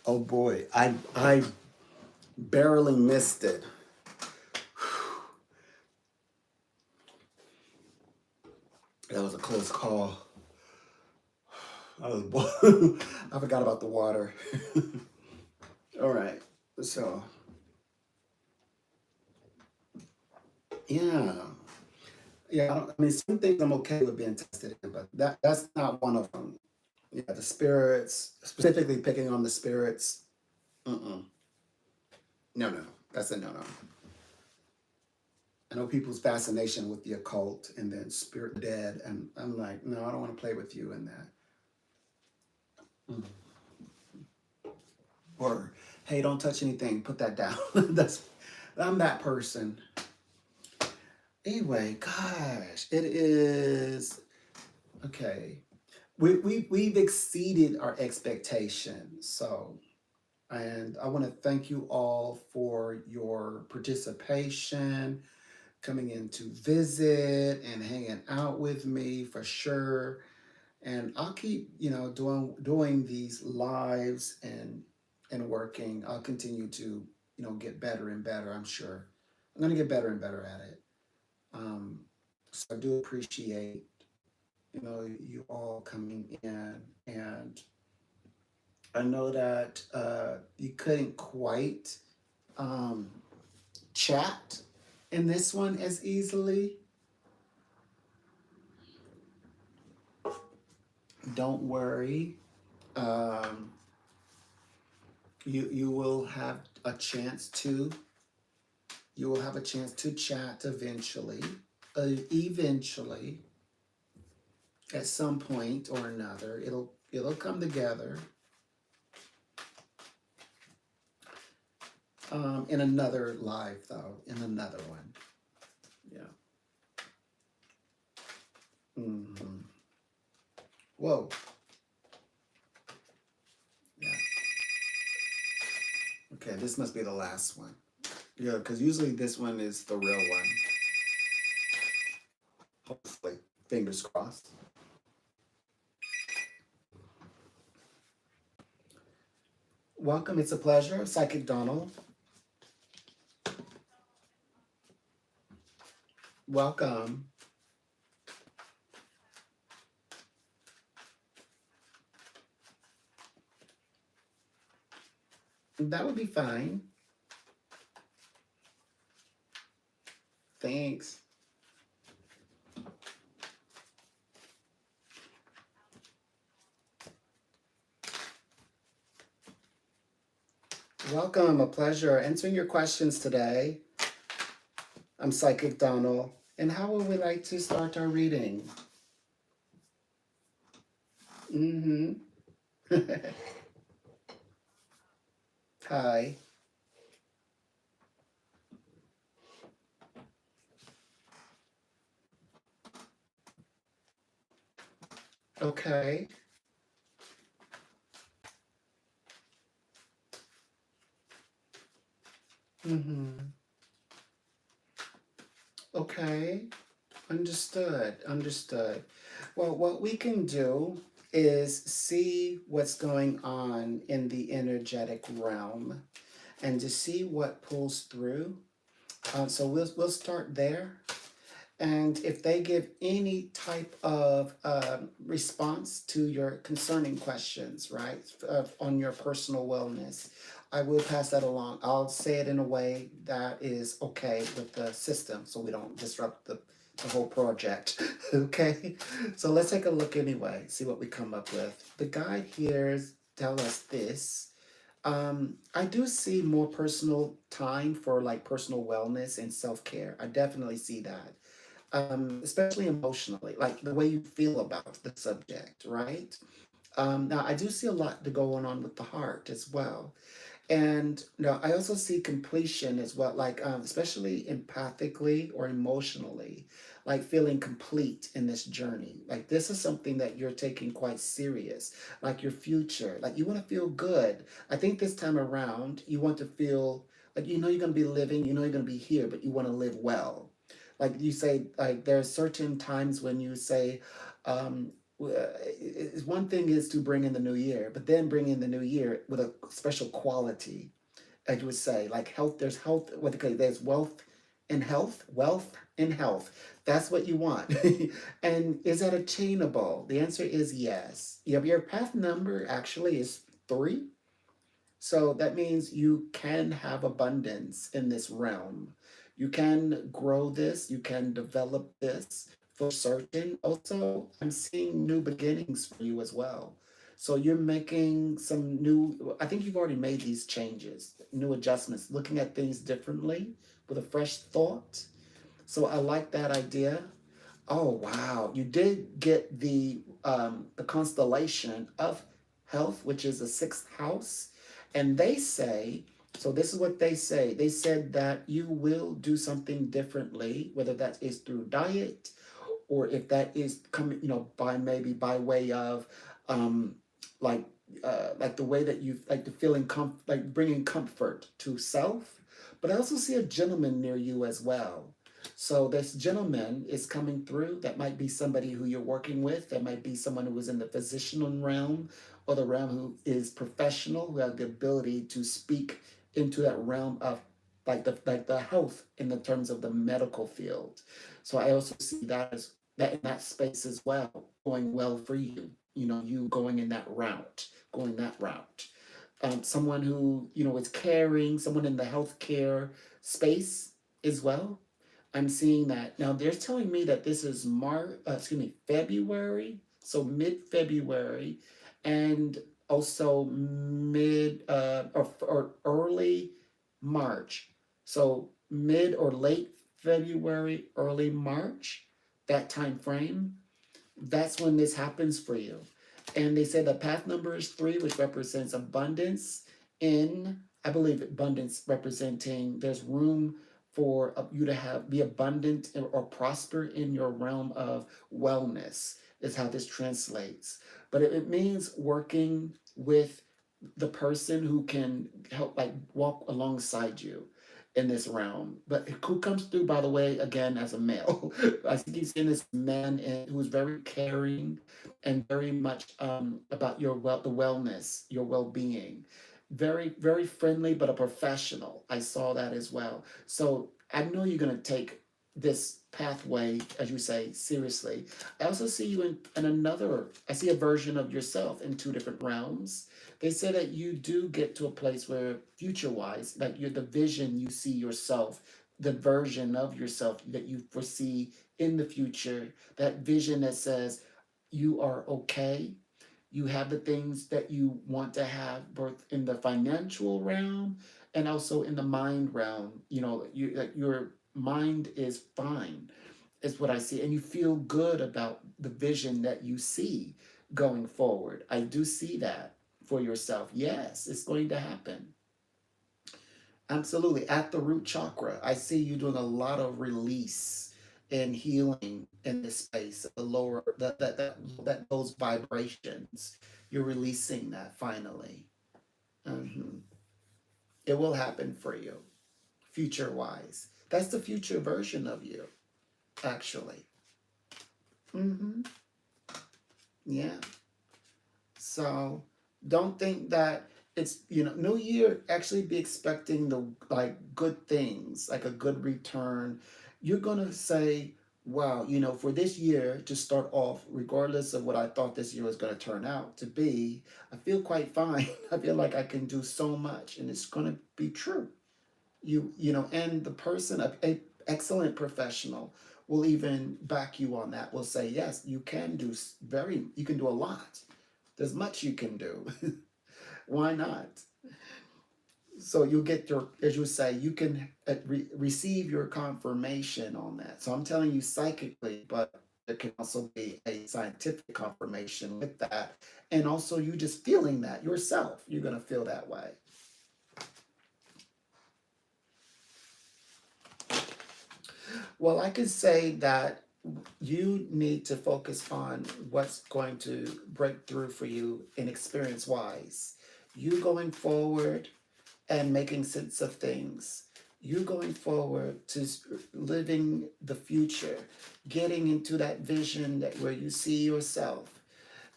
Oh boy, I barely missed it. That was a close call. I was I forgot about the water. All right, so yeah, yeah. I mean, some things I'm okay with being tested in, but that's not one of them. Yeah, the spirits, specifically picking on the spirits. Mm-mm. No, no, that's a no, no. I know people's fascination with the occult and then spirit dead, and I'm like, no, I don't want to play with you in that. Mm. Or, hey, don't touch anything, put that down. I'm that person. Anyway, gosh, it is. Okay. We've exceeded our expectations. So, and I want to thank you all for your participation, coming in to visit and hanging out with me for sure. And I'll keep, doing these lives and working. I'll continue to, get better and better, I'm sure. I'm gonna get better and better at it. Um, so I do appreciate, you all coming in. And I know that you couldn't quite um, chat in this one as easily. Don't worry. Um, you will have a chance to chat eventually. Eventually, at some point or another, it'll come together. In another live, though, in another one. Yeah. Mm-hmm. Whoa. Yeah. Okay, this must be the last one. Yeah, because usually this one is the real one. Hopefully. Fingers crossed. Welcome. It's a pleasure. Psychic Donald. Welcome. That would be fine. Thanks. Welcome. A pleasure answering your questions today. I'm Psychic Donald. And how would we like to start our reading? Mm-hmm. Hi. Okay. Mm-hmm. Okay. Understood. Understood. Well, what we can do is see what's going on in the energetic realm and to see what pulls through. So we'll start there. And if they give any type of response to your concerning questions, right, on your personal wellness, I will pass that along. I'll say it in a way that is okay with the system so we don't disrupt the whole project. Okay, so let's take a look anyway, see what we come up with. The guide here tell us this. I do see more personal time for like personal wellness and self-care. I definitely see that, especially emotionally, like the way you feel about the subject, right? Now, I do see a lot to go on with the heart as well. And no, I also see completion as well, like especially empathically or emotionally, like feeling complete in this journey. Like this is something that you're taking quite serious, like your future. Like you want to feel good. I think this time around, you want to feel like you're going to be living, you're going to be here, but you want to live well. Like you say, like there are certain times when you say, um, one thing is to bring in the new year, but then bring in the new year with a special quality, as you would say, like health. There's health. What they call it, there's wealth in health. That's what you want. And is that attainable? The answer is yes. Your path number actually is 3. So that means you can have abundance in this realm. You can grow this, you can develop this for certain. Also, I'm seeing new beginnings for you as well. So you're making some new, I think you've already made these changes, new adjustments, looking at things differently with a fresh thought. So I like that idea. Oh wow, you did get the constellation of health, which is the 6th house, and they say, so this is what they say. They said that you will do something differently, whether that is through diet or if that is coming, by maybe by way of, um, like, like the way that you like the feeling like bringing comfort to self. But I also see a gentleman near you as well. So this gentleman is coming through. That might be somebody who you're working with. That might be someone who is in the physician realm, or the realm who is professional, who has the ability to speak into that realm of like the health in the terms of the medical field. So I also see that as that in that space as well, going well for you. You going in that route, going that route. Someone who is caring, someone in the healthcare space as well. I'm seeing that now. They're telling me that this is February, so mid-February, and also mid or early March. So mid or late February, early March, that time frame. That's when this happens for you. And they say the path number is 3, which represents abundance in, I believe, abundance representing there's room for you to be abundant or prosper in your realm of wellness, is how this translates. But it means working with the person who can help, like, walk alongside you in this realm. But who comes through, by the way, again, as a male. I think he's in this man who's very caring and very much about the wellness, your well-being. Very, very friendly, but a professional. I saw that as well. So I know you're going to take this pathway, as you say, seriously. I also see you in another, I see a version of yourself in 2 different realms. They say that you do get to a place where future-wise, like you're the vision you see yourself, the version of yourself that you foresee in the future, that vision that says you are okay. You have the things that you want to have, both in the financial realm and also in the mind realm. Your mind is fine, is what I see. And you feel good about the vision that you see going forward. I do see that for yourself. Yes, it's going to happen. Absolutely. At the root chakra, I see you doing a lot of release and healing in this space, the lower that those vibrations. You're releasing that finally. Mhm. It will happen for you, future wise. That's the future version of you, actually. Hmm. Yeah. So don't think that it's, New Year, actually be expecting the like good things, like a good return. You're gonna say, wow, for this year to start off, regardless of what I thought this year was gonna turn out to be, I feel quite fine. I feel like I can do so much, and it's gonna be true. And the person, a excellent professional, will even back you on that. Will say, yes, you can do a lot. There's much you can do. Why not? So you get your, as you say, you can receive your confirmation on that. So I'm telling you psychically, but there can also be a scientific confirmation with that. And also you just feeling that yourself, you're going to feel that way. Well, I could say that you need to focus on what's going to break through for you in experience wise. You going forward and making sense of things. You going forward to living the future, getting into that vision that where you see yourself.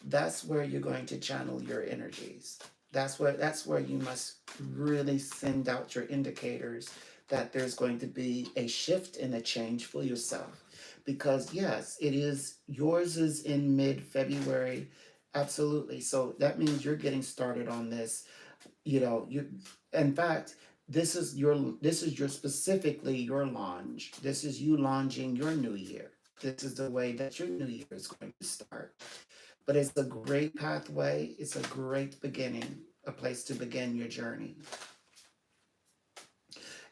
That's where you're going to channel your energies. That's where you must really send out your indicators that there's going to be a shift and a change for yourself. Because yes, yours is in mid-February. Absolutely. So that means you're getting started on this. You in fact, this is your specifically your launch. This is you launching your new year. This is the way that your new year is going to start. But it's a great pathway. It's a great beginning, a place to begin your journey.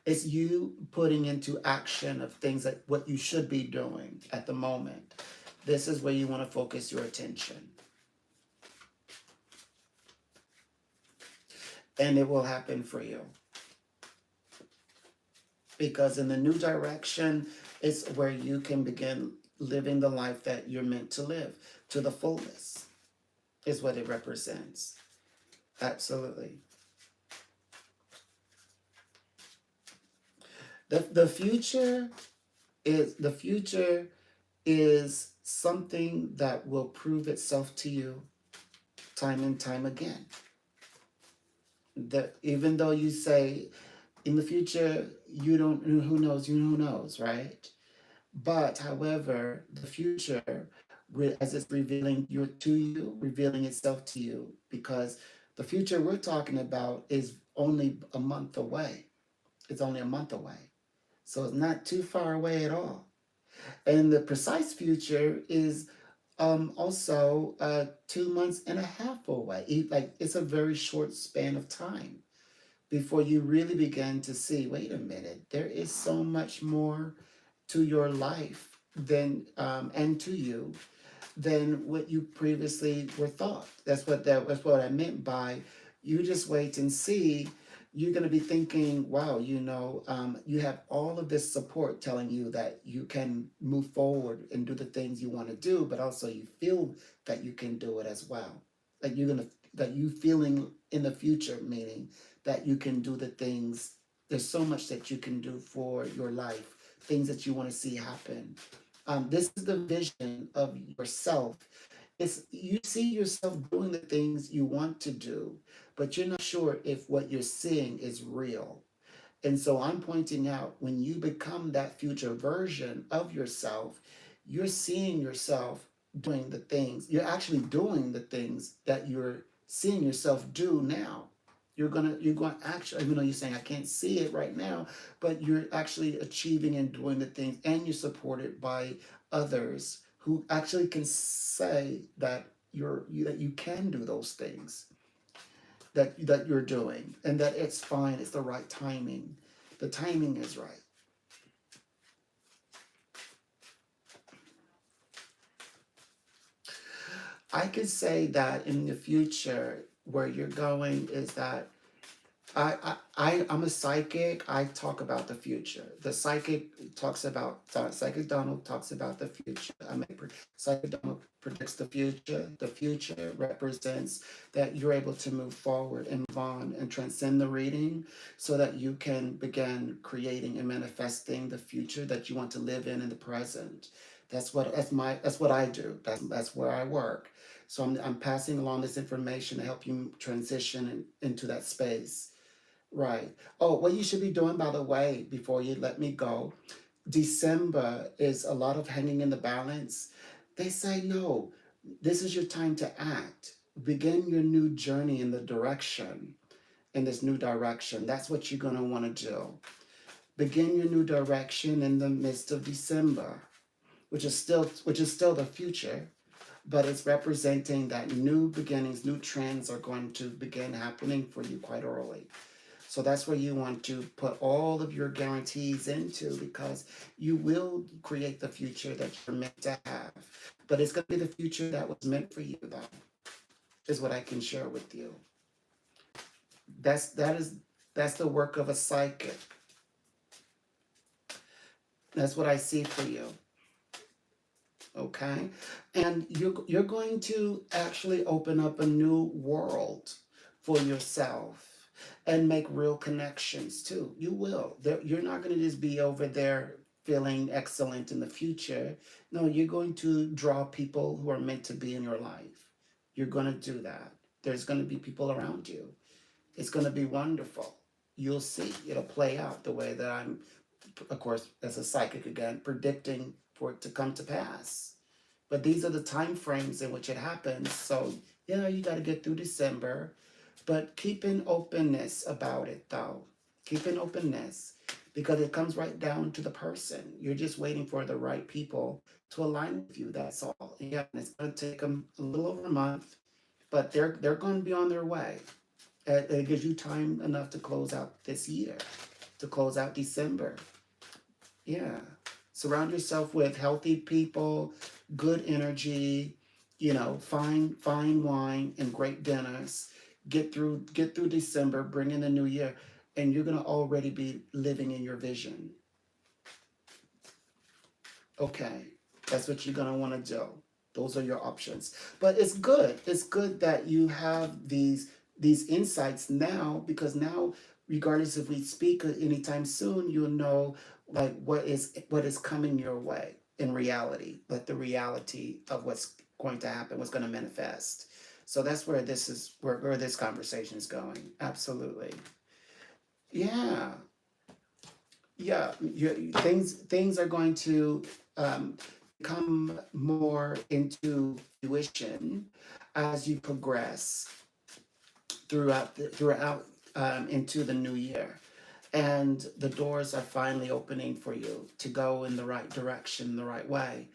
It's you putting into action of things that what you should be doing at the moment. This is where you want to focus your attention. And it will happen for you. Because in the new direction, it's where you can begin living the life that you're meant to live to the fullest is what it represents. Absolutely. The future is something that will prove itself to you time and time again. That even though you say in the future you don't, who knows, right? But however, the future, as it's revealing to you, revealing itself to you, because the future we're talking about is only a month away. It's only a month away. So it's not too far away at all. And the precise future is also 2 months and a half away. Like it's a very short span of time before you really begin to see, wait a minute, there is so much more to your life than and to you than what you previously were thought. That's what I meant by you just wait and see. You're going to be thinking, wow, you have all of this support telling you that you can move forward and do the things you want to do, but also you feel that you can do it as well. Like that you feeling in the future, meaning that you can do the things. There's so much that you can do for your life, things that you want to see happen. This is the vision of yourself. It's you see yourself doing the things you want to do, but you're not sure if what you're seeing is real. And so I'm pointing out when you become that future version of yourself, you're seeing yourself doing the things, you're actually doing the things that you're seeing yourself do now. You're going to actually, even though you're saying I can't see it right now, but you're actually achieving and doing the things, and you're supported by others who actually can say that that you can do those things that you're doing, and that it's fine, it's the right timing. The timing is right. I could say that in the future, where you're going is that I'm a psychic. I talk about the future. The psychic talks about, Psychic Donald talks about the future. Psychic Donald predicts the future. The future represents that you're able to move forward and move on and transcend the reading so that you can begin creating and manifesting the future that you want to live in the present. That's what I do. That's where I work. So I'm passing along this information to help you transition into that space. Right. Oh, what you should be doing, by the way, before you let me go, December is a lot of hanging in the balance. They say, no, this is your time to act. Begin your new journey in this new direction. That's what you're going to want to do. Begin your new direction in the midst of December, which is still the future, but it's representing that new beginnings, new trends are going to begin happening for you quite early. So that's where you want to put all of your guarantees into, because you will create the future that you're meant to have. But it's going to be the future that was meant for you, though, is what I can share with you. That's the work of a psychic. That's what I see for you. Okay? And you're going to actually open up a new world for yourself and make real connections too. You will. You're not going to just be over there feeling excellent in the future. No, you're going to draw people who are meant to be in your life. You're going to do that. There's going to be people around you. It's going to be wonderful. You'll see. It'll play out the way that I'm, of course, as a psychic again, predicting for it to come to pass. But these are the time frames in which it happens. So, you got to get through December. But keep an openness about it, though. Keep an openness, because it comes right down to the person. You're just waiting for the right people to align with you. That's all. Yeah, and it's going to take them a little over a month, but they're going to be on their way. It gives you time enough to close out this year, to close out December. Yeah. Surround yourself with healthy people, good energy, fine wine and great dinners. Get through December, bring in the new year, and you're gonna already be living in your vision. Okay. That's what you're going to want to do. Those are your options. But it's good. It's good that you have these insights now, because now, regardless if we speak anytime soon, you'll know like what is coming your way in reality, like the reality of what's going to happen, what's going to manifest. So that's where where this conversation is going. Absolutely. Yeah. Yeah, things are going to um, come more into fruition as you progress throughout into the new year, and the doors are finally opening for you to go in the right direction, the right way.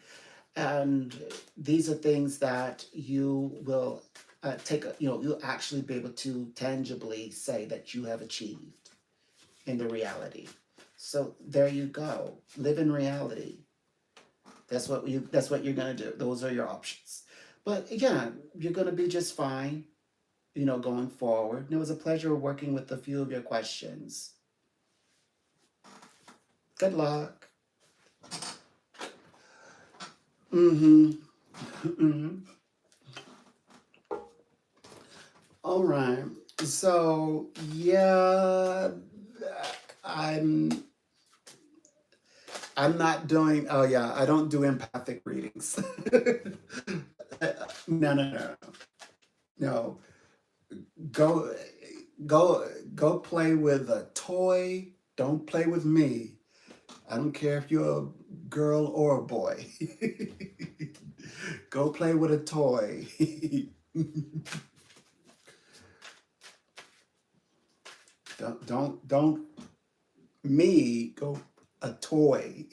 And these are things that you will you'll actually be able to tangibly say that you have achieved in the reality. So there you go. Live in reality. That's what you're gonna do. Those are your options. But again, you're gonna be just fine, going forward. And it was a pleasure working with a few of your questions. Good luck. Mm-hmm. Mm-hmm. All right. So yeah, I'm I'm not doing. Oh yeah, I don't do empathic readings. No, no, no, no. Go, go play with a toy. Don't play with me. I don't care if you're a girl or a boy. Go play with a toy. Don't me go a toy.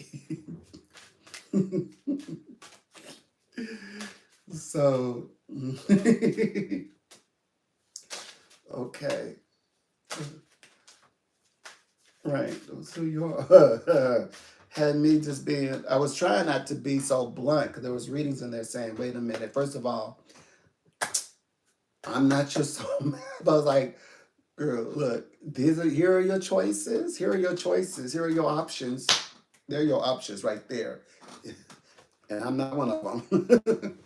So okay. Right. So you had me just being, I was trying not to be so blunt because there was readings in there saying, wait a minute, first of all, I'm not your soulmate. I was like, girl, look, here are your choices. Here are your choices. Here are your options. They're your options right there. And I'm not one of them.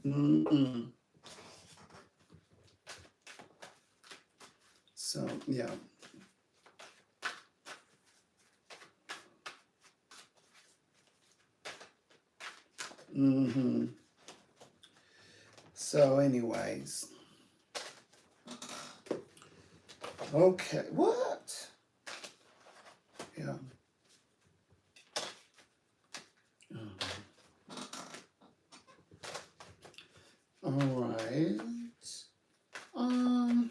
Mm-mm. So yeah. Hmm. So anyways. Okay. What? Yeah. All right. Um,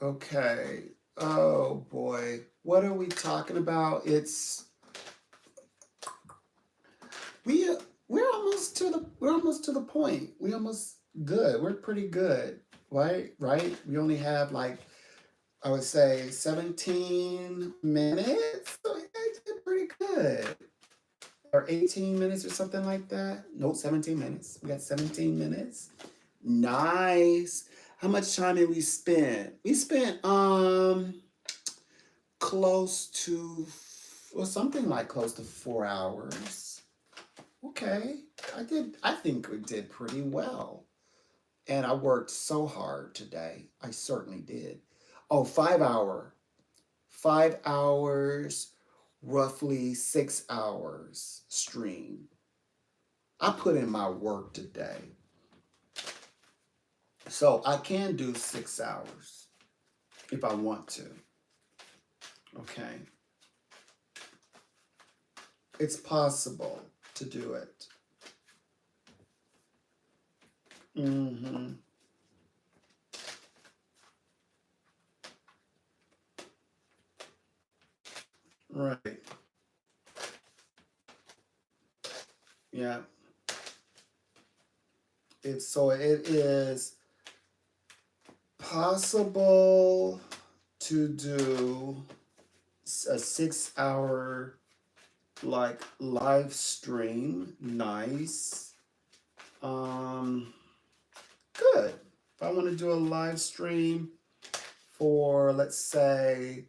okay. Oh boy. What are we talking about? We we're almost to the point. We almost good. We're pretty good. Right? Right? We only have like, I would say, 17 minutes. So I did pretty good. Or 18 minutes or something like that. Nope, 17 minutes. We got 17 minutes. Nice. How much time did we spend? We spent close to, well, something like close to 4 hours. Okay. I think we did pretty well. And I worked so hard today. I certainly did. Oh, 5 hour. 5 hours, roughly 6 hours stream. I put in my work today. So I can do 6 hours if I want to. Okay. It's possible to do it. Mm-hmm. Right. Yeah. It is possible to do a 6 hour like live stream. Nice. Um, good. If I want to do a live stream for, let's say,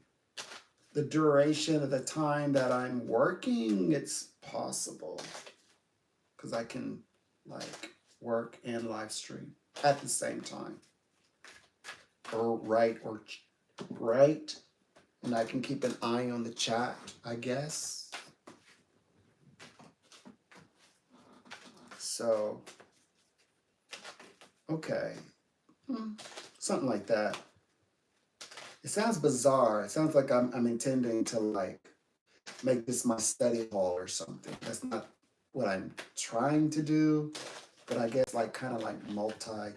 the duration of the time that I'm working, it's possible because I can like work and live stream at the same time, or write, and I can keep an eye on the chat, I guess. So, okay, something like that. It sounds bizarre. It sounds like I'm intending to like make this my study hall or something. That's not what I'm trying to do, but I guess like kind of like multitask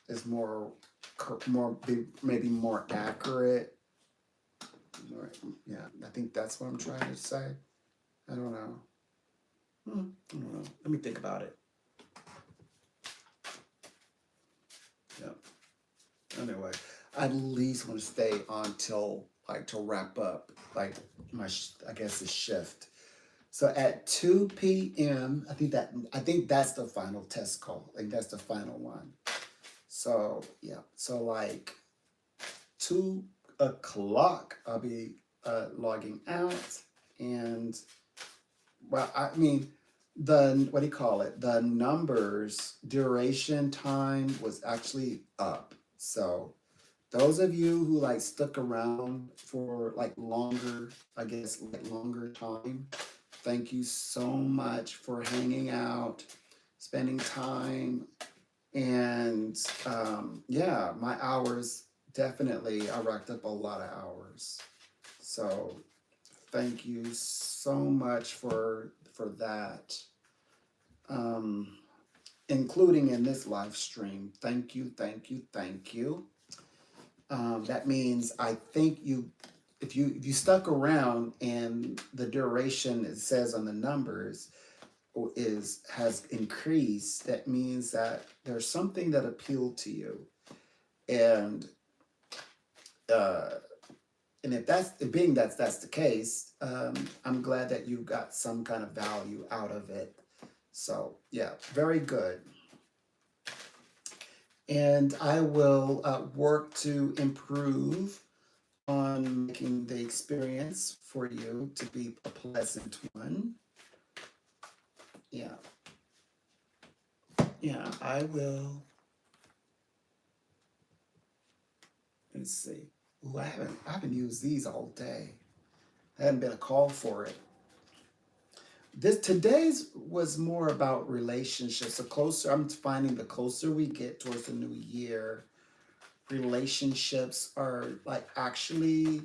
is maybe more accurate. Yeah, I think that's what I'm trying to say. I don't know. I don't know. Let me think about it. Yeah. Anyway, I at least want to stay on till like to wrap up like my I guess the shift. So at 2 p.m. I think that's the final test call. Like that's the final one. So yeah. So like 2 o'clock I'll be logging out, and well, I mean, what do you call it? The numbers duration time was actually up. So those of you who like stuck around for like longer, I guess like longer time, thank you so much for hanging out, spending time, and yeah, my hours definitely I racked up a lot of hours. So thank you so much for that, um, including in this live stream. Thank you, thank you, thank you. That means I think if you stuck around and the duration it says on the numbers has increased, that means that there's something that appealed to you, and uh, if that's the case, I'm glad that you got some kind of value out of it. So yeah, very good. And I will work to improve on making the experience for you to be a pleasant one. Yeah. Yeah, I will. Let's see. Ooh, I haven't used these all day. I hadn't been a call for it. Today's was more about relationships. I'm finding the closer we get towards the new year, relationships are like actually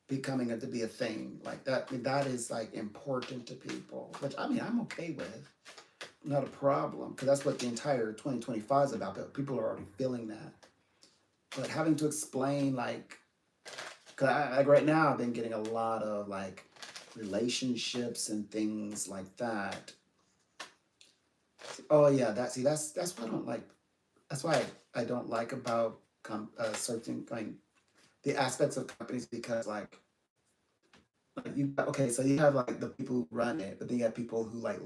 becoming to be a thing. Like that is like important to people, which I mean I'm okay with. Not a problem, because that's what the entire 2025 is about, but people are already feeling that. But having to explain like like right now I've been getting a lot of like relationships and things like that. Oh yeah, that's what I don't like. That's why I don't like about certain like the aspects of companies, because like you okay, so you have like the people who run it, but then you have people who like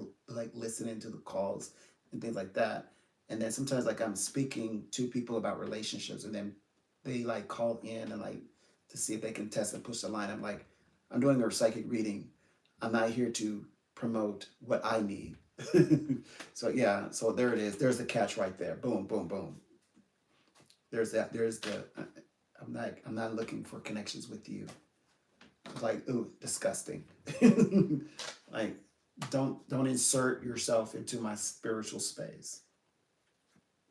listen into the calls and things like that. And then sometimes like I'm speaking to people about relationships, and then they like call in and like to see if they can test and push the line. I'm like, I'm doing a psychic reading. I'm not here to promote what I need. So yeah, so there it is. There's the catch right there. Boom, boom, boom. There's that. There's the. I'm not looking for connections with you. Like, ooh, disgusting. Like, don't insert yourself into my spiritual space.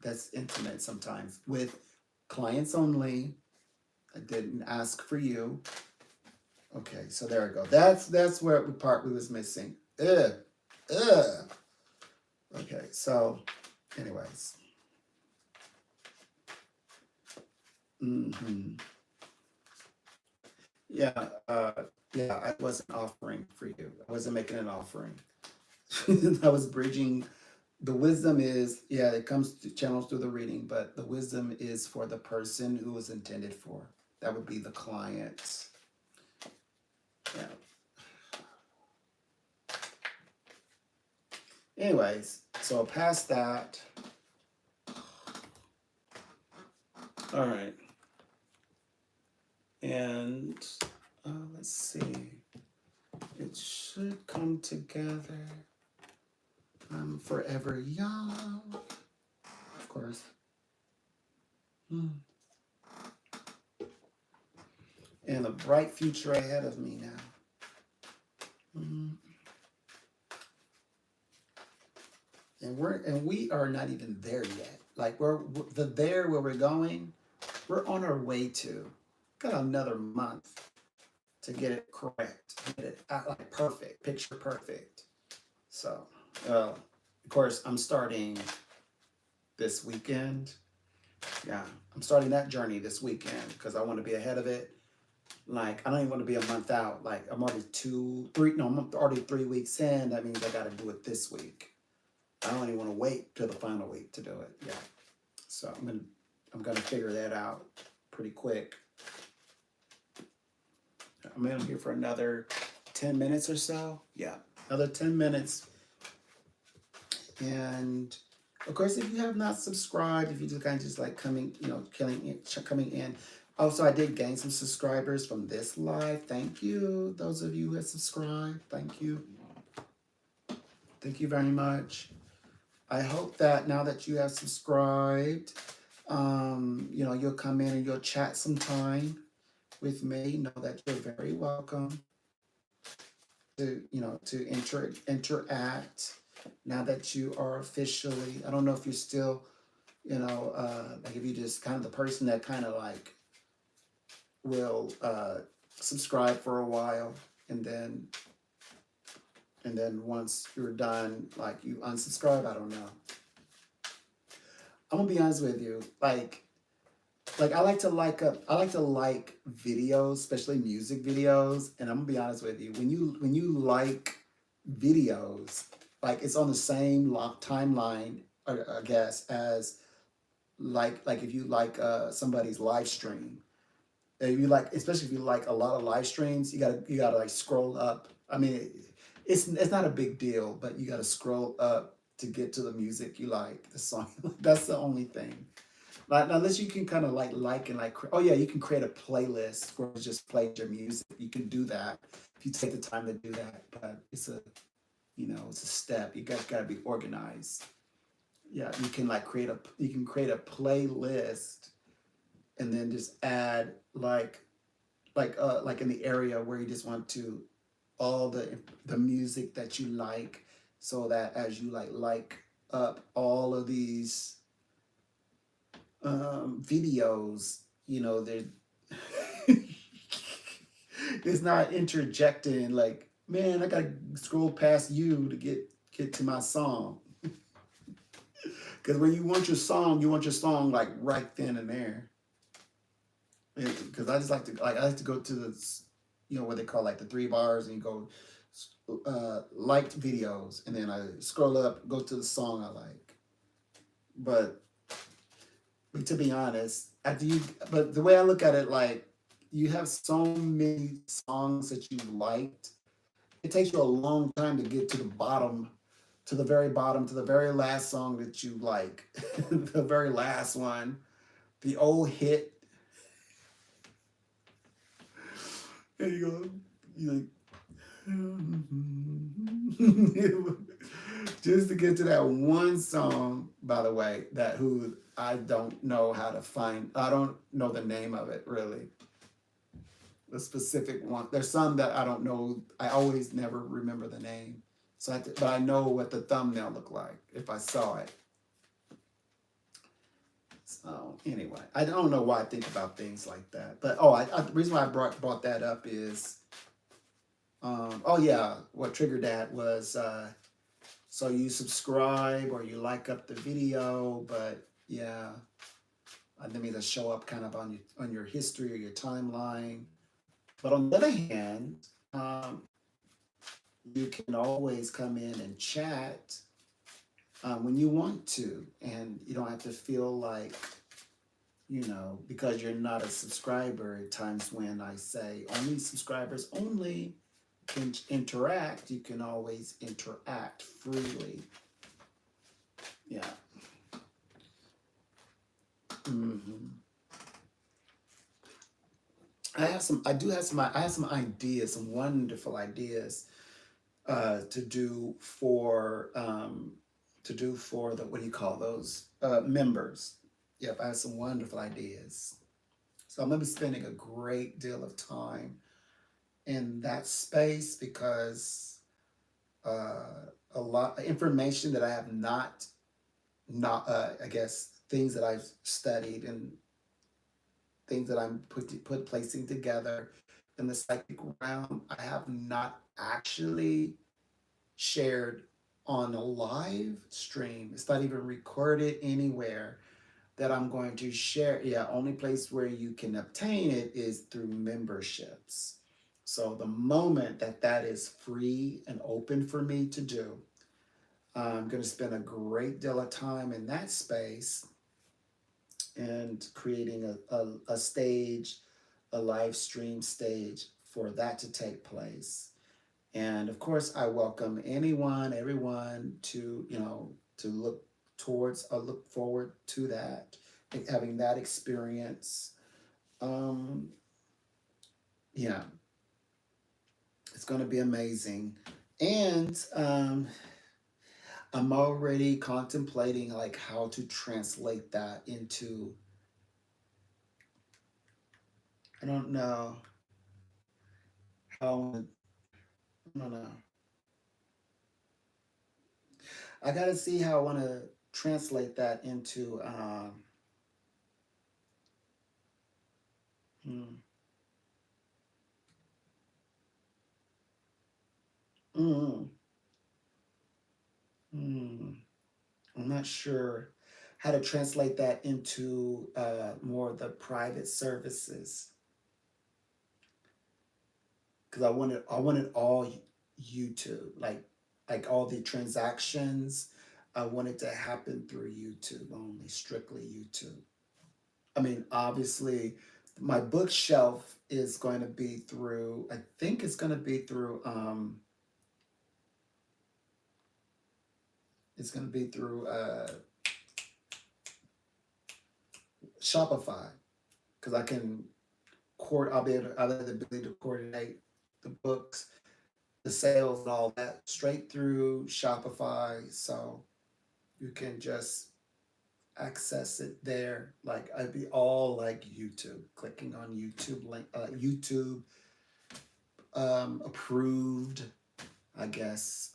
That's intimate sometimes with clients only. I didn't ask for you. Okay, so there we go. That's where the part we was missing. Ugh. Ugh. Okay, so anyways. Yeah, yeah, I wasn't offering for you. I wasn't making an offering. I was bridging. The wisdom is, yeah, it comes to channels through the reading, but the wisdom is for the person who was intended for. That would be the client. Yeah. Anyways, so past that. All right. And let's see. It should come together. I'm forever young. Of course. And a bright future ahead of me now. And we are not even there yet. Like we're there where we're going, we're on our way to. Got another month to get it correct, get it out like perfect, picture perfect. So, of course, I'm starting this weekend. Yeah, I'm starting that journey this weekend because I want to be ahead of it. Like, I don't even want to be a month out. Like, I'm already I'm already 3 weeks in. That means I got to do it this week. I don't even want to wait till the final week to do it. Yeah. So I'm gonna figure that out pretty quick. I'm in here for another 10 minutes or so. Yeah, another 10 minutes. And of course, if you have not subscribed, if you just kind of just like coming in. Also, I did gain some subscribers from this live. Thank you, those of you who have subscribed. Thank you. Thank you very much. I hope that now that you have subscribed, you'll come in and you'll chat sometime with me. Know that you're very welcome to interact. Now that you are officially, I don't know if you're still, like if you just kind of the person that kind of like will subscribe for a while and then once you're done, like you unsubscribe. I don't know. I'm gonna be honest with you. Like I like to like videos, especially music videos. And I'm gonna be honest with you. When you like videos, like it's on the same timeline, I guess, as like if you like somebody's live stream. If you like, especially if you like a lot of live streams, you gotta like scroll up. I mean, it's not a big deal, but you gotta scroll up to get to the music you like, the song. That's the only thing. Like, unless you can kind of you can create a playlist where it just plays your music. You can do that if you take the time to do that. But it's a step. You guys gotta be organized. Yeah, you can create a playlist and then just add like in the area where you just want to all the music that you like, so that as you like up all of these videos, they're it's not interjecting like, man, I gotta scroll past you to get to my song. Because when you want your song like right then and there. Because I just like to go to the what they call like the 3 bars, and you go liked videos, and then I scroll up, go to the song I like. But to be honest, but the way I look at it, like, you have so many songs that you liked, it takes you a long time to get to the bottom, to the very bottom, to the very last song that you like, the very last one, the old hit. And you like, just to get to that one song, by the way, who I don't know how to find. I don't know the name of it, really. The specific one. There's some that I don't know. I always never remember the name. But I know what the thumbnail looked like if I saw it. So anyway, I don't know why I think about things like that. But the reason why I brought that up is, what triggered that was, so you subscribe or you like up the video, but yeah, that means it show up kind of on your history or your timeline. But on the other hand, you can always come in and chat when you want to, and you don't have to feel like, because you're not a subscriber. At times when I say only subscribers only can interact, you can always interact freely. Yeah. I have some ideas, some wonderful ideas to do for the, what do you call those, members. Yep, I have some wonderful ideas. So I'm gonna be spending a great deal of time in that space because a lot of information that I have not I guess things that I've studied and things that I'm placing together in the psychic realm, I have not actually shared on a live stream. It's not even recorded anywhere that I'm going to share. Yeah, only place where you can obtain it is through memberships. So the moment that that is free and open for me to do, I'm going to spend a great deal of time in that space and creating a stage, a live stream stage for that to take place. And of course, I welcome anyone, everyone to, to look towards or look forward to that, having that experience. Um, yeah, it's going to be amazing. And I'm already contemplating like how to translate that into, I don't know how, I don't know. I got to see how I want to translate that into, hmm, mm, mm, I'm not sure how to translate that into more of the private services because I wanted all YouTube, like all the transactions. I want it to happen through YouTube only, strictly YouTube. I mean, obviously, my bookshelf is going to be through. I think it's going to be through. It's going to be through Shopify because I can I'll have the ability to coordinate the books, the sales, and all that straight through Shopify. So you can just access it there. Like I'd be all like YouTube, clicking on YouTube link, YouTube approved, I guess,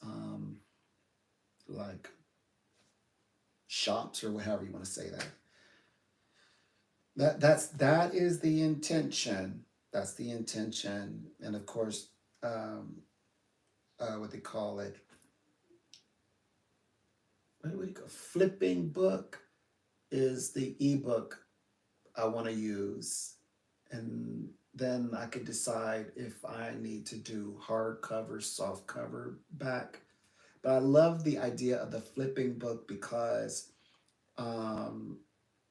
like shops or however you want to say that. That is the intention. That's the intention, and of course, um, what they call it. What do we call flipping book is the ebook I want to use, and then I could decide if I need to do hardcover, soft cover back. But I love the idea of the flipping book because um,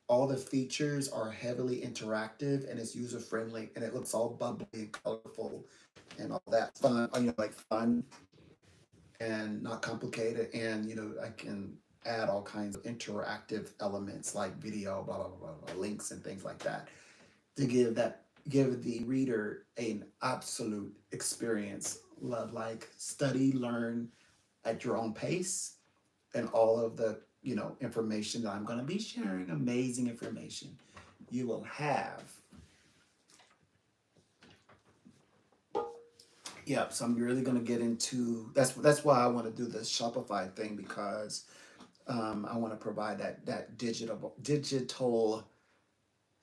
all the features are heavily interactive and it's user friendly and it looks all bubbly and colorful and all that fun, like fun and not complicated. And, I can add all kinds of interactive elements like video, blah, blah, blah, blah, links and things like that to give the reader an absolute experience. Love, like study, learn at your own pace and all of the, information that I'm going to be sharing, amazing information you will have. Yep. So I'm really going to get into that's why I want to do the Shopify thing because I want to provide that digital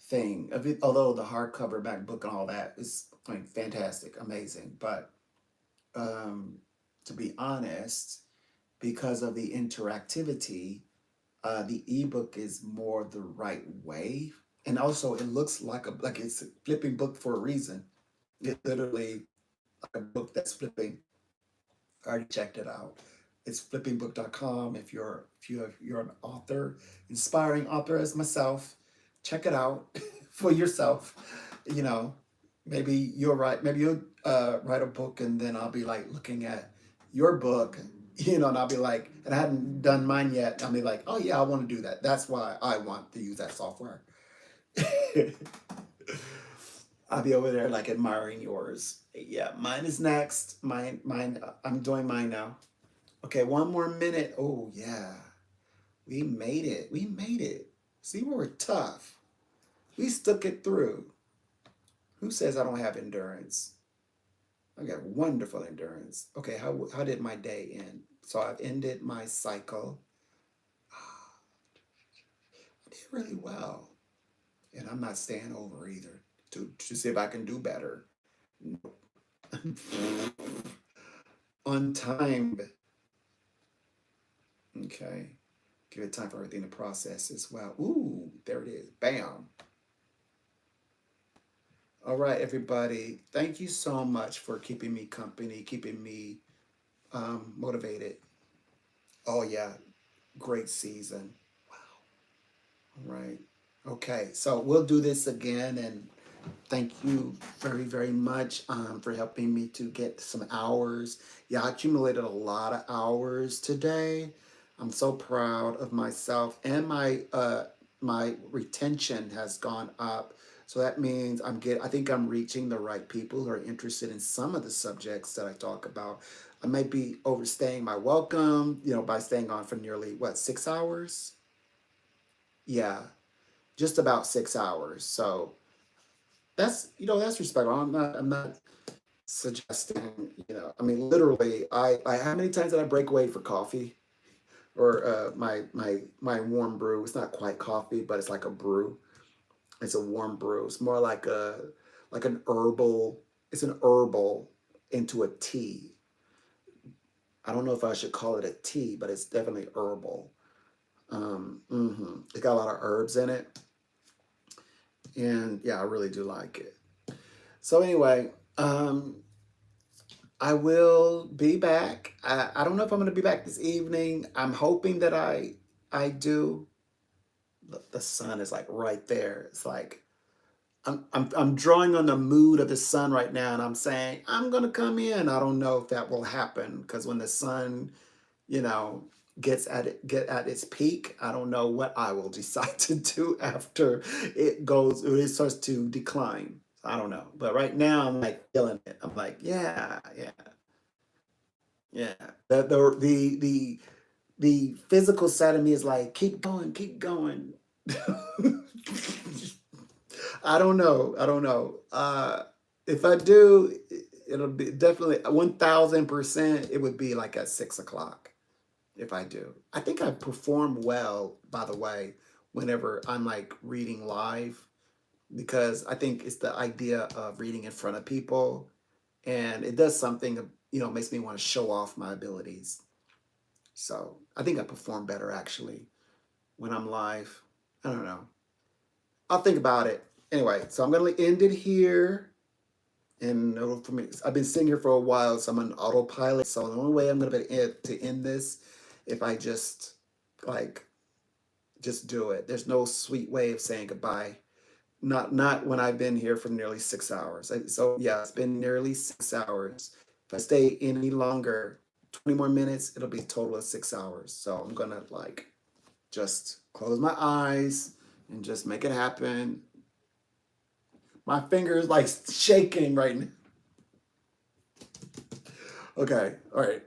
thing of it. Although the hardcover MacBook and all that is, I mean, fantastic, amazing, but to be honest, because of the interactivity, the ebook is more the right way, and also it looks like it's a flipping book for a reason. It literally like a book that's flipping. I already checked it out. It's flippingbook.com. If you're an author, inspiring author as myself, check it out for yourself. You know, maybe you'll write. Maybe you'll write a book, and then I'll be like looking at your book. And I'll be like, and I hadn't done mine yet. I'll be like, oh yeah, I want to do that. That's why I want to use that software. I'll be over there like admiring yours. Yeah, mine is next. Mine. I'm doing mine now. Okay, one more minute. Oh yeah, we made it. We made it. See, we were tough. We stuck it through. Who says I don't have endurance? I got wonderful endurance. Okay, how did my day end? So I've ended my cycle. I did really well, and I'm not staying over either to see if I can do better. Nope. On time. Okay. Give it time for everything to process as well. Ooh, there it is. Bam. All right, everybody. Thank you so much for keeping me company, keeping me motivated. Oh, yeah. Great season. All right. Okay. So we'll do this again. And thank you very, very much for helping me to get some hours. Yeah, I accumulated a lot of hours today. I'm so proud of myself, and my retention has gone up. So that means I think I'm reaching the right people who are interested in some of the subjects that I talk about. I might be overstaying my welcome, by staying on for nearly 6 hours? Yeah, just about 6 hours. So that's respectful. I'm not suggesting, I mean, literally, I how many times did I break away for coffee or my warm brew? It's not quite coffee, but it's like a brew. It's a warm brew. It's more like an herbal. It's an herbal into a tea. I don't know if I should call it a tea, but it's definitely herbal. It got a lot of herbs in it, and yeah, I really do like it. So anyway, I will be back. I don't know if I'm going to be back this evening. I'm hoping that I do. The sun is like right there. It's like I'm drawing on the mood of the sun right now, and I'm saying I'm going to come in. I don't know if that will happen because when the sun, you know, get at its peak, I don't know what I will decide to do after it starts to decline. I don't know. But right now I'm like feeling it. I'm like, yeah, yeah, yeah. The physical side of me is like, keep going, keep going. I don't know. I don't know. If I do, it'll be definitely 1000%. It would be like at 6 o'clock if I do. I think I perform well, by the way, whenever I'm like reading live, because I think it's the idea of reading in front of people, and it does something, makes me want to show off my abilities. So I think I perform better actually when I'm live. I don't know. I'll think about it. Anyway, so I'm gonna end it here. And for me, I've been sitting here for a while, so I'm on autopilot. So the only way I'm gonna be able to end this if I just do it. There's no sweet way of saying goodbye. Not when I've been here for nearly 6 hours. So yeah, it's been nearly 6 hours. If I stay any longer, 20 more minutes, it'll be a total of 6 hours. So I'm gonna just close my eyes and just make it happen. My fingers like shaking right now. Okay, all right.